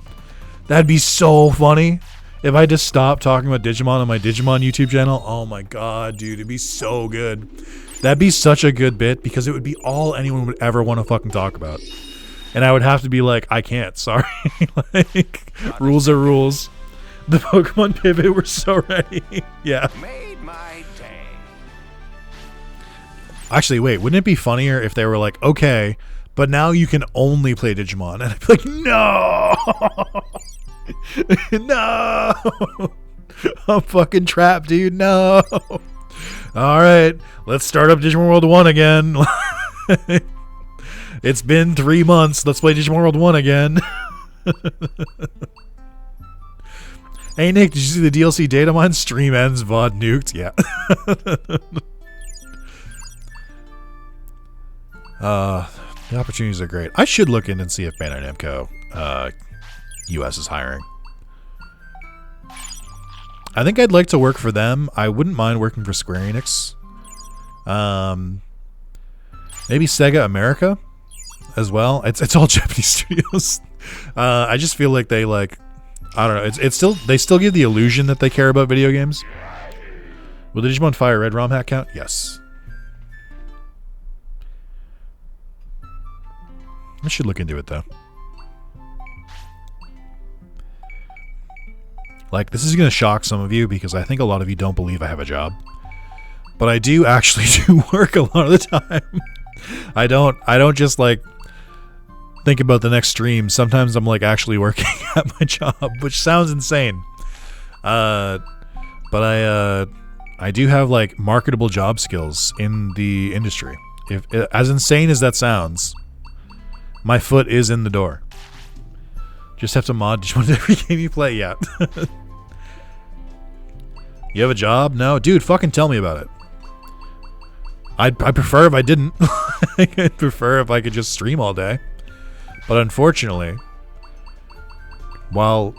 Speaker 1: That'd be so funny. If I just stopped talking about Digimon on my Digimon YouTube channel, oh my god, dude, it'd be so good. That'd be such a good bit because it would be all anyone would ever want to fucking talk about. And I would have to be like, I can't, sorry. Like, rules are rules. The Pokemon pivot were so ready. Yeah.
Speaker 6: Made my
Speaker 1: Actually, wait, wouldn't it be funnier if they were like, okay, but now you can only play Digimon? And I'd be like, no! No! I'm fucking trapped, dude. No! Alright, let's start up Digimon World 1 again. It's been 3 months. Let's play Digimon World 1 again. Hey, Nick, did you see the DLC data mine? Stream ends, VOD nuked. Yeah. The opportunities are great. I should look in and see if Bandai Namco US is hiring. I think I'd like to work for them. I wouldn't mind working for Square Enix. Maybe Sega America as well. It's all Japanese studios. I just feel like they like, I don't know. It's still, they still give the illusion that they care about video games. Will the Digimon Fire Red ROM hack count? Yes. I should look into it though. Like, this is going to shock some of you because I think a lot of you don't believe I have a job. But I do actually do work a lot of the time. I don't just like think about the next stream. Sometimes I'm like actually working at my job, which sounds insane. But I do have like marketable job skills in the industry. If as insane as that sounds, my foot is in the door. Just have to mod Digimon every game you play. Yeah. You have a job? No, dude. Fucking tell me about it. I prefer if I didn't. I'd prefer if I could just stream all day. But unfortunately, while,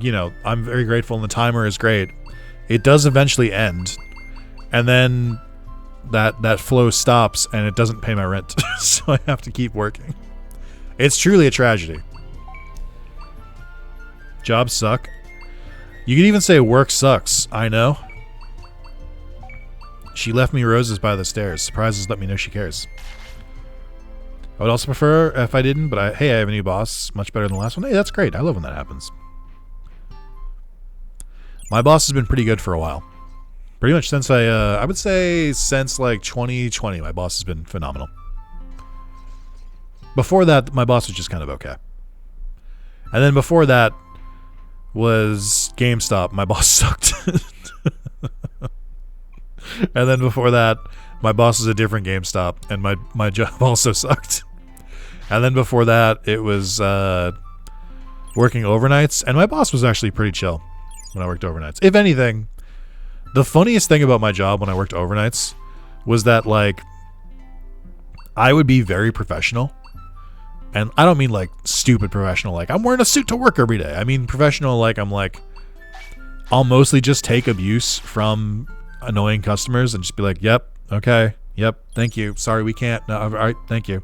Speaker 1: you know, I'm very grateful and the timer is great, it does eventually end. And then that flow stops and it doesn't pay my rent. So I have to keep working. It's truly a tragedy. Jobs suck. You could even say work sucks. I know. She left me roses by the stairs. Surprises let me know she cares. I would also prefer if I didn't, but hey, I have a new boss. Much better than the last one. Hey, that's great. I love when that happens. My boss has been pretty good for a while. Pretty much since I would say since like 2020, my boss has been phenomenal. Before that, my boss was just kind of okay. And then before that was GameStop. My boss sucked. And then before that, my boss was a different GameStop, and my job also sucked. And then before that, it was working overnights, and my boss was actually pretty chill when I worked overnights. If anything, the funniest thing about my job when I worked overnights was that, like, I would be very professional. And I don't mean, like, stupid professional, like, I'm wearing a suit to work every day. I mean professional, like, I'll mostly just take abuse from annoying customers and just be like, yep, okay, yep, thank you, sorry, we can't, no, all right, thank you.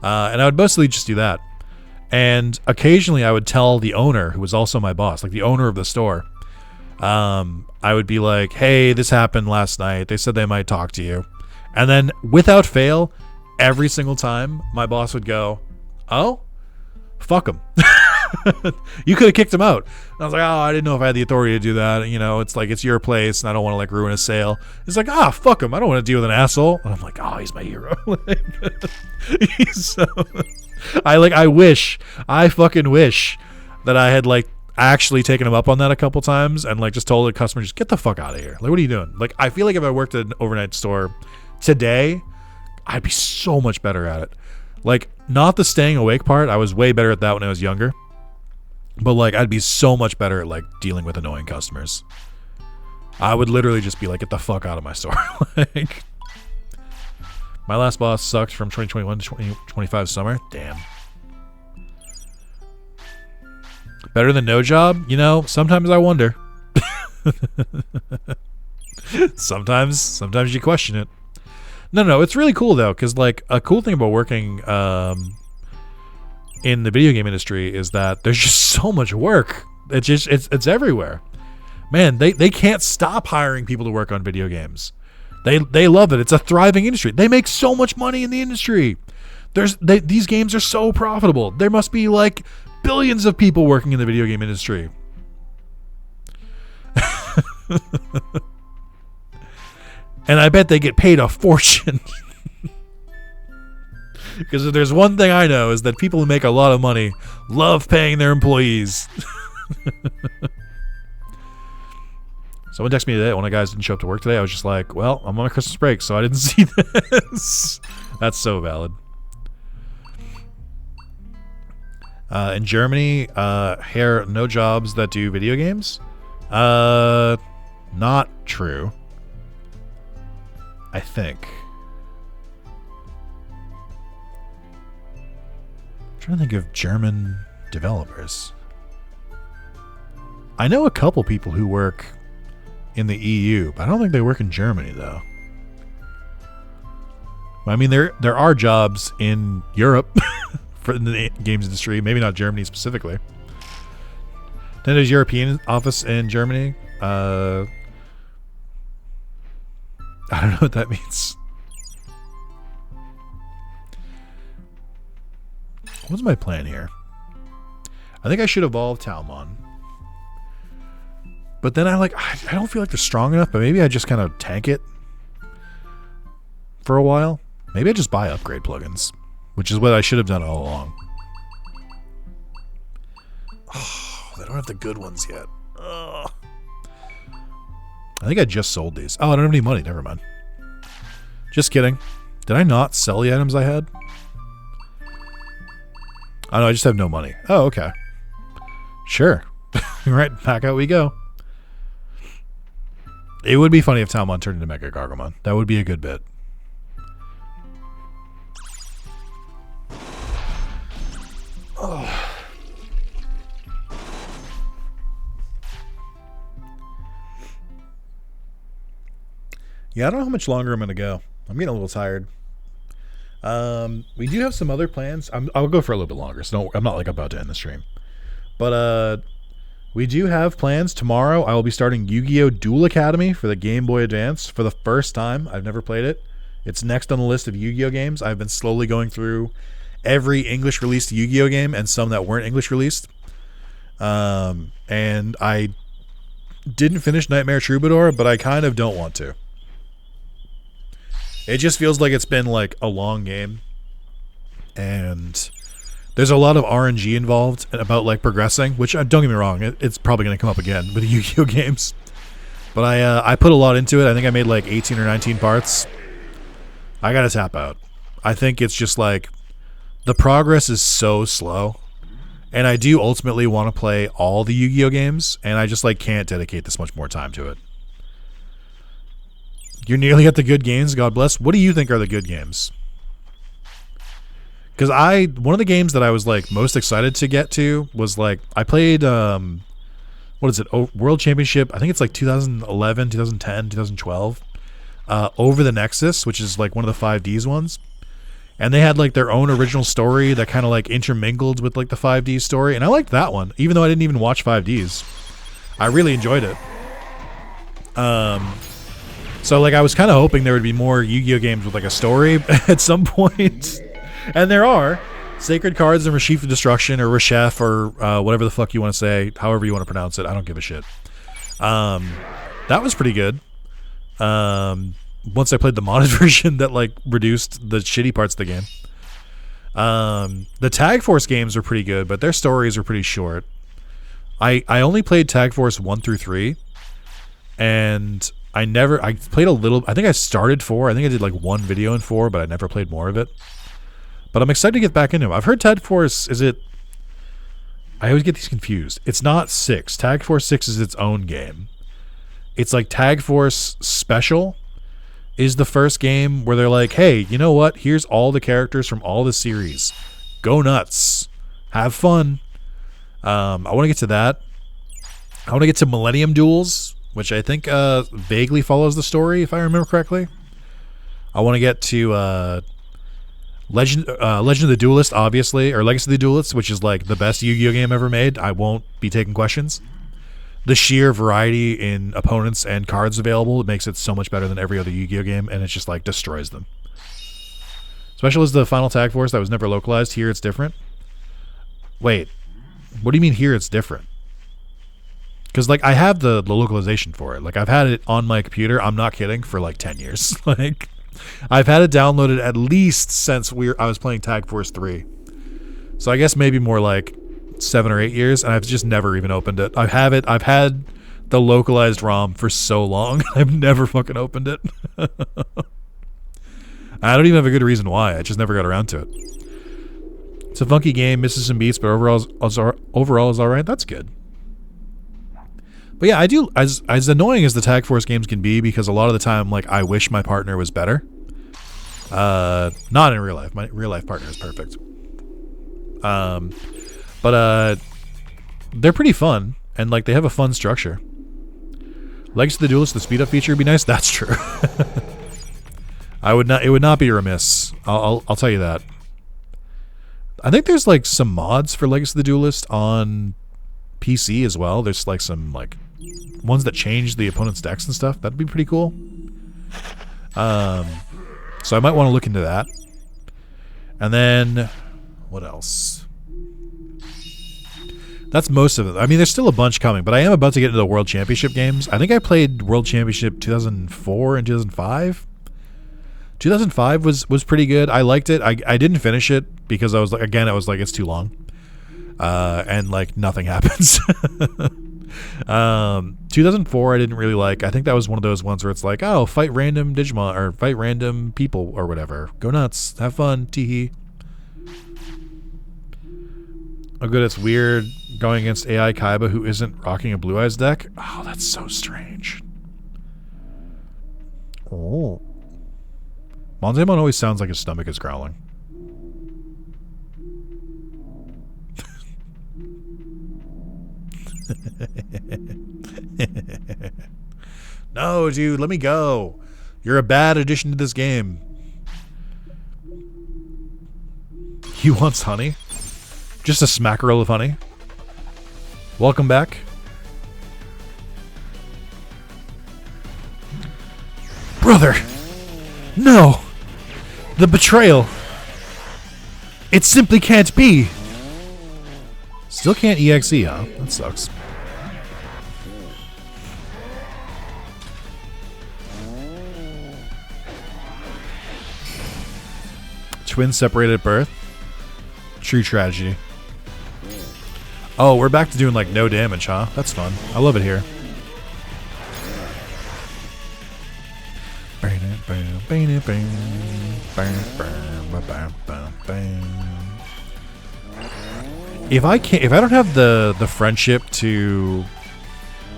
Speaker 1: And I would mostly just do that. And occasionally I would tell the owner, who was also my boss, like the owner of the store, I would be like, hey, this happened last night, they said they might talk to you. And then without fail, every single time my boss would go, oh, fuck him. You could have kicked him out. And I was like, oh, I didn't know if I had the authority to do that. You know, it's like, it's your place and I don't want to like ruin a sale. He's like, fuck him. I don't want to deal with an asshole. And I'm like, oh, he's my hero. He's so, I fucking wish that I had like actually taken him up on that a couple times and like just told the customer, just get the fuck out of here. Like, what are you doing? Like, I feel like if I worked at an overnight store today, I'd be so much better at it. Like, not the staying awake part. I was way better at that when I was younger. But, like, I'd be so much better at, like, dealing with annoying customers. I would literally just be like, get the fuck out of my store. Like, my last boss sucked from 2021 to 2025 summer. Damn. Better than no job? You know, sometimes I wonder. Sometimes you question it. No, it's really cool, though, because, like, a cool thing about working in the video game industry is that there's just so much work. It's everywhere. Man, they can't stop hiring people to work on video games. They love it. It's a thriving industry. They make so much money in the industry. These games are so profitable. There must be, like, billions of people working in the video game industry. And I bet they get paid a fortune. Because if there's one thing I know is that people who make a lot of money love paying their employees. Someone texted me today. One of the guys didn't show up to work today. I was just like, well, I'm on a Christmas break, so I didn't see this. That's so valid. In Germany, here, no jobs that do video games. Not true. I think. I'm trying to think of German developers. I know a couple people who work in the EU, but I don't think they work in Germany, though. I mean, there are jobs in Europe for the games industry, maybe not Germany specifically. Then there's European office in Germany. I don't know what that means. What's my plan here? I think I should evolve Talmon. But then I don't feel like they're strong enough, but maybe I just kind of tank it for a while. Maybe I just buy upgrade plugins, which is what I should have done all along. Oh, they don't have the good ones yet. Ugh. I think I just sold these. Oh, I don't have any money. Never mind. Just kidding. Did I not sell the items I had? Oh, no, I just have no money. Oh, okay. Sure. Right, back out we go. It would be funny if Talmon turned into Mega Gargomon. That would be a good bit. Oh. Yeah, I don't know how much longer I'm going to go. I'm getting a little tired. We do have some other plans. I'll go for a little bit longer, so I'm not like about to end the stream. But we do have plans. Tomorrow I will be starting Yu-Gi-Oh! Duel Academy for the Game Boy Advance for the first time. I've never played it. It's next on the list of Yu-Gi-Oh! Games. I've been slowly going through every English released Yu-Gi-Oh! Game and some that weren't English released. And I didn't finish Nightmare Troubadour, but I kind of don't want to. It just feels like it's been like a long game, and there's a lot of RNG involved about like progressing, which don't get me wrong, it's probably going to come up again with the Yu-Gi-Oh! Games. But I put a lot into it. I think I made like 18 or 19 parts. I got to tap out. I think it's just like the progress is so slow, and I do ultimately want to play all the Yu-Gi-Oh! Games, and I just like can't dedicate this much more time to it. You're nearly at the good games, God bless. What do you think are the good games? Because one of the games that I was like most excited to get to was like, I played, what is it, World Championship, I think it's like 2011, 2010, 2012, Over the Nexus, which is like one of the 5Ds ones. And they had like their own original story that kind of like intermingled with like the 5D story. And I liked that one, even though I didn't even watch 5Ds. I really enjoyed it. So like I was kind of hoping there would be more Yu-Gi-Oh! Games with like a story at some point. And there are. Sacred Cards and Reshef of Destruction or Reshef or whatever the fuck you want to say, however you want to pronounce it. I don't give a shit. That was pretty good. Once I played the modded version that like reduced the shitty parts of the game. The Tag Force games are pretty good, but their stories are pretty short. I only played Tag Force 1 through 3. And I played a little. I think I started 4. I think I did like one video in 4, but I never played more of it. But I'm excited to get back into it. I've heard Tag Force, I always get these confused. It's not 6. Tag Force 6 is its own game. It's like Tag Force Special is the first game where they're like, hey, you know what? Here's all the characters from all the series. Go nuts. Have fun. I want to get to that. I want to get to Millennium Duels, which I think vaguely follows the story, if I remember correctly. I want to get to Legend of the Duelist, obviously, or Legacy of the Duelist, which is like the best Yu-Gi-Oh! Game ever made. I won't be taking questions. The sheer variety in opponents and cards available, it makes it so much better than every other Yu-Gi-Oh! Game, and it just like destroys them. Special is the final Tag Force that was never localized. Here it's different. Wait, what do you mean here it's different? Because, like, I have the localization for it. Like, I've had it on my computer, I'm not kidding, for, like, 10 years. Like, I've had it downloaded at least since I was playing Tag Force 3. So I guess maybe more like 7 or 8 years, and I've just never even opened it. I've had the localized ROM for so long, I've never fucking opened it. I don't even have a good reason why. I just never got around to it. It's a funky game, misses some beats, but overall is all right. That's good. But yeah, I do, as annoying as the Tag Force games can be, because a lot of the time, like, I wish my partner was better. Not in real life. My real life partner is perfect. But they're pretty fun, and, like, they have a fun structure. Legacy of the Duelist, the speed up feature would be nice. That's true. It would not be remiss. I'll tell you that. I think there's, like, some mods for Legacy of the Duelist on PC as well. There's, like, some, like, ones that change the opponent's decks and stuff. That'd be pretty cool. So I might want to look into that. And then, what else? That's most of it. I mean, there's still a bunch coming, but I am about to get into the World Championship games. I think I played World Championship 2004 and 2005. 2005 was pretty good. I liked it. I didn't finish it because I was like, again, I was like, it's too long. And like nothing happens. 2004 I didn't really like. I think that was one of those ones where it's like, oh, fight random Digimon or fight random people or whatever. Go nuts. Have fun. Teehee. Oh good, it's weird going against AI Kaiba who isn't rocking a Blue Eyes deck. Oh, that's so strange. Oh. Monzemon always sounds like his stomach is growling. No, dude, let me go. You're a bad addition to this game. He wants honey. Just a smackerel of honey. Welcome back. Brother! No! The betrayal! It simply can't be! Still can't EXE, huh? That sucks. Twins separated at birth? True tragedy. Oh, we're back to doing like no damage, huh? That's fun. I love it here. If I don't have the friendship to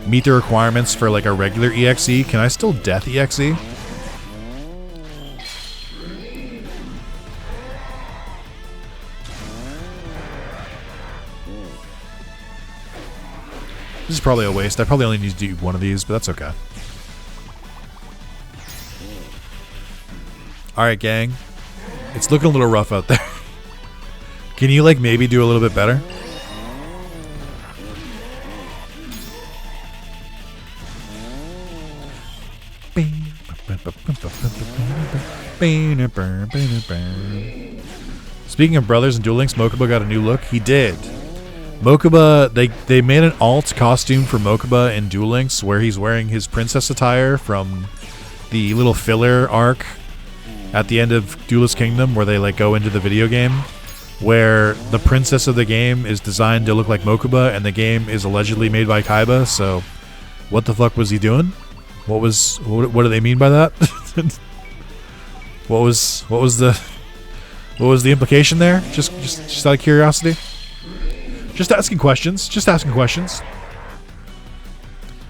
Speaker 1: meet the requirements for like a regular EXE, can I still death EXE? This is probably a waste. I probably only need to do one of these, but that's okay. Alright, gang. It's looking a little rough out there. Can you, like, maybe do a little bit better? Speaking of brothers and Duel Links, Mokuba got a new look. He did. Mokuba, they made an alt costume for Mokuba in Duel Links where he's wearing his princess attire from the little filler arc at the end of Duelist Kingdom where they like go into the video game, where the princess of the game is designed to look like Mokuba and the game is allegedly made by Kaiba. So what the fuck was he doing? What do they mean by that? what was the implication there? Just out of curiosity. Just asking questions. Just asking questions.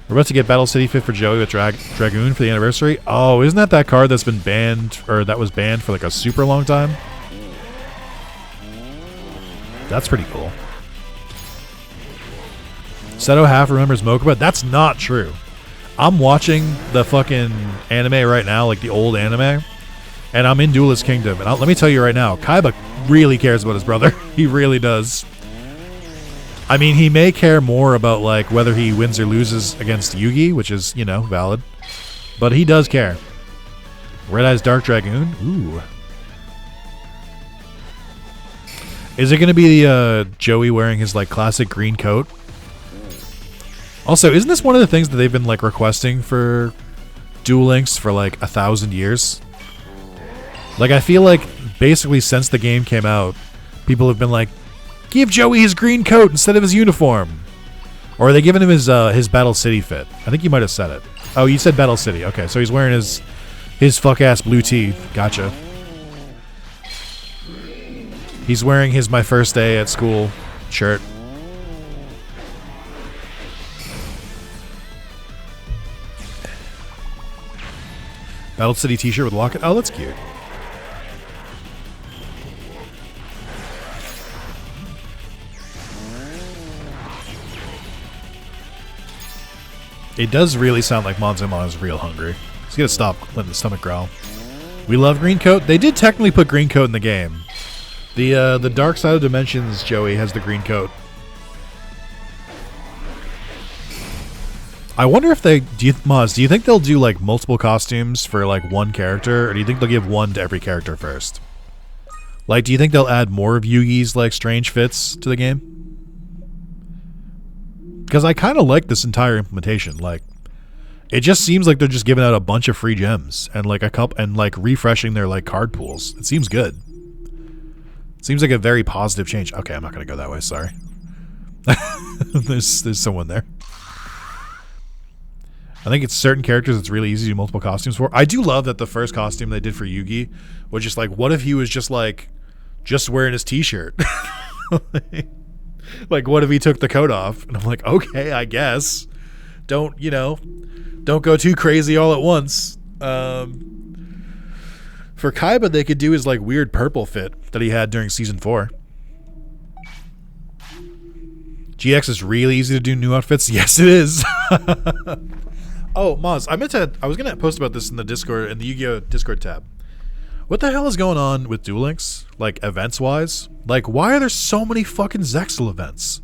Speaker 1: We're about to get Battle City Fit for Joey with Dragoon for the anniversary. Oh, isn't that card that's been banned, or that was banned for like a super long time? That's pretty cool. Seto half remembers Mokuba. That's not true. I'm watching the fucking anime right now, like the old anime, and I'm in Duelist Kingdom. And let me tell you right now, Kaiba really cares about his brother. He really does. I mean, he may care more about like whether he wins or loses against Yugi, which is, you know, valid. But he does care. Red Eyes Dark Dragoon? Ooh. Is it going to be Joey wearing his like classic green coat? Also, isn't this one of the things that they've been like requesting for Duel Links for like 1,000 years? Like, I feel like basically since the game came out, people have been like, give Joey his green coat instead of his uniform. Or are they giving him his Battle City fit? I think you might have said it. Oh, you said Battle City. Okay, so he's wearing his fuck-ass blue tee. Gotcha. He's wearing his My First Day at School shirt. Battle City t-shirt with locket. Oh, that's cute. It does really sound like Monzumon is real hungry. He's gonna stop letting the stomach growl. We love green coat. They did technically put green coat in the game. The Dark Side of Dimensions Joey has the green coat. I wonder if they Moz, do you think they'll do like multiple costumes for like one character, or do you think they'll give one to every character first? Like, do you think they'll add more of Yugi's like strange fits to the game? Because I kind of like this entire implementation. Like, it just seems like they're just giving out a bunch of free gems and like a couple and like refreshing their like card pools. It seems good. It seems like a very positive change. Okay, I'm not gonna go that way. Sorry. There's someone there. I think it's certain characters it's really easy to do multiple costumes for. I do love that the first costume they did for Yugi was just like, what if he was just like, just wearing his t-shirt? Like, what if he took the coat off? And I'm like, okay, I guess. Don't go too crazy all at once. For Kaiba, they could do his like weird purple fit that he had during season 4. GX is really easy to do new outfits. Yes, it is. Oh, Moz, I was gonna post about this in the Discord, in the Yu-Gi-Oh! Discord tab. What the hell is going on with Duel Links? Like, events-wise? Like, why are there so many fucking Zexal events?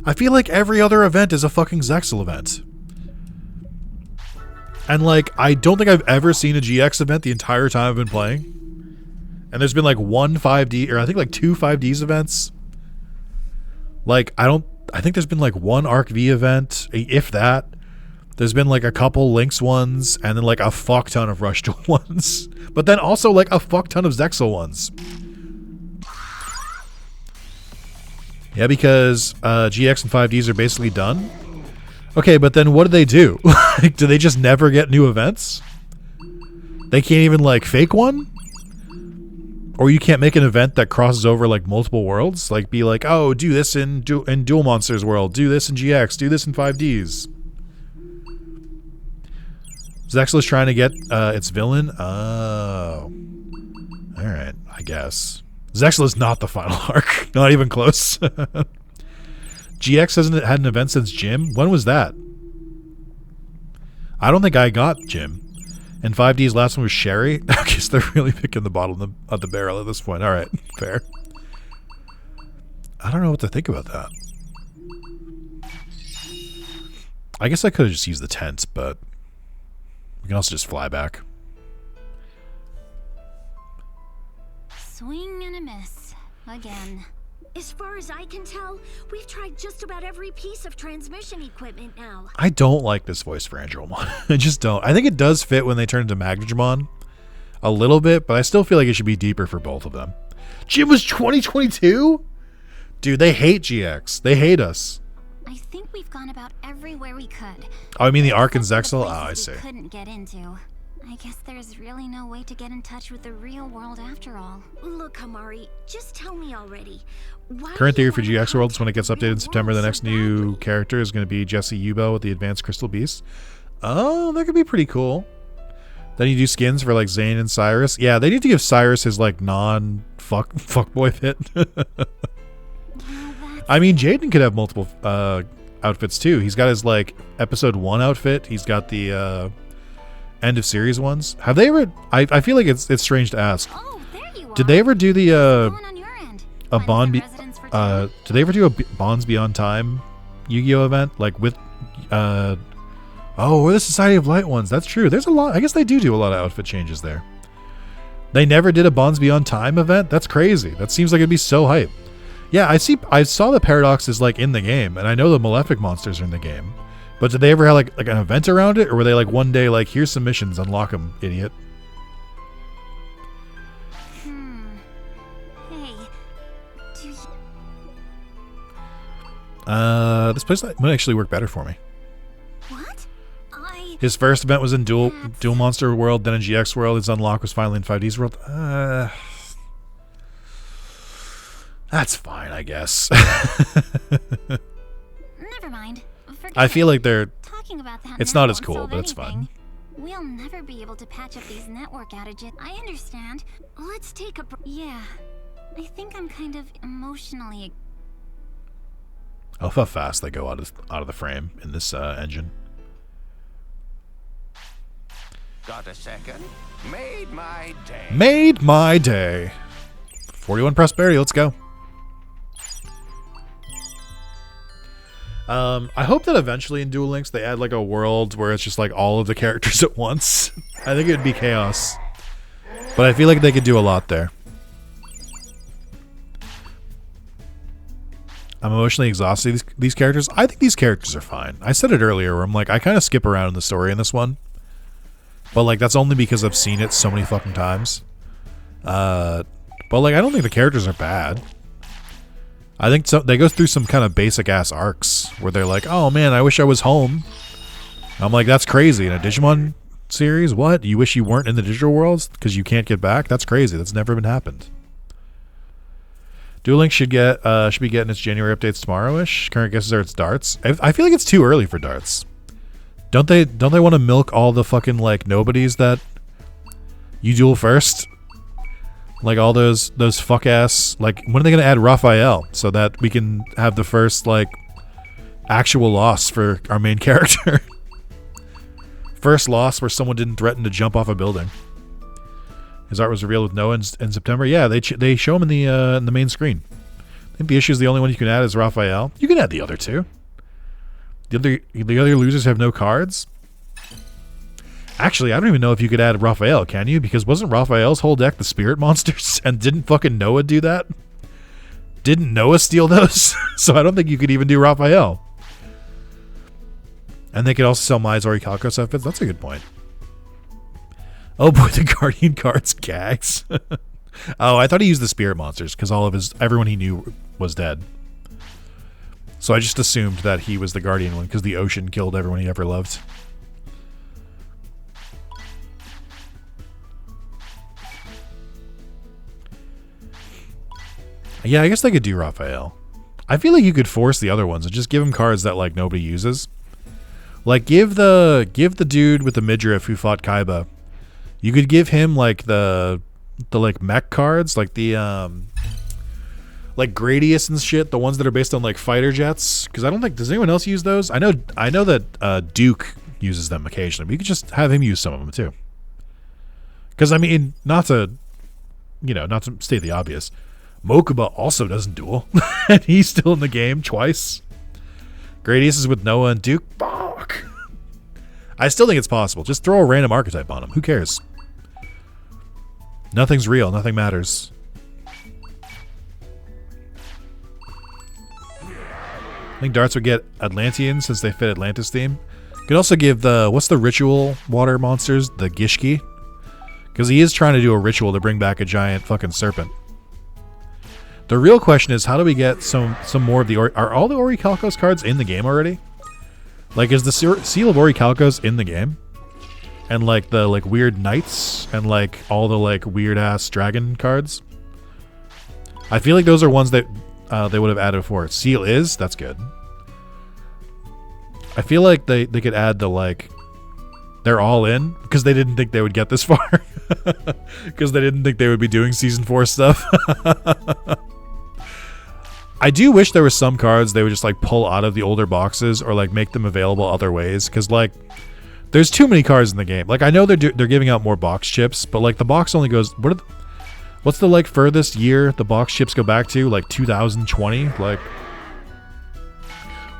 Speaker 1: I feel like every other event is a fucking Zexal event. And, like, I don't think I've ever seen a GX event the entire time I've been playing. And there's been, like, one 5D, or I think, like, 2 5Ds events. Like, I think there's been, like, one Arc V event, if that. There's been like a couple Lynx ones, and then like a fuck ton of Rush Duel ones. But then also like a fuck ton of Zexal ones. Yeah, because GX and 5Ds are basically done. Okay, but then what do? Like, do they just never get new events? They can't even like fake one? Or you can't make an event that crosses over like multiple worlds? Like be like, oh, do this in Duel Monsters world, do this in GX, do this in 5Ds. Zexal is trying to get its villain. Oh. Alright, I guess. Zexal is not the final arc. Not even close. GX hasn't had an event since Jim. When was that? I don't think I got Jim. And 5D's last one was Sherry. I guess they're really picking the bottom of the barrel at this point. Alright, fair. I don't know what to think about that. I guess I could have just used the tent, but we can also just fly back.
Speaker 4: Swing and a miss. Again. As far as I can tell, we've tried just about every piece of transmission equipment now.
Speaker 1: I don't like this voice for Andromon. I just don't. I think it does fit when they turn into Magnagimon a little bit, but I still feel like it should be deeper for both of them. Jim was 2022? Dude, they hate GX. They hate us.
Speaker 4: I think we've gone about everywhere we could.
Speaker 1: Oh, I mean the Arc and Zexal? Oh, I see.
Speaker 4: Couldn't get into. I guess there's really no way to get in touch with the real world after all. Look, Amari, just tell me already.
Speaker 1: Current theory for GX World is when it gets updated in September, the next new character is going to be Jesse Yubo with the Advanced Crystal Beast. Oh, that could be pretty cool. Then you do skins for like Zane and Cyrus. Yeah, they need to give Cyrus his like non-fuckboy fit. I mean, Jaden could have multiple outfits too. He's got his like episode 1 outfit. He's got the end of series ones. Have they ever? I feel like it's strange to ask.
Speaker 4: Oh, there you are.
Speaker 1: Did they ever do the
Speaker 4: a Bond?
Speaker 1: Did they ever do a Bonds Beyond Time Yu-Gi-Oh event like with we're the Society of Light ones? That's true. There's a lot. I guess they do a lot of outfit changes there. They never did a Bonds Beyond Time event. That's crazy. That seems like it'd be so hype. Yeah, I saw the Paradox is like in the game, and I know the Malefic monsters are in the game. But did they ever have like an event around it, or were they like one day like, here's some missions, unlock them, idiot?
Speaker 4: Hey, do you...
Speaker 1: This place might actually work better for me.
Speaker 4: What?
Speaker 1: His first event was in Dual Monster World, then in GX World. His unlock was finally in 5D's World. That's fine, I guess.
Speaker 4: Never mind.
Speaker 1: I feel like they're...
Speaker 4: Talking about that
Speaker 1: it's not as cool, but it's fine.
Speaker 4: We'll never be able to patch up these network outages. I understand. Let's take a... Yeah. I think I'm kind of emotionally...
Speaker 1: I love how fast they go out of the frame in this engine.
Speaker 6: Got a second? Made my day.
Speaker 1: Made my day. 41 prosperity, let's go. I hope that eventually in Duel Links they add like a world where it's just like all of the characters at once. I think it would be chaos. But I feel like they could do a lot there. I'm emotionally exhausted. These characters, I think these characters are fine. I said it earlier where I'm like, I kind of skip around in the story in this one. But like, that's only because I've seen it so many fucking times. But like, I don't think the characters are bad. I think they go through some kind of basic ass arcs where they're like, oh man, I wish I was home. I'm like, that's crazy. In a Digimon series? What? You wish you weren't in the digital worlds because you can't get back? That's crazy. That's never been happened. Duel Links should be getting its January updates tomorrow-ish. Current guesses are it's darts. I feel like it's too early for darts. Don't they want to milk all the fucking like nobodies that you duel first? Like all those fuck ass, like when are they gonna add Raphael so that we can have the first like actual loss for our main character? First loss where someone didn't threaten to jump off a building. His art was revealed with Noah in September. Yeah, they show him in the main screen. I think the issue is the only one you can add is Raphael. You can add the other two. The other losers have no cards. Actually, I don't even know if you could add Raphael, can you? Because wasn't Raphael's whole deck the spirit monsters? And didn't fucking Noah do that? Didn't Noah steal those? So I don't think you could even do Raphael. And they could also sell Mai's Orichalcos outfits. That's a good point. Oh boy, the Guardian cards gags. Oh, I thought he used the spirit monsters because everyone he knew was dead. So I just assumed that he was the Guardian one because the ocean killed everyone he ever loved. Yeah, I guess they could do Raphael. I feel like you could force the other ones and just give him cards that like nobody uses. Like give the dude with the midriff who fought Kaiba. You could give him like the like mech cards, like the like Gradius and shit, the ones that are based on like fighter jets. Because I don't think, does anyone else use those? I know that Duke uses them occasionally, but you could just have him use some of them too. Because I mean, not to state the obvious, Mokuba also doesn't duel, and he's still in the game twice. Gradius is with Noah and Duke. Fuck. I still think it's possible. Just throw a random archetype on him. Who cares? Nothing's real. Nothing matters. I think darts would get Atlantean since they fit Atlantis theme. Could also give what's the ritual water monsters? The Gishki. Because he is trying to do a ritual to bring back a giant fucking serpent. The real question is, how do we get some more of the... Are all the Orichalcos cards in the game already? Like, is the Seal of Orichalcos in the game? And, like, the, like, weird knights? And, like, all the, like, weird-ass dragon cards? I feel like those are ones that they would have added before. Seal is? That's good. I feel like they could add the, like... They're all in? Because they didn't think they would get this far. Because they didn't think they would be doing Season 4 stuff. I do wish there were some cards they would just like pull out of the older boxes or like make them available other ways, because like there's too many cards in the game. Like I know they're giving out more box chips, but like the box only goes what's the like furthest year the box chips go back to? Like 2020. Like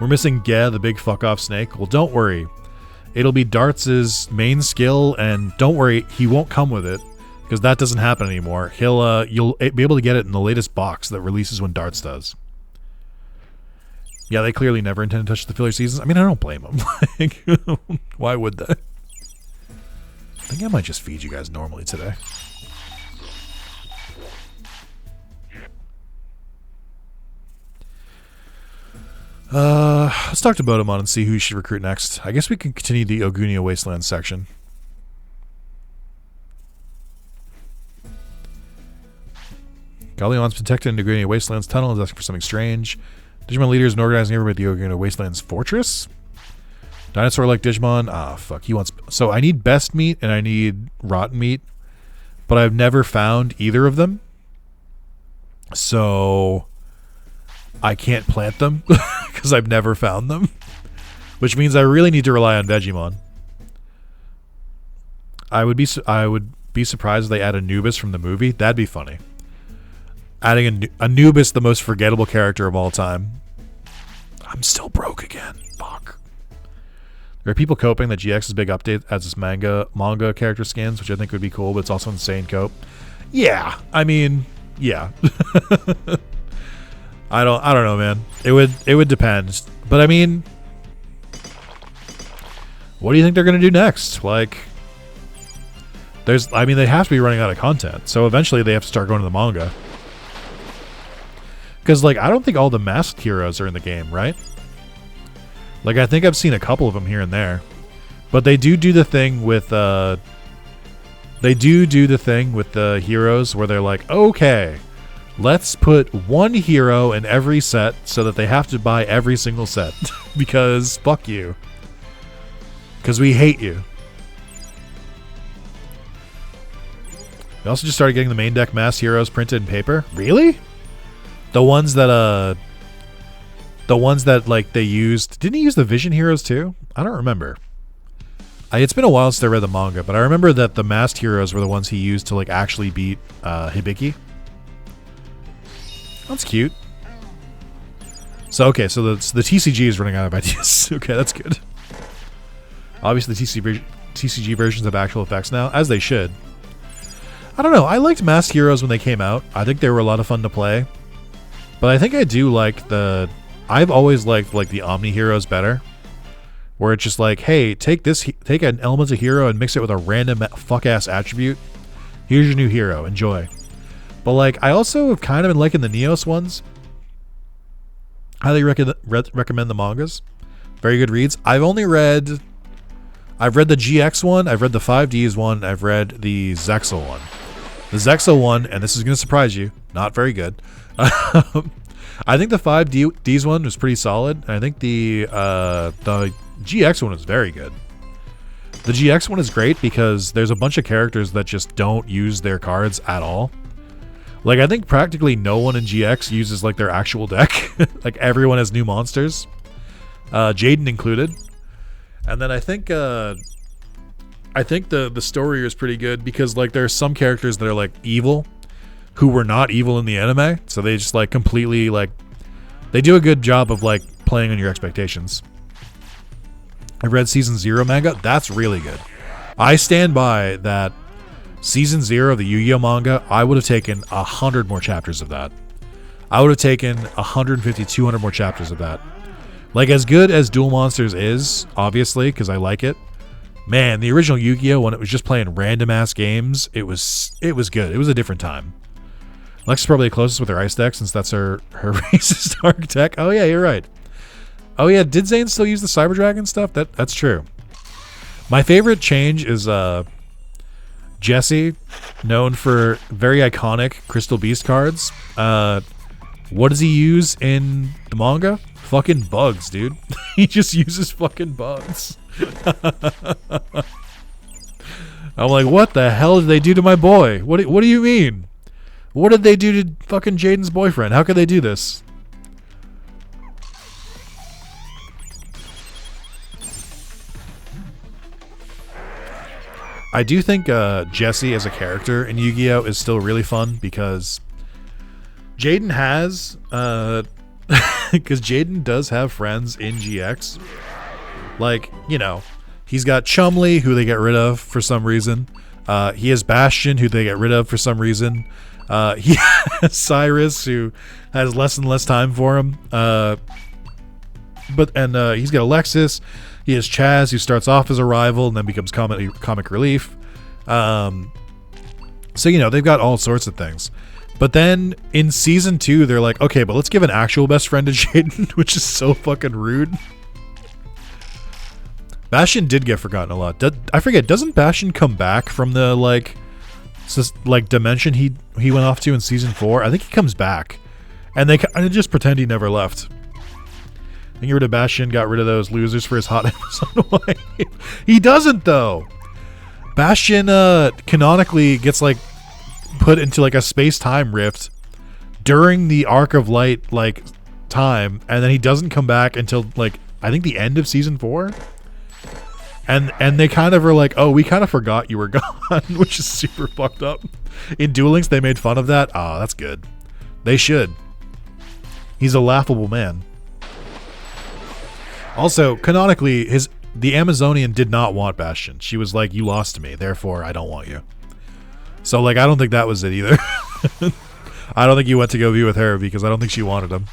Speaker 1: we're missing Ge, the big fuck off snake. Well, don't worry, it'll be Darts' main skill, and don't worry, he won't come with it because that doesn't happen anymore. You'll be able to get it in the latest box that releases when Darts does. Yeah, they clearly never intend to touch the filler seasons. I mean, I don't blame them. Like, why would they? I think I might just feed you guys normally today. Let's talk to Botamon and see who you should recruit next. I guess we can continue the Ogunia Wasteland section. Galleon's protected in Ogunia Wasteland's tunnel and is asking for something strange. Digimon leaders and organizing everybody at the Ogunia Wasteland's fortress. Dinosaur-like Digimon. Ah, fuck. He wants... So I need best meat and I need rotten meat. But I've never found either of them. So... I can't plant them because I've never found them, which means I really need to rely on Vegemon. I would be surprised if they add Anubis from the movie. That'd be funny. Adding Anubis, the most forgettable character of all time. I'm still broke again. Fuck. There are people coping that GX's big update adds this manga character skins, which I think would be cool, but it's also insane cope. Yeah, I mean, yeah. I don't know, man. It would depend. But I mean, what do you think they're gonna do next? Like, they have to be running out of content, so eventually they have to start going to the manga. Because like, I don't think all the masked heroes are in the game, right? Like, I think I've seen a couple of them here and there, but they do the thing with the heroes where they're like, okay, let's put one hero in every set so that they have to buy every single set. Because fuck you. Because we hate you. We also just started getting the main deck mass heroes printed in paper. Really? The ones that like they used... Didn't he use the Vision heroes too? I don't remember. It's been a while since I read the manga, but I remember that the masked heroes were the ones he used to like actually beat Hibiki. That's cute. So, okay, so the TCG is running out of ideas. Okay, that's good. Obviously, the TCG versions have actual effects now, as they should. I don't know. I liked Masked Heroes when they came out. I think they were a lot of fun to play. But I think I do like the... I've always liked like the Omni Heroes better. Where it's just like, hey, take an element of hero and mix it with a random fuck-ass attribute. Here's your new hero. Enjoy. But like, I also have kind of been liking the Neos ones. Highly recommend the mangas. Very good reads. I've read the GX one, I've read the 5Ds one, I've read the Zexal one. The Zexal one, and this is going to surprise you, not very good. I think the 5Ds one was pretty solid. And I think the GX one is very good. The GX one is great because there's a bunch of characters that just don't use their cards at all. Like, I think practically no one in GX uses, like, their actual deck. Like, everyone has new monsters. Jaden included. And then I think the story is pretty good because, like, there are some characters that are, like, evil who were not evil in the anime. So they just, like, completely, like... They do a good job of, like, playing on your expectations. I read Season 0 manga. That's really good. I stand by that... Season 0 of the Yu-Gi-Oh manga, I would have taken 100 more chapters of that. I would have taken 150, 200 more chapters of that. Like, as good as Duel Monsters is, obviously, because I like it, man, the original Yu-Gi-Oh, when it was just playing random-ass games, it was good. It was a different time. Lex is probably the closest with her ice deck, since that's her racist architect. Oh, yeah, you're right. Oh, yeah, did Zane still use the Cyber Dragon stuff? That's true. My favorite change is... Jesse, known for very iconic Crystal Beast cards. What does he use in the manga? Fucking bugs, dude. He just uses fucking bugs. I'm like, what the hell did they do to my boy? What do you mean? What did they do to fucking Jaden's boyfriend? How could they do this? I do think Jesse as a character in Yu-Gi-Oh! Is still really fun because Jaden has... Because Jaden does have friends in GX. Like, you know, he's got Chumley, who they get rid of for some reason. He has Bastion, who they get rid of for some reason. He has Cyrus, who has less and less time for him. he's got Alexis. He has Chaz, who starts off as a rival and then becomes comic relief. So, you know, they've got all sorts of things. But then in season 2, they're like, okay, but let's give an actual best friend to Jaden, which is so fucking rude. Bastion did get forgotten a lot. I forget, doesn't Bastion come back from the, like dimension he went off to in season 4? I think he comes back. And they just pretend he never left. They get rid of Bastion, got rid of those losers for his hot Amazon wife. He doesn't, though. Bastion canonically gets, like, put into, like, a space-time rift during the Arc of Light, like, time, and then he doesn't come back until, like, I think the end of season 4. And they kind of are like, oh, we kind of forgot you were gone, which is super fucked up. In Duel Links, they made fun of that. Oh, that's good. They should. He's a laughable man. Also, canonically, the Amazonian did not want Bastion. She was like, you lost to me, therefore I don't want you. So, like, I don't think that was it either. I don't think he went to go be with her because I don't think she wanted him.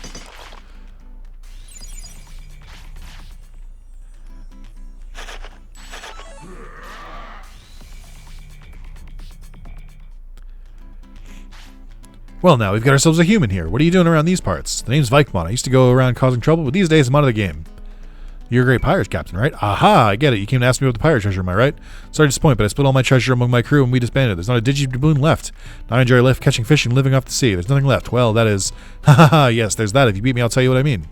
Speaker 1: Well, now, we've got ourselves a human here. What are you doing around these parts? The name's Vikemon. I used to go around causing trouble, but these days I'm out of the game. You're a great pirate captain, right? Aha, I get it. You came to ask me about the pirate treasure, am I right? Sorry to disappoint, but I split all my treasure among my crew and we disbanded. There's not a Digimon left. Now I enjoy life, catching fish, and living off the sea. There's nothing left. Well, that is... Ha ha ha, yes, there's that. If you beat me, I'll tell you what I mean.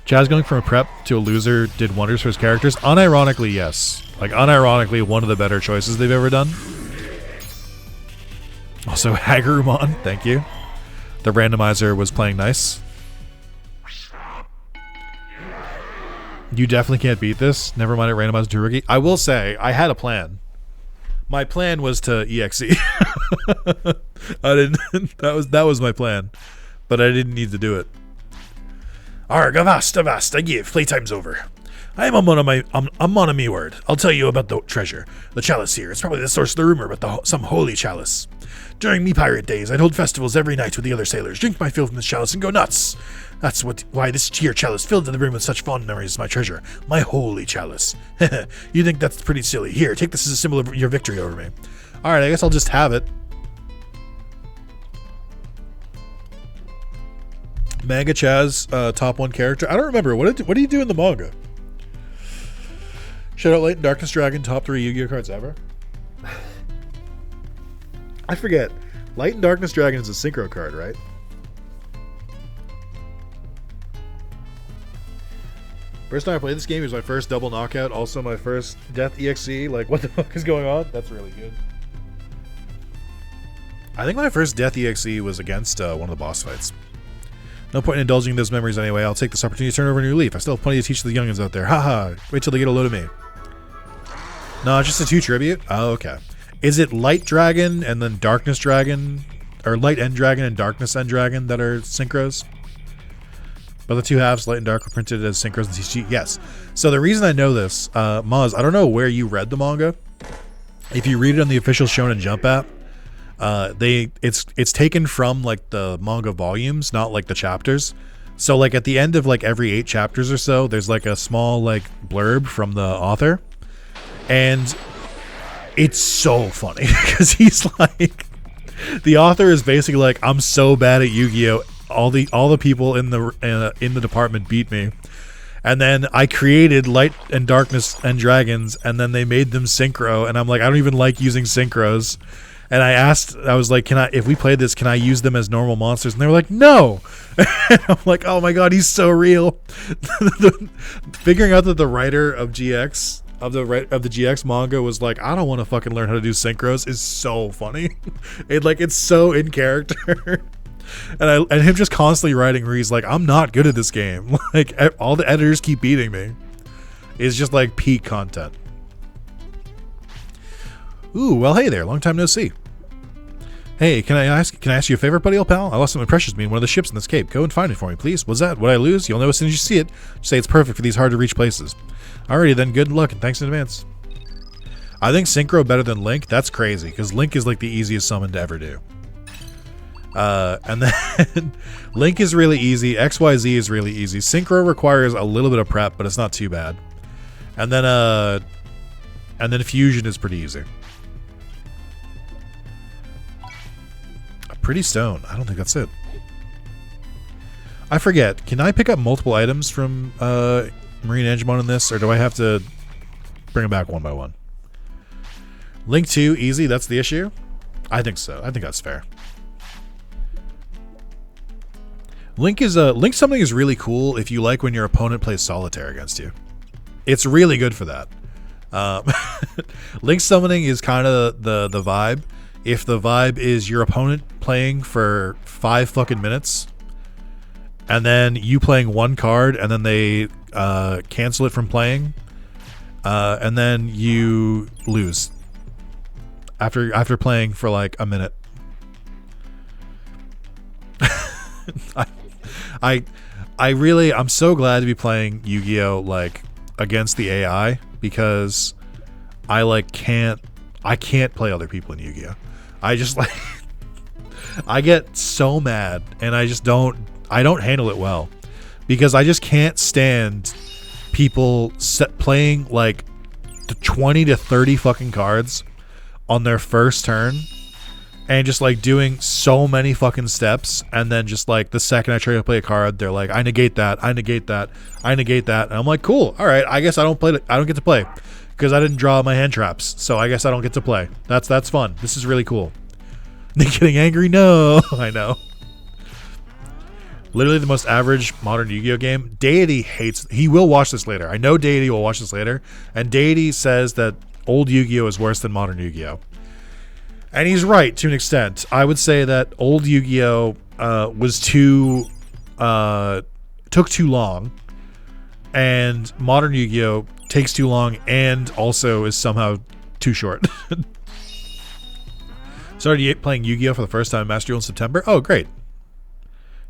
Speaker 1: Chaz going from a prep to a loser did wonders for his characters. Unironically, yes. Like, unironically, one of the better choices they've ever done. Also, Hagerumon, thank you. The randomizer was playing nice. You definitely can't beat this. Never mind it, randomizer to rookie. I will say, I had a plan. My plan was to EXE. I didn't. That was my plan, but I didn't need to do it. Arg, avast, I give. Playtime's over. I am on my word. I'll tell you about the treasure. The chalice here. It's probably the source of the rumor about some holy chalice. During me pirate days, I'd hold festivals every night with the other sailors, drink my fill from this chalice, and go nuts. That's why this here chalice filled to the brim with such fond memories is my treasure. My holy chalice. You think that's pretty silly. Here, take this as a symbol of your victory over me. Alright, I guess I'll just have it. Manga Chaz, top 1 character. I don't remember. What do you do in the manga? Shout out Light and Darkness Dragon, top 3 Yu-Gi-Oh cards ever. I forget. Light and Darkness Dragon is a synchro card, right? First time I played this game, it was my first double knockout, also my first Death EXE. Like, what the fuck is going on? That's really good. I think my first Death EXE was against one of the boss fights. No point in indulging in those memories anyway. I'll take this opportunity to turn over a new leaf. I still have plenty to teach the youngins out there. Haha. Wait till they get a load of me. No, it's just a 2 tribute? Oh, okay. Is it Light Dragon and then Darkness Dragon? Or Light End Dragon and Darkness End Dragon that are synchros? But the 2 halves, Light and Dark, were printed as synchros in TCG? Yes. So the reason I know this, Maz, I don't know where you read the manga. If you read it on the official Shonen Jump app, it's taken from like the manga volumes, not like the chapters. So like at the end of like every 8 chapters or so, there's like a small like blurb from the author. And it's so funny because he's like, the author is basically like, I'm so bad at Yu-Gi-Oh! All the people in the department beat me, and then I created Light and Darkness and Dragons, and then they made them synchro, and I'm like, I don't even like using synchros. And I was like, if we play this, can I use them as normal monsters? And they were like, no. And I'm like, oh my god, he's so real. Figuring out that the writer of GX of the GX manga was like, I don't want to fucking learn how to do synchros is so funny. It's so in character. And him just constantly writing where he's like, I'm not good at this game. Like, all the editors keep beating me. It's just like peak content. Ooh, well, hey there, long time no see. Hey, can I ask you a favor, buddy, old pal? I lost something precious to me in one of the ships in this cape. Go and find it for me, please. What's that? What I lose? You'll know as soon as you see it. Just say it's perfect for these hard-to-reach places. Alrighty then, good luck, and thanks in advance. I think Synchro better than Link? That's crazy, because Link is like the easiest summon to ever do. And then Link is really easy. XYZ is really easy. Synchro requires a little bit of prep, but it's not too bad. And then Fusion is pretty easy. A pretty stone. I don't think that's it. I forget. Can I pick up multiple items from Marine Angemon in this, or do I have to bring them back one by one? Link 2, easy. That's the issue? I think so. I think that's fair. Link something is really cool if you like when your opponent plays solitaire against you. It's really good for that. Link summoning is kind of the vibe. If the vibe is your opponent playing for 5 fucking minutes, and then you playing one card, and then they cancel it from playing, and then you lose after playing for like a minute. I'm so glad to be playing Yu-Gi-Oh! Like against the AI, because I can't play other people in Yu-Gi-Oh! I just like I get so mad, and I don't handle it well, because I just can't stand people playing like 20 to 30 fucking cards on their first turn, and just like doing so many fucking steps, and then just like the second I try to play a card, they're like, I negate that, I negate that, I negate that, and I'm like, cool, all right, I guess I don't get to play because I didn't draw my hand traps, so I guess I don't get to play. That's fun. This is really cool. Getting angry? No, I know. Literally the most average modern Yu-Gi-Oh game. Deity hates. He will watch this later. I know Deity will watch this later, and Deity says that old Yu-Gi-Oh is worse than modern Yu-Gi-Oh. And he's right to an extent. I would say that old Yu-Gi-Oh took too long, and modern Yu-Gi-Oh takes too long and also is somehow too short. Started playing Yu-Gi-Oh for the first time in Master Duel in September. Oh, great.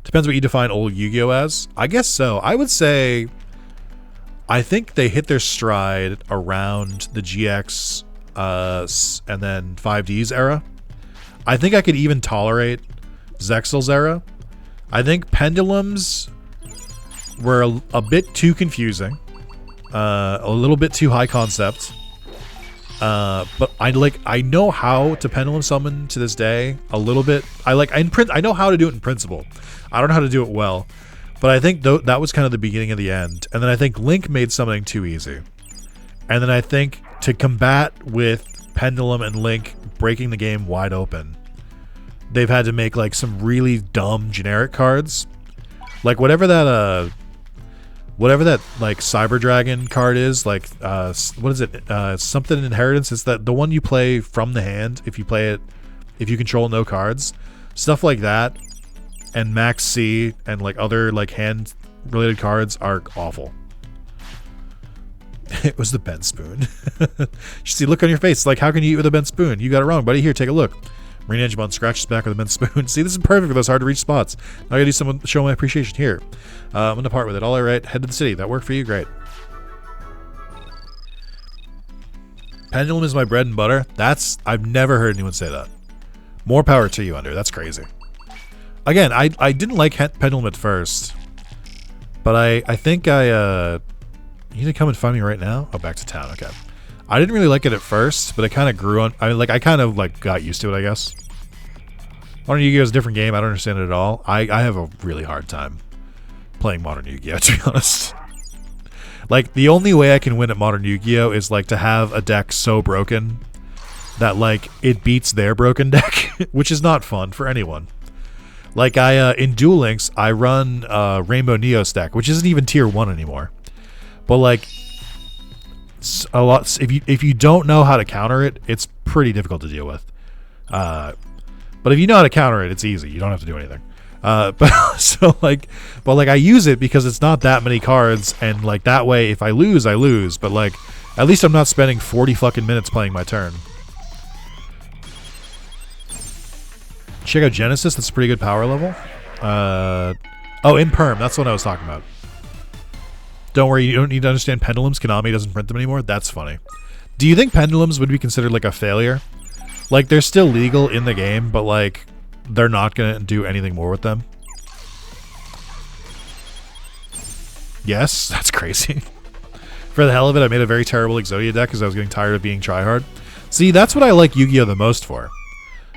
Speaker 1: Depends what you define old Yu-Gi-Oh as. I guess so. I would say I think they hit their stride around the GX and then 5D's era. I think I could even tolerate Zexal's era. I think Pendulums were a bit too confusing, a little bit too high concept. But I know how to Pendulum summon to this day a little bit. I know how to do it in principle. I don't know how to do it well, but I think that was kind of the beginning of the end. And then I think Link made summoning too easy. And then I think to combat with Pendulum and Link breaking the game wide open, they've had to make like some really dumb generic cards, like whatever that like Cyber Dragon card is, like what is it? Something Inheritance. It's that the one you play from the hand if you control no cards, stuff like that. And Max C and like other like hand related cards are awful. It was the bent spoon. You see, look on your face. Like, how can you eat with a bent spoon? You got it wrong, buddy. Here, take a look. Marine Angemon scratches back with a bent spoon. See, this is perfect for those hard to reach spots. Now I gotta do some show my appreciation here. I'm gonna part with it. All right, head to the city. That worked for you, great. Pendulum is my bread and butter. I've never heard anyone say that. More power to you, Under. That's crazy. Again, I didn't like Pendulum at first, but I think you need to come and find me right now. Oh, back to town. Okay. I didn't really like it at first, but it kind of grew on. I kind of got used to it, I guess. Modern Yu-Gi-Oh is a different game. I don't understand it at all. I have a really hard time playing Modern Yu-Gi-Oh, to be honest. Like, the only way I can win at Modern Yu-Gi-Oh is like to have a deck so broken that like it beats their broken deck, which is not fun for anyone. Like in Duel Links, I run Rainbow Neos deck, which isn't even tier 1 anymore. But like a lot, if you don't know how to counter it, it's pretty difficult to deal with. But if you know how to counter it, it's easy. You don't have to do anything. But I use it because it's not that many cards, and like that way, if I lose, I lose. But like, at least I'm not spending 40 fucking minutes playing my turn. Check out Genesis. That's a pretty good power level. Imperm. That's what I was talking about. Don't worry, you don't need to understand pendulums. Konami doesn't print them anymore. That's funny. Do you think pendulums would be considered like a failure? Like, they're still legal in the game, but like, they're not going to do anything more with them. Yes, that's crazy. For the hell of it, I made a very terrible Exodia deck because I was getting tired of being tryhard. See, that's what I like Yu-Gi-Oh! The most for.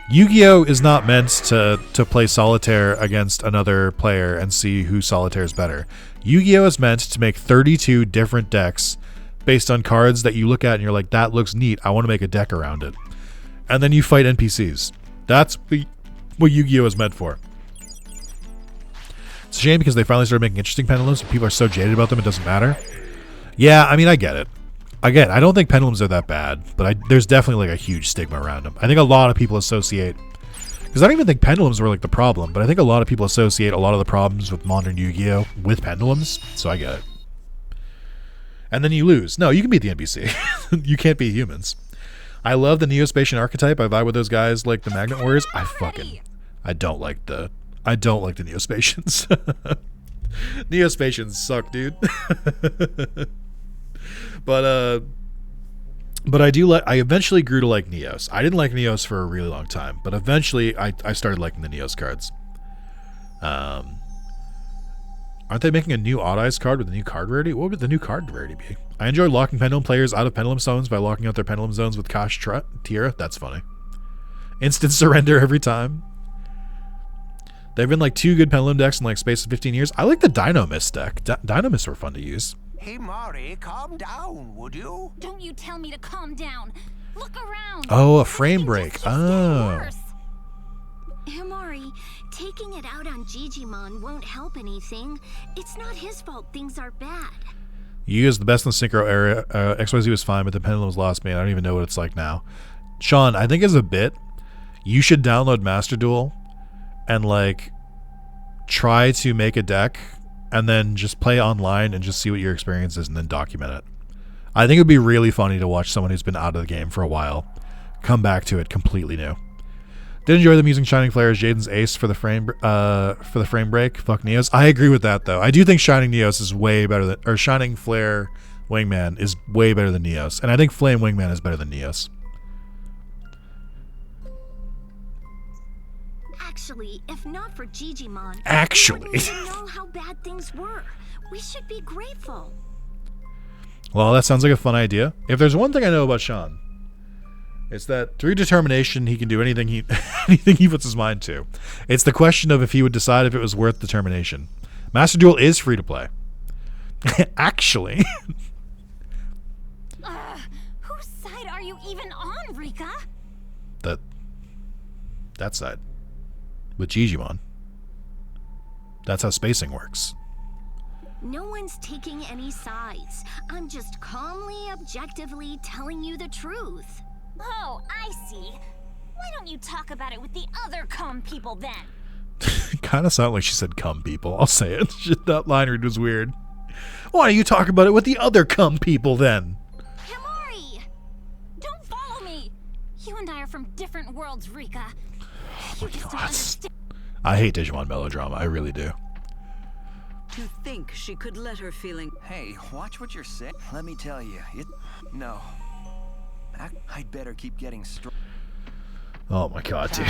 Speaker 1: Yu-Gi-Oh! Is not meant to play solitaire against another player and see who solitaire is better. Yu-Gi-Oh! Is meant to make 32 different decks based on cards that you look at and you're like, that looks neat, I want to make a deck around it. And then you fight NPCs. That's what Yu-Gi-Oh! Is meant for. It's a shame because they finally started making interesting pendulums, and people are so jaded about them it doesn't matter. Yeah, I mean, I get it. Again, I don't think pendulums are that bad, but there's definitely like a huge stigma around them. I think a lot of people associate, because I don't even think pendulums were like the problem, but I think a lot of people associate a lot of the problems with modern Yu-Gi-Oh! With pendulums, so I get it. And then you lose. No, you can beat the NPC. You can't beat humans. I love the Neo-Spacian archetype. I vibe with those guys like the Magnet Warriors. I don't like the Neo-Spacians. Neo-Spacians suck, dude. But I eventually grew to like Neos. I didn't like Neos for a really long time, but eventually I started liking the Neos cards. Aren't they making a new Odd Eyes card with a new card rarity? What would the new card rarity be? I enjoy locking pendulum players out of pendulum zones by locking out their pendulum zones with Kash Tira. That's funny. Instant surrender every time. There have been like 2 good pendulum decks in like space of 15 years. I like the Dynomist deck. Dynomists were fun to use.
Speaker 6: Hey, Mari, calm down, would you?
Speaker 4: Don't you tell me to calm down. Look around.
Speaker 1: Oh, a frame break. Oh.
Speaker 4: Himari, taking it out on Digimon won't help anything. It's not his fault things are bad.
Speaker 1: You is the best in the synchro area. XYZ was fine, but the pendulums lost me. I don't even know what it's like now. Sean, I think as a bit, you should download Master Duel and like try to make a deck and then just play online and just see what your experience is and then document it. I think it would be really funny to watch someone who's been out of the game for a while come back to it completely new. Did enjoy them using Shining Flare as Jaden's ace for the frame break. Fuck Neos. I agree with that though. I do think Shining Neos is way better than, or Shining Flare Wingman is way better than Neos, and I think Flame Wingman is better than Neos.
Speaker 4: Actually, if not for Digimon,
Speaker 1: actually,
Speaker 4: we wouldn't even know how bad things were. We should be grateful.
Speaker 1: Well, that sounds like a fun idea. If there's one thing I know about Sean, it's that through determination he can do anything he puts his mind to. It's the question of if he would decide if it was worth determination. Master Duel is free to play. Actually.
Speaker 4: Whose side are you even on, Rika?
Speaker 1: That side. With Digimon. That's how spacing works.
Speaker 4: No one's taking any sides. I'm just calmly, objectively telling you the truth.
Speaker 7: Oh, I see. Why don't you talk about it with the other calm people then?
Speaker 1: Kind of sounded like she said "cum people." I'll say it. That line read was weird. Why don't you talk about it with the other cum people then?
Speaker 4: Himari! Don't follow me! You and I are from different worlds, Rika. You just don't understand.
Speaker 1: I hate Digimon melodrama. I really do.
Speaker 8: To think she could let her feeling...
Speaker 2: Hey, watch what you're saying. Let me tell you, no. I'd better keep getting strong.
Speaker 1: Oh my god, dude.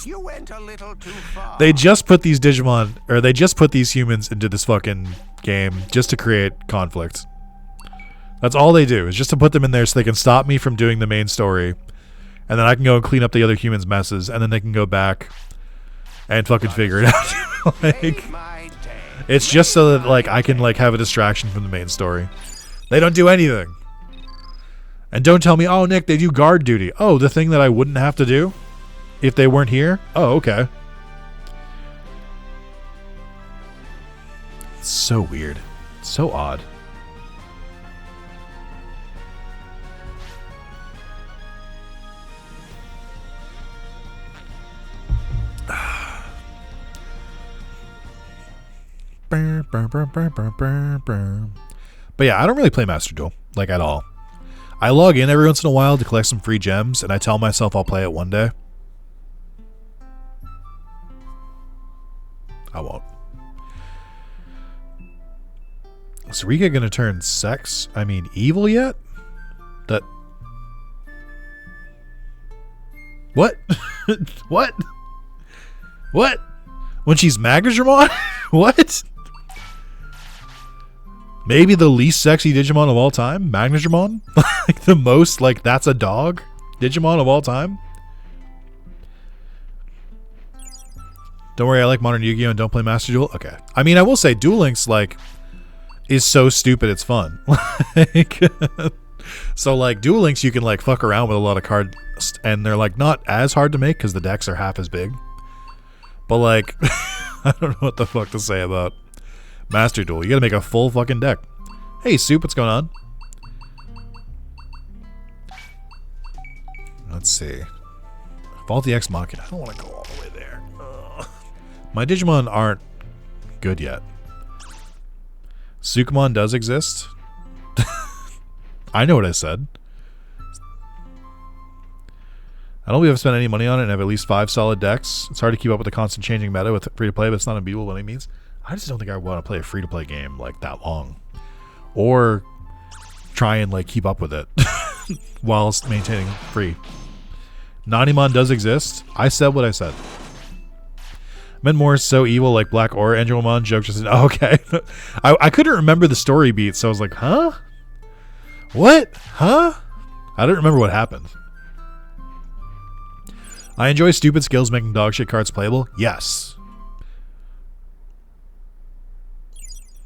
Speaker 6: You went a little too far.
Speaker 1: They just put these Digimon, or they just put these humans into this fucking game just to create conflict. That's all they do, is just to put them in there so they can stop me from doing the main story. And then I can go and clean up the other humans' messes, and then they can go back and fucking figure it out. Like, it's just so that like I can like have a distraction from the main story. They don't do anything. And don't tell me, oh, Nick, they do guard duty. Oh, the thing that I wouldn't have to do if they weren't here? Oh, okay. It's so weird. So odd. But yeah, I don't really play Master Duel, like at all. I log in every once in a while to collect some free gems, and I tell myself I'll play it one day. I won't. Is Rika gonna turn evil yet? What? What? What? When she's Magnagramon? What? Maybe the least sexy Digimon of all time? Magnagramon? Like the most, like, that's a dog Digimon of all time? Don't worry, I like Modern Yu-Gi-Oh! And don't play Master Duel? Okay. I mean, I will say, Duel Links, like, is so stupid it's fun. Like, so, like, Duel Links, you can, like, fuck around with a lot of cards, and they're, like, not as hard to make because the decks are half as big. But, like, I don't know what the fuck to say about Master Duel. You gotta make a full fucking deck. Hey, Soup, what's going on? Let's see. Faulty Ex Machina. I don't want to go all the way there. Ugh. My Digimon aren't good yet. Sukamon does exist. I know what I said. I don't believe I've spent any money on it and have at least 5 solid decks. It's hard to keep up with the constant changing meta with free-to-play, but it's not unbeatable by any means. I just don't think I want to play a free-to-play game like that long. Or try and like keep up with it whilst maintaining free. Nanimon does exist. I said what I said. Men more so evil like Black or Angelmon joke just oh, okay. I couldn't remember the story beat, so I was like, huh? What? Huh? I don't remember what happened. I enjoy stupid skills making dogshit cards playable. Yes.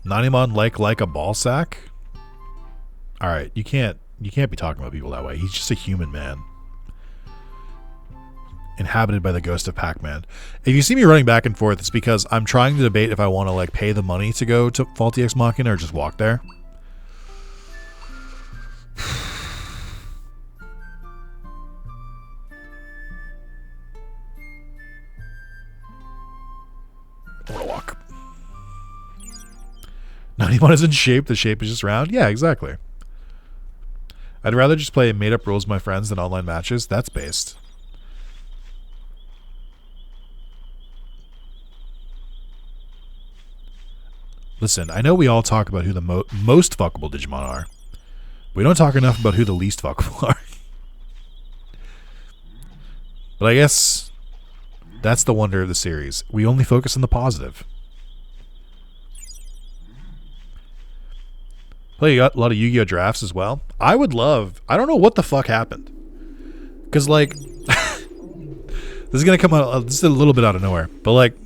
Speaker 1: Nanimon like a ball sack? Alright, you can't be talking about people that way. He's just a human man. Inhabited by the ghost of Pac-Man. If you see me running back and forth, it's because I'm trying to debate if I want to like pay the money to go to Faulty Ex Machina or just walk there. I want to walk. Nanimon is in shape. The shape is just round. Yeah, exactly. I'd rather just play made-up rules with my friends than online matches. That's based. Listen, I know we all talk about who the most fuckable Digimon are. We don't talk enough about who the least fuckable are. But I guess that's the wonder of the series. We only focus on the positive. Play a lot of Yu-Gi-Oh! Drafts as well. I would love... I don't know what the fuck happened. Because, like... this is going to come out... This is a little bit out of nowhere. But, like...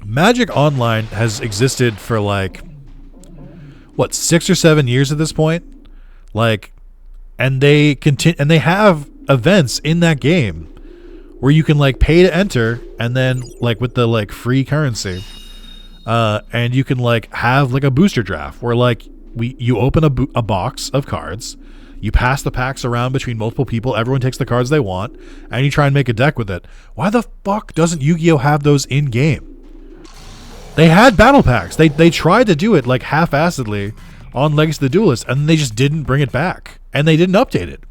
Speaker 1: Magic Online has existed for, like... What, 6 or 7 years at this point? Like... And they continue... And they have events in that game where you can, like, pay to enter, and then, like, with the, like, free currency, and you can, like, have, like, a booster draft where, like, you open a box of cards, you pass the packs around between multiple people, everyone takes the cards they want, and you try and make a deck with it. Why the fuck doesn't Yu-Gi-Oh! Have those in-game? They had battle packs. They tried to do it, like, half-assedly on Legacy of the Duelist, and they just didn't bring it back. And they didn't update it.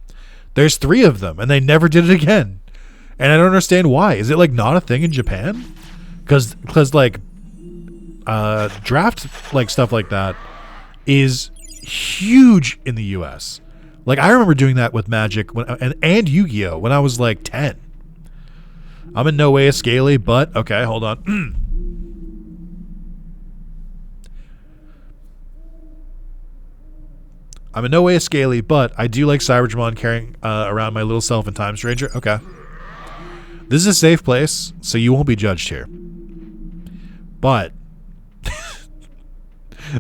Speaker 1: There's 3 of them, and they never did it again. And I don't understand why. Is it, like, not a thing in Japan? Because like, draft, like, stuff like that is huge in the US. Like, I remember doing that with Magic and Yu-Gi-Oh! When I was, like, 10. I'm in no way a scaly, but... Okay, hold on. I'm in no way a scaly, but I do like Cybertron carrying around my little self in Time Stranger. Okay. This is a safe place, so you won't be judged here. But...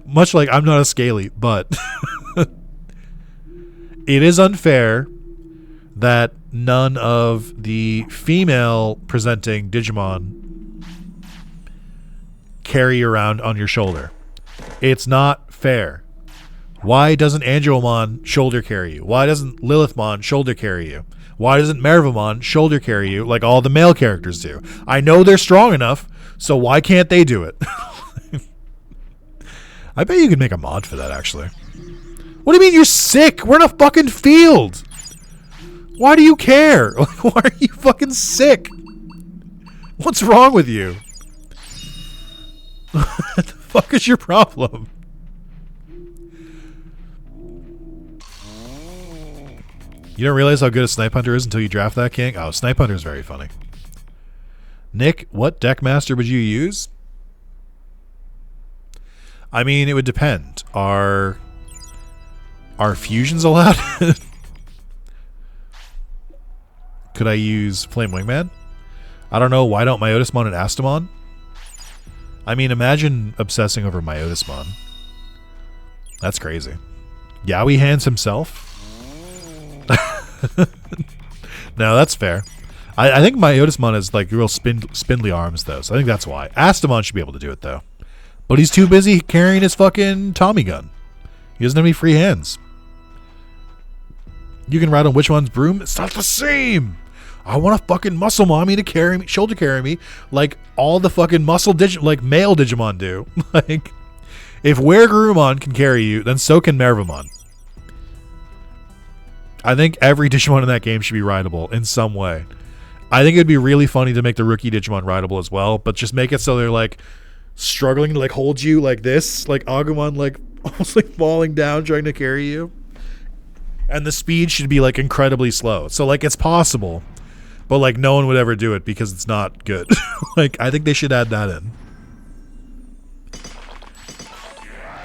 Speaker 1: much like I'm not a scaly, but... it is unfair that none of the female presenting Digimon carry you around on your shoulder. It's not fair. Why doesn't Angelmon shoulder carry you? Why doesn't Lilithmon shoulder carry you? Why doesn't Mervamon shoulder carry you like all the male characters do? I know they're strong enough, so why can't they do it? I bet you could make a mod for that, actually. What do you mean you're sick? We're in a fucking field. Why do you care? Like, why are you fucking sick? What's wrong with you? What the fuck is your problem? You don't realize how good a Snipe Hunter is until you draft that king? Oh, Snipe Hunter is very funny. Nick, what deck master would you use? I mean, it would depend. Are fusions allowed? Could I use Flame Wingman? I don't know. Why don't Myotismon and Astamon? I mean, imagine obsessing over Myotismon. That's crazy. Yowie Hands himself? No, that's fair. I think Myotismon has like real spindly arms, though, so I think that's why. Astamon should be able to do it, though. But he's too busy carrying his fucking Tommy gun. He doesn't have any free hands. You can ride on which one's broom? It's not the same! I want a fucking muscle mommy to carry me, shoulder carry me, like all the fucking male Digimon do. Like, if Weregarurumon can carry you, then so can Mervamon. I think every Digimon in that game should be rideable in some way. I think it'd be really funny to make the rookie Digimon rideable as well, but just make it so they're like struggling to like hold you like this, like Agumon like almost like falling down trying to carry you. And the speed should be like incredibly slow. So like it's possible, but like no one would ever do it because it's not good. Like I think they should add that in.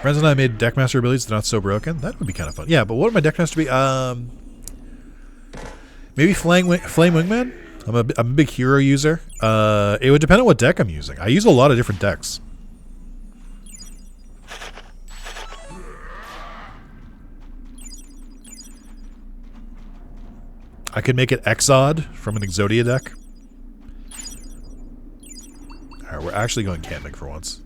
Speaker 1: Friends and I made Deckmaster abilities that are not so broken. That would be kind of fun. Yeah, but what would my Deckmaster be? Maybe Flame Wingman? I'm a big hero user. It would depend on what deck I'm using. I use a lot of different decks. I could make it Exod from an Exodia deck. Alright, we're actually going camping for once.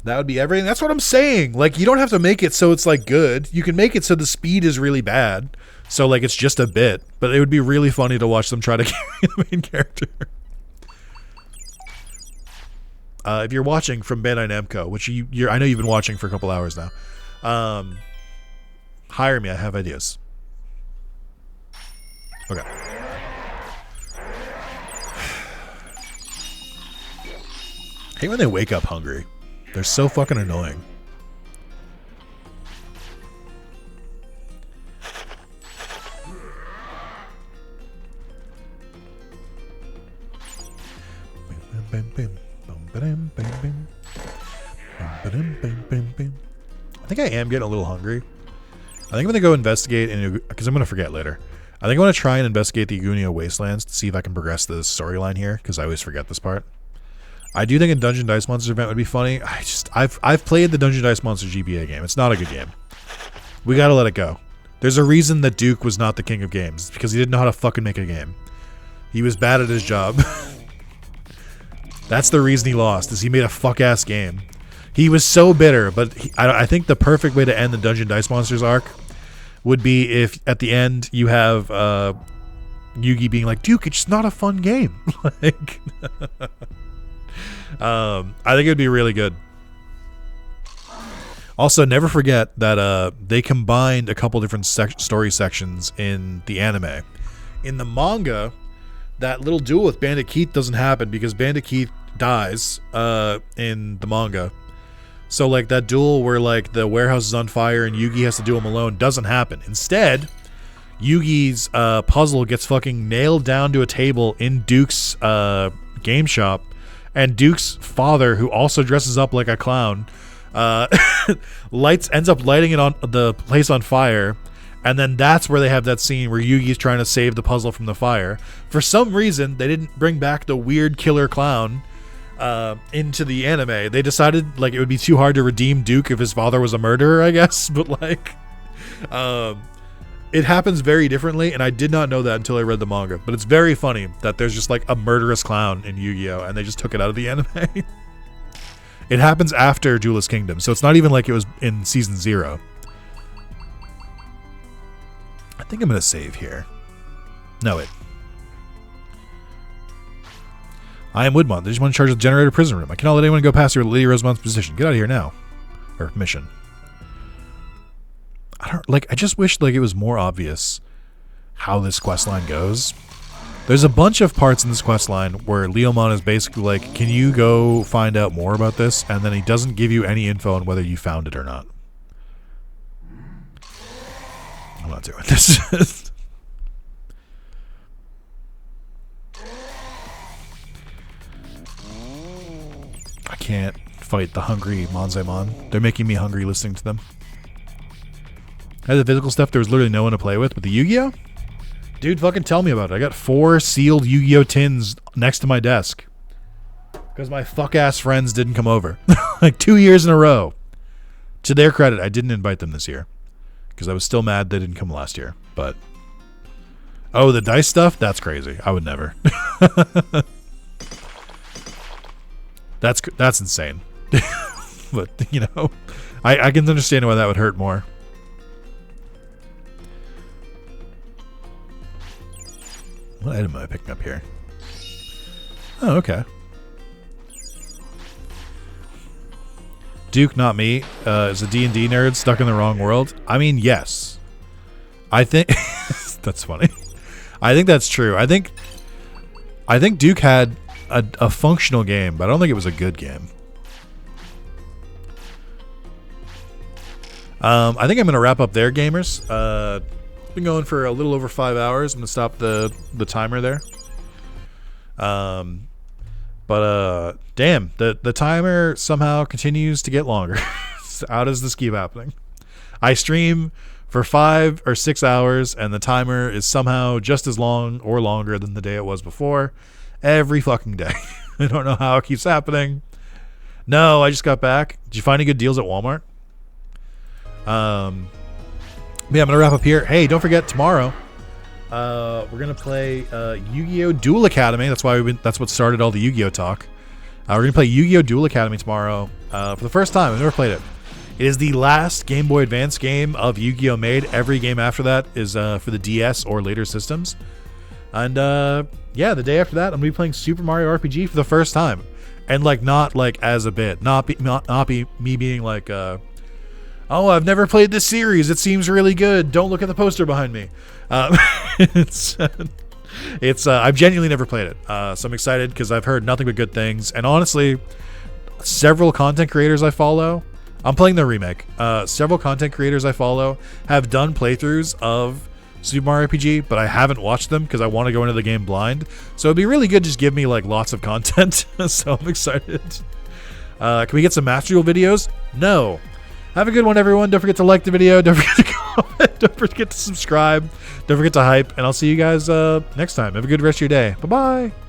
Speaker 1: That would be everything. That's what I'm saying. Like, you don't have to make it so it's, like, good. You can make it so the speed is really bad. So, like, it's just a bit. But it would be really funny to watch them try to carry the main character. If you're watching from Bandai Namco, which I know you've been watching for a couple hours now, hire me. I have ideas. Okay. I hate when they wake up hungry. They're so fucking annoying. I think I am getting a little hungry. I think I'm going to go investigate, because I'm going to forget later. I think I want to try and investigate the Igunia Wastelands to see if I can progress the storyline here, because I always forget this part. I do think a Dungeon Dice Monsters event would be funny. I've played the Dungeon Dice Monsters GBA game. It's not a good game. We gotta let it go. There's a reason that Duke was not the king of games. It's because he didn't know how to fucking make a game. He was bad at his job. That's the reason he lost, is he made a fuck-ass game. He was so bitter, but I think the perfect way to end the Dungeon Dice Monsters arc would be if at the end you have Yugi being like, Duke, it's not a fun game. Like, I think it would be really good. Also, never forget that they combined a couple different story sections in the anime. In the manga, that little duel with Bandit Keith doesn't happen because Bandit Keith dies in the manga. So, like, that duel where, like, the warehouse is on fire and Yugi has to do him alone doesn't happen. Instead, Yugi's puzzle gets fucking nailed down to a table in Duke's game shop, and Duke's father, who also dresses up like a clown, ends up lighting it on the place on fire, and then that's where they have that scene where Yugi's trying to save the puzzle from the fire. For some reason, they didn't bring back the weird killer clown into the anime. They decided like it would be too hard to redeem Duke if his father was a murderer, I guess. But like, it happens very differently, and I did not know that until I read the manga. But it's very funny that there's just like a murderous clown in Yu-Gi-Oh, and they just took it out of the anime. It happens after Duelist Kingdom, so it's not even like it was in season 0. I think I'm gonna save here. No, wait. I am Woodmont. They just want to charge the generator prison room. I cannot let anyone go past your Lady Rosamond's position. Get out of here now. Or mission. I just wish like it was more obvious how this questline goes. There's a bunch of parts in this questline where Leomon is basically like, can you go find out more about this? And then he doesn't give you any info on whether you found it or not. I'm not doing this. can't fight the hungry Monzaimon. They're making me hungry listening to them. As the physical stuff, there was literally no one to play with. But the Yu-Gi-Oh? Dude, fucking tell me about it. I got 4 sealed Yu-Gi-Oh tins next to my desk. Because my fuck-ass friends didn't come over. Like 2 years in a row. To their credit, I didn't invite them this year. Because I was still mad they didn't come last year. But, oh, the dice stuff? That's crazy. I would never. That's insane. But, you know, I can understand why that would hurt more. What item am I picking up here? Oh, okay. Duke, not me, is a D&D nerd stuck in the wrong world. I mean, yes. I think that's funny. I think that's true. I think Duke had a functional game, but I don't think it was a good game. I think I'm gonna wrap up there, gamers. Been going for a little over 5 hours. I'm gonna stop the timer there. But damn, the timer somehow continues to get longer. How does this keep happening? I stream for 5 or 6 hours, and the timer is somehow just as long or longer than the day it was before. Every fucking day. I don't know how it keeps happening. No, I just got back. Did you find any good deals at Walmart? Yeah, I'm gonna wrap up here. Hey, don't forget tomorrow. We're gonna play Yu-Gi-Oh! Duel Academy. That's what started all the Yu-Gi-Oh! Talk. We're gonna play Yu-Gi-Oh! Duel Academy tomorrow for the first time. I've never played it. It is the last Game Boy Advance game of Yu-Gi-Oh! Made. Every game after that is for the DS or later systems. And yeah, the day after that, I'm gonna be playing Super Mario RPG for the first time, and like not like as a bit, not me being like. Oh, I've never played this series. It seems really good. Don't look at the poster behind me. It's I've genuinely never played it. So I'm excited because I've heard nothing but good things. And honestly, several content creators I follow, I'm playing the remake. Several content creators I follow have done playthroughs of Super Mario RPG, but I haven't watched them because I want to go into the game blind. So it'd be really good to just give me like lots of content. So I'm excited. Can we get some Master Duel videos? No. Have a good one, everyone. Don't forget to like the video. Don't forget to comment. Don't forget to subscribe. Don't forget to hype. And I'll see you guys next time. Have a good rest of your day. Bye-bye.